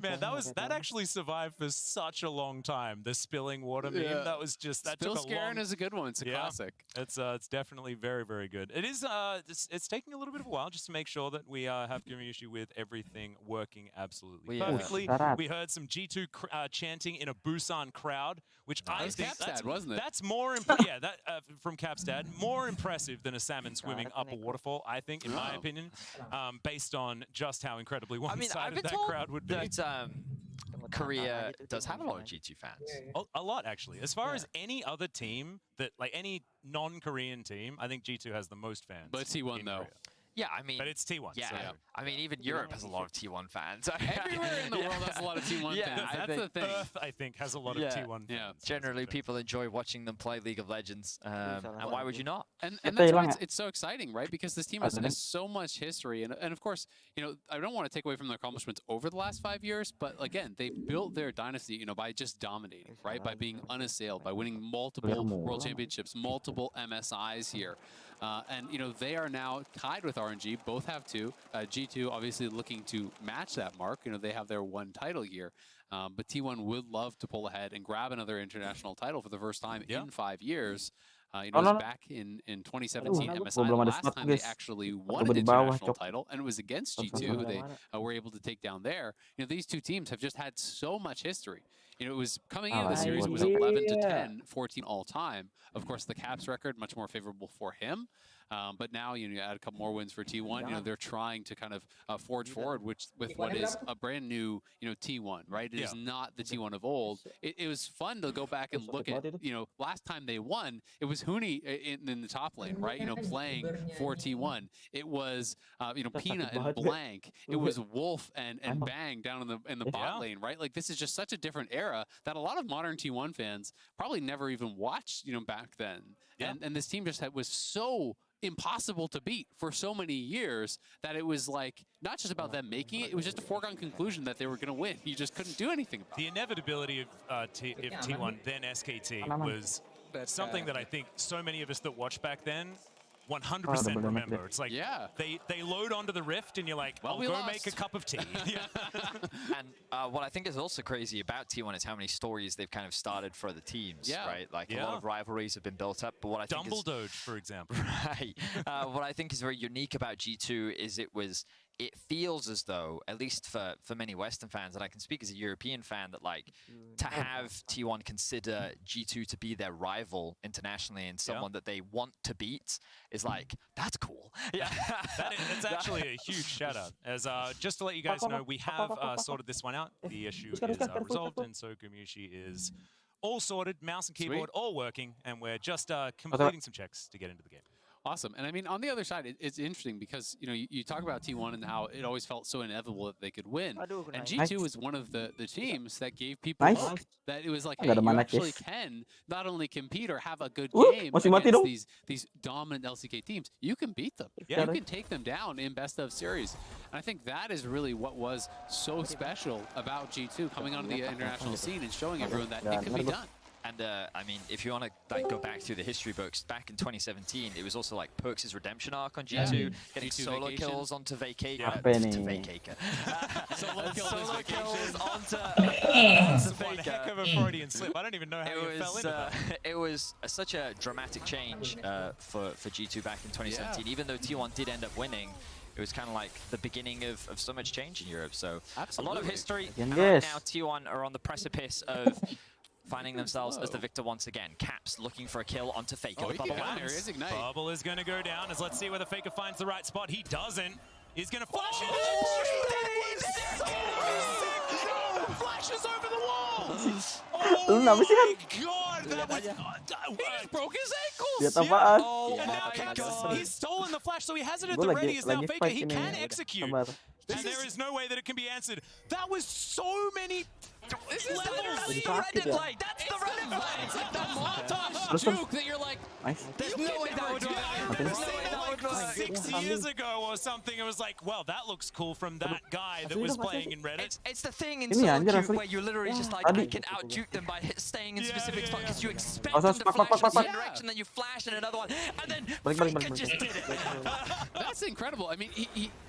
Man, that actually survived for such a long time. The spilling water meme. That was just Spill Scarin is a good one. It's a classic. It's definitely very, very good. It is. It's taking a little bit of a while just to make sure that we have community with everything working absolutely perfectly. We heard some G2 chanting in a Busan crowd, which I think Capstad, wasn't it? That's more from Capstad, more impressive than a salmon swimming up a waterfall. I think, in my opinion, based on just how incredibly one-sided that crowd would be. That, Korea does have a lot of G2 fans. A lot, actually. As far as any other team, like any non-Korean team, I think G2 has the most fans. But T1, though. Korea. Yeah, I mean... But it's T1. Yeah, so. I mean, even Europe has a lot of T1 fans. Everywhere in the world has a lot of T1 fans. That's the thing. Earth, I think, has a lot of T1 fans. Generally, people enjoy watching them play League of Legends. And why would you not? And that's why it's so exciting, right? Because this team has so much history. And of course, you know, I don't want to take away from their accomplishments over the last 5 years, but again, they built their dynasty, you know, by just dominating, right? By being unassailed, by winning multiple World Championships, multiple MSIs here. And, you know, they are now tied with RNG. Both have 2. G2 obviously looking to match that mark. You know, they have their 1 title year. But T1 would love to pull ahead and grab another international title for the first time in 5 years. You know, it was back in 2017 MSI, the last time they actually won an international title, and it was against G2, who they were able to take down there. You know, these two teams have just had so much history. You know, it was coming into the series, it was 11-10, 14 all time. Of course, the Caps record, much more favorable for him. But now, you know, you add a couple more wins for T1. You know, they're trying to kind of forge forward with what is a brand new, you know, T1, right? It is not the T1 of old. It was fun to go back and look at, you know, last time they won, it was Huni in the top lane, right? You know, playing for T1. It was, you know, Pina and Blank. It was Wolf and Bang down in the bot lane, right? Like, this is just such a different era that a lot of modern T1 fans probably never even watched, you know, back then. And this team just was so impossible to beat for so many years that it was like not just about them making it, it was just a foregone conclusion that they were going to win. You just couldn't do anything about it. The inevitability of T1, then SKT, was something that I think so many of us that watched back then 100% remember. It's like they load onto the Rift and you're like, well, go make a cup of tea. And what I think is also crazy about T1 is how many stories they've kind of started for the teams, right? Like a lot of rivalries have been built up. But what I think Dumbledore, for example. Right. What I think is very unique about G2 is it feels as though, at least for many Western fans, and I can speak as a European fan, that like to have T1 consider G2 to be their rival internationally and someone that they want to beat is like, that's cool. Yeah, it's actually a huge shout out. As just to let you guys know, we have sorted this one out. The issue is resolved, and so Gumushi is all sorted, mouse and keyboard all working, and we're just completing some checks to get into the game. Awesome. And I mean, on the other side, it's interesting because, you know, you talk about T1 and how it always felt so inevitable that they could win. And G2 was one of the teams that gave people hope that it was like, hey, you actually can not only compete or have a good game against these dominant LCK teams, you can beat them. You can take them down in best of series. And I think that is really what was so special about G2 coming onto the international scene and showing everyone that it can be done. And I mean, if you want to like go back through the history books, back in 2017, it was also like Perks' redemption arc on G2, getting G2 solo vacation. kills onto Vacaker. Solo kills onto One heck of a Freudian slip. I don't even know how you fell into that. It was such a dramatic change for G2 back in 2017. Even though T1 did end up winning, it was kind of like the beginning of so much change in Europe. So a lot of history. And right now, T1 are on the precipice of finding themselves as the victor once again. Caps looking for a kill onto Faker. Bubble is going to go down, as let's see whether Faker finds the right spot. He doesn't. He's going to flash it. Flashes over the wall. Oh my God, He just broke his ankles. Lihat apaan? Oh my God. He's stolen the flash, so he has it at the ready. Is now Faker. He can execute. And there is no way that it can be answered. That was so many levels. That's the Reddit play. That's the Reddit play. It's like the montage juke that you're like, there's no way that would work. 6 years ago or something, it was like, well, that looks cool from that guy that was playing in Reddit. It's the thing in solo queue where you're literally just like, I can out-juke them by staying in specific spots because you expect them to flash in the same direction, then you flash in another one, and then Faker just did it. That's incredible. I mean,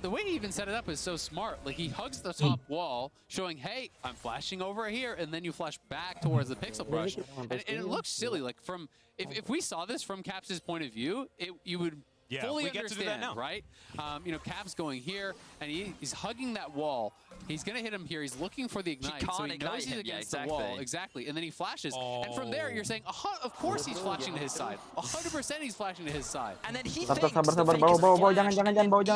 the way he even set it up is so smart. Like, he hugs the top wall, showing, hey, I'm flashing over here, and then you flash back towards the pixel brush. And it looks silly. Like, from if we saw this from Caps' point of view, you would fully understand, right? You know, Caps going here, and he's hugging that wall. He's going to hit him here. He's looking for the ignite, so he knows he's against the wall. Exactly. And then he flashes. And from there, you're saying, of course he's flashing to his side. 100% he's flashing to his side. And then he sabar, bawa, jangan di push,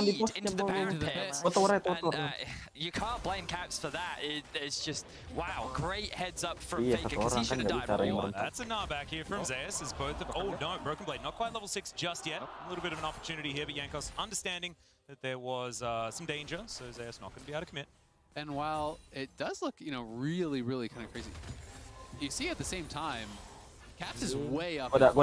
you can't blame Caps for that. It's just, wow, great heads up from Faker, because he should have died more. That's a knockback here from Zeus, as both of, oh no, Broken Blade, not quite level 6 just yet. A little bit of an opportunity here, but Jankos understanding that there was some danger, so Zeus not going to be able to commit. And while it does look, you know, really, really kind of crazy, you see at the same time, Caps is way up. Even though that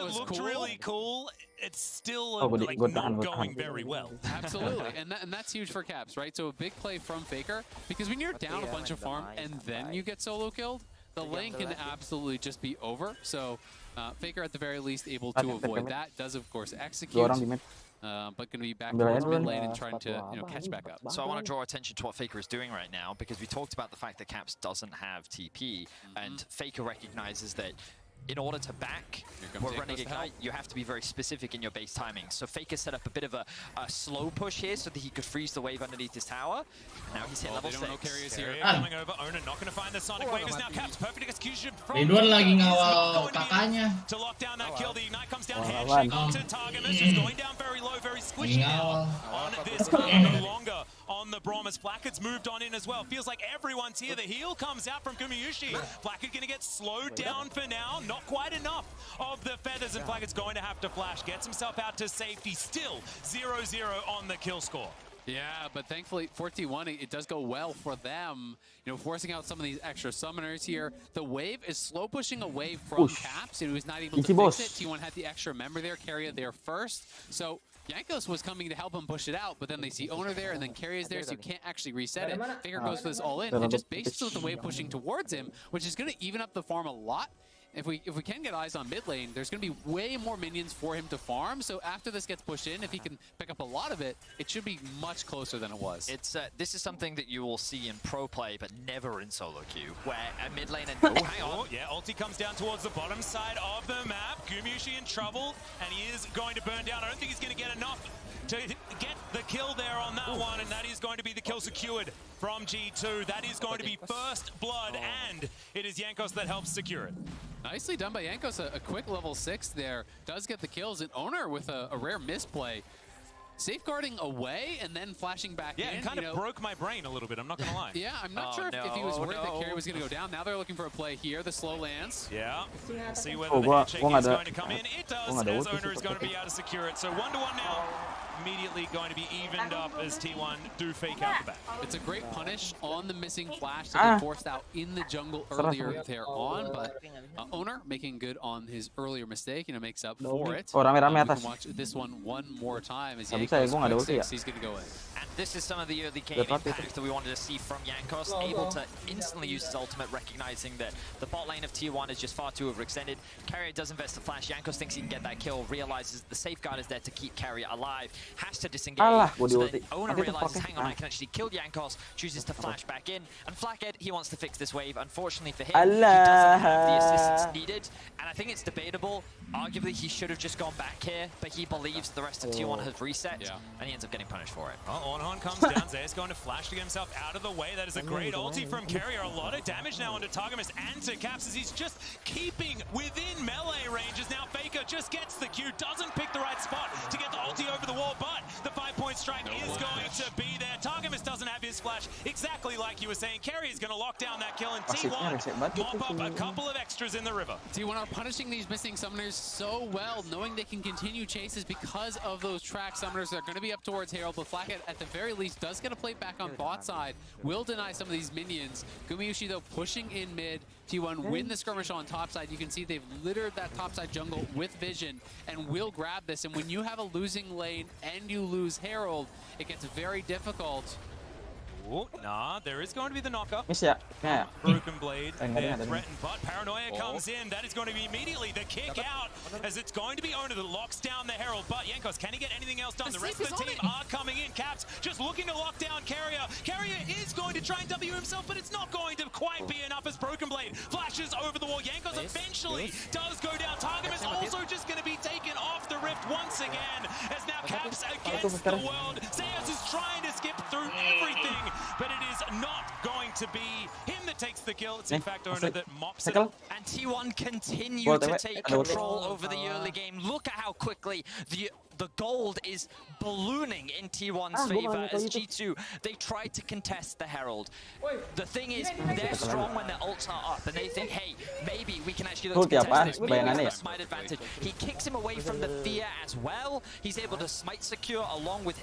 was looked really cool, it's still like not going very well. Absolutely, and that's huge for Caps, right? So a big play from Faker, because when you're down a bunch of farm and then you get solo killed, the lane can absolutely just be over. So Faker at the very least able to avoid that. Does of course execute. But going to be back towards mid lane and trying to catch back up. So I want to draw attention to what Faker is doing right now, because we talked about the fact that Caps doesn't have TP, and Faker recognizes that in order to back, we're running Ignite, you have to be very specific in your base timing. So Faker set up a bit of a slow push here so that he could freeze the wave underneath his tower. Now he's hit level 6. Coming over, Owner not going to find the Sonic Wave. Is now Caps. Perfect execution from Ridwan lagi ngawal kakaknya. To lock down that kill. The Ignite comes down, handshake onto Targamas, who's going down very low, very squishy now on this no longer on the Brahmas. Flackett's moved on in as well. Feels like everyone's here. The heal comes out from Gumayusi. Flackett going to get slowed down for now. Not quite enough of the feathers, and Flackett's going to have to flash. Gets himself out to safety. Still 0-0 on the kill score. Yeah, but thankfully for T1, it does go well for them. You know, forcing out some of these extra summoners here. The wave is slow pushing away from Caps. It was not able to fix it. T1 had the extra member there, Carrier there first. So Jankos was coming to help him push it out, but then they see Owner there, and then Carrier's there, so you can't actually reset it. Faker goes for this all in, and just bases with the wave pushing towards him, which is going to even up the farm a lot. If we can get eyes on mid lane, there's going to be way more minions for him to farm. So after this gets pushed in, if he can pick up a lot of it, it should be much closer than it was. It's this is something that you will see in pro play, but never in solo queue, where a mid lane and hang on. Yeah, ulti comes down towards the bottom side of the map. Gumayusi in trouble, and he is going to burn down. I don't think he's going to get enough to get the kill there on that one, and that is going to be the kill secured from G2. That is going to be first blood, and it is Jankos that helps secure it. Nicely done by Jankos, a quick level 6 there. Does get the kills, and Owner with a rare misplay. Safeguarding away and then flashing back in. Yeah, it kind of broke my brain a little bit, I'm not going to lie. Yeah, I'm not sure if he was worried that Carry was going to go down. Now they're looking for a play here. The slow lands. Yeah, see whether the handshake is going to come in. It does, as Owner is going to be able to secure it. So 1-1 now. Immediately going to be evened up as T1 do fake out the back. It's a great punish on the missing flash that they forced out in the jungle earlier there on, but Owner making good on his earlier mistake, you know, makes up for it. We can watch this one more time as Jankos 6, he's going to go in. And this is some of the early game impact that we wanted to see from Jankos, able to instantly use his ultimate, recognizing that the bot lane of Tier 1 is just far too overextended. Carrier does invest the flash, Jankos thinks he can get that kill, realizes the safeguard is there to keep Carrier alive, has to disengage, so then Owner realizes, hang on, I can actually kill Jankos, chooses to flash back in, and Flackhead, he wants to fix this wave. Unfortunately for him, he doesn't have the assistance needed, and I think it's debatable. Arguably, he should have just gone back here, but he believes the rest of T1 has reset, and he ends up getting punished for it. Well, Ornhorn comes down, Zeus going to flash to get himself out of the way. That is a great ulti from Carrier. A lot of damage now onto Targamas and to Caps as he's just keeping within melee ranges. Now Faker just gets the Q, doesn't pick the right spot to get the ulti over the wall, but the 5-point strike is going to be there. Targamas doesn't have his flash. flash, exactly like you were saying. Kerry is going to lock down that kill, and T1 mop up a couple of extras in the river. T1 are punishing these missing summoners so well, knowing they can continue chases because of those track summoners. They're going to be up towards Herald, but Flack at the very least does get a play back on bot side, will deny some of these minions. Gumayusi though pushing in mid. T1 win the skirmish on top side. You can see they've littered that top side jungle with vision and will grab this. And when you have a losing lane and you lose Herald, it gets very difficult. Ooh, nah, there is going to be the knockup. Miss ya? Yeah. Broken Blade, they're threatened, but Paranoia comes in. That is going to be immediately the kick out, as it's going to be Oner that locks down the Herald. But Jankos, can he get anything else done? The rest of the team are coming in. Caps just looking to lock down Carrier. Carrier is going to try and W himself, but it's not going to quite be enough as Broken Blade flashes over the wall. Jankos eventually does go down. Targum is also just going to be taken off the rift once again, as now Caps against the world. Zeus is trying to skip through everything, but it is not going to be him that takes the kill. It's in fact Oner that mops it. And T1 continue to take control over the early game. Look at how quickly the gold is ballooning in T1's favor as G2, they try to contest the Herald. The thing is, they're strong when their ults are up and they think, hey, maybe we can actually look to contest this. Maybe we have smite advantage. He kicks him away from the fear as well. He's able to smite secure along with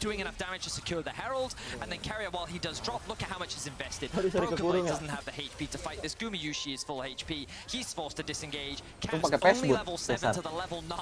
doing enough damage to secure the Herald, and then Carrier, while he does drop, look at how much is invested. Broken Blade doesn't have the HP to fight this. Gumayusi is full HP. He's forced to disengage. Caps only level 7 to the level 9.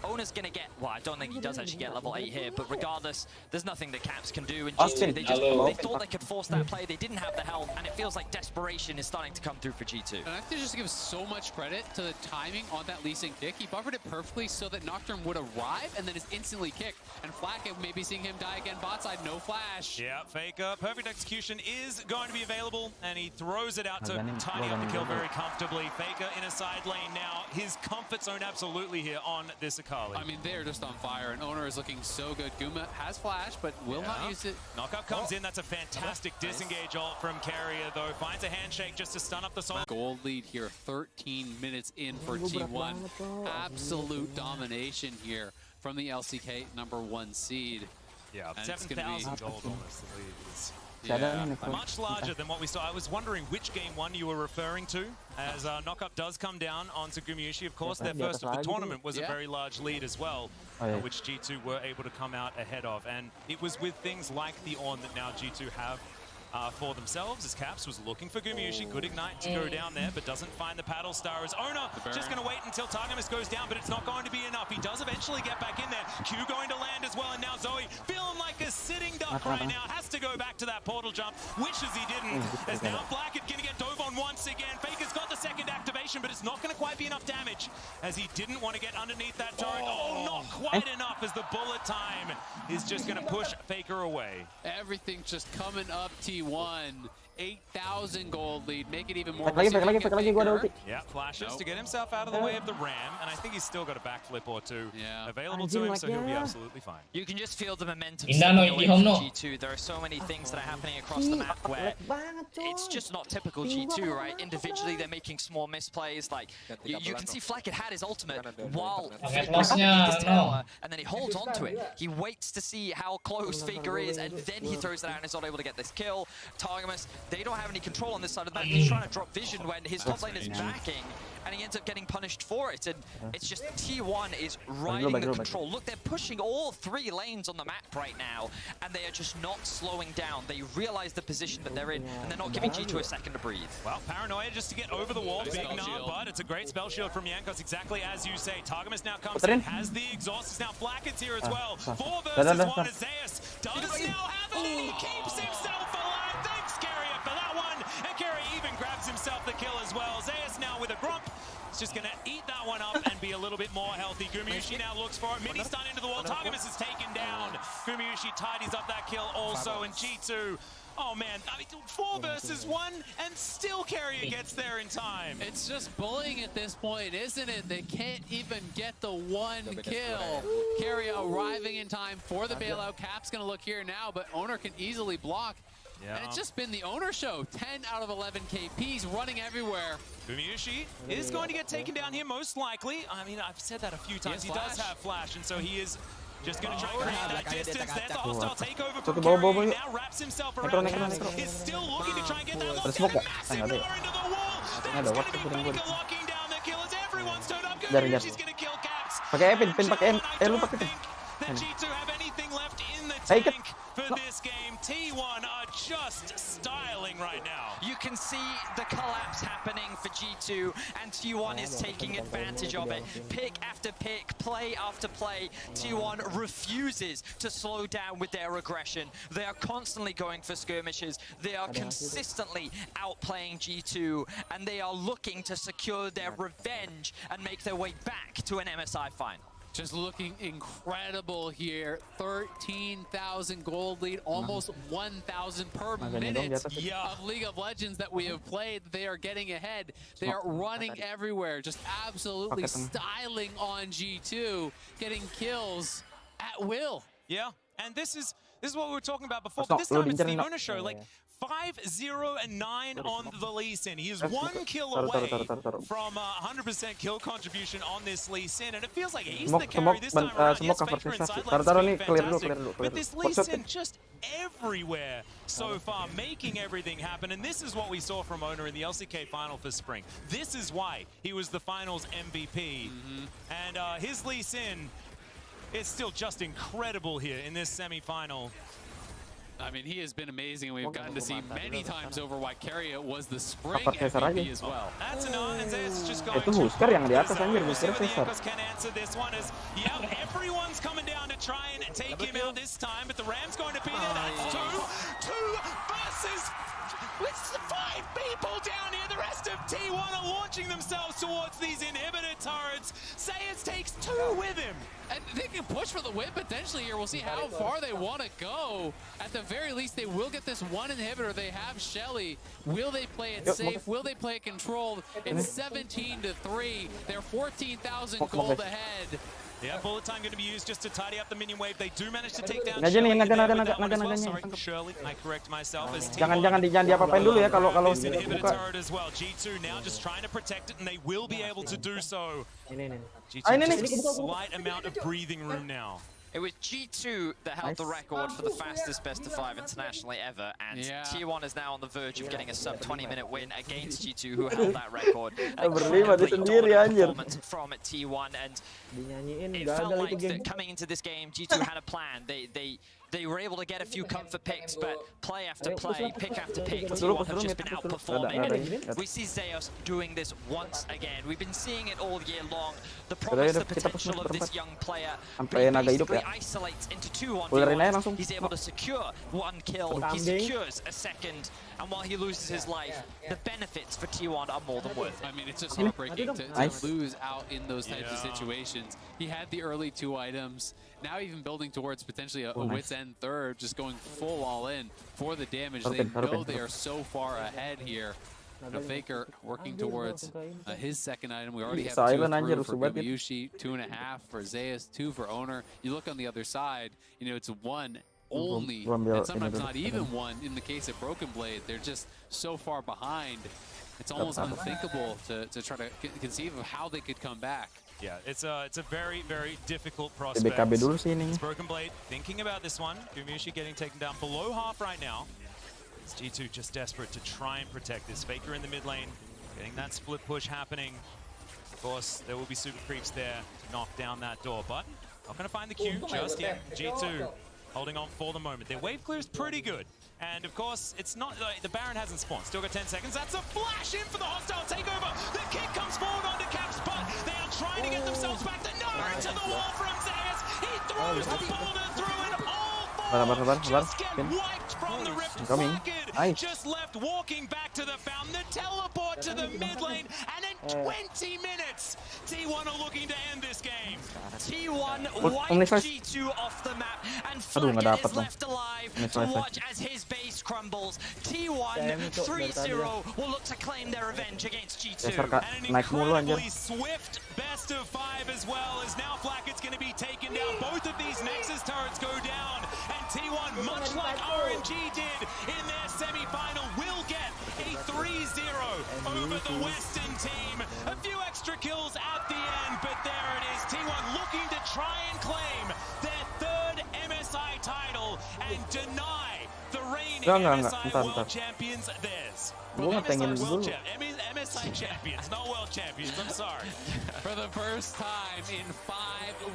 Oner's gonna get, well, I don't think he does actually get level 8 here, but regardless, there's nothing that Caps can do. And G2, they thought they could force that play. They didn't have the help, and it feels like desperation is starting to come through for G2. And I have to just give so much credit to the timing on that Lee Sin kick. He buffered it perfectly so that Nocturne would arrive and then is instantly kicked. And Flack, maybe seeing him die again bot side, no flash. Yeah, Faker. Perfect execution is going to be available, and he throws it out to tidy up the kill very comfortably. Faker in a side lane now. His comfort zone absolutely here on this Akali. I mean, they're just on fire, and Oner is looking so good. Guma has flash, but will not use it. Knockup comes in. That's a fantastic disengage ult from Carrier, though. Finds a handshake just to stun up the soul. Gold lead here, 13 minutes in for T1. Absolute domination here from the LCK #1 seed. Yeah, 7,000 gold almost the lead is. Yeah. Much larger than what we saw. I was wondering which game one you were referring to, as Knockup does come down onto Gumayusi. Of course, their first of the tournament was a very large lead as well, which G2 were able to come out ahead of. And it was with things like the Ornn that now G2 have for themselves, as Caps was looking for Gumayusi. Good ignite to go down there, but doesn't find the paddle star. As Oner just going to wait until Targamas goes down, but it's not going to be enough. He does eventually get back in there. Q going to land as well, and now Zoe feeling like a sitting duck right now. Has to go back to that portal jump. Wishes he didn't, as now Blackett going to get dove on once again. Faker's got the second activation, but it's not going to quite be enough damage, as he didn't want to get underneath that turret. Oh, not quite enough, as the bullet time is just going to push Faker away. Everything's just coming up T1. 8,000 gold lead, make it even more. Yeah, flashes to get himself out of the way of the ram, and I think he's still got a backflip or two available to him, so he'll be absolutely fine. You can just feel the momentum G2. There are so many things that are happening across the map where it's just not typical G2, right? Individually, they're making small misplays. Like you can see Flack had his ultimate while his tower, and then he holds on to it. He waits to see how close Faker is, and then he throws it out and is not able to get this kill. Targamas, they don't have any control on this side of the map. He's trying to drop vision when his top lane is backing, and he ends up getting punished for it. And it's just T1 is riding the control. Look, they're pushing all 3 lanes on the map right now, and they are just not slowing down. They realize the position that they're in, and they're not giving G2 a second to breathe. Well, Paranoia just to get over the wall. Big knob, but it's a great spell shield from Jankos, exactly as you say. Targamas now comes in, has the exhaust. It's now Flackett's here as well. 4 versus 1 as Zeus does now have it, and he keeps himself alive. Thanks, Carrier, for that one. And Carrier even grabs himself the kill as well. Zeus now with a grump. He's just going to eat that one up and be a little bit more healthy. Gumayusi now looks for it. Mini stun into the wall. Targamas is taken down. Gumayusi tidies up that kill also. And G2, oh man, I mean, 4 versus 1, and still Carrier gets there in time. It's just bullying at this point, isn't it? They can't even get the 1 kill. Carrier arriving in time for the bailout. Cap's going to look here now, but Oner can easily block. Yeah. And it's just been the Oner show. 10 out of 11 KPs running everywhere. Gumayusi is going to get taken down here most likely. I mean, I've said that a few times. He does have flash, and so he is Just going to try and create that distance. There's a hostile takeover Satu from bawa Carry. Now wraps himself around Caps. Is still looking to try and get that lock. Smoke nggak? Massive Nggak ada. lure into the wall. Ada what Mega locking down the killers. Everyone's turned up. Jar. She's going to kill Caps. Pakai pin pakai lu pakai pin. That G2 have anything left in the tank for this game. T1 are just styling right now. You can see the collapse happening for G2, and T1 is taking advantage of it. Pick after pick, play after play, T1 refuses to slow down with their aggression. They are constantly going for skirmishes. They are consistently outplaying G2, and they are looking to secure their revenge and make their way back to an MSI final. Just looking incredible here. 13,000 gold lead, almost 1,000 per minute of League of Legends that we have played. They are getting ahead. They are running everywhere, just absolutely styling on G2, getting kills at will. Yeah, and this is what we were talking about before, but this time it's the Owner show. Like 5-0-9 on the Lee Sin. He is 1 kill away from 100% kill contribution on this Lee Sin, and it feels like he's the carry this time around. Yes, Faker inside lane's been fantastic, but this Lee Sin just everywhere so far, making everything happen, and this is what we saw from Owner in the LCK final for Spring. This is why he was the finals MVP, and his Lee Sin is still just incredible here in this semi-final. I mean, he has been amazing. We've gotten to see many times over why Keria was the Spring MVP as well. That's enough, and Zeus just going Itu Husker yang di atas anjir, Husker Caesar. Can answer this one as everyone's coming down to try and take him out this time, but the Ram's going to be there. That's two versus. It's 5 people down here. The rest of T1 are launching themselves towards these inhibitor turrets. Zeus takes 2 with him. And they can push for the win potentially here. We'll see how far they want to go. At the very least, they will get this 1 inhibitor. They have Shelly. Will they play it safe? Will they play it controlled? It's 17-3. They're 14,000 gold ahead. Yeah, bullet time going to be used just to tidy up the minion wave. They do manage to take down Naga Shirley. naga. Sorry, Shirley. I correct myself. Jangan diapa-apain dulu ya kalau inhibitor buka. turret as well. G2 now just trying to protect it, and they will be able to do so. G2 just a slight amount of breathing room now. It was G2 that held the record for the fastest best of 5 internationally ever, and T1 is now on the verge of getting a sub 20-minute win against G2, who held that record. Performance from T1, and it felt like that coming into this game, G2 had a plan. They were able to get a few comfort picks, but play after play, pick after pick, T1 have just been outperforming. We see Zeus doing this once again. We've been seeing it all year long. The promise, the potential of this young player. Basically isolates into 2-1v1s. He's able to secure 1 kill, he secures a second, and while he loses his life, the benefits for T1 are more than worth it. I mean, it's just heartbreaking to lose out in those types of situations. He had the early 2 items, now even building towards potentially a wit's end third, just going full all in for the damage. They know they are so far ahead here. The Faker working towards his second item. We already have 2 through for Gumayusi, 2.5 for Zeus, 2 for Owner. You look on the other side, you know, it's 1 only, and sometimes not even 1 in the case of Broken Blade. They're just so far behind. It's almost unthinkable to try to conceive of how they could come back. Yeah, it's a very, very difficult prospect. It's Broken Blade thinking about this one. Gumayusi getting taken down below half right now. It's G2 just desperate to try and protect this. Faker in the mid lane, getting that split push happening. Of course, there will be super creeps there to knock down that door, but not going to find the Q just yet. G2 holding on for the moment. Their wave clear is pretty good. And of course, it's not like the Baron hasn't spawned. Still got 10 seconds. That's a flash in for the hostile takeover. The kick comes forward onto Caps, but they are trying to get themselves back. The Nara into the wall from Zeus. He throws the boulder through it. All 4 just get wiped from the rift. Flagged just left walking back to the fountain. The teleport to the mid lane. And in 20 minutes, T1 are looking to end this game. T1 wipes G2 off the map. And Flagged is left alive to watch as his base crumbles. T1 3-0 will look to claim their revenge against G2. And an incredibly swift best of 5 as well, as now Flackett's going to be taken down. Both of these Nexus turrets go down, and T1, much like RNG did in their semi-final, will get a 3-0 over the Western team. A few extra kills at the end, but there it is. T1 looking to try and claim their title and deny the reigning Enggak, MSI ntar. World Champions theirs. Gue ngetengin dulu. MSI champions, not world champions. I'm sorry. For the first time in 5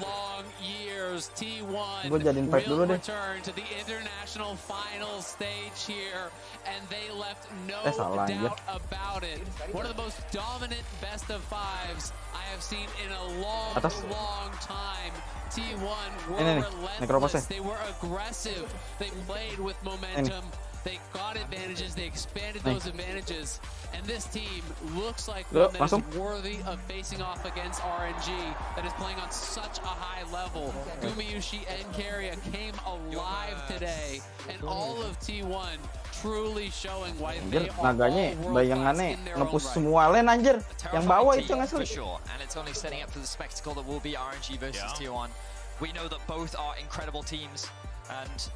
long years, T1 Gue jadiin fight dulu will deh. return to the international final stage here, and they left no salah, doubt about it. One of the most dominant best of 5s I have seen in a long, Atas. long time. T1 were Ini nih, relentless. Necropasnya. They were aggressive. They played with momentum. They got advantages, they expanded those advantages, and this team looks like one that is worthy of facing off against RNG, that is playing on such a high level. Gumayushi and Keria came alive today, and all of T1 truly showing why they are naganya all bayangannya world-class in their own nge-push right. semua lane anjir. Yang bawah itu yang For asli. sure, and it's only setting up for the spectacle that will be RNG versus T1. We know that both are incredible teams, and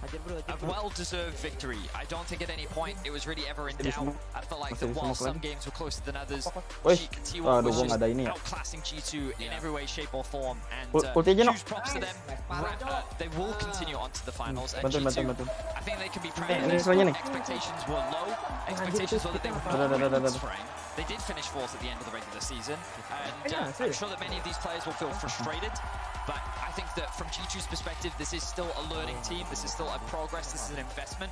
a well-deserved victory. I don't think at any point it was really ever in doubt. I felt like that while some games were closer than others, T1 was just outclassing G2 in every way, shape or form, and huge props to them. They will continue on to the finals, and G2, I think they can be proud of this. Expectations were low. Expectations were that they would not win this frame. They did finish fourth at the end of the regular season, and I'm sure that many of these players will feel frustrated. But I think that from G2's perspective, this is still a learning team. This is still a progress. This is an investment.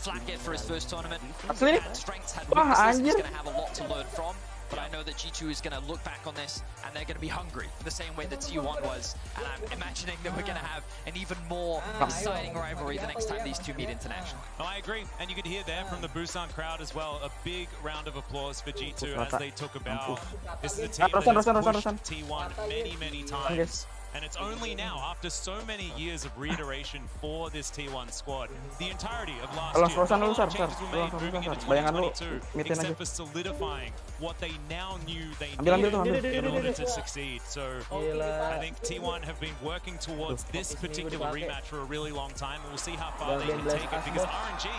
Flatkett for his first tournament had strengths, had weaknesses. He's going to have a lot to learn from. But I know that G2 is going to look back on this and they're going to be hungry, the same way that T1 was. And I'm imagining that we're going to have an even more exciting rivalry the next time these two meet internationally. Oh, I agree. And you could hear there from the Busan crowd as well, a big round of applause for G2 as they talk about this is a team that has pushed T1 many, many times. And it's only now, after so many years of reiteration for this T1 squad, the entirety of last year, all changes were made moving into 2022, except for solidifying what they now knew they needed in order to succeed. So I think T1 have been working towards this particular rematch for a really long time, and we'll see how far they can take it, because RNG,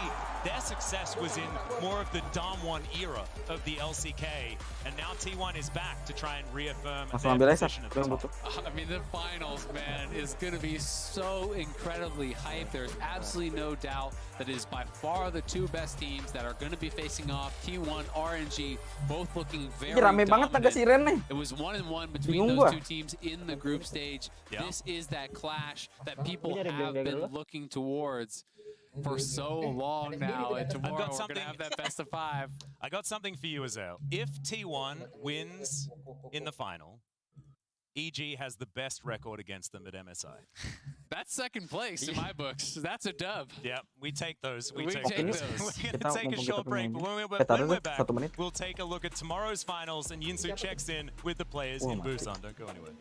their success was in more of the Damwon era of the LCK, and now T1 is back to try and reaffirm their position at the top. I mean, the finals, man, is going to be so incredibly hyped. There's absolutely no doubt that it is by far the two best teams that are going to be facing off. T1, RNG, both looking very dominant. It was 1-1 between those two teams in the group stage. This is that clash that people have been looking towards for so long now, and tomorrow we're going to have that best of 5. I got something for you, Azel. If T1 wins in the final, EG has the best record against them at MSI. That's second place in my books. That's a dub. Yeah, we take those. We take those. We're going to take a short break, but when we're back, we'll take a look at tomorrow's finals, and Yinsu checks in with the players in Busan. Don't go anywhere.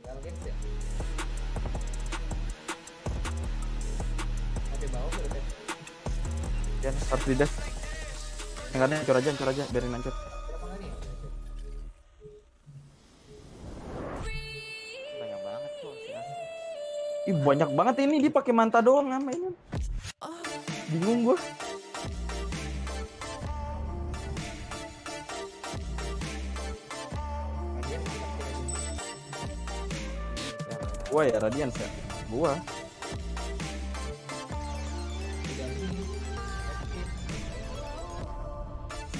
Ya, harus di dash. Yang ada hancur aja, biarin hancur. Banyak banget tuh. Ih, banyak banget ini, dia pakai manta doang mainan. Bingung gua. Gua ya Radiance ya. Gua.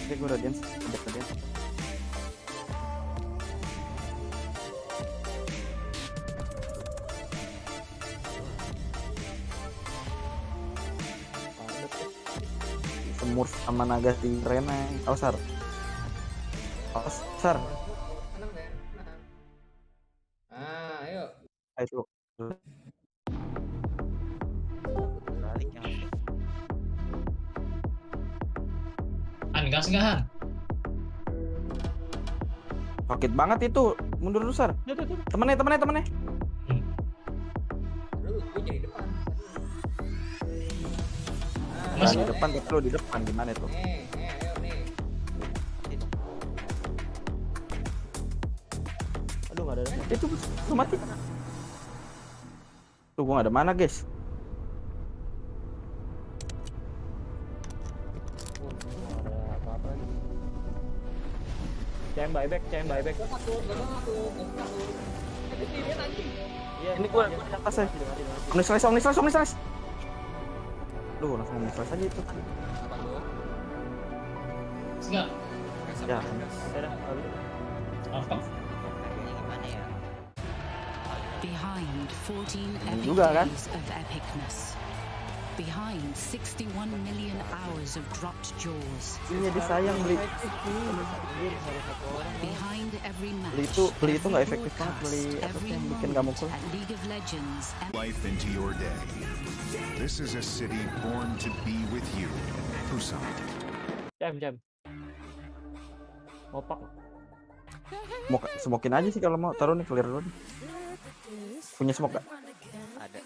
Oke, gue Radiance, ada Radiance. Semur sama naga si Rena. Ausar. Ayo. Ayo. Gas nggak, Han? Sakit banget itu. Mundur dulu, Sar. Temennya. Nah, di depan, tapi lo di depan gimana itu? Ayo nih. Aduh, nggak ada. Itu lu mati. Tuh, gua nggak ada mana, guys. Cain buyback. Ini gua di atas ya. Omnislash. Aduh, langsung refresh aja itu. Enggak. Ya. Behind 14 epic juga, kan? days of epicness. Behind 61 million hours of dropped jaws. Iya, disayang beli. Behind every match. Beli itu nggak efektif banget, beli apa sih yang bikin nggak mukul. League of Legends. Life into your day. This is a city born to be with you. Busan. Jam. Mopak. Smokin aja sih kalau mau. Taruh nih, clear dulu nih. Punya smoke gak? Ada.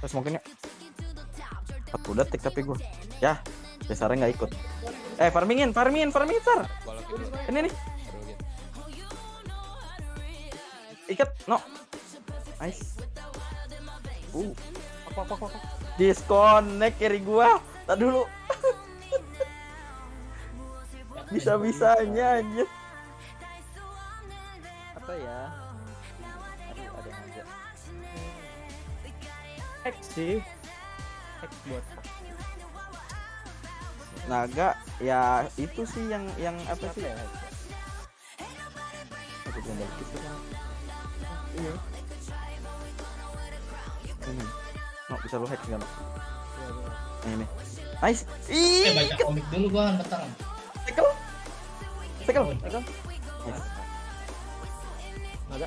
Smokin ya. 40 detik tapi gue. Ya, dasarnya nggak ikut. Farmingin, Sar. Ini nih. Ikat, no. Nice. Apa. Disconnect kiri gua. Tak dulu. Bisa-bisanya aja. Apa ya? Aduh, ada aja. Hack sih. Hack buat. Naga ya itu sih yang apa sih? Aku belum balik itu kan. Iya. Ini. No, bisa lu hack enggak, no? Ini. Nice. Baca komik dulu gua, bentar. Tekel. Yes. Naga.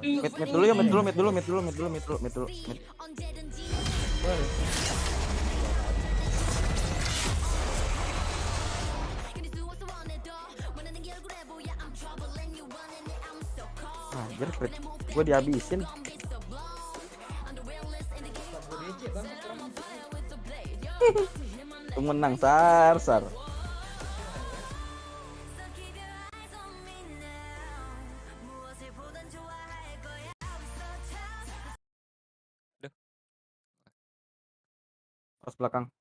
Mid dulu ya, mid dulu. Anjir, gue dihabisin. Menang, Sar. Pas belakang.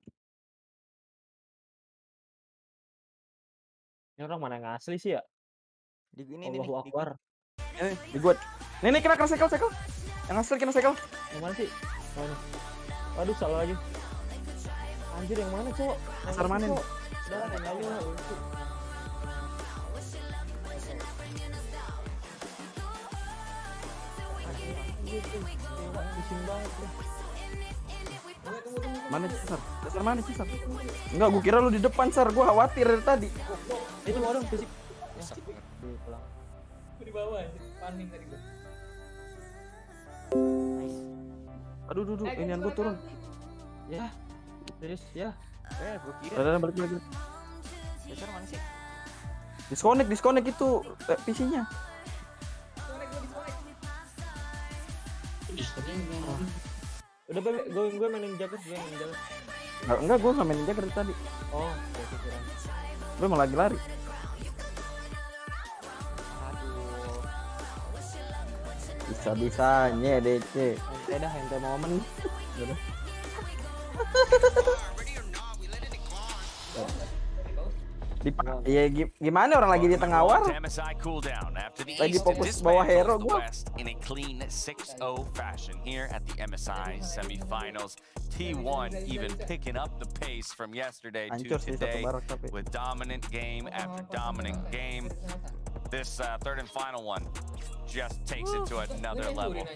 Ini orang mana yang asli sih ya? Di ini Allahu Akbar. Di gua. Nih kena sekel. Yang asli kena sekel. Yang mana sih? Mana? Waduh, salah lagi. Anjir, yang mana, Cok? Dasar mana nih? Udah, yang aja. Bising banget tuh. Mana Sar? Dasar mana sih, Sar? Enggak, gua kira lu di depan, Sar. Gua khawatir dari tadi. Itu orang fisik. Pulang. Di bawah, panik tadi gua. Aduh, inian gua turun. Ya. Serius ya. Gua kira. Balik. Dasar mana sih? Disconnect itu PC-nya. Udah gue mainin Jagger, Enggak, gue nggak mainin Jagger tadi. Oh, gue kira. Gue malah lari. Aduh. Bisa-bisanya DC. Ente momen. Udah. Ya gimana orang lagi di tengah war, lagi fokus bawah hero gua. In a clean 6-0 fashion here at the MSI semifinals. T1 even picking up the pace from yesterday to today with dominant game after dominant game. This third and final one just takes it to another level.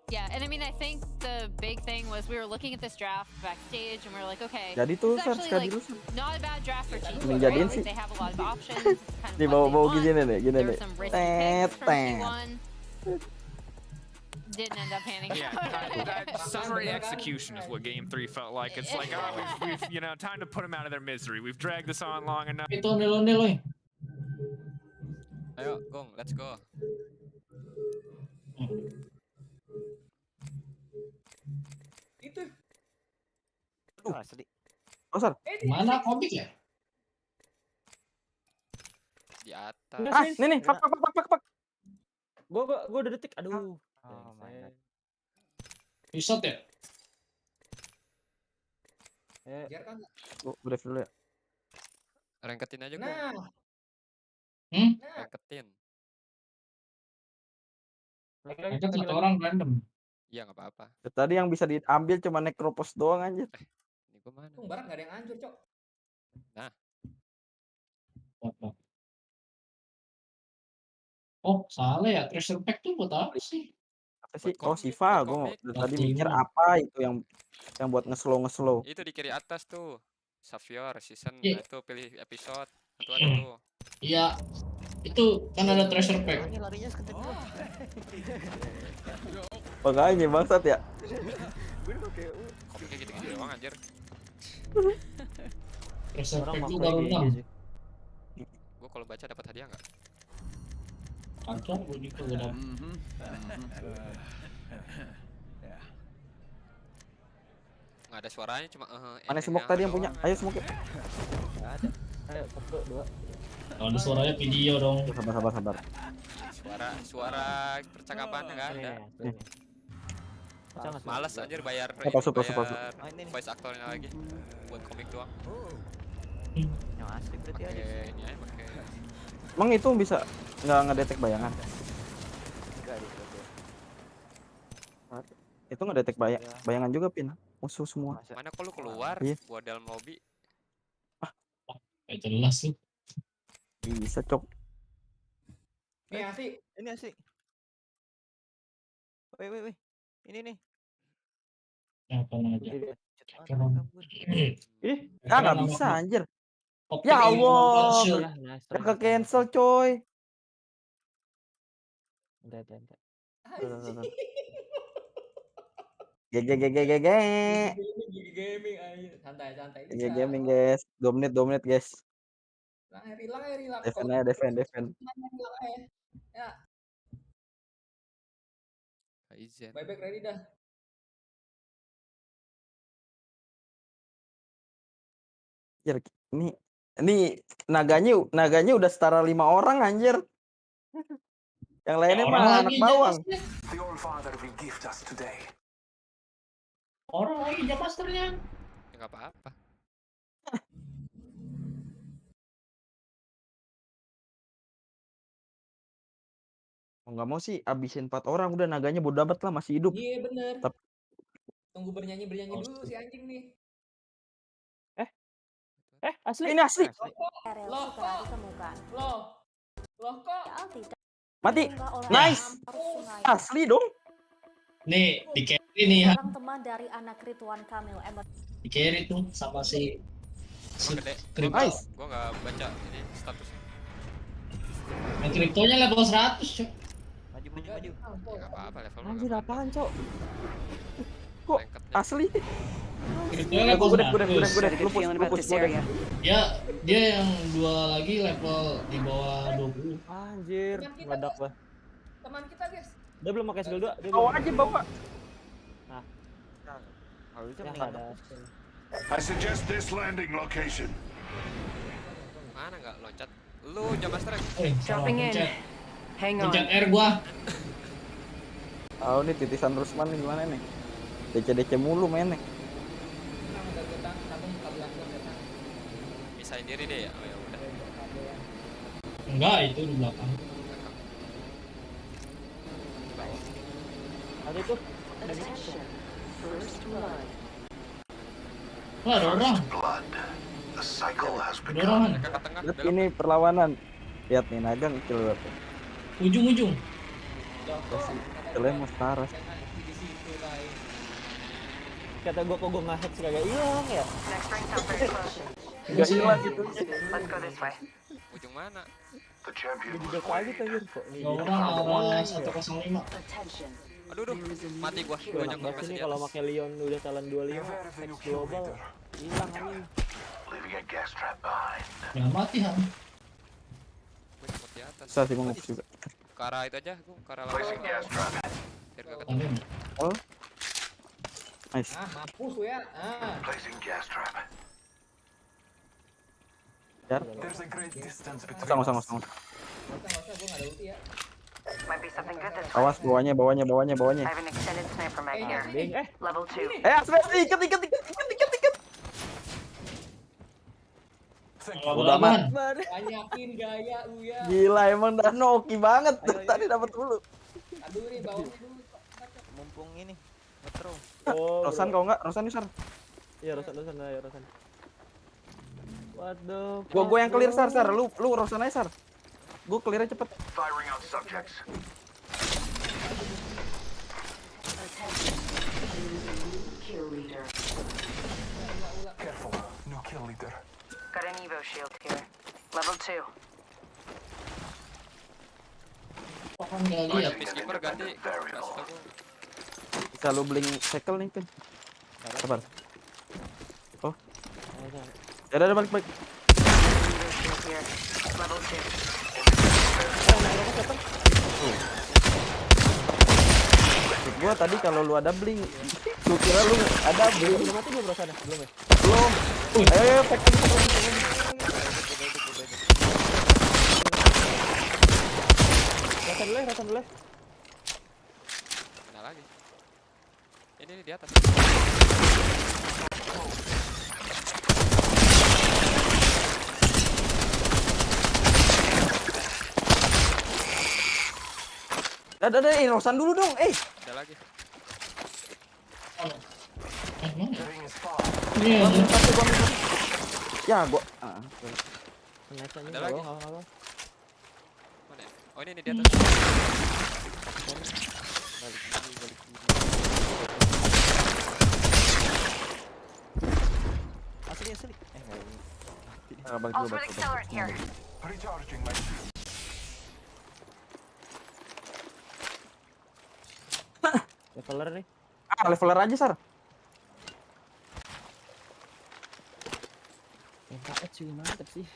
Yeah, and I mean, I think the big thing was we were looking at this draft backstage and we were like, okay, Jadi tuh it's actually like not a bad draft for T2, right? Like, they have a lot of options. Kind Di of what bawah they gini want. nih. There were some risky picks from T1. Didn't end up panning out. Yeah, summary execution is what Game 3 felt like. It's like, oh, we've time to put them out of their misery. We've dragged this on long enough. Itu ondel-ondel, Ayo, Gong, let's go. Itu. Asli. Sar. Mana komik ya? Di atas. Nih, pak. Gua udah detik. Aduh. Oh my god. Reset ya? Jar kan. Gua brief dulu ya. Rangketin aja gua. Nah. Rangketin. Itu satu orang random. Iya nggak apa-apa. Tadi yang bisa diambil cuma Necropos doang anjir. Ini gua mana? Barat nggak ada yang hancur, Cok. Nah. Oh, salah ya. Treasure pack tuh buat apa sih? Apa sih? Oh, Siva. Gua tadi mikir apa itu yang buat nge-slow. Itu di kiri atas tuh. Savior season itu pilih episode. Itu ada tuh. Iya. Itu kan ada treasure pack. Ini larinya sekencang gua. Makanya bangsat ya. Komiknya gitu-gitu doang anjir. Treasure pack tuh baru 6. Gua kalau baca dapat hadiah enggak? Ada bunyi tuh udah. Nggak ada suaranya cuma Mana smoke tadi yang punya? Ayo smoke. Enggak ada. Ayo foto 2. Kalau ada suaranya video dong. Sabar. Suara percakapan enggak ada. Males anjir bayar Palsu. voice actornya lagi buat komik doang. Yang asli berarti aja. Ini aja pakai. Emang itu bisa nggak ngedetek bayangan? Enggak di situ. Itu ngedetek bayangan juga Pin. Musuh semua. Mana kok lu keluar? Iya. Gua dalam lobby. Jelas sih. Bisa, Cok. Ini asik. Wih. Ini nih. Apa aja? Nggak bisa anjir. Ya Allah. Ke cancel coy. Udah. GG. Gaming aja. Santai. GG gaming guys. 2 menit guys. Hilang. Defend. Ya. Izin. Buyback ready dah. Anjir, ini naganya udah setara 5 orang anjir. Yang lainnya mah anak bawang. Orang lagi jam masternya. Ya nggak apa-apa. Mau nggak mau sih abisin 4 orang udah naganya bodo amat lah masih hidup. Iya bener. Tapi Tunggu bernyanyi dulu si anjing nih. asli. Ini asli. Loh kok? Mati. Nice. Asli dong. Nih, di carry nih ya. Teman dari anak Ridwan Kamil Di carry tuh sama si Nice. Gua nggak baca ini statusnya. Kriptonya level 100, Cok. Maju. Nggak apa-apa level. Anjir apaan, Cok? Kok asli? Kriptonya level 100. Lupus. Ya, dia yang 2 lagi level di bawah 20. Anjir, meledak lah. Teman kita, guys. Dia belum pakai skill 2. Bawa aja, bawa. Nah. Harusnya ada. I suggest this landing location. Mana nggak loncat? Lu jam master. Dropping in. Hang on. Pencet R gua. Tahu nih titisan Rusman nih gimana nih? DC mulu mainnya. Misain diri deh ya. Oh ya udah. Enggak, itu di belakang. Ada tuh. Wah, ada orang. Ada orang. Lihat ini perlawanan. Lihat nih Nagang kill berapa? Ujung. Kalian mau setara. Kata gua kok gua nge-hack kagak hilang ya. Enggak hilang gitu. Ujung mana? Juga kaget anjir kok. Orang 105. Aduh, mati gua. Banyak banget ini kalau pakai Leon udah talent 25 global hilang ini. Ya mati Han. Gua cepet di atas. Bisa sih mau juga. Ke arah itu aja, gua ke arah lawan. Biar gak ketemu. Oh. Nice. Mampus lu ya. Jar. Sama. Awas bawahnya. Level 2. Asli ikat. Udah amat. Banyakin gaya lu ya. Gila emang Dano oke banget. Tadi dapat dulu. Aduh nih bawahnya dulu. Mumpung ini. Rosan kau enggak? Rosan Sar. Iya, Rosan ayo Rosan. Waduh. Gua yang clear Sar. Lu Rosan aja Sar. Gua clear cepet. Firing on subjects. Careful, new kill leader. Got an Evo shield here. Level 2. Peacekeeper ganti. Bisa lu bling cycle nih, Pin. Sabar. Oh. Ya udah balik. Level 2. Gua tadi kalau lu ada bling, lu kira lu ada bling. Udah mati belum Rosan? Belum ya? Belum. Ayo, pakai. Rosan dulu. Nah lagi. Ini di atas. Ada Rosan dulu dong. Ada lagi. Ya, gua. Ada lagi. Mana ya? Oh ini di atas. Asli. Balik. Recharging my shield. Leveler nih. Leveler aja, Sar. MKS juga mantep sih.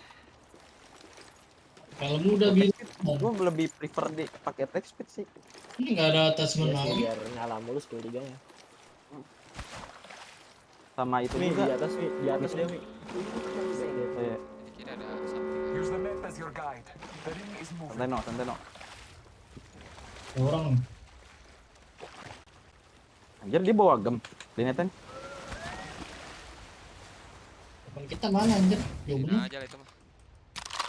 Kalau muda gitu. Gue lebih prefer di pakai attack speed sih. Ini nggak ada attachment Iya sih, lagi. biar nyala mulu skill 3-nya. Sama itu Nih juga. di atas dia, Mi. Kira ada something. Use the map as your guide. The ring is moving. Santai no. Orang. Anjir dia bawa gem. Linetan. Teman kita mana anjir? Jauh Nah bener. aja lah itu mah.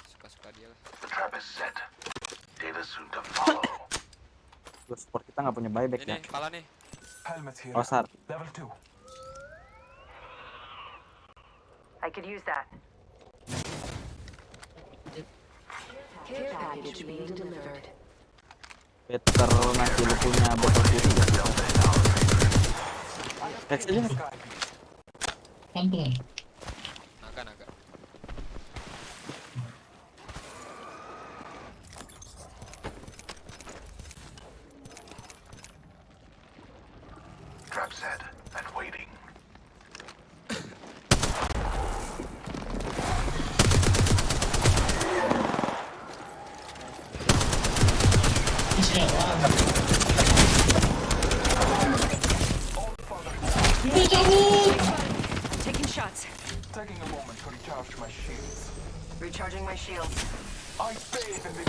Suka-suka dia lah. The trap is set. Data soon to follow. Support kita nggak punya buyback Ini ya. kepala nih. Helmet here. Oh, Sar. Level 2. I could use that. Care package being delivered. Peter nanti lu punya botol putih. Next aja. Kantongan. Naga. Trap set and waiting. Udah cabut. Taking shots. Taking a moment to recharge my shields. Recharging my shields. I bathe in the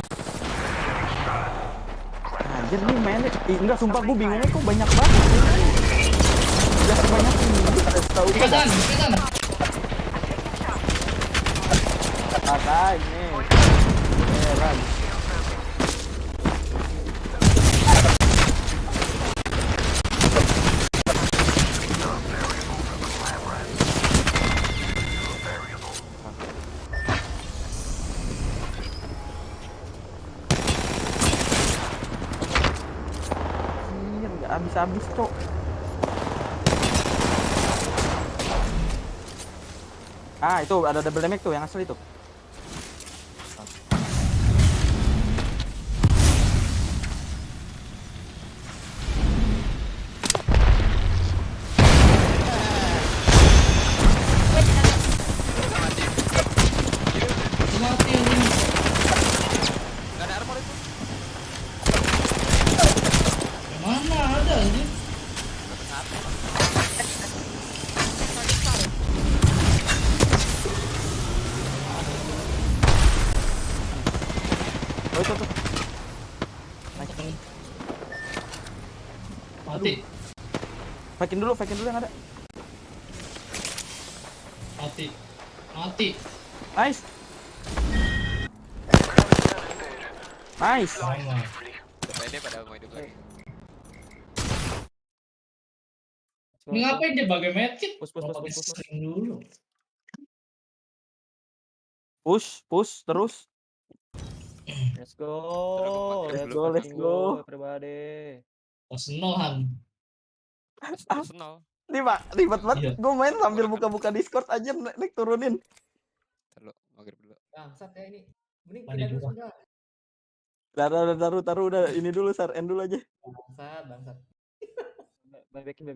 Anjir nih mainnya. Enggak sumpah gue bingungnya kok banyak banget. Udah banyak ini. Tahu kan? Makanya. Heran. Habis kok. Itu ada double damage tuh yang asli tuh. Mati anjing. Gak ada armor itu. Mana ada anjing? Oh itu tuh. Mati. Fakin dulu yang ada. Mati. Nice. Nice. Sama. Pede pada mau hidup lagi. Ini ngapain dia pakai medkit? Push. Pakai sling dulu. Push terus. Let's go. Let's go. Everybody. Arsenal. Arsenal. Ribet banget. Iya. Gue main sambil buka-buka Discord aja nek turunin. Terlalu maghrib dulu. Bangsat ya ini. Mending Mandi tidak dulu dulu. sudah. Taruh udah ini dulu end dulu aja. Bangsat. Bebekin.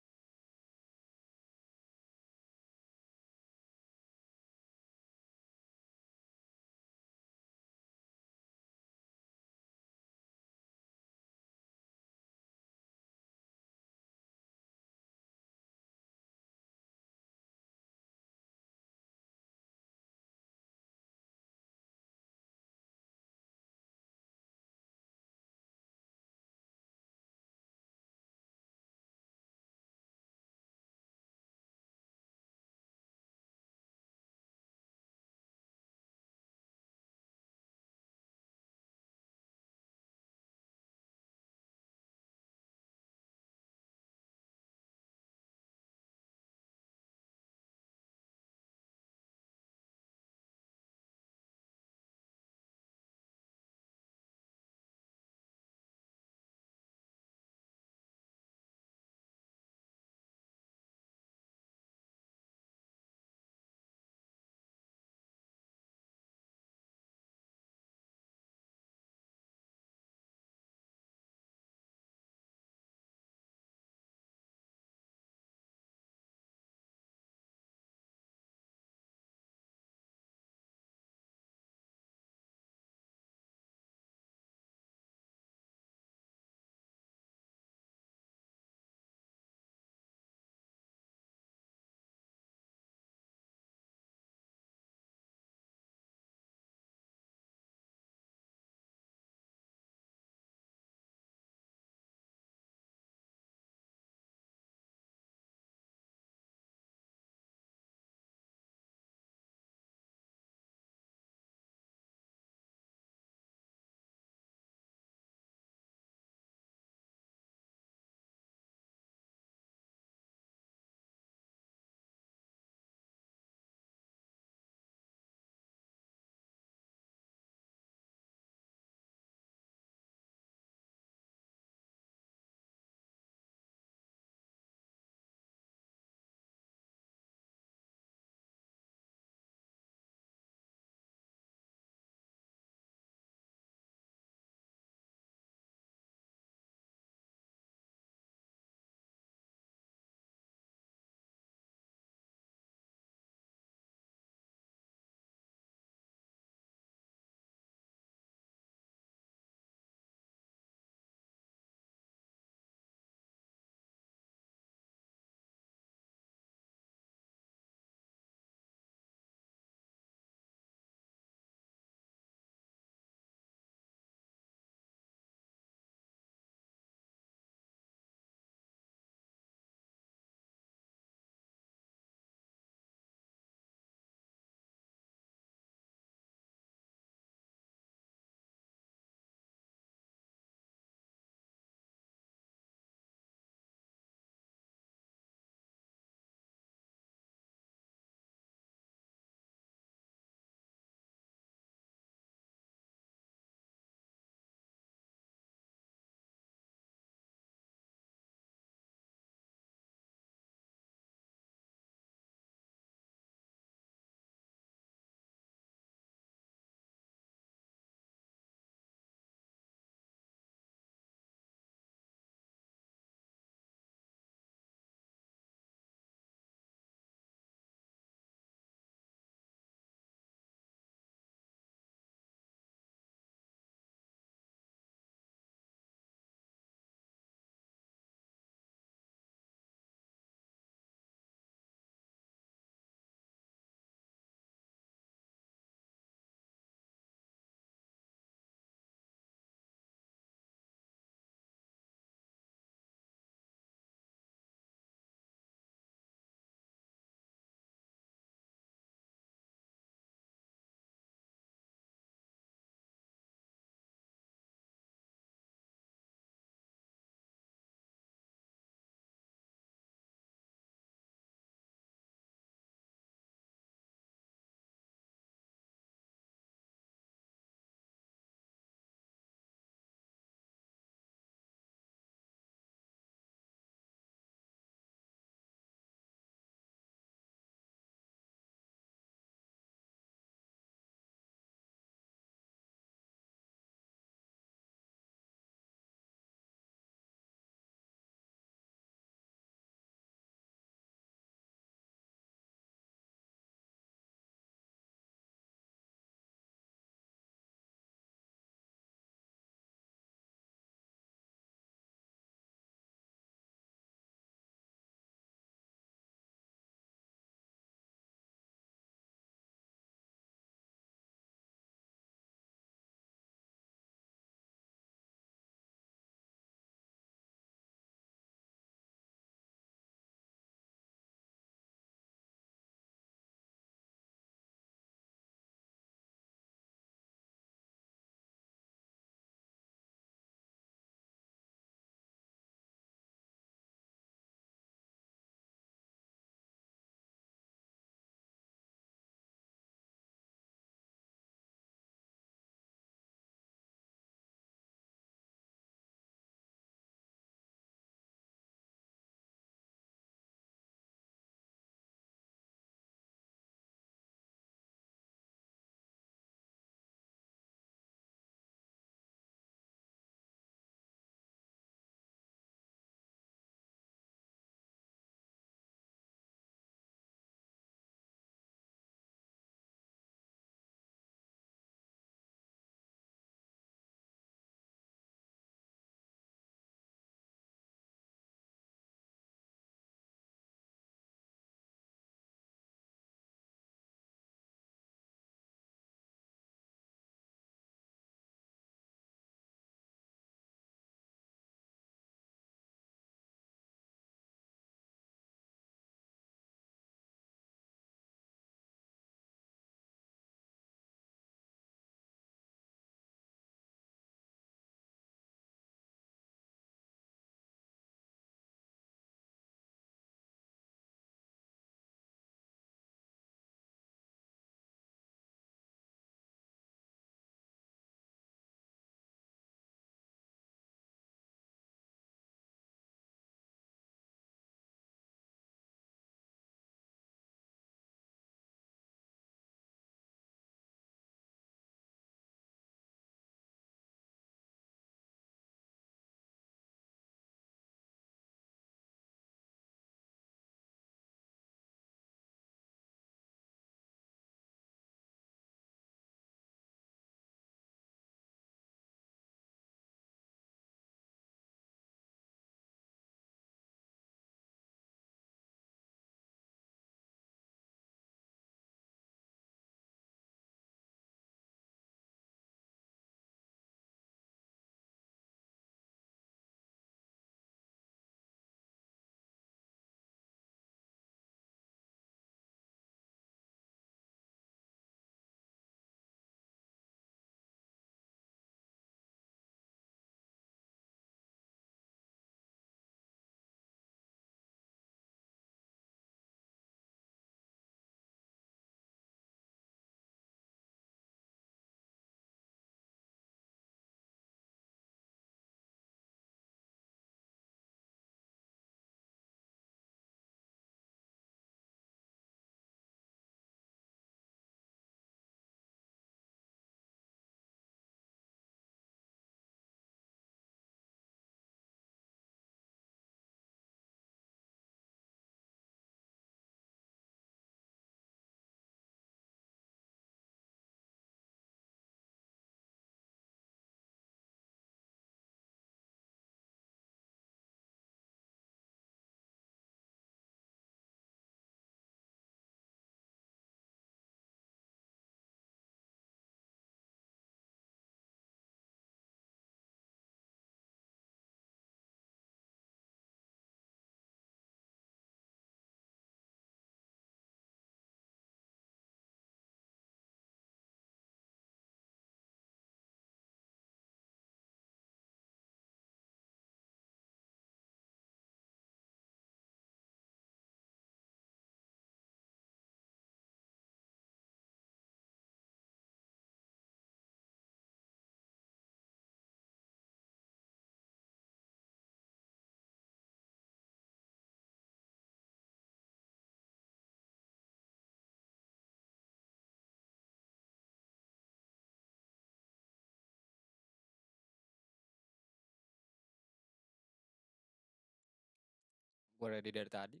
Gua ready dari tadi.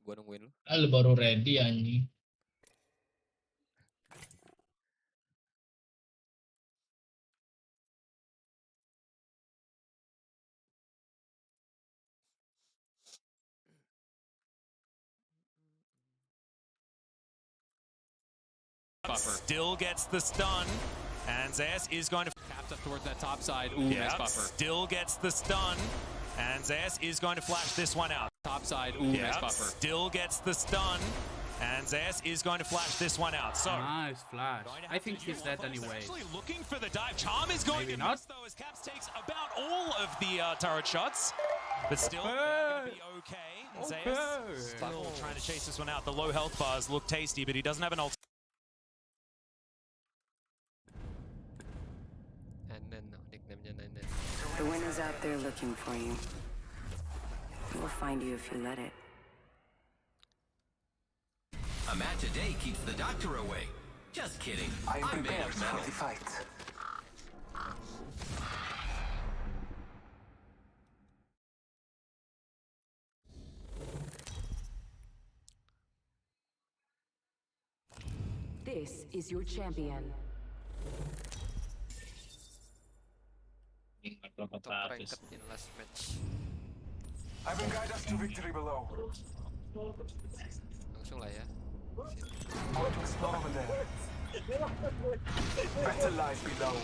Gua nungguin lu. Lu baru ready anjing. Still gets the stun, and Zeus is going to taps up towards that top side. Ooh, nice buffer. Still gets the stun, and Zeus is going to flash this one out. Top side. Ooh, nice buffer. Still gets the stun, and Zeus is going to flash this one out. So Nice flash. I think he's dead anyway. Actually looking for the dive. Charm is going to miss though, as Caps takes about all of the turret shots, but still going to be okay. Zeus still trying to chase this one out. The low health bars look tasty, but he doesn't have an ult. The winner's out there looking for you. He will find you if you let it. A match a day keeps the doctor away. Just kidding. I'm made of metal. This is your champion. Untuk ranket in last match. I will guide us to victory below. Langsung lah ya. How to explore over there. Better lies below.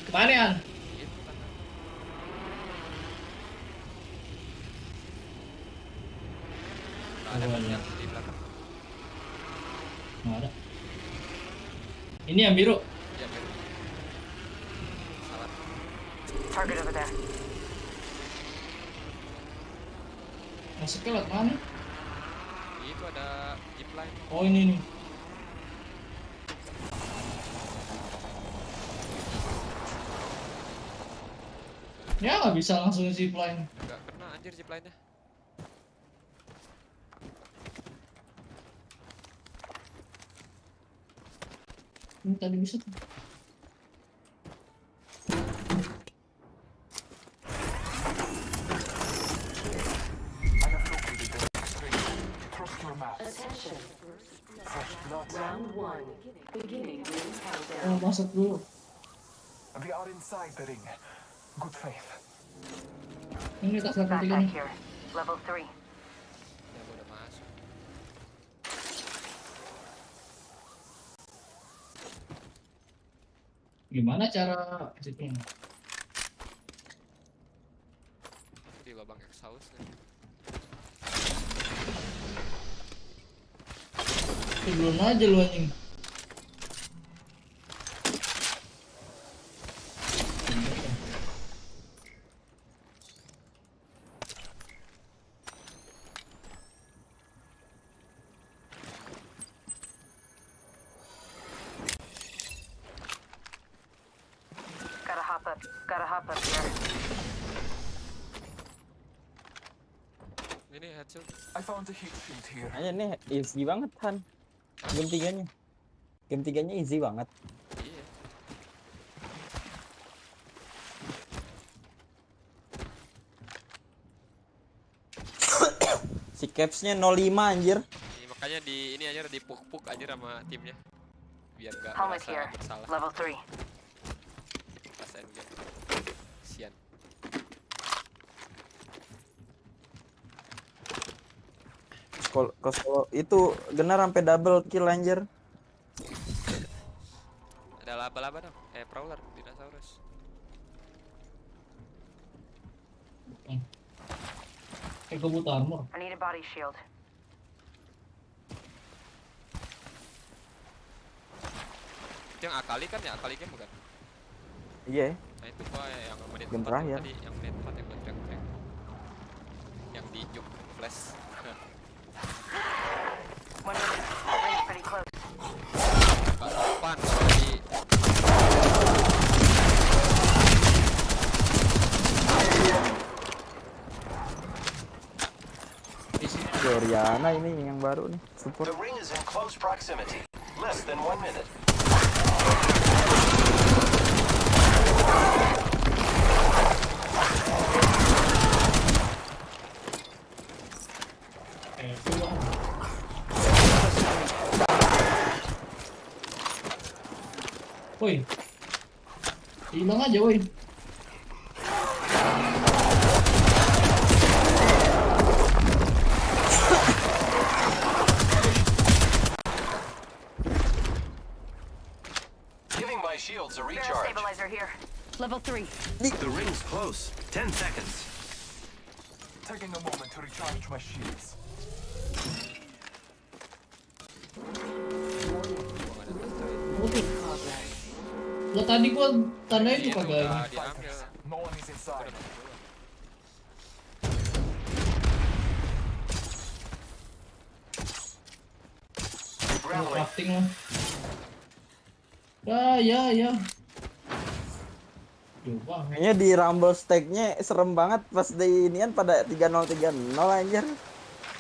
Kemana Yan? Ada banyak di belakang. Nggak ada. Ini yang biru. Ya, biru. Salah. Target over there. Masuknya lewat mana? Itu ada zipline. Oh ini nih. Ya nggak bisa langsung zipline. Nggak kena anjir zipline-nya. Ini tadi bisa tuh. Oh, masuk dulu. We are inside the ring. Good faith. Ini tas level 3 nih. Level 3. Ya gua udah masuk. Gimana cara zipline? Di lubang exhaust nih. Belum aja lu anjing. Gotta hop up here. Ini headshot. I found a heat shield here. Aja nih easy banget Han. Game 3-nya. Game 3-nya easy banget. Iya. Si Capsnya 05 anjir. Makanya di ini aja dipuk-puk aja sama timnya. Biar enggak Helmet merasa here. bersalah. Level 3. Rasain juga. Sian. Kalau itu Genar sampai double kill anjir. Ada laba-laba dong. Prowler, dinosaurus. Gue butuh armor. I need a body shield. Itu yang Akali kan ya? Akali game bukan? Iya. Nah itu gua yang menit Game 4 terakhir. tadi, yang menit 4 yang gua track. Yang di juk flash. Ring's pretty close. Gak sopan di Oriana ini yang baru nih support. The ring is in close proximity. Less than 1 minute. woi. Hilang aja woi. Giving my shields a recharge. Stabilizer here. Level 3. The ring's close. 10 seconds. Taking a moment to recharge my shields. Lah tadi gua tanda itu kagak. No one is inside. Crafting lah. Ya. Kayaknya di Rumble Stake-nya serem banget pas di inian pada 3-0 anjir.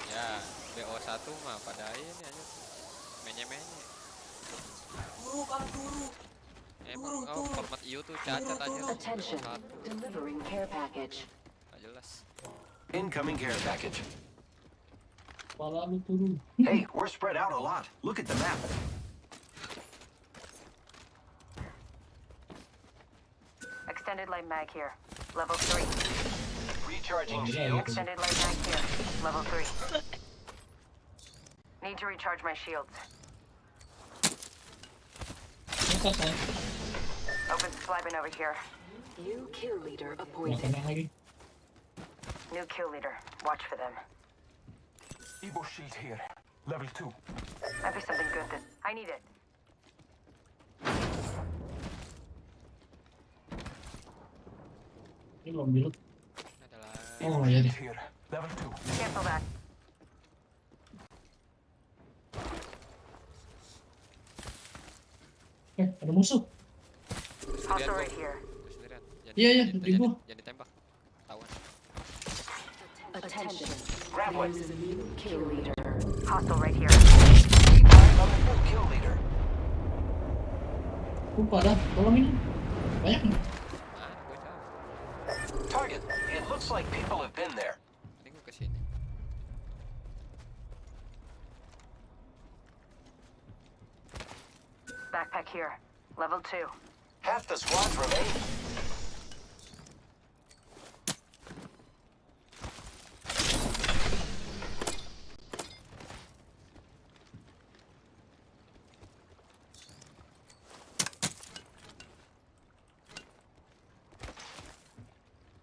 Ya, BO1 mah pada ini aja. Menye-menye. Guru. Emang format EU tuh cacat aja. Attention. Delivering care package. Nggak jelas. Incoming care package. Kepala lu turun. Hey, we're spread out a lot. Look at the map. Extended light mag here. Level 3. Recharging shields. Extended light mag here. Level 3. Need to recharge my shields. Open supply bin over here. New kill leader appointed. New kill leader. Watch for them. Evo shield here. Level 2. Might be something good this. I need it. Ini belum bilut. Oh iya deh. Here. Level 2. Cancel that. Ada musuh. Hostile right here. Iya, di gua. Jangan ditembak. Tahuan. Attention. This is a new kill leader. Hostile right here. Kill leader. Pada tolongin. Banyak nih. Target. It looks like people have been there. Ini gua kesini. Backpack here. Level 2. Half the squad remain.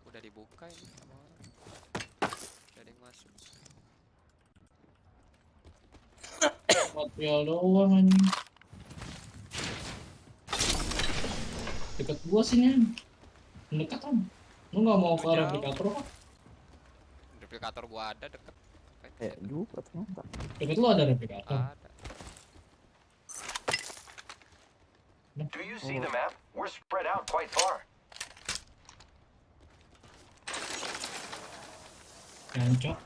Udah dibuka ini sama orang. Udah ada yang masuk. Material doang anjing. Dekat gua sini. Dekat kan. Lu nggak mau ke replikator kan? Replikator gua ada deket. Juga ternyata. Dekat lu ada replikator. Ada. Do you see the map? We're spread out quite far. Gancok.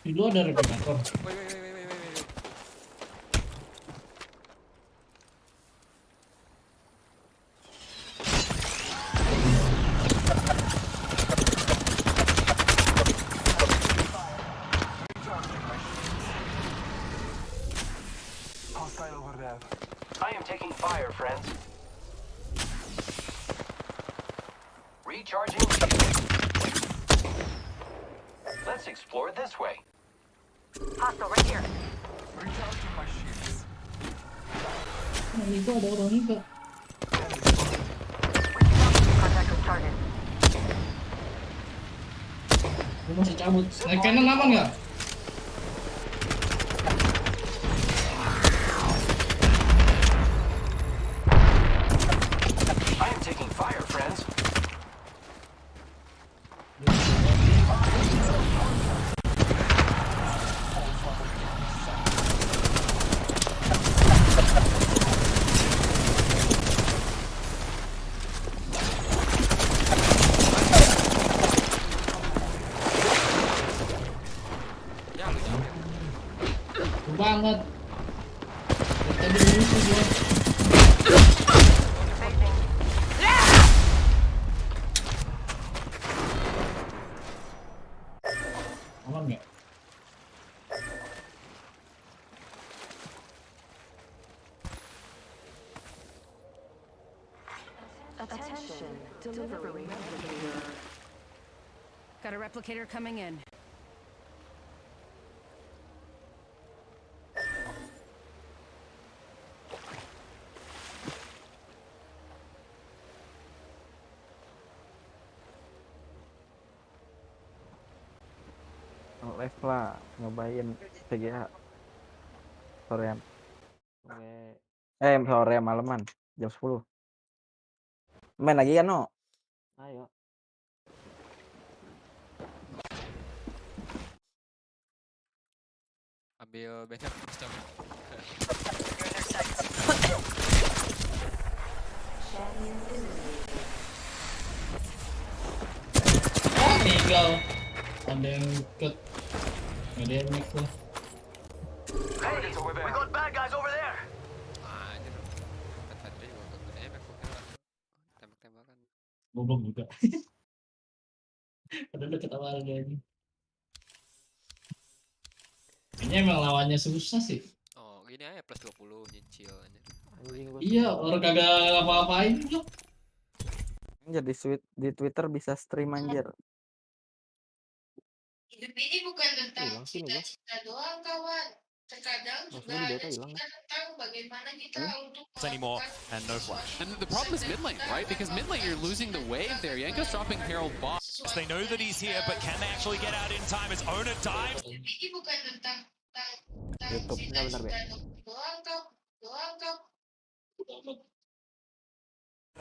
Di lu ada replikator. Wait. Hostile over there. I am taking fire, friends. Recharging shields. Let's explore this way. Hostile right here. Recharging my shields. Nah, itu ada orang juga. Contact with target. Gua masih cabut. Naik kanan aman nggak? I am taking fire, friends. Banget. Tadi musuh gua. Aman nggak? Got a replicator coming in. Live lah, nyobain VGA sorean. Sore malaman jam 10. Main lagi kan, No? Ayo. Ambil banner. Oh, tinggal. Ada yang ikut. Ada yang ikut. Hey, we got bad guys over there. Anjir. Tadi juga ke MF tembak-tembakan. Goblok juga. Padahal deket awal dia ini. Kayaknya emang lawannya susah sih. Oh, gini aja plus 20 nyicil aja. Iya, orang kagak apa-apain loh. Jadi di Twitter bisa stream anjir. Hidup ini bukan tentang cita-cita doang, kawan. Terkadang juga ada cerita tentang bagaimana kita untuk anymore and no flash. And the problem is mid lane, right? Because mid lane you're losing the wave there. Yanko's dropping Herald bot. They know that he's here, but can they actually get out in time as Ona dives? Ini bukan tentang cita-cita doang, kau.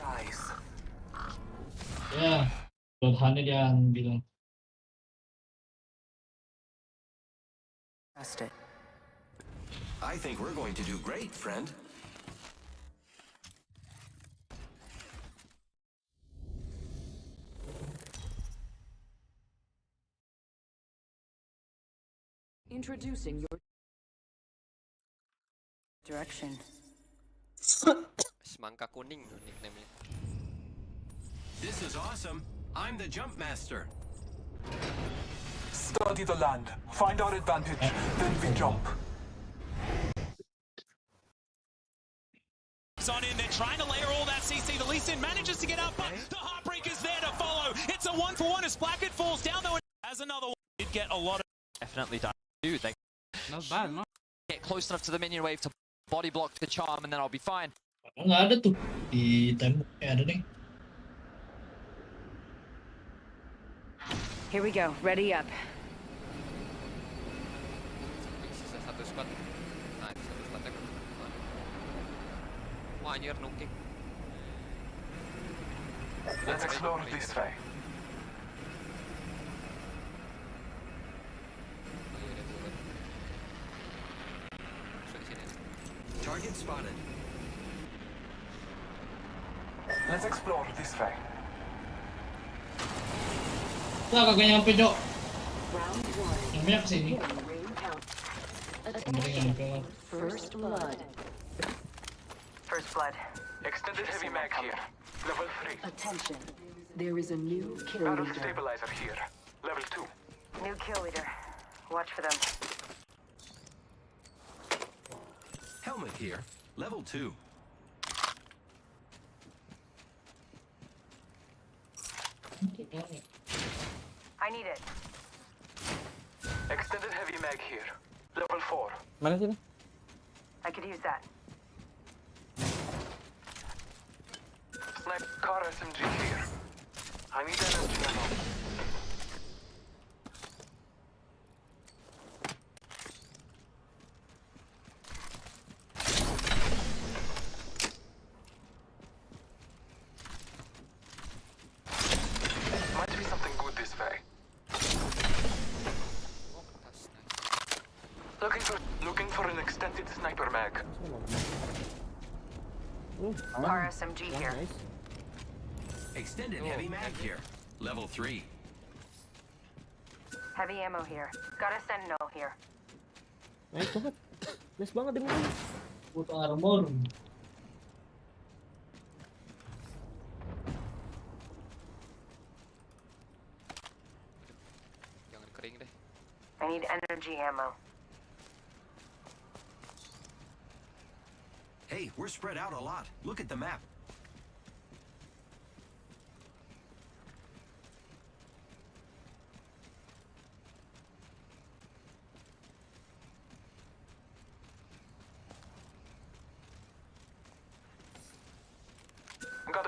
Nice. Ya, Tuhannya dia bilang. I think we're going to do great, friend. Introducing your direction. Semangka kuning nickname-nya. This is awesome. I'm the jump master. Study the land, find our advantage, then we jump. On in, they're trying to layer all that CC. The Lee Sin manages to get up, but the Heartbreak is there to follow. It's a 1-for-1 as Blackett falls down, though. As another one, did get a lot of... Definitely done. Dude, they Not bad, no? get close enough to the minion wave to body block the charm, and then I'll be fine. Nggak ada tuh di tembok. Ada nih. Here we go. Ready up. Sisa satu squad. Nah, satu squad kan. Wah, anjir nungking. Let's explore this way. Target spotted. Let's explore this way. Wah, kagak nyampe, Jok. Nyampe kesini. First blood. Extended heavy mag here. Level 3. Attention. There is a new kill Battle leader. stabilizer here. Level 2. New kill leader. Watch for them. Helmet here. Level 2. I need it. Extended heavy mag here. Level 4. Mana sini? I could use that. Snipe car SMG here. I need energy ammo. Might be something good this way. Looking for an extended sniper mag. RSMG here. Extended heavy mag here. Level 3. Heavy ammo here. Got a sentinel here. Nice banget. Nice banget ini. Butuh armor. Jangan kering deh. I need energy ammo. Hey, we're spread out a lot. Look at the map.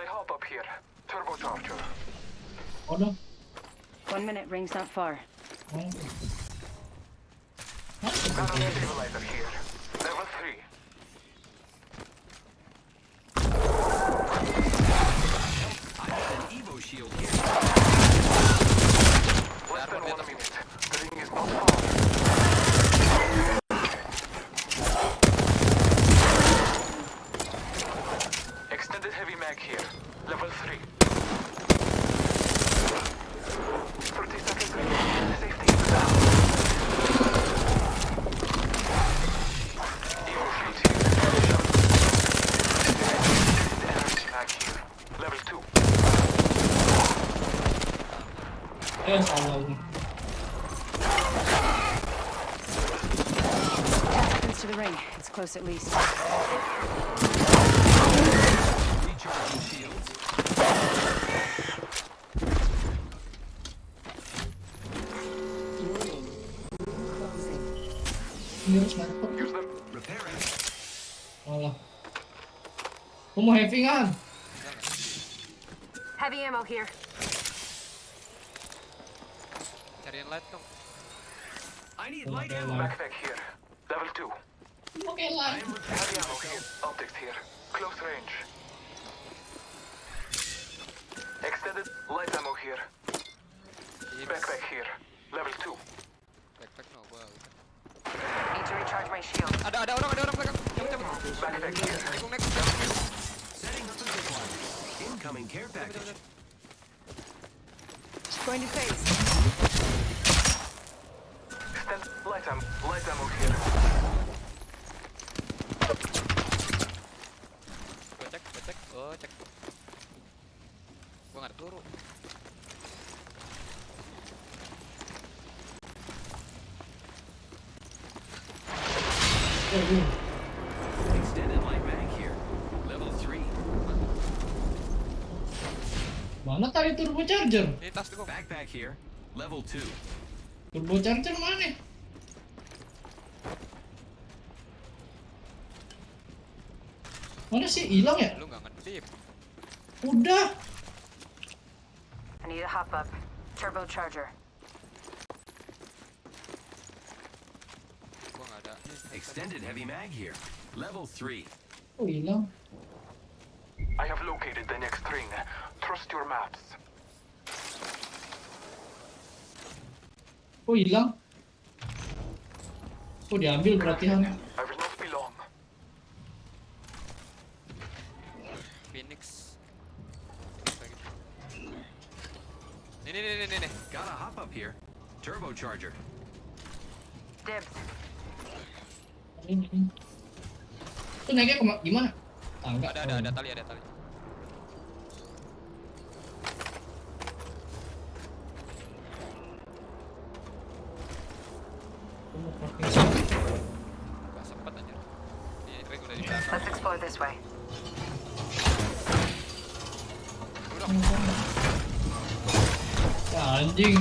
I hop up here? Turbocharger. Oh no. 1 minute, ring's not far. Oh. Got a stabilizer here. Level 3. I have an Evo shield here. Less than 1 minute. The ring is not far. Extended heavy mag here. Level 3. 30 seconds remaining. Safety is down. Evo shield here. Energy mag here. Level 2. Yes, Allah. 10 seconds to the ring. It's close at least. Recharging shields. Ini harus mantap. Repairing. Allah. Aku mau heavy kan? Heavy ammo here. Cariin light dong. I need light ammo. Backpack here. Level 2. Oke lah. Heavy ammo here. Optics here. Close range. Extended light ammo here. Backpack here. Level 2. Backpack no gua. Need to recharge my shield. Ada orang belakang. Cabut. Backpack here. Tikung next. Setting up a zip line. Incoming care package. Going to phase. Extend light ammo here. Gua cek. Oh, cek. Gua enggak ada peluru. Extended light mag here. Level 3. Mana tadi turbocharger? Ini tas tuh. Backpack here. Level 2. Turbocharger mana? Mana sih hilang ya? Lu enggak ngedip. Udah. I need to hop up. Turbocharger. Gua enggak ada. Extended heavy mag here. Level 3. Oh hilang. I have located the next ring. Trust your maps. Oh hilang. Oh diambil berarti Han. I will not be long. Phoenix. Nih. Gotta hop up here. Turbocharger. Dibs. Ini. Itu naiknya gimana? Tangga. Ada tali. Gak sempet aja. Ini ring udah di belakang. Let's explore this way. Ya, anjing.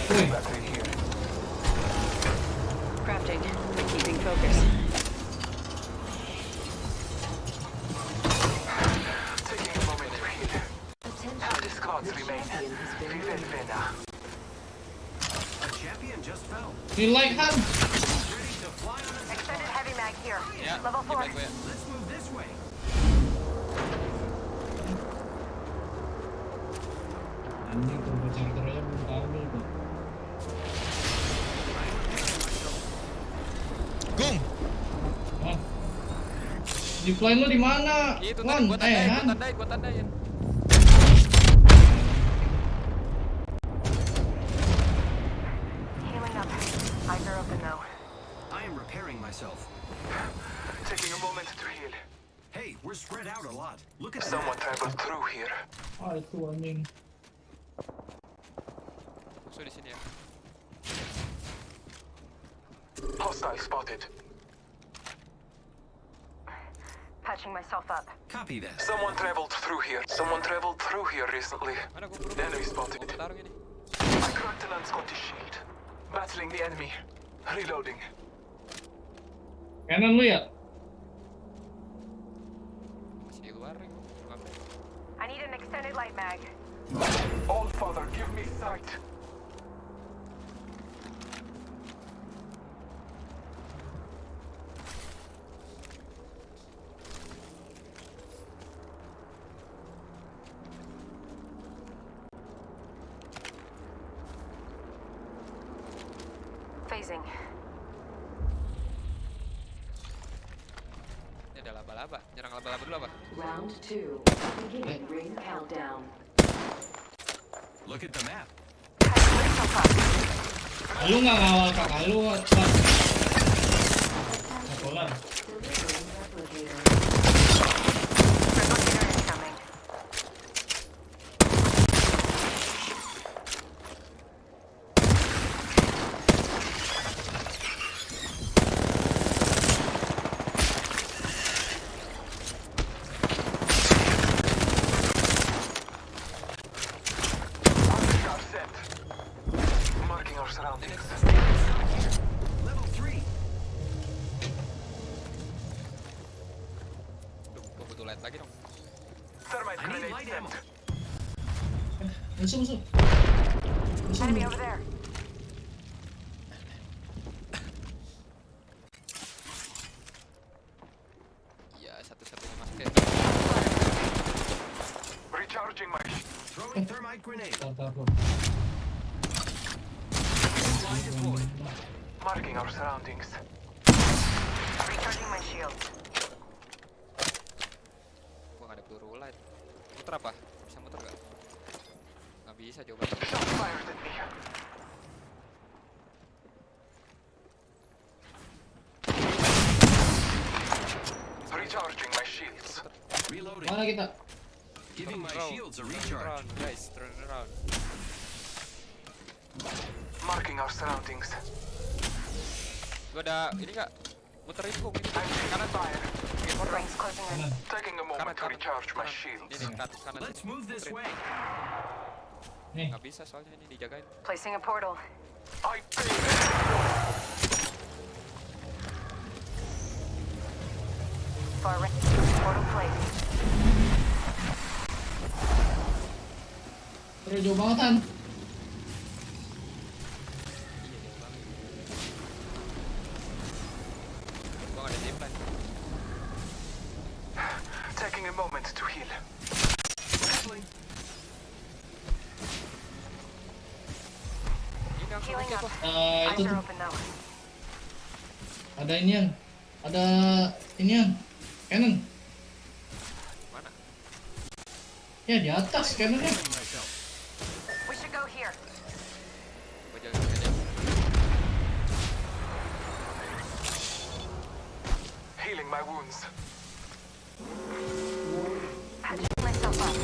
Wih. Crafting. Keeping focus. Taking a moment to heal. How the squads remain. Revel Vena. A champion just fell. Nilai Han. Ready to fly on a zip Extended line. heavy mag here. Ya, Level 4. gue ya. Let's move this way. Anjing turbocharger aja belum ambil kok. Gung. Hah? Zipline lu di mana? Itu tadi Han, gua tandain. Healing up. Eyes are open though. I am repairing myself. Taking a moment to heal. Hey, we're spread out a lot. Look at Someone that. traveled through here. Ah itu anjing. Musuh di sini ya. Hostile spotted. Patching myself up. Copy that. Someone traveled through here. Someone traveled through here recently. Mana gua buru. Enemy spotted. Gua tarung ini. I cracked an unscottish shield. Battling the enemy. Reloading. Kanan lu ya? Masih extended light mag. Old father, give me sight. Phasing. Ini ada laba-laba. Nyerang laba-laba dulu apa? Round 2. Beginning ring countdown. Look at the map. Lu nggak ngawal kakak lu, Pak. Polar. Marking our surroundings. Level 3. Gue butuh light lagi dong. Thermite I need grenade light sent. ammo. Musuh. Enemy over there. Iya, satu-satunya masuk ya. Recharging my. Throwing thermite grenade. Tar. Line deployed. Marking our surroundings. Recharging my shield. Gue gak ada peluru light. Muter apa? Bisa muter gak? Gak bisa jawabannya. Shots fired at me. Recharging my shields. Reloading. Mana kita? Giving my Turn shields a around, recharge. guys, turn around. Marking our surroundings. Gue ada ini gak? Muterin gue ini. I'm taking Kanan. fire. Rings closing in. Taking a moment to recharge my shields. Ini kanan. Let's move this way. Nih. Gak bisa soalnya ini dijagain. Placing a portal. I pay. Far range. Portal placed. Terus jauh banget, Han. Gue gak ada zipline. Taking a moment to heal. Ini langsung Healing aja up. tuh. Itu Eyes tuh. are open though. Ada inian. Ada inian. Cannon. Mana? Ya di atas cannonnya. We should go here. Gue jaga aja. Healing my wounds. Patching myself up.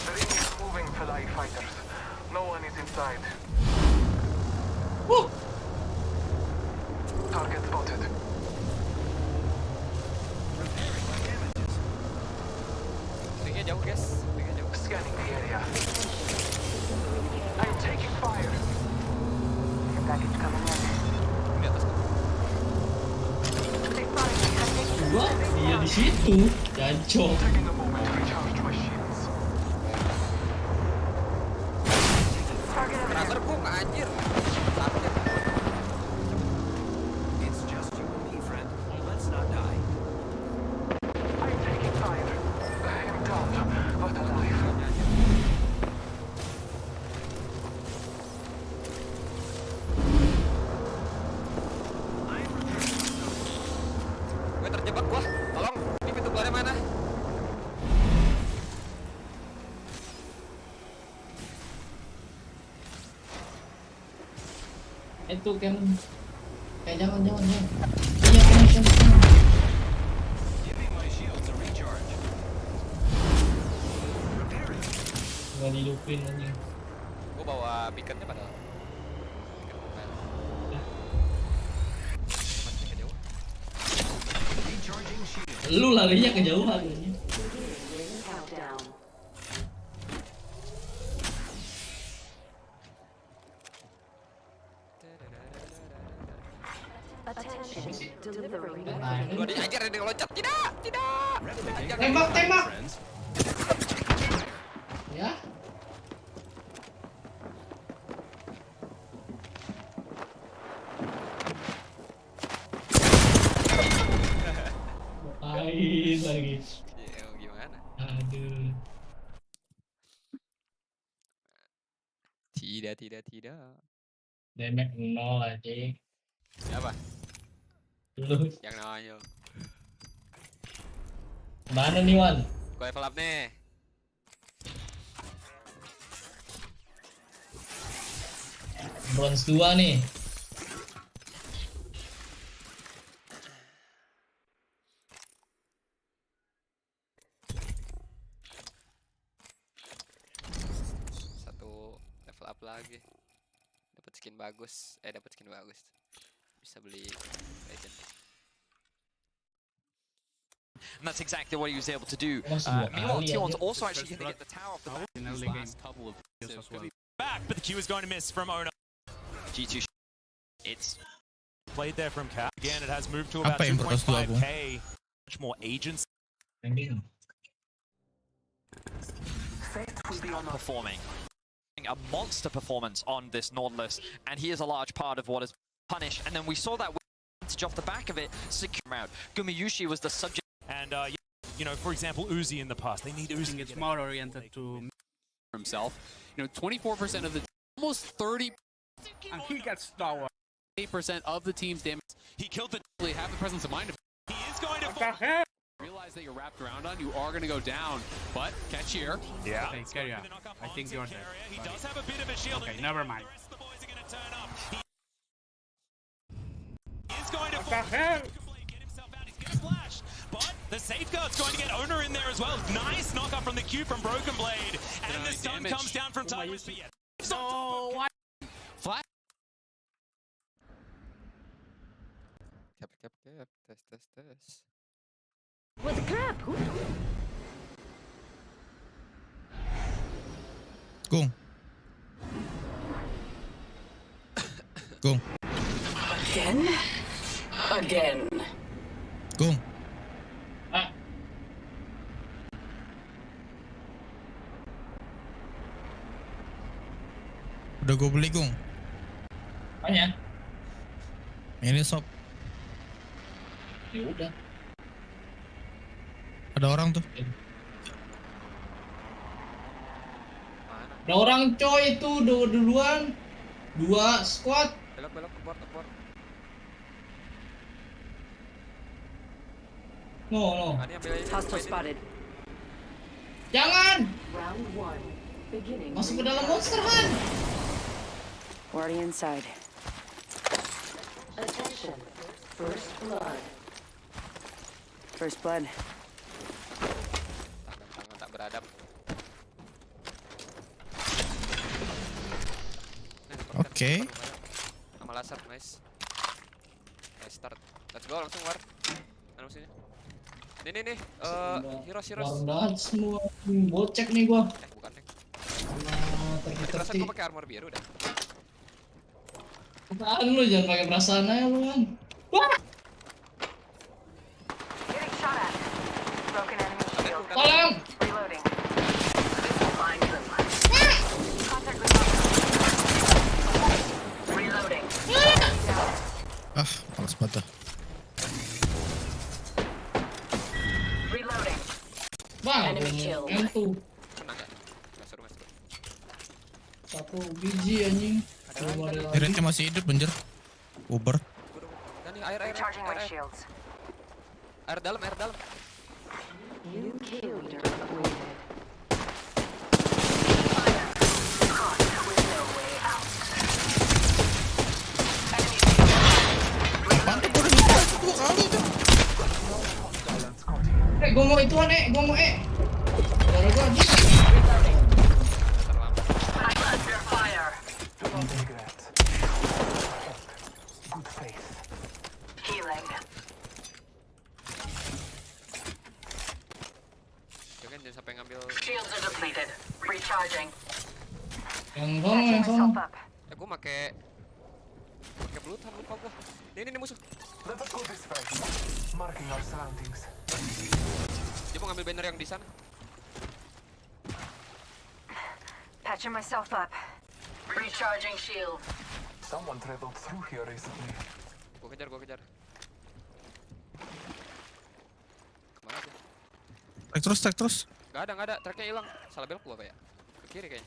The ring is moving for the fighters. No one is inside. Woo! Target spotted. Ringnya jauh guys. Ringnya jauh. Scanning the area. I'm taking fire. Your package coming in. Di atas. They spotted me. I'm taking Gua iya di situ. Jancok. Taking a moment to recharge my shields. target over there. Rubber boom anjir. Target. It's just you and me, friend. Let's not die. I'm taking fire. I'm down, but alive. Gue terjebak gua. Tolong, ini pintu keluarnya mana? Itu kan jangan. Iya kan. Giving my shields a recharge. Repairing. Enggak dihidupin anjing. Gue bawa beaconnya padahal. Recharging shield. Lu larinya kejauhan anjing. Countdown. Attention. Gua diajar ini loncat. Tidak. Tembak. Ya. Ngapain lagi? Ya, gimana? Aduh. Tidak. Damage 0 aja. Siapa? Lu. Yang nanya. Mana nih, Wan? Gue level up nih. Bronze 2 nih. Satu level up lagi. Dapat skin bagus. Bisa beli legend. And that's exactly what he was able to do. Meanwhile, T1's also actually going to get the tower off the back. Back, but the Q is going to miss from Ona. G2, it's Played there from Cap. Again, it has moved to about 2.5k. Much more agents. performing. A monster performance on this Nautilus, and he is a large part of what is punished. And then we saw that off the back of it, secure out. Gumiyushi was the subject. And, you know, for example, Uzi in the past. They need Uzi. It's more oriented to himself. You know, 24% of the, almost 30. And he gets tower. 8% of the team's damage. He killed the. Have the presence of mind. He is going to. Realize that you're wrapped around on, you are going to go down. But catch here. Yeah. Okay, carry on. I think you're dead. He does have a bit of a shield. Okay, never mind. The rest of the boys are going to turn up. He is going to get himself out. He's going to flash. But the safeguard's going to get Owner in there as well. Nice knock up from the Q from Broken Blade. And the stun comes down from Tyrus. No, what? Flash. Cap. Test. What the crap? Go. Go. Again. Go. Udah gue beli Gung. Apanya? Ini sob. Ya udah. Ada orang tuh. Ada orang coy itu duluan. 2 squad. Belok ke port. No. Hostile spotted. Jangan. Round 1. Beginning. Masuk ke dalam monster hunt. Already inside. Attention. First blood. First blood. Tangan tak beradab. Oke. Sama laser, nice. Nice start. Let's go langsung war. Mana musuhnya? Nih. Heroes. Warna semua. Bocek nih gua. Bukan nih. Terketi. Gua pakai armor biru dah. Apaan lu, jangan pakai perasaan aja lu kan. Wah! Getting shot at. Broken enemy shield. Tolong! Reloading. Find them. Contact with Reloading. Males banget. Reloading. Wah, Enemy killed. M2. Menang enggak? Enggak seru. 1 biji anjing. Iritnya masih hidup anjir. Uber. Dan nih air. Recharging my shields. Air dalam. New kill leader appointed. Gua mau ituan gua mau Gara gua habis. Under fire. Healing. Jangan sampai ngambil. Shields are depleted. Recharging. Yang sono. Gua pakai blood lupa gua. Ini musuh. Let us go this way. Marking our surroundings. Dia mau ngambil banner yang di sana. Patching myself up. Recharging shield. Someone traveled through here recently. Gua kejar. Kemana tuh? Track terus. Gak ada. Tracknya hilang. Salah belok gua apa ya? Ke kiri kayaknya.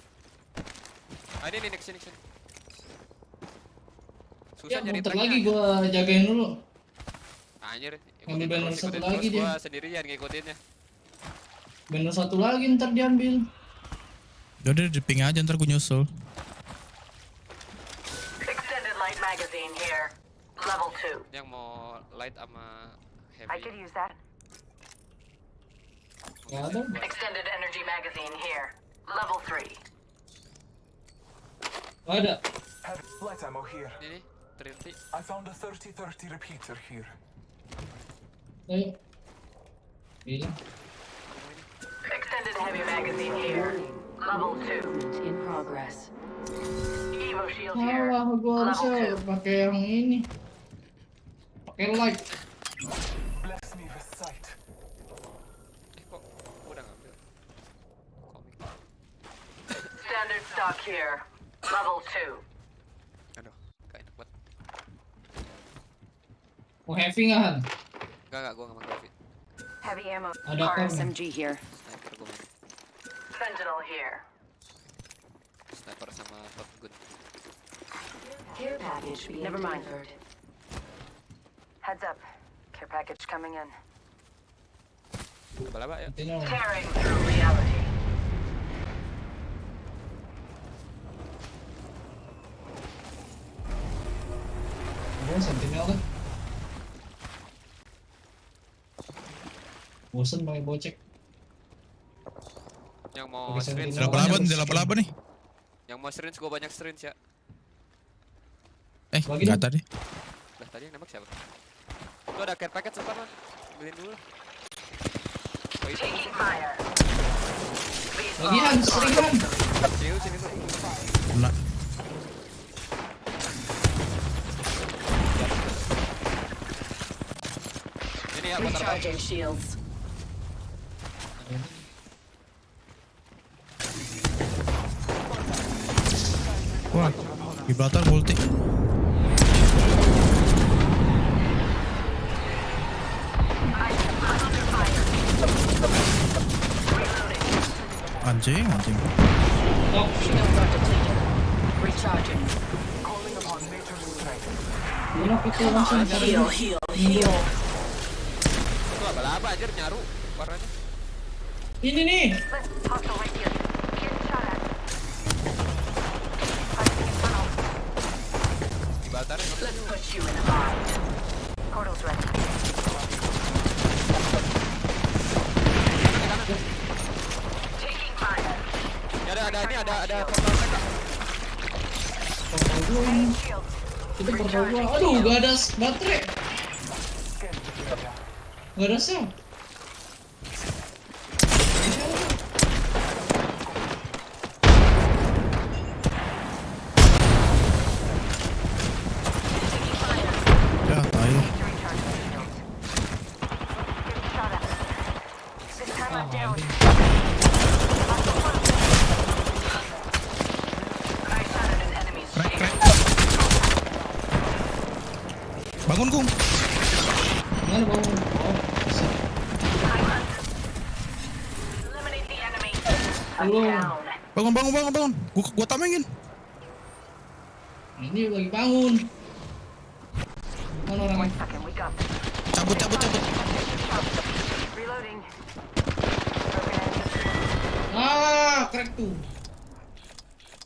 Ah ini kesini. Susah nyari muter tracknya. lagi gua jagain dulu. Anjir. Ngambil banner satu lagi terus dia. Gua sendirian ngikutinnya. Banner satu lagi ntar diambil. Yaudah di ping aja ntar gue nyusul. Extended light magazine here. Level 2. Yang mau light sama heavy. I could use that. Gak ada. Extended energy magazine here. Level 3. Ada. Have light ammo here. Ini 30. I found a 30-30 repeater here. Ayo. Iya. Extended heavy magazine here. Level 2. In progress. Evo shield here. Malah gua harusnya pakai yang ini. Pakai light. Bless me with sight. Kok udah ngambil? Komik. Standard stock here. Level 2. Aduh, gak enak banget. Mau heavy nggak Han? Gak, gua gak mau heavy. Heavy ammo. Ada apa? RSMG here. Sniper gua main. Sentinel here. Sniper sama shotgun. Care package being Never mind. delivered. Heads up. Care package coming in. Laba-laba ya. Tearing through reality. Gua sentinel kan. Bosen pakai bocek. Yang mau Pakai syringe. sentinel. Di laba-laba nih. Yang mau syringe gua banyak syringe ya. Enggak tadi. Lah tadi yang nembak siapa? Tuh ada care packet sebentar man. Ambilin dulu. Oh itu. Taking fire. Bagian seringan. Sini tuh. Kena. Ini ya motor apa? Recharging shields. Wah, Gibraltar multi. Anjing. Shields are depleted. Recharging. Calling upon nature's strength. Enak itu langsung Heal. Itu laba-laba anjir nyaru warnanya. Ini nih. Hostile right here. Getting shot at. Di Baltar. Let's put you in a bind. Portal's ready. Taking fire. Ya ada portal mereka. Portal gua ini. Itu portal gua. Aduh, gak ada baterai. Gak ada sel. Ya, tai. This time I'm down. I shot at an enemy's shield. Bangun, Gung. Mana bangun? Oh, bisa. Eliminate the enemy. Belum. I'm down. Bangun. Gua tamengin. Ini lagi bangun. Mana orangnya? Second, we got this. Cabut. Reloading. Crack tuh.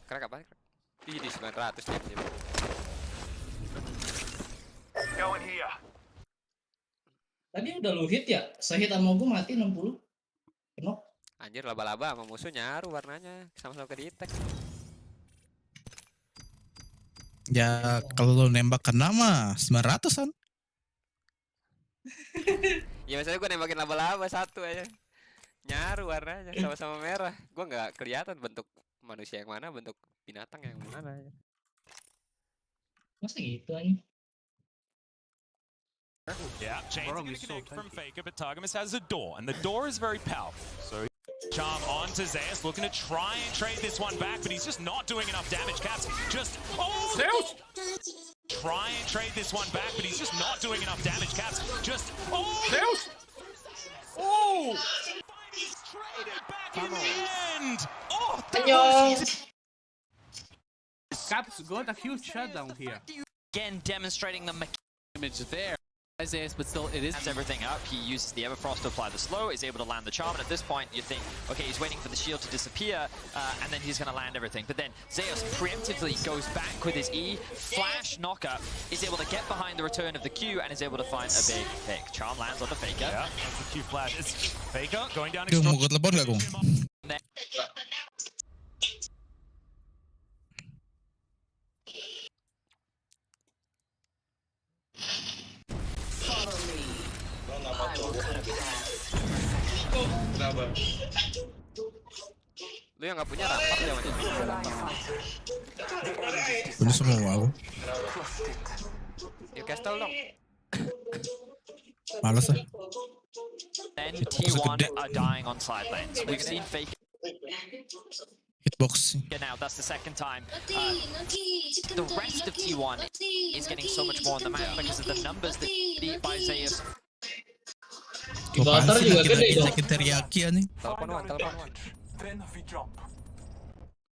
Crack apa? Ih, di 900 dia. Going here. Tadi udah lu hit ya? Sehit sama gua mati 60. Penuh. Anjir laba-laba sama musuh nyaru warnanya. Sama-sama ke detect. Ya, kalau lo nembak kena mah 900-an. Ya misalnya gue nembakin laba-laba satu aja. Nyaru warnanya sama-sama merah. Gue nggak kelihatan bentuk manusia yang mana, bentuk binatang yang mana. Masa gitu aja? Yeah, chains are going to connect from Faker, but Targamas has a door, and the door is very powerful. So Charm on to Zeus, looking to try and trade this one back, but he's just not doing enough damage. Caps just... Oh! Zeus! Try and trade this one back, but he's just not doing enough damage. Caps just... Oh! Zeus! Oh! He's traded back in the end! Oh! Caps got a huge shutdown here. Again, demonstrating the Image there. Zeus, but still, it is everything up. He uses the Everfrost to apply the slow, is able to land the charm, and at this point, you think, okay, he's waiting for the shield to disappear, and then he's going to land everything. But then Zeus preemptively goes back with his E, flash knocker, is able to get behind the return of the Q, and is able to find a big pick. Charm lands on the Faker. Yeah, that's the Q flash. It's Faker going down. Mau gue telepon gak, Gung? Lu yang nggak punya rampart ya wajib. Punya semua aku. Yuk castle dong. Males ah. Then T1 are dying on side lanes. We've seen Faker. Hitbox. Yeah, now that's the second time. The rest of T1 is getting so much more on the map because of the numbers that beat by Zeus. Apaan sih lagi teriyaki nih? Telepon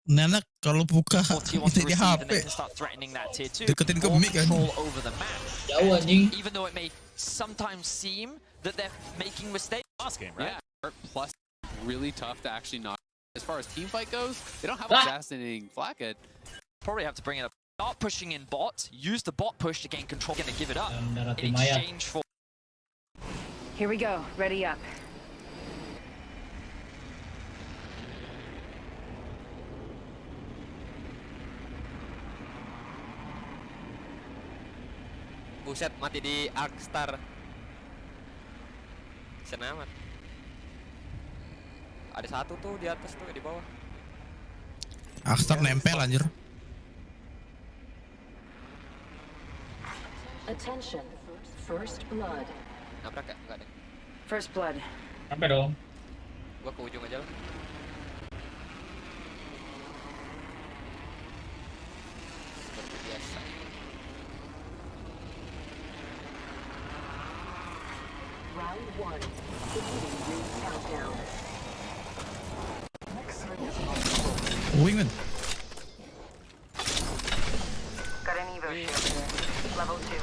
Nenek kalau buka itu di HP. Deketin ke mic kan. Jauh anjing. Even though it may sometimes seem that they're making mistakes. Last game, right? Yeah, plus really tough to actually knock. As far as team fight goes, they don't have assassinating Flacket. Probably have to bring it up. Start pushing in bot. Use the bot push to gain control. Gonna give it up in exchange for. Here we go. Ready up. Buset, mati di Arkstar. Kasian amat. Ada satu tuh di atas tuh, di bawah. Akstar nempel anjir. Attention. First blood. Nabrak ya? Enggak deh. First blood. Sampai dong. Gua ke ujung aja lah. Seperti biasa. Round 1. Beginning ring countdown. Wingman. Got an Evo shield here. Level 2.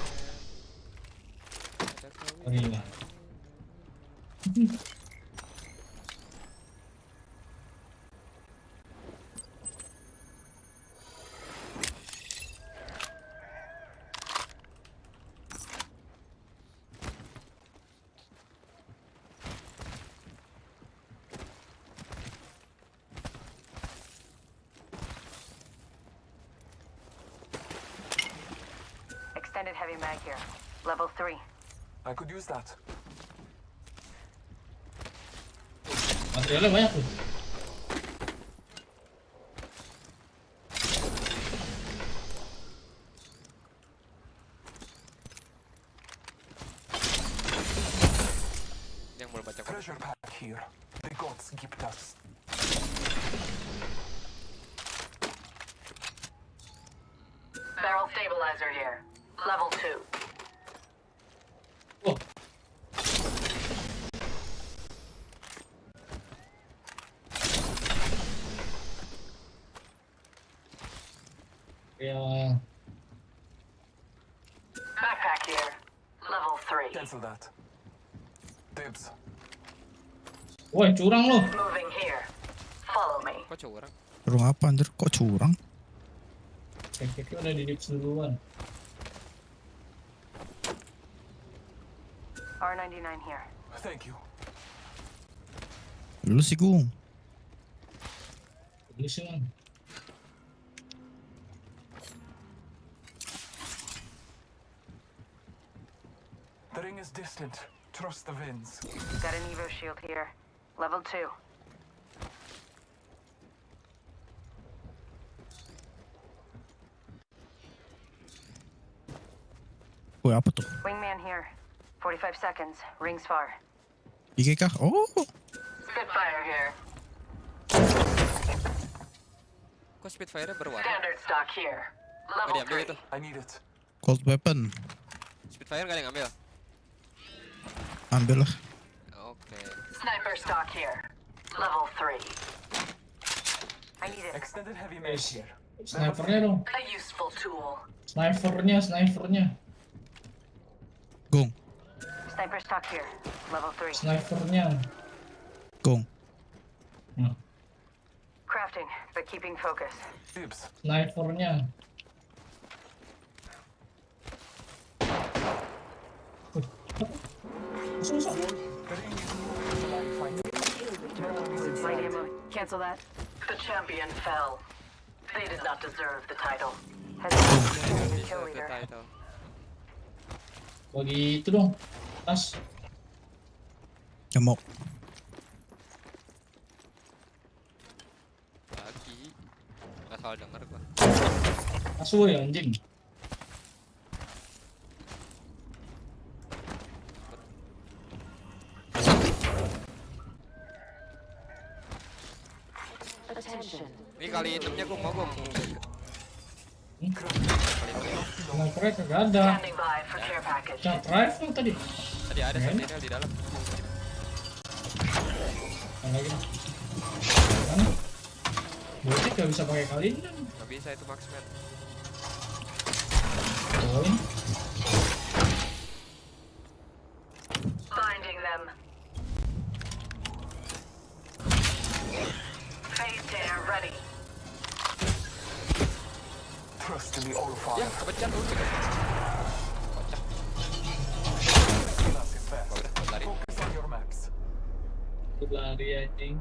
Extended heavy mag here. Level 3. I could use that. Materialnya banyak tuh. Yang belum baca Treasure pack here. The gods gift us. Barrel stabilizer here. Level 2. Oh. Yeah. Backpack here. Level 3. Cancel that. Dibs. Woi, curang lo. Moving here. Follow me. Kok curang? Curang apa anjir? Kok curang? Cek-ceknya udah di dips duluan. R99 here. Thank you. Lu sih Gung. Lu sih man. The ring is distant. Trust the winds. Got an Evo shield here. Level 2. Woi apa tuh? Wingman here. 45 seconds. Rings far. IGK. Oh. Spitfire here. Kok Spitfire-nya berwarna? Standard stock here. Nggak Level diambil 3. itu. I need it. Cold weapon. Spitfire nggak ada yang ambil? Ambil lah. Oke. Sniper stock here. Level 3. I need it. Extended heavy mace here. Snipernya dong. A useful tool. Snipernya. Gong. Sniper stock here. Level 3. Snipernya. Gong. Crafting, but keeping focus. Snipernya. Light ammo. Cancel that. The champion fell. They did not deserve the title. Kill leader. Bagi itu dong. Tas. Nyamuk. Lagi. Nggak salah denger gua. Asu ya anjing. Ini kali hitamnya gua mau. Snipernya kagak ada. Cat rifle tadi. Tadi ada sentinel di dalam. Lagi. Mana? Berarti gak bisa pakai kali ini. Nggak bisa itu marksman. Finding them. Phase dare ready. Trust in the all fire. Ya, kepencet lu. Kocak. Lari. Focus on your maps. Itu lari anjing.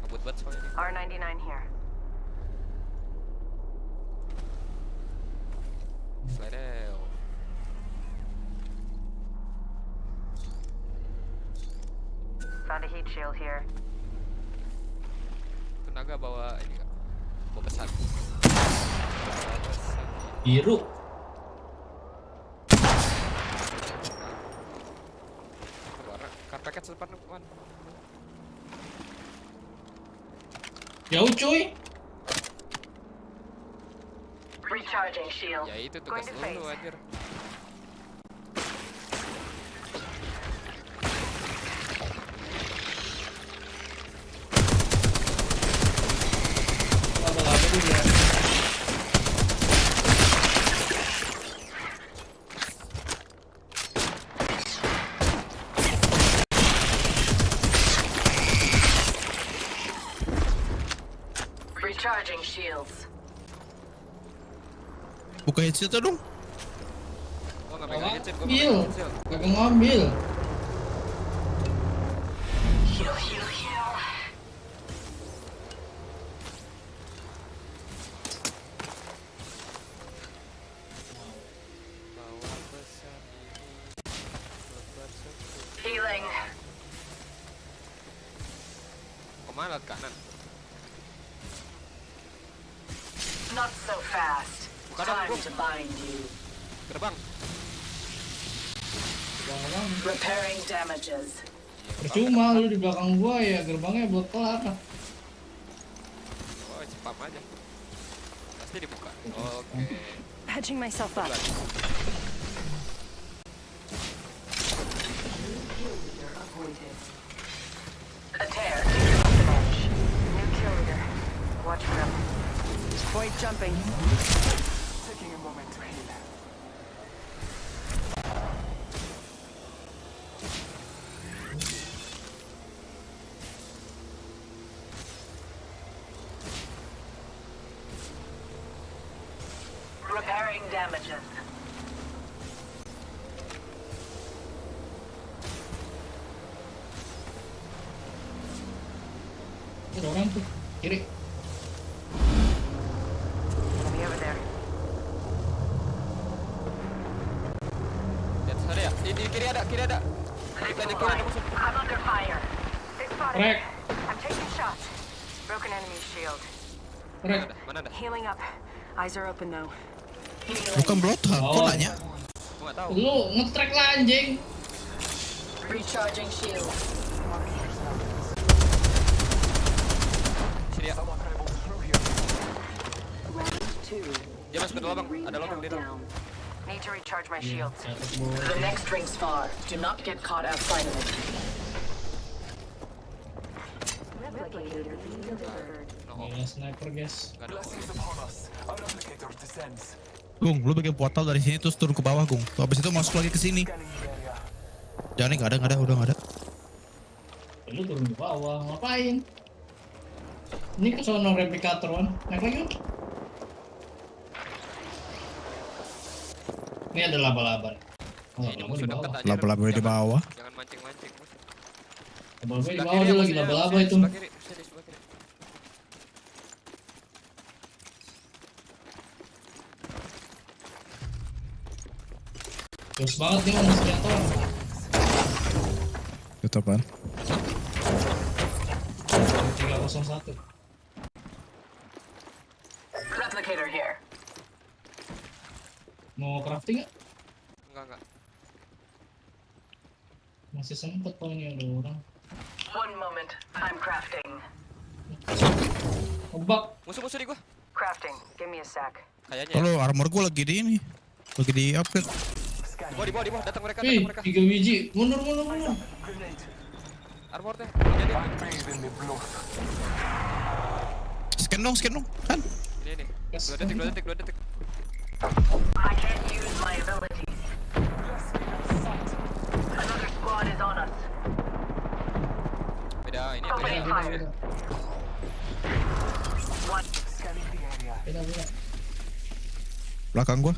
Ngebut banget soalnya ini. R99 here. Fladel. Found a heat shield here. Tenaga bawa ini kak. Bawa pesan. Biru. Warna. Car packet sedepan depan. Jauh cuy. Recharging shield. Ya itu tugas lu anjir. Recharging shields. Buka headset dong. Gua nggak pegang headset, gua Ngambil. pegang headset. Kagak ngambil. Heal, heal, heal. Bawa pesan ini. Healing. Kemana lewat kanan? Not so fast. Time to bind you. Gerbang. Repairing damages. Percuma lu di belakang gua ya, gerbangnya belum kelar. Oh, spam aja. Pasti dibuka. Oke. Patching myself up. A tear. New kill leader. Watch for him. Void jumping. Taking a moment to heal. Repairing damages. Ada orang tuh, kiri. Enemy over there. Lihat sana ya. Di kiri ada, kiri ada. Di kiri ada musuh. I'm under fire. They spotted Crack. me. I'm taking shots. Broken enemy shield. Crack. Mana ada? Healing up. Eyes are open though. Bukan bloodhound, kok nanya? Gua nggak tahu. Lu nge-track lah anjing. Recharging shield. Sini ya. Round 2. Dia masuk ke dalam, Bang. Ada lobang di dalam. Need to recharge my shields. The next ring's far. Do not get caught outside of it. Replicator delivered. Gila sniper guys. Blessings upon us. Our replicator descends. Gung, lu bikin portal dari sini terus turun ke bawah, Gung. Tuh, habis itu masuk lagi ke sini. Jangan nih, nggak ada, udah nggak ada. Lu turun ke bawah, ngapain? Ini ke sono replikator kan? Naik lagi lu. Ini ada laba-laba. Laba-laba di bawah. Jangan mancing-mancing. Laba-laba di bawah, dia lagi laba-laba itu. Sebelah kiri. Terus banget nih Mas Yanto. Tutupan. 301. Replicator here. Mau crafting nggak? Enggak. Masih sempet kok ini ada orang. One moment. I'm crafting. Obak. Musuh-musuh di gua. Crafting. Give me a sec. Kayaknya. Kalau armor gua lagi di ini. Lagi di upgrade. Di bawah. Datang mereka. 3 biji. Mundur. Armor teh. Scan dong, kan? Ini. 2 detik. I can't use my abilities. Another squad is on us. Beda ini. Opening fire. One. Scanning the area. Belakang gua.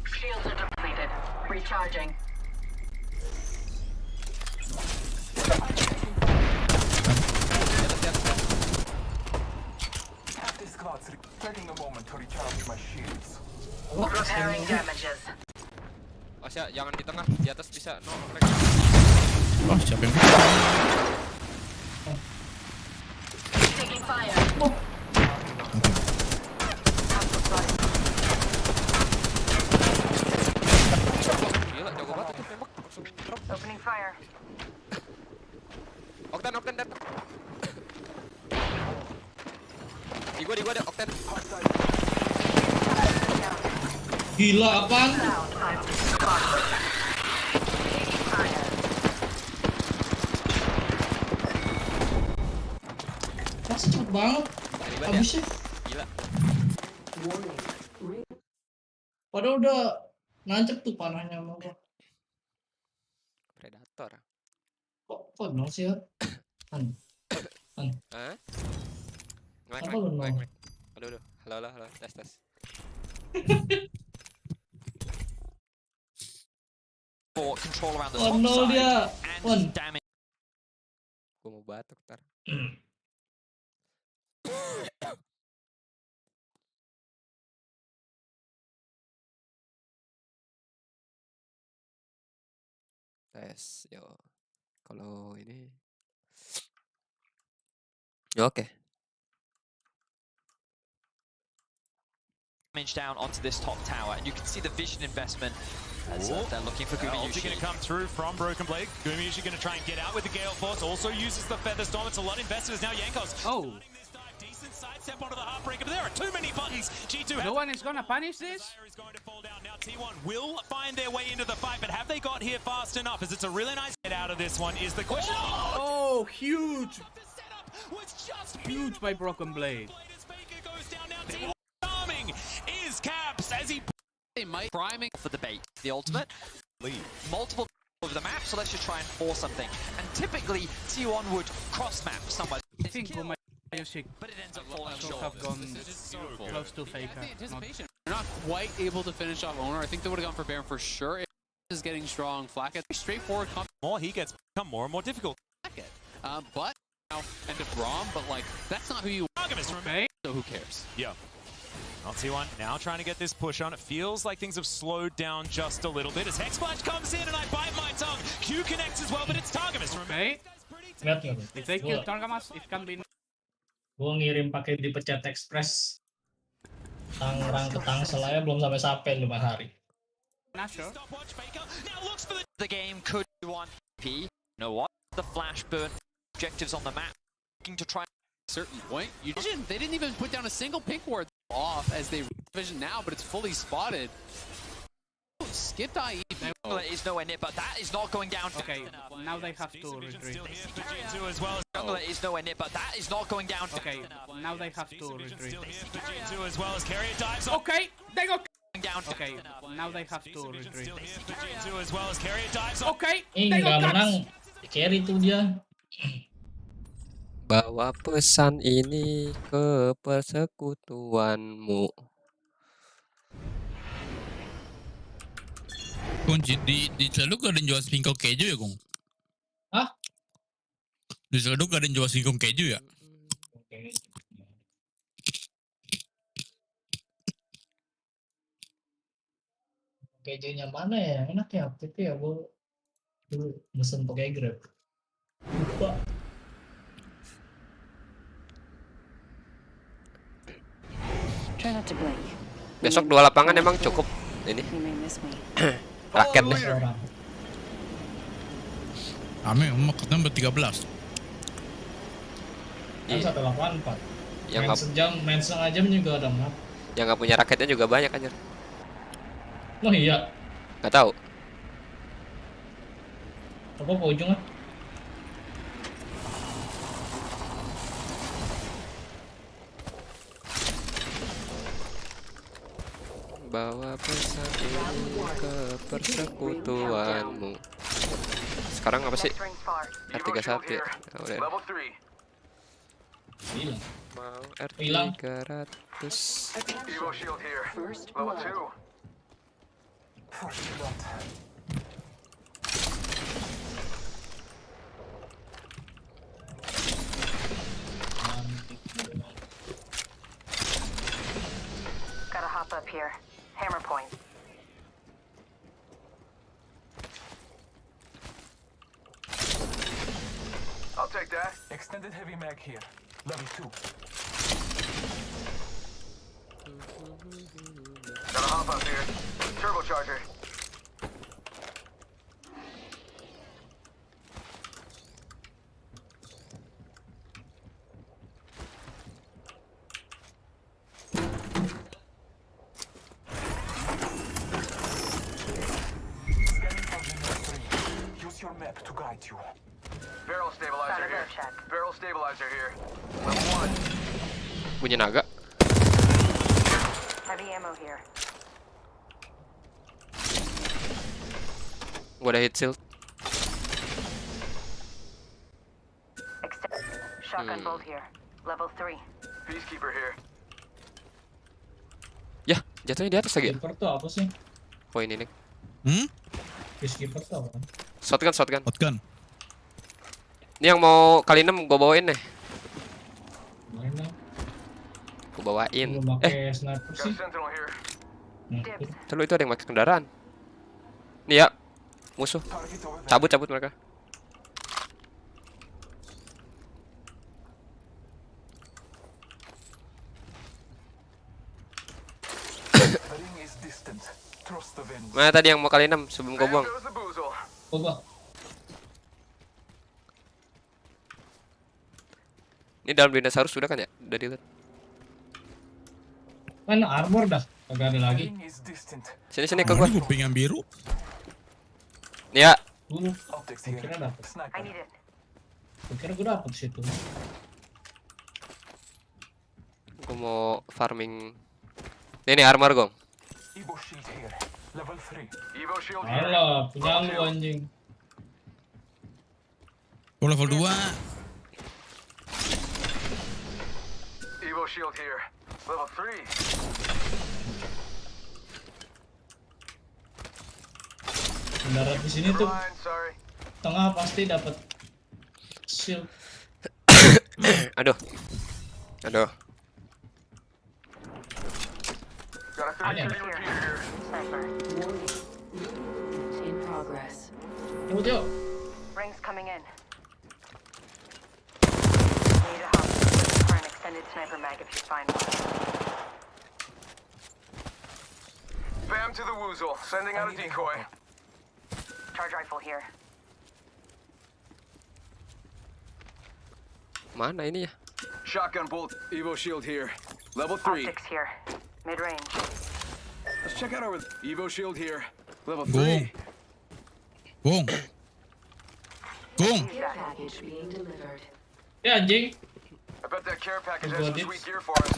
Shields are depleted. Recharging. Captive squads taking a moment to recharge my shields. Repairing damages. Asya, jangan di tengah, di atas bisa mereka. Oh, siapa yang Taking fire. Gila, jago banget tuh tembak. Langsung drop. Opening fire. Oktan datang. Di gua ada Oktan. Gila apaan? Masih cepet banget. Habisnya. Gila. Padahal udah nancep tuh panahnya sama gua. Predator. Kok nol sih ya? Hah? Ngelek. Aduh. Halo. Tes. For control around the Oh top no side dia. and damage. Gua mau batuk ntar. Tes, yo. Kalau ini, yo oke. Damage down onto this top tower, and you can see the vision investment as they're looking for Ulti Gumayusi. going to come through from Broken Blade. Gumayusi going to try and get out with the Gale Force. Also uses the Feather Storm. It's a lot invested as now Jankos. Oh. Decent sidestep onto the Heartbreaker, but there are too many buttons. G2 No one is gonna punish this? is going to fall down. Now T1 will find their way into the fight, but have they got here fast enough? As it's a really nice get out of this one is the question. Oh, huge! Huge by Broken Blade. Charming is Caps as he They might priming for the bait, the ultimate. Multiple over the map, so let's just try and force something. And typically, T1 would cross map somewhere. I think Gumayusi But it ends up falling should short. have gone close to Faker. They're not quite able to finish off Owner. I think they would have gone for Baron for sure. It is getting strong. Flacket, straightforward. more he gets become more and more difficult. But now into Braum, but like that's not who you Artemis, okay. So who cares? Yeah. Well, T1 now trying to get this push on. It feels like things have slowed down just a little bit as Hexflash comes in and I bite my tongue. Q connects as well, but it's Targamas. Okay. If they kill Targamas, it can be. Gua ngirim pakai dipecat Express. Tangerang ke Tangsel aja belum sampai 5 hari. Not sure. The game could be 1P. You know what? The flash burn objectives on the map. Looking to try a certain point. They didn't even put down a single pink ward off as they vision now, but it's fully spotted. Skipped IE. Jungler is nowhere near, but that is not going down. Okay, now they have to retreat. As well. Jungler is nowhere near, but that is not going down. Okay, now they have to retreat. As well as Carrier dives. Okay, they go down. Okay, now they have to retreat. As well as Carrier dives. Okay, nggak menang. Carry tuh dia. Bawa pesan ini ke persekutuanmu. Kung di Celduk ada yang jual singkong keju ya, Kung? Hah? Di Celduk ada yang jual singkong keju ya? Kejunya mana ya? Enak ya waktu itu ya, gue dulu mesen pakai Grab. Lupa. Besok 2 lapangan emang cukup ini. Raket deh. Ame, katanya ber-13. Kan 184. Yang main sejam, main setengah jam juga ada map. Yang nggak punya raketnya juga banyak anjir. Oh iya. Nggak tahu. Apa ke ujung ah? Bawa pesan ini ke persekutuanmu. Sekarang apa sih? R31 ya? Oh, udah. Mau R300. Evo shield here. Level 2. First blood. Gotta hop up here. Hammer point. I'll take that. Extended heavy mag here. Level 2. Gotta hop up here. Turbocharger. Use your map to guide you. Barrel stabilizer here. Barrel stabilizer here. Level 1. Punya naga. Heavy ammo here. Gua ada hit shield. Shotgun bolt here. Level 3. Peacekeeper here. Ya, jatuhnya di atas lagi. Peacekeeper tuh apa sih? Oh ini nih. Peacekeeper tuh apa? Shotgun. Ini yang mau kali 6 gua bawain nih. Mana? Gua bawain. Belum pakai sniper sih. Terus itu ada yang pakai kendaraan. Nih ya, musuh. Cabut mereka. Mana tadi yang mau kali 6 sebelum gua buang? Ini dalam dinosaurus sudah kan ya? Udah dilihat. Kan armor dah, kagak ada lagi. Sini ke gua. Kuping biru. Nih ya. Kira dapet. Kira gua dapet situ. Gua mau farming. Ini armor gong. Evo shield here. Level 3. Evo shield here. Alah, punya lu anjing. Oh, level 2. Evo shield here. Level 3. Mendarat di sini tuh. Tengah pasti dapat shield. Aduh. In progress. Yo. Rings coming in. Need a hop for an extended sniper mag if you find one. Bam to the woozle. Sending out a decoy. Charge rifle here. Mana ini ya? Shotgun bolt. Evo shield here. Level 3. Optics here. Mid-range. Let's check out our Evo shield here. Level Boom. 3. Boom. Boom. Ya anjing. I bet that care package has some sweet gear for us.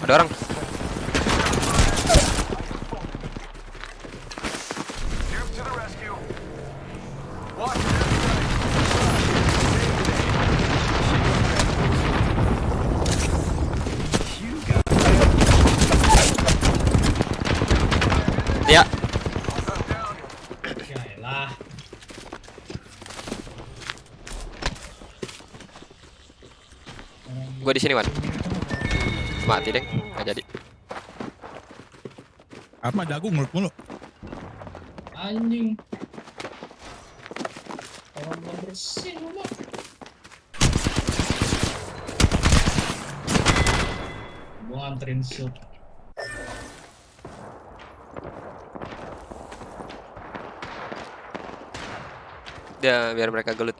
Ada orang. Duke to the rescue. Watch. Dia. Yaelah. Gua di sini, Wan. Mati deh, nggak jadi. Apa jagung menurut mulu? Anjing. Orang belum bersih lu, Bang. Gua nganterin sup. Dia biar mereka gelut.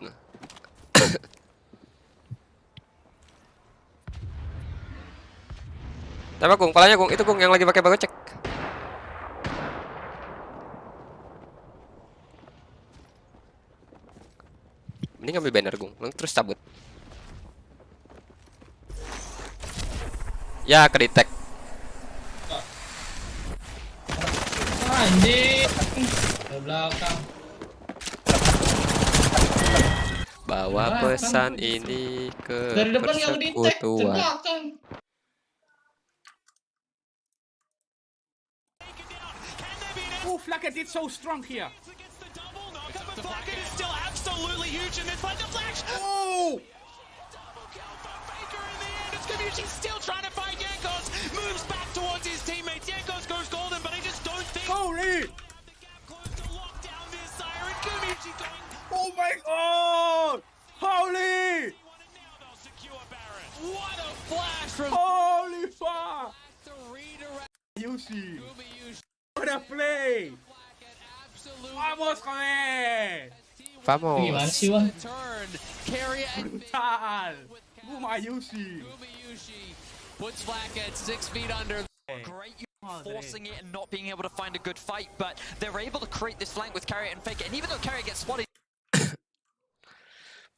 Tapi Kung, palanya Kung, itu Kung yang lagi pakai bagocek. Mending ambil banner Kung, terus cabut. Ya, ke-detect. Anjing. Ke belakang. Bawa pesan ini ke Dari depan yang di-tag ke persekutuan. belakang. Ooh, Flacket did so strong here. The Flacket is still absolutely huge in this fight. The flash. Oh! Double kill for Faker in the end. It's Gamushi still trying to fight Jankos. Moves back towards his teammates. Jankos goes golden, but I just don't think. Holy! The gap closed to lock down this siren. Gamushi going. Oh my god! Holy! Now they'll secure Baron. What a flash from. Holy fuck! Yushi! What a play! Vamos con él! Vamos. Gimana sih, Wah? Tal! Guma Yushi! Puts Flacket 6 feet under. Great forcing it and not being able to find a good fight, but they're able to create this flank with Carrier and Faker, and even though Carrier gets spotted.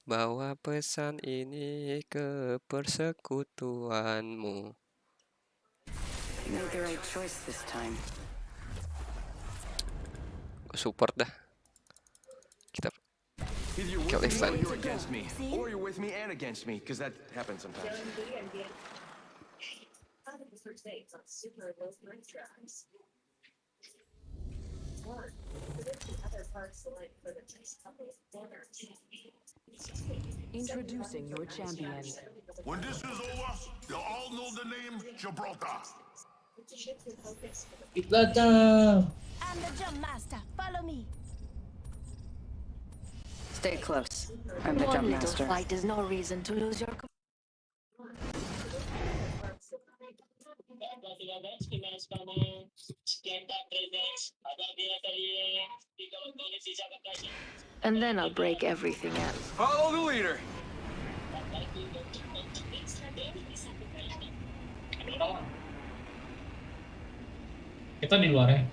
Bawa pesan ini ke persekutuanmu. You made the right choice this time. Support dah. Kita kill this Either line. you're against me, or you're with me and against me, because that happens sometimes. Introducing your champion. When this is over, you'll all know the name Gibraltar. Datang. I'm the jump master. Follow me. Stay close. I'm the jump master. Fight is no reason to lose your. And then I'll break everything else. Follow the leader. Kita di luar ya.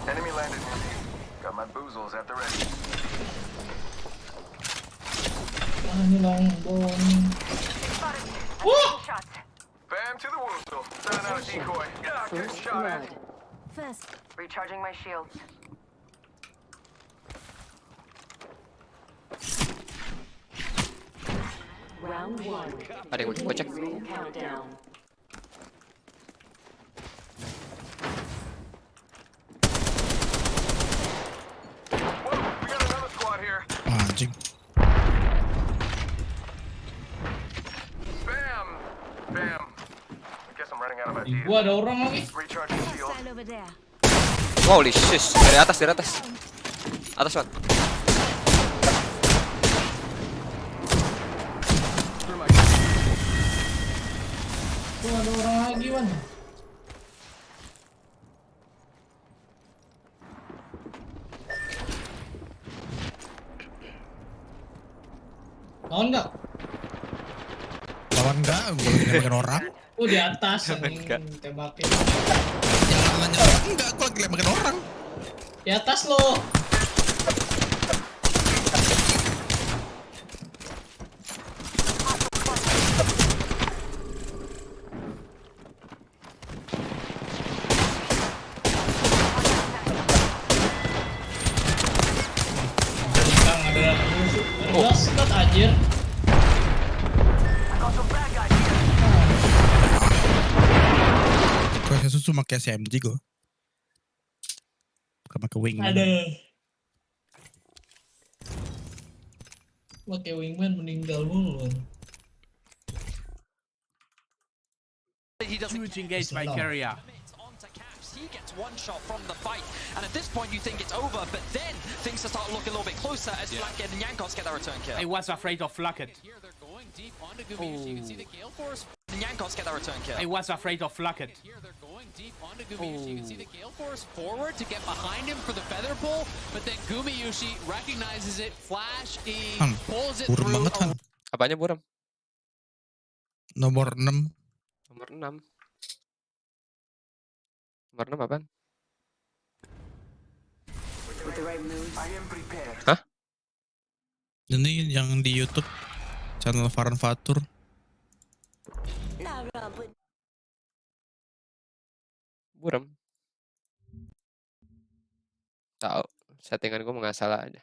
Enemy landed near me. Got my boozles at the ready. Bam to the woozle. Sending out a decoy. Yeah, good shot at. First, recharging my shields. Round one. Ada yang gocek. Countdown. We got another squad here. Anjing. Bam. Bam. I guess I'm running out of with you. Gua ada orang lagi. Recharging shield. Holy shit, dari atas. Atas, Wan. Gua ada orang lagi, Wan. Lawan nggak? Lawan enggak, gue lagi nembakin orang. Di atas anjing tembakin. Jangan nanya orang enggak, gue lagi nembakin orang. Di atas lo. Ada musuh. Ada stat anjir. Gue susu pakai SMG gue. Bukan pakai wingman. Pakai wingman meninggal mulu. He doesn't engage my carrier. He gets one shot from the fight, and at this point you think it's over, but then things start looking a little bit closer as Flacket and Yankos get their return kill. I was afraid of Flacket. Here they're going deep onto Gumayushi. You can see the Gale Force. Yankos get their return kill. I was afraid of Flacket. Here they're going deep onto Gumayushi. You can see the Gale Force forward to get behind him for the feather pull, but then Gumayushi recognizes it, flash E, pulls it Buram through. banget kan. Apanya buram? Nomor 6. Nomor 6. Nomor 6 apaan? Hah? Ini yang di YouTube channel Farhan Fatur. Buram. Tahu, settingan gue nggak salah aja.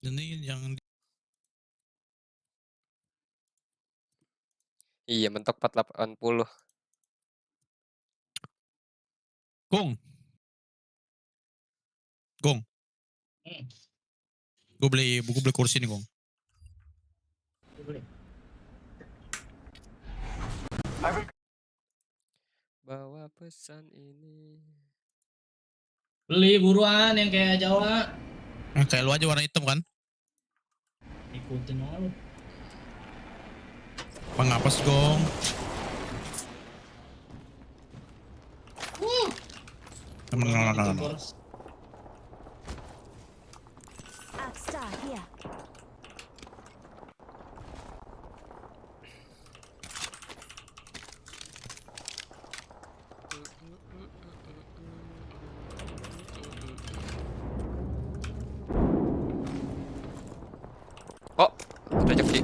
Ini yang Iya, mentok 480. Gong. Gue beli kursi nih, Gong. Bawa pesan ini. Beli buruan yang kayak Jawa. Kayak lu aja warna hitam kan? Ikutin aja lu. Pengapas, Gong. Oh, rezeki.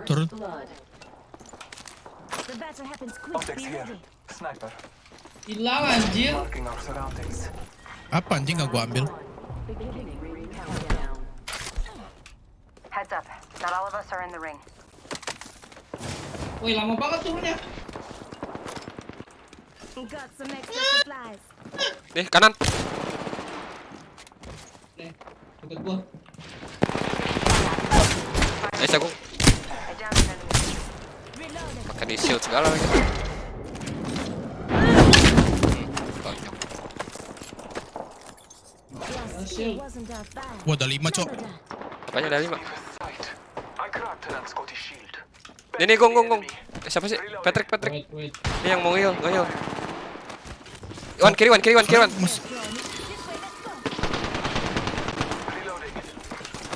Turun. Optics here. Sniper. Hilang anjir. Marking our surroundings. Apa anjing gak gua ambil? Heads up. Not all of us are in the ring. Wih, lama banget turunnya. Nih, kanan. Ikut gua. Nice aku. Makan di shield segala lagi. Wah, ada 5, Cok. Apanya ada 5? Ini gong. Siapa sih? Patrick. Ini yang mau heal. Wan kiri.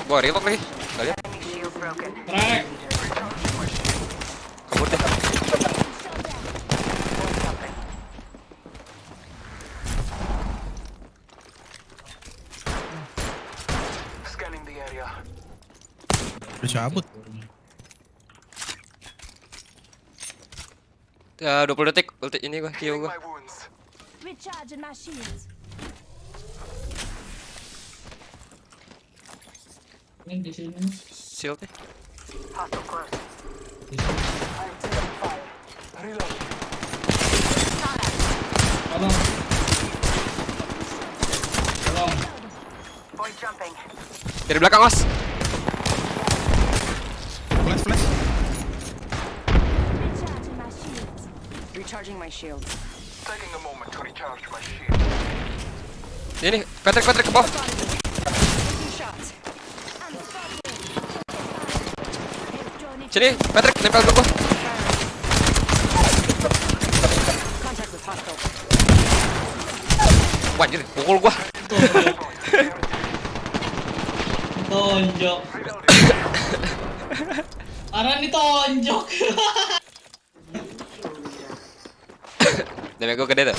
Gua reload lagi. Enggak lihat. Kabur deh. Scanning the area. Udah cabut. 20 detik ulti ini gua, Q gua. Recharging my shields. Ini di sini. Shield nih. Reloading. Dari belakang, Mas. Flash. Recharging my shields. Taking a moment to recharge my shield. Ini, Patrick ke bawah. Sini, Patrick, nempel ke gua. Contact with hostile. Wah, anjir, pukul gua. Tonjok. Arah nih tonjok. Damage gua gede tuh.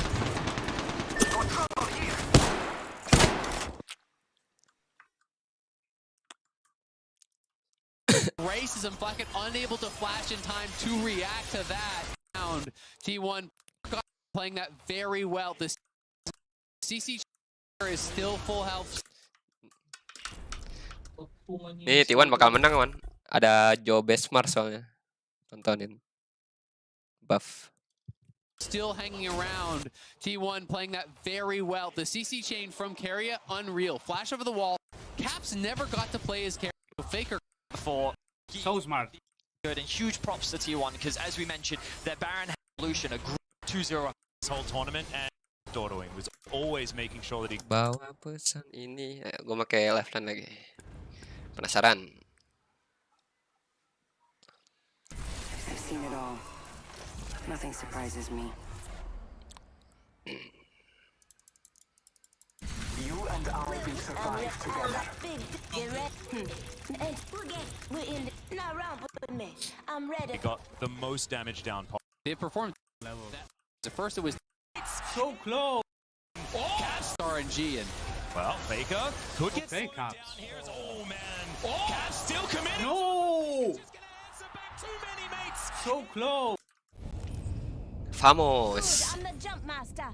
Races and Flacket unable to flash in time to react to that round. T1 playing that very well. The CC is still full health. Nih, T1 bakal menang, man. Ada Joe Besmar soalnya. Tontonin. Buff. Still hanging around. T1 playing that very well. The CC chain from Keria, unreal. Flash over the wall. Caps never got to play as Keria. Faker before. So smart. Good and huge props to T1 because as we mentioned, their Baron evolution a great 2-0 this whole tournament, and Dodoing was always making sure that he bawa pesan ini. Gue pakai left lane lagi. Penasaran. I've seen it all. Nothing surprises me. You and I will survive together. He got the most damage down. They performed level. At first it was so close. Caps RNG and well, Faker could get okay, Caps. down here. Oh man, Caps still committed. No, Too many mates. so close. Famos. I'm the jump master.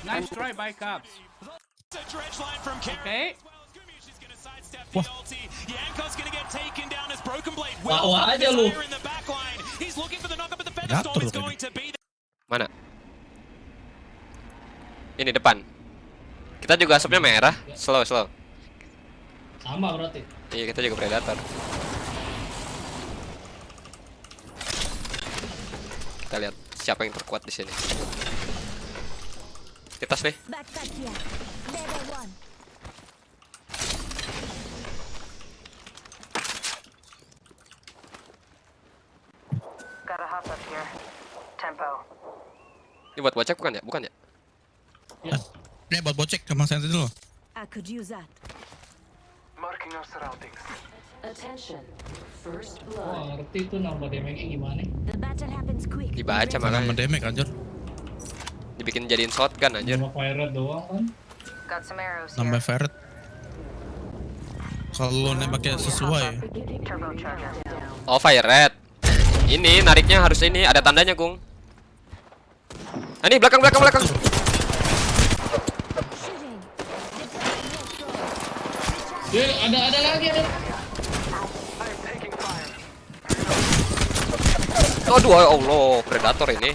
Nice try by Caps. Okay. Yanko's gonna get taken down as Broken Blade. Wah aja lu. In the back line. He's looking for the knock up, but the Featherstorm is going to be there. Mana? Ini depan. Kita juga asapnya merah. Slow. Sama berarti. Iya, kita juga predator. Kita lihat siapa yang terkuat di sini. Di tas nih. Gotta hop up here. Tempo. Ini buat bocek bukan ya? Bukan ya? Ini buat bocek sama Sentinel. I could use that. Marking our surroundings. Attention. First Wah, blood. ngerti tuh nambah damage-nya gimana. The battle happens quick. Dibaca Sama makanya. damage anjir. Dibikin jadiin shotgun anjir. Cuma fire doang kan. Got some arrows Nambah here. ferret. Kalau nembaknya sesuai. Turbocharger. Oh, fire red. Ini nariknya harus ini, ada tandanya, Gung. Nah, ini belakang. Ada lagi ada. Aduh, ya Allah, predator ini.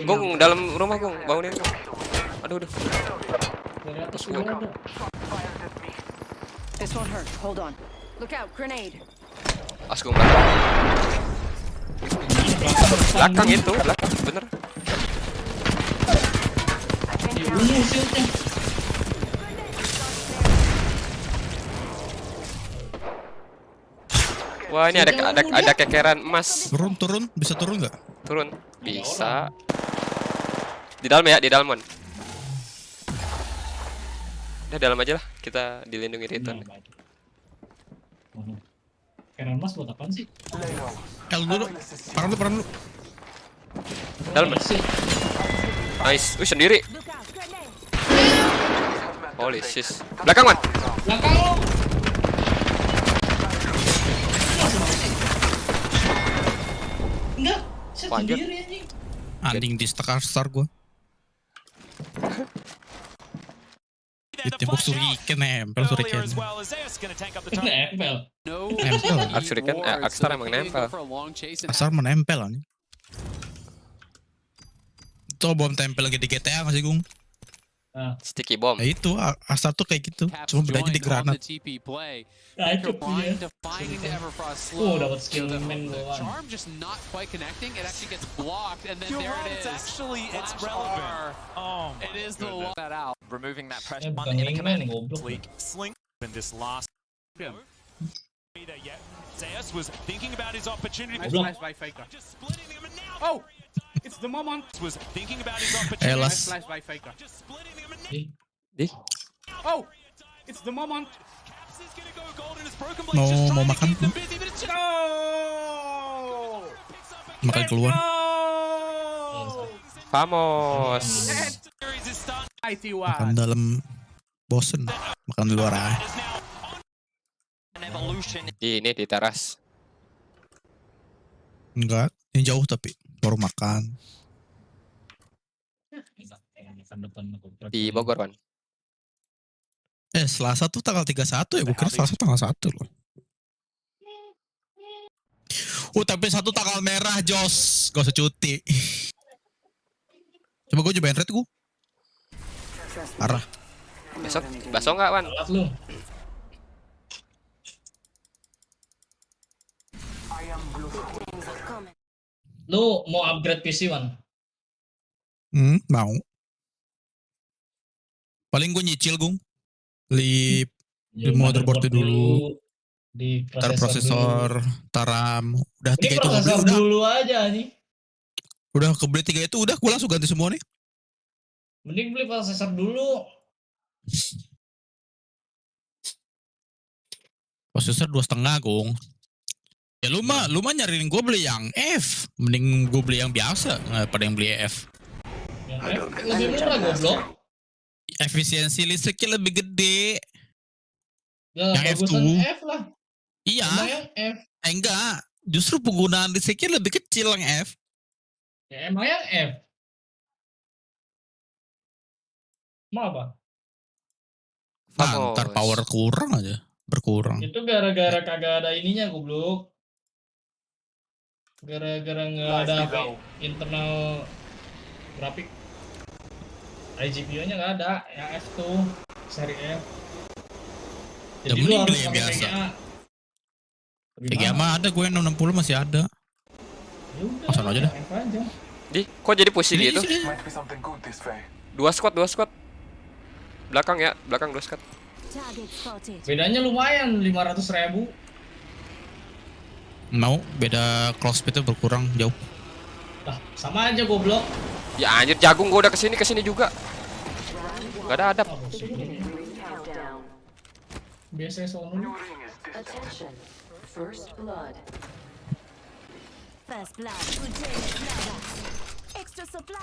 Gung, dalam rumah, Gung. Bangunin, Gung. Aduh. Dari atas gua ada. This won't hurt. Hold on. Look out, grenade. As Gung belakang. Belakang itu, belakang, bener. Ungu shieldnya. Wah, ini ada kekeran emas. Turun, bisa turun nggak? Turun, bisa. Di dalam ya, di dalam, Mon. Udah dalam aja lah, kita dilindungi Riton. Keran emas buat apaan sih? Dulu. Parang dulu. Dalam. Nice, wih sendiri. Holy shit. Belakang, Man. Belakang lo. Enggak, saya sendiri anjing. Anjing di star gua. Ditembak Shuriken nempel Shuriken. Nempel. Nempel. Shuriken, Akstar emang nempel. Asal menempel anjing. Itu bom tempel lagi di GTA nggak sih, Gung? Sticky bomb. Nah itu, Astar tuh kayak gitu. Cuma bedanya di granat. Tancap dia. Oh, dapat skill main doang. Charm just not quite connecting. It actually gets blocked, and then You're there right, it is. it's relevant. Oh my It is the goodness. one that out. Removing that pressure Bukan in a command. Slink in this last. Him. Yet Zeus was thinking about his opportunity. Nice flash by Faker. Oh! It's the moment. Was thinking about his opportunity. Nice flash by Faker. Oh! It's the moment. Mau makan? Go! Makan keluar. Vamos. Makan dalam bosen. Makan di luar aja. Ini di teras. Enggak, ini jauh tapi baru makan. Di Bogor, Wan. Selasa tuh tanggal 31 ya, gue kira Selasa tanggal 1 loh. Tapi 1 tanggal merah, Jos. Gak usah cuti. Coba gue cobain red gue. Parah. Besok bakso nggak, Wan? Lu mau upgrade PC, Wan? Mau. Paling gue nyicil, Gung. Beli motherboard dulu. Di prosesor, RAM. Udah 3 itu prosesor udah. dulu aja nih. Udah kebeli 3 itu udah, gue langsung ganti semua nih. Mending beli prosesor dulu. Prosesor 2,5, Gung. Ya lu mah nyariin gue beli yang F. Mending gue beli yang biasa daripada yang beli F. Yang F lebih murah goblok. Efisiensi listriknya lebih gede. Ya, yang F tuh. F lah. Iya. Yang F. Enggak. Justru penggunaan listriknya lebih kecil yang F. Ya emang yang F. Mau apa? Ntar power kurang aja. Berkurang. Itu gara-gara kagak ada ininya goblok. Gara-gara nggak ada internal grafik. iGPU-nya nggak ada, yang F tuh seri F. Jadi lu harus yang pakai biasa. VGA. VGA mah ada, gue yang 660 masih ada. Pasang aja dah. F aja. Kok jadi pusing gitu? 2 squad. Belakang ya, belakang 2 squad. Bedanya lumayan 500.000. Mau beda clock speed-nya berkurang jauh. Lah, sama aja goblok. Ya anjir, jagung gua udah kesini juga. Gak ada adab. Biasanya sono. First blood. Extra supply.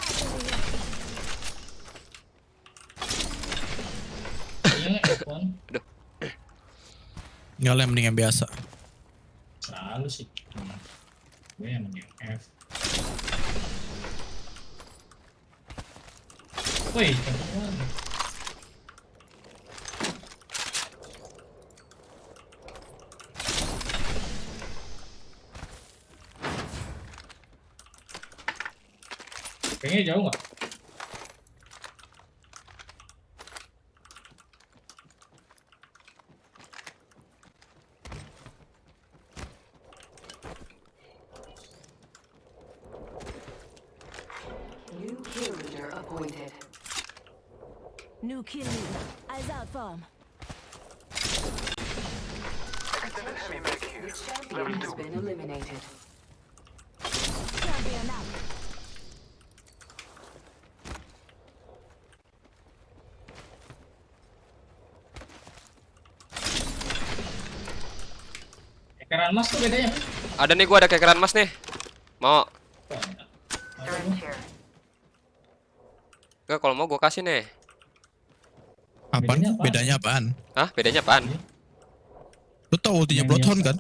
Aduh. Nyala yang mending yang biasa. Selalu sih. Gue yang mending F. Woi, teman-teman. Kayaknya jauh nggak? New kill leader. Eyes out, farm. Extended heavy mag here. The champion has been eliminated. Champion out. Kekeran emas tuh bedanya. Ada nih, gua ada kekeran emas nih. Mau? Gak, kalau mau gua kasih nih. Apaan? Bedanya apaan? Hah? Bedanya apaan? Lu tau ultinya Bloodhound kan?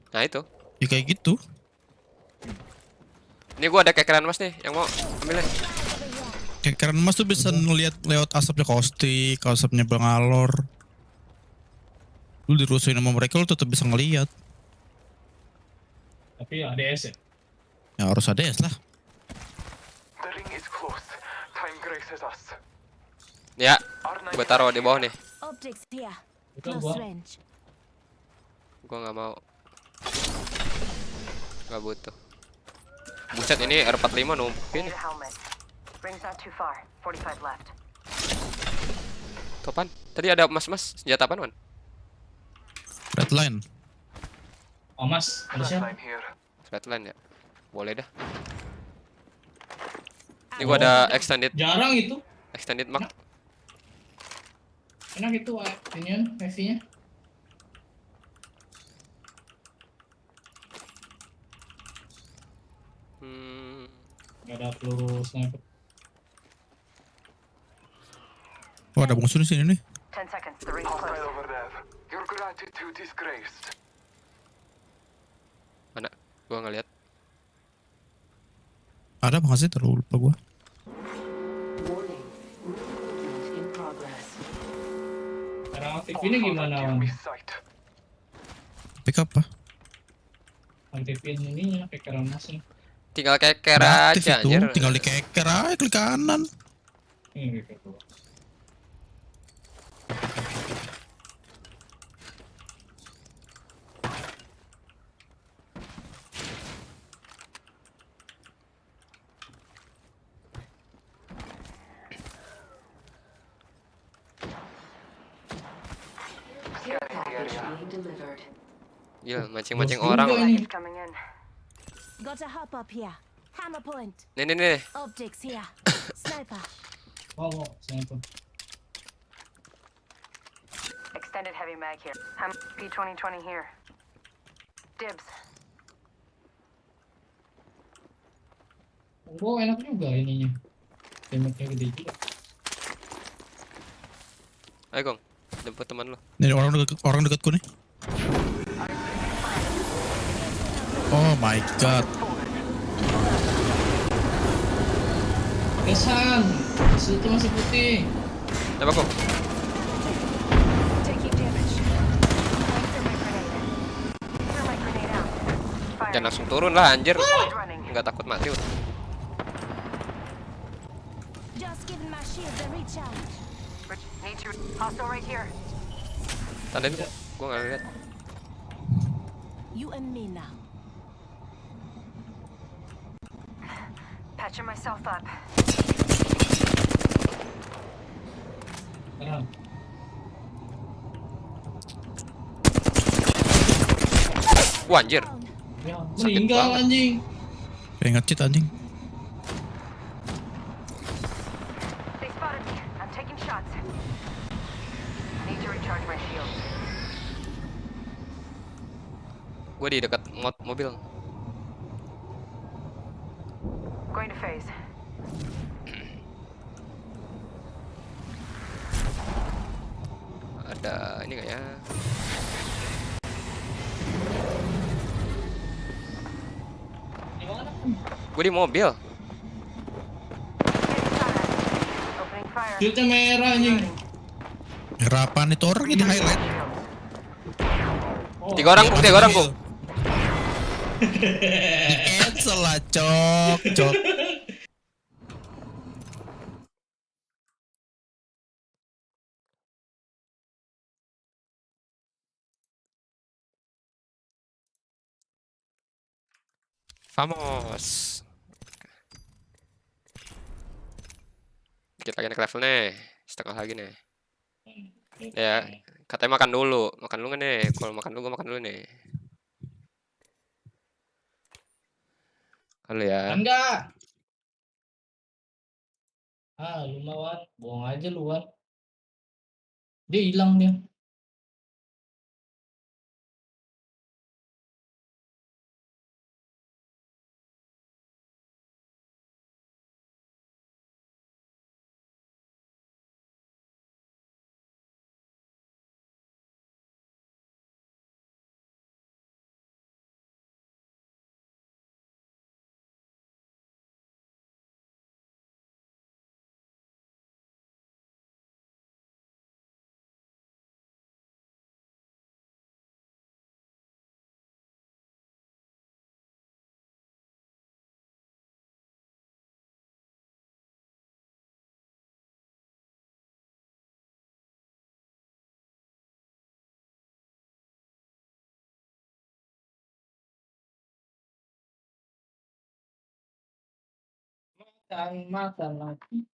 Nah itu. Ya kayak gitu. Ini gua ada kekeran emas nih, yang mau ambilnya. Kekeran emas tuh bisa ngeliat lewat asapnya Caustic, asapnya Bangalore. Lu dirusuhin sama mereka lu tetap bisa ngeliat. Tapi ADS ya? Ya harus ADS lah. disgraces us. Ya, gue taruh di bawah nih. Optics here. Itu Close gua. range. Gue nggak mau. Nggak butuh. Buset, ini R45 numpin. Need a helmet. Ring's not too far. 45 left. Topan. Tadi ada mas-mas senjata apaan, Man? Redline. Oh mas, ada siapa? Flatline ya. Boleh dah. Ini gua ada extended. Jarang itu. Extended mag. Enak itu inian heavy-nya. Gak ada peluru sniper. Oh, ada musuh di sini nih. 10 seconds. The ring's close. Over there. Your gratitude is graced. Mana? Gua nggak lihat. Ada apa nggak sih? Terlalu lupa gua. Warning. Movement in progress. Cara aktifinnya gimana, Wan? Pick up apa? Aktifin ininya, kekeran masnya. Tinggal keker Udah aktif aja, itu, anjir. tinggal dikeker aja, klik kanan. Ini keker tuh. Care package being delivered. Gila, mancing-mancing orang. Package coming in. Got a hop up here. Hammer point. Nih. Optics here. Sniper. Oh, sniper. Extended heavy mag here. P2020 here. Dibs. Oh, enak juga ininya. Damage-nya gede juga. Ayo, Gong. Jemput teman lo. Nih orang dekatku nih. Oh my god. Kesan, itu masih putih. Coba, Gong. Taking damage. Thermite grenade out. Fire. Jangan langsung turun lah, anjir. Running. Nggak takut mati udah. Just giving my shield a reach out. Need to. Hostile right here. Tandain gua nggak lihat. You and me now. Patching myself up. Tenang. Wah, anjir. Ya, Sakit meninggal banget. anjing. Kayak nge-cheat anjing. They spotted me. I'm taking shots. Need to recharge my shield. Gua di dekat mobil. Going to phase. Ada ini nggak ya? Gue di mobil. Opening fire. Shieldnya merah anjing. Harapan itu orang ini highlight. Tiga orang, Gong. Cancel lah, cok. Vamos. Dikit lagi naik level nih. Setengah lagi nih. Ya, katanya makan dulu. Makan dulu nggak nih? Kalau makan dulu, gue makan dulu nih. Halo ya. Enggak. Lu mah, Wan. Bohong aja lu, Wan. Dia hilang dia. Makan lagi.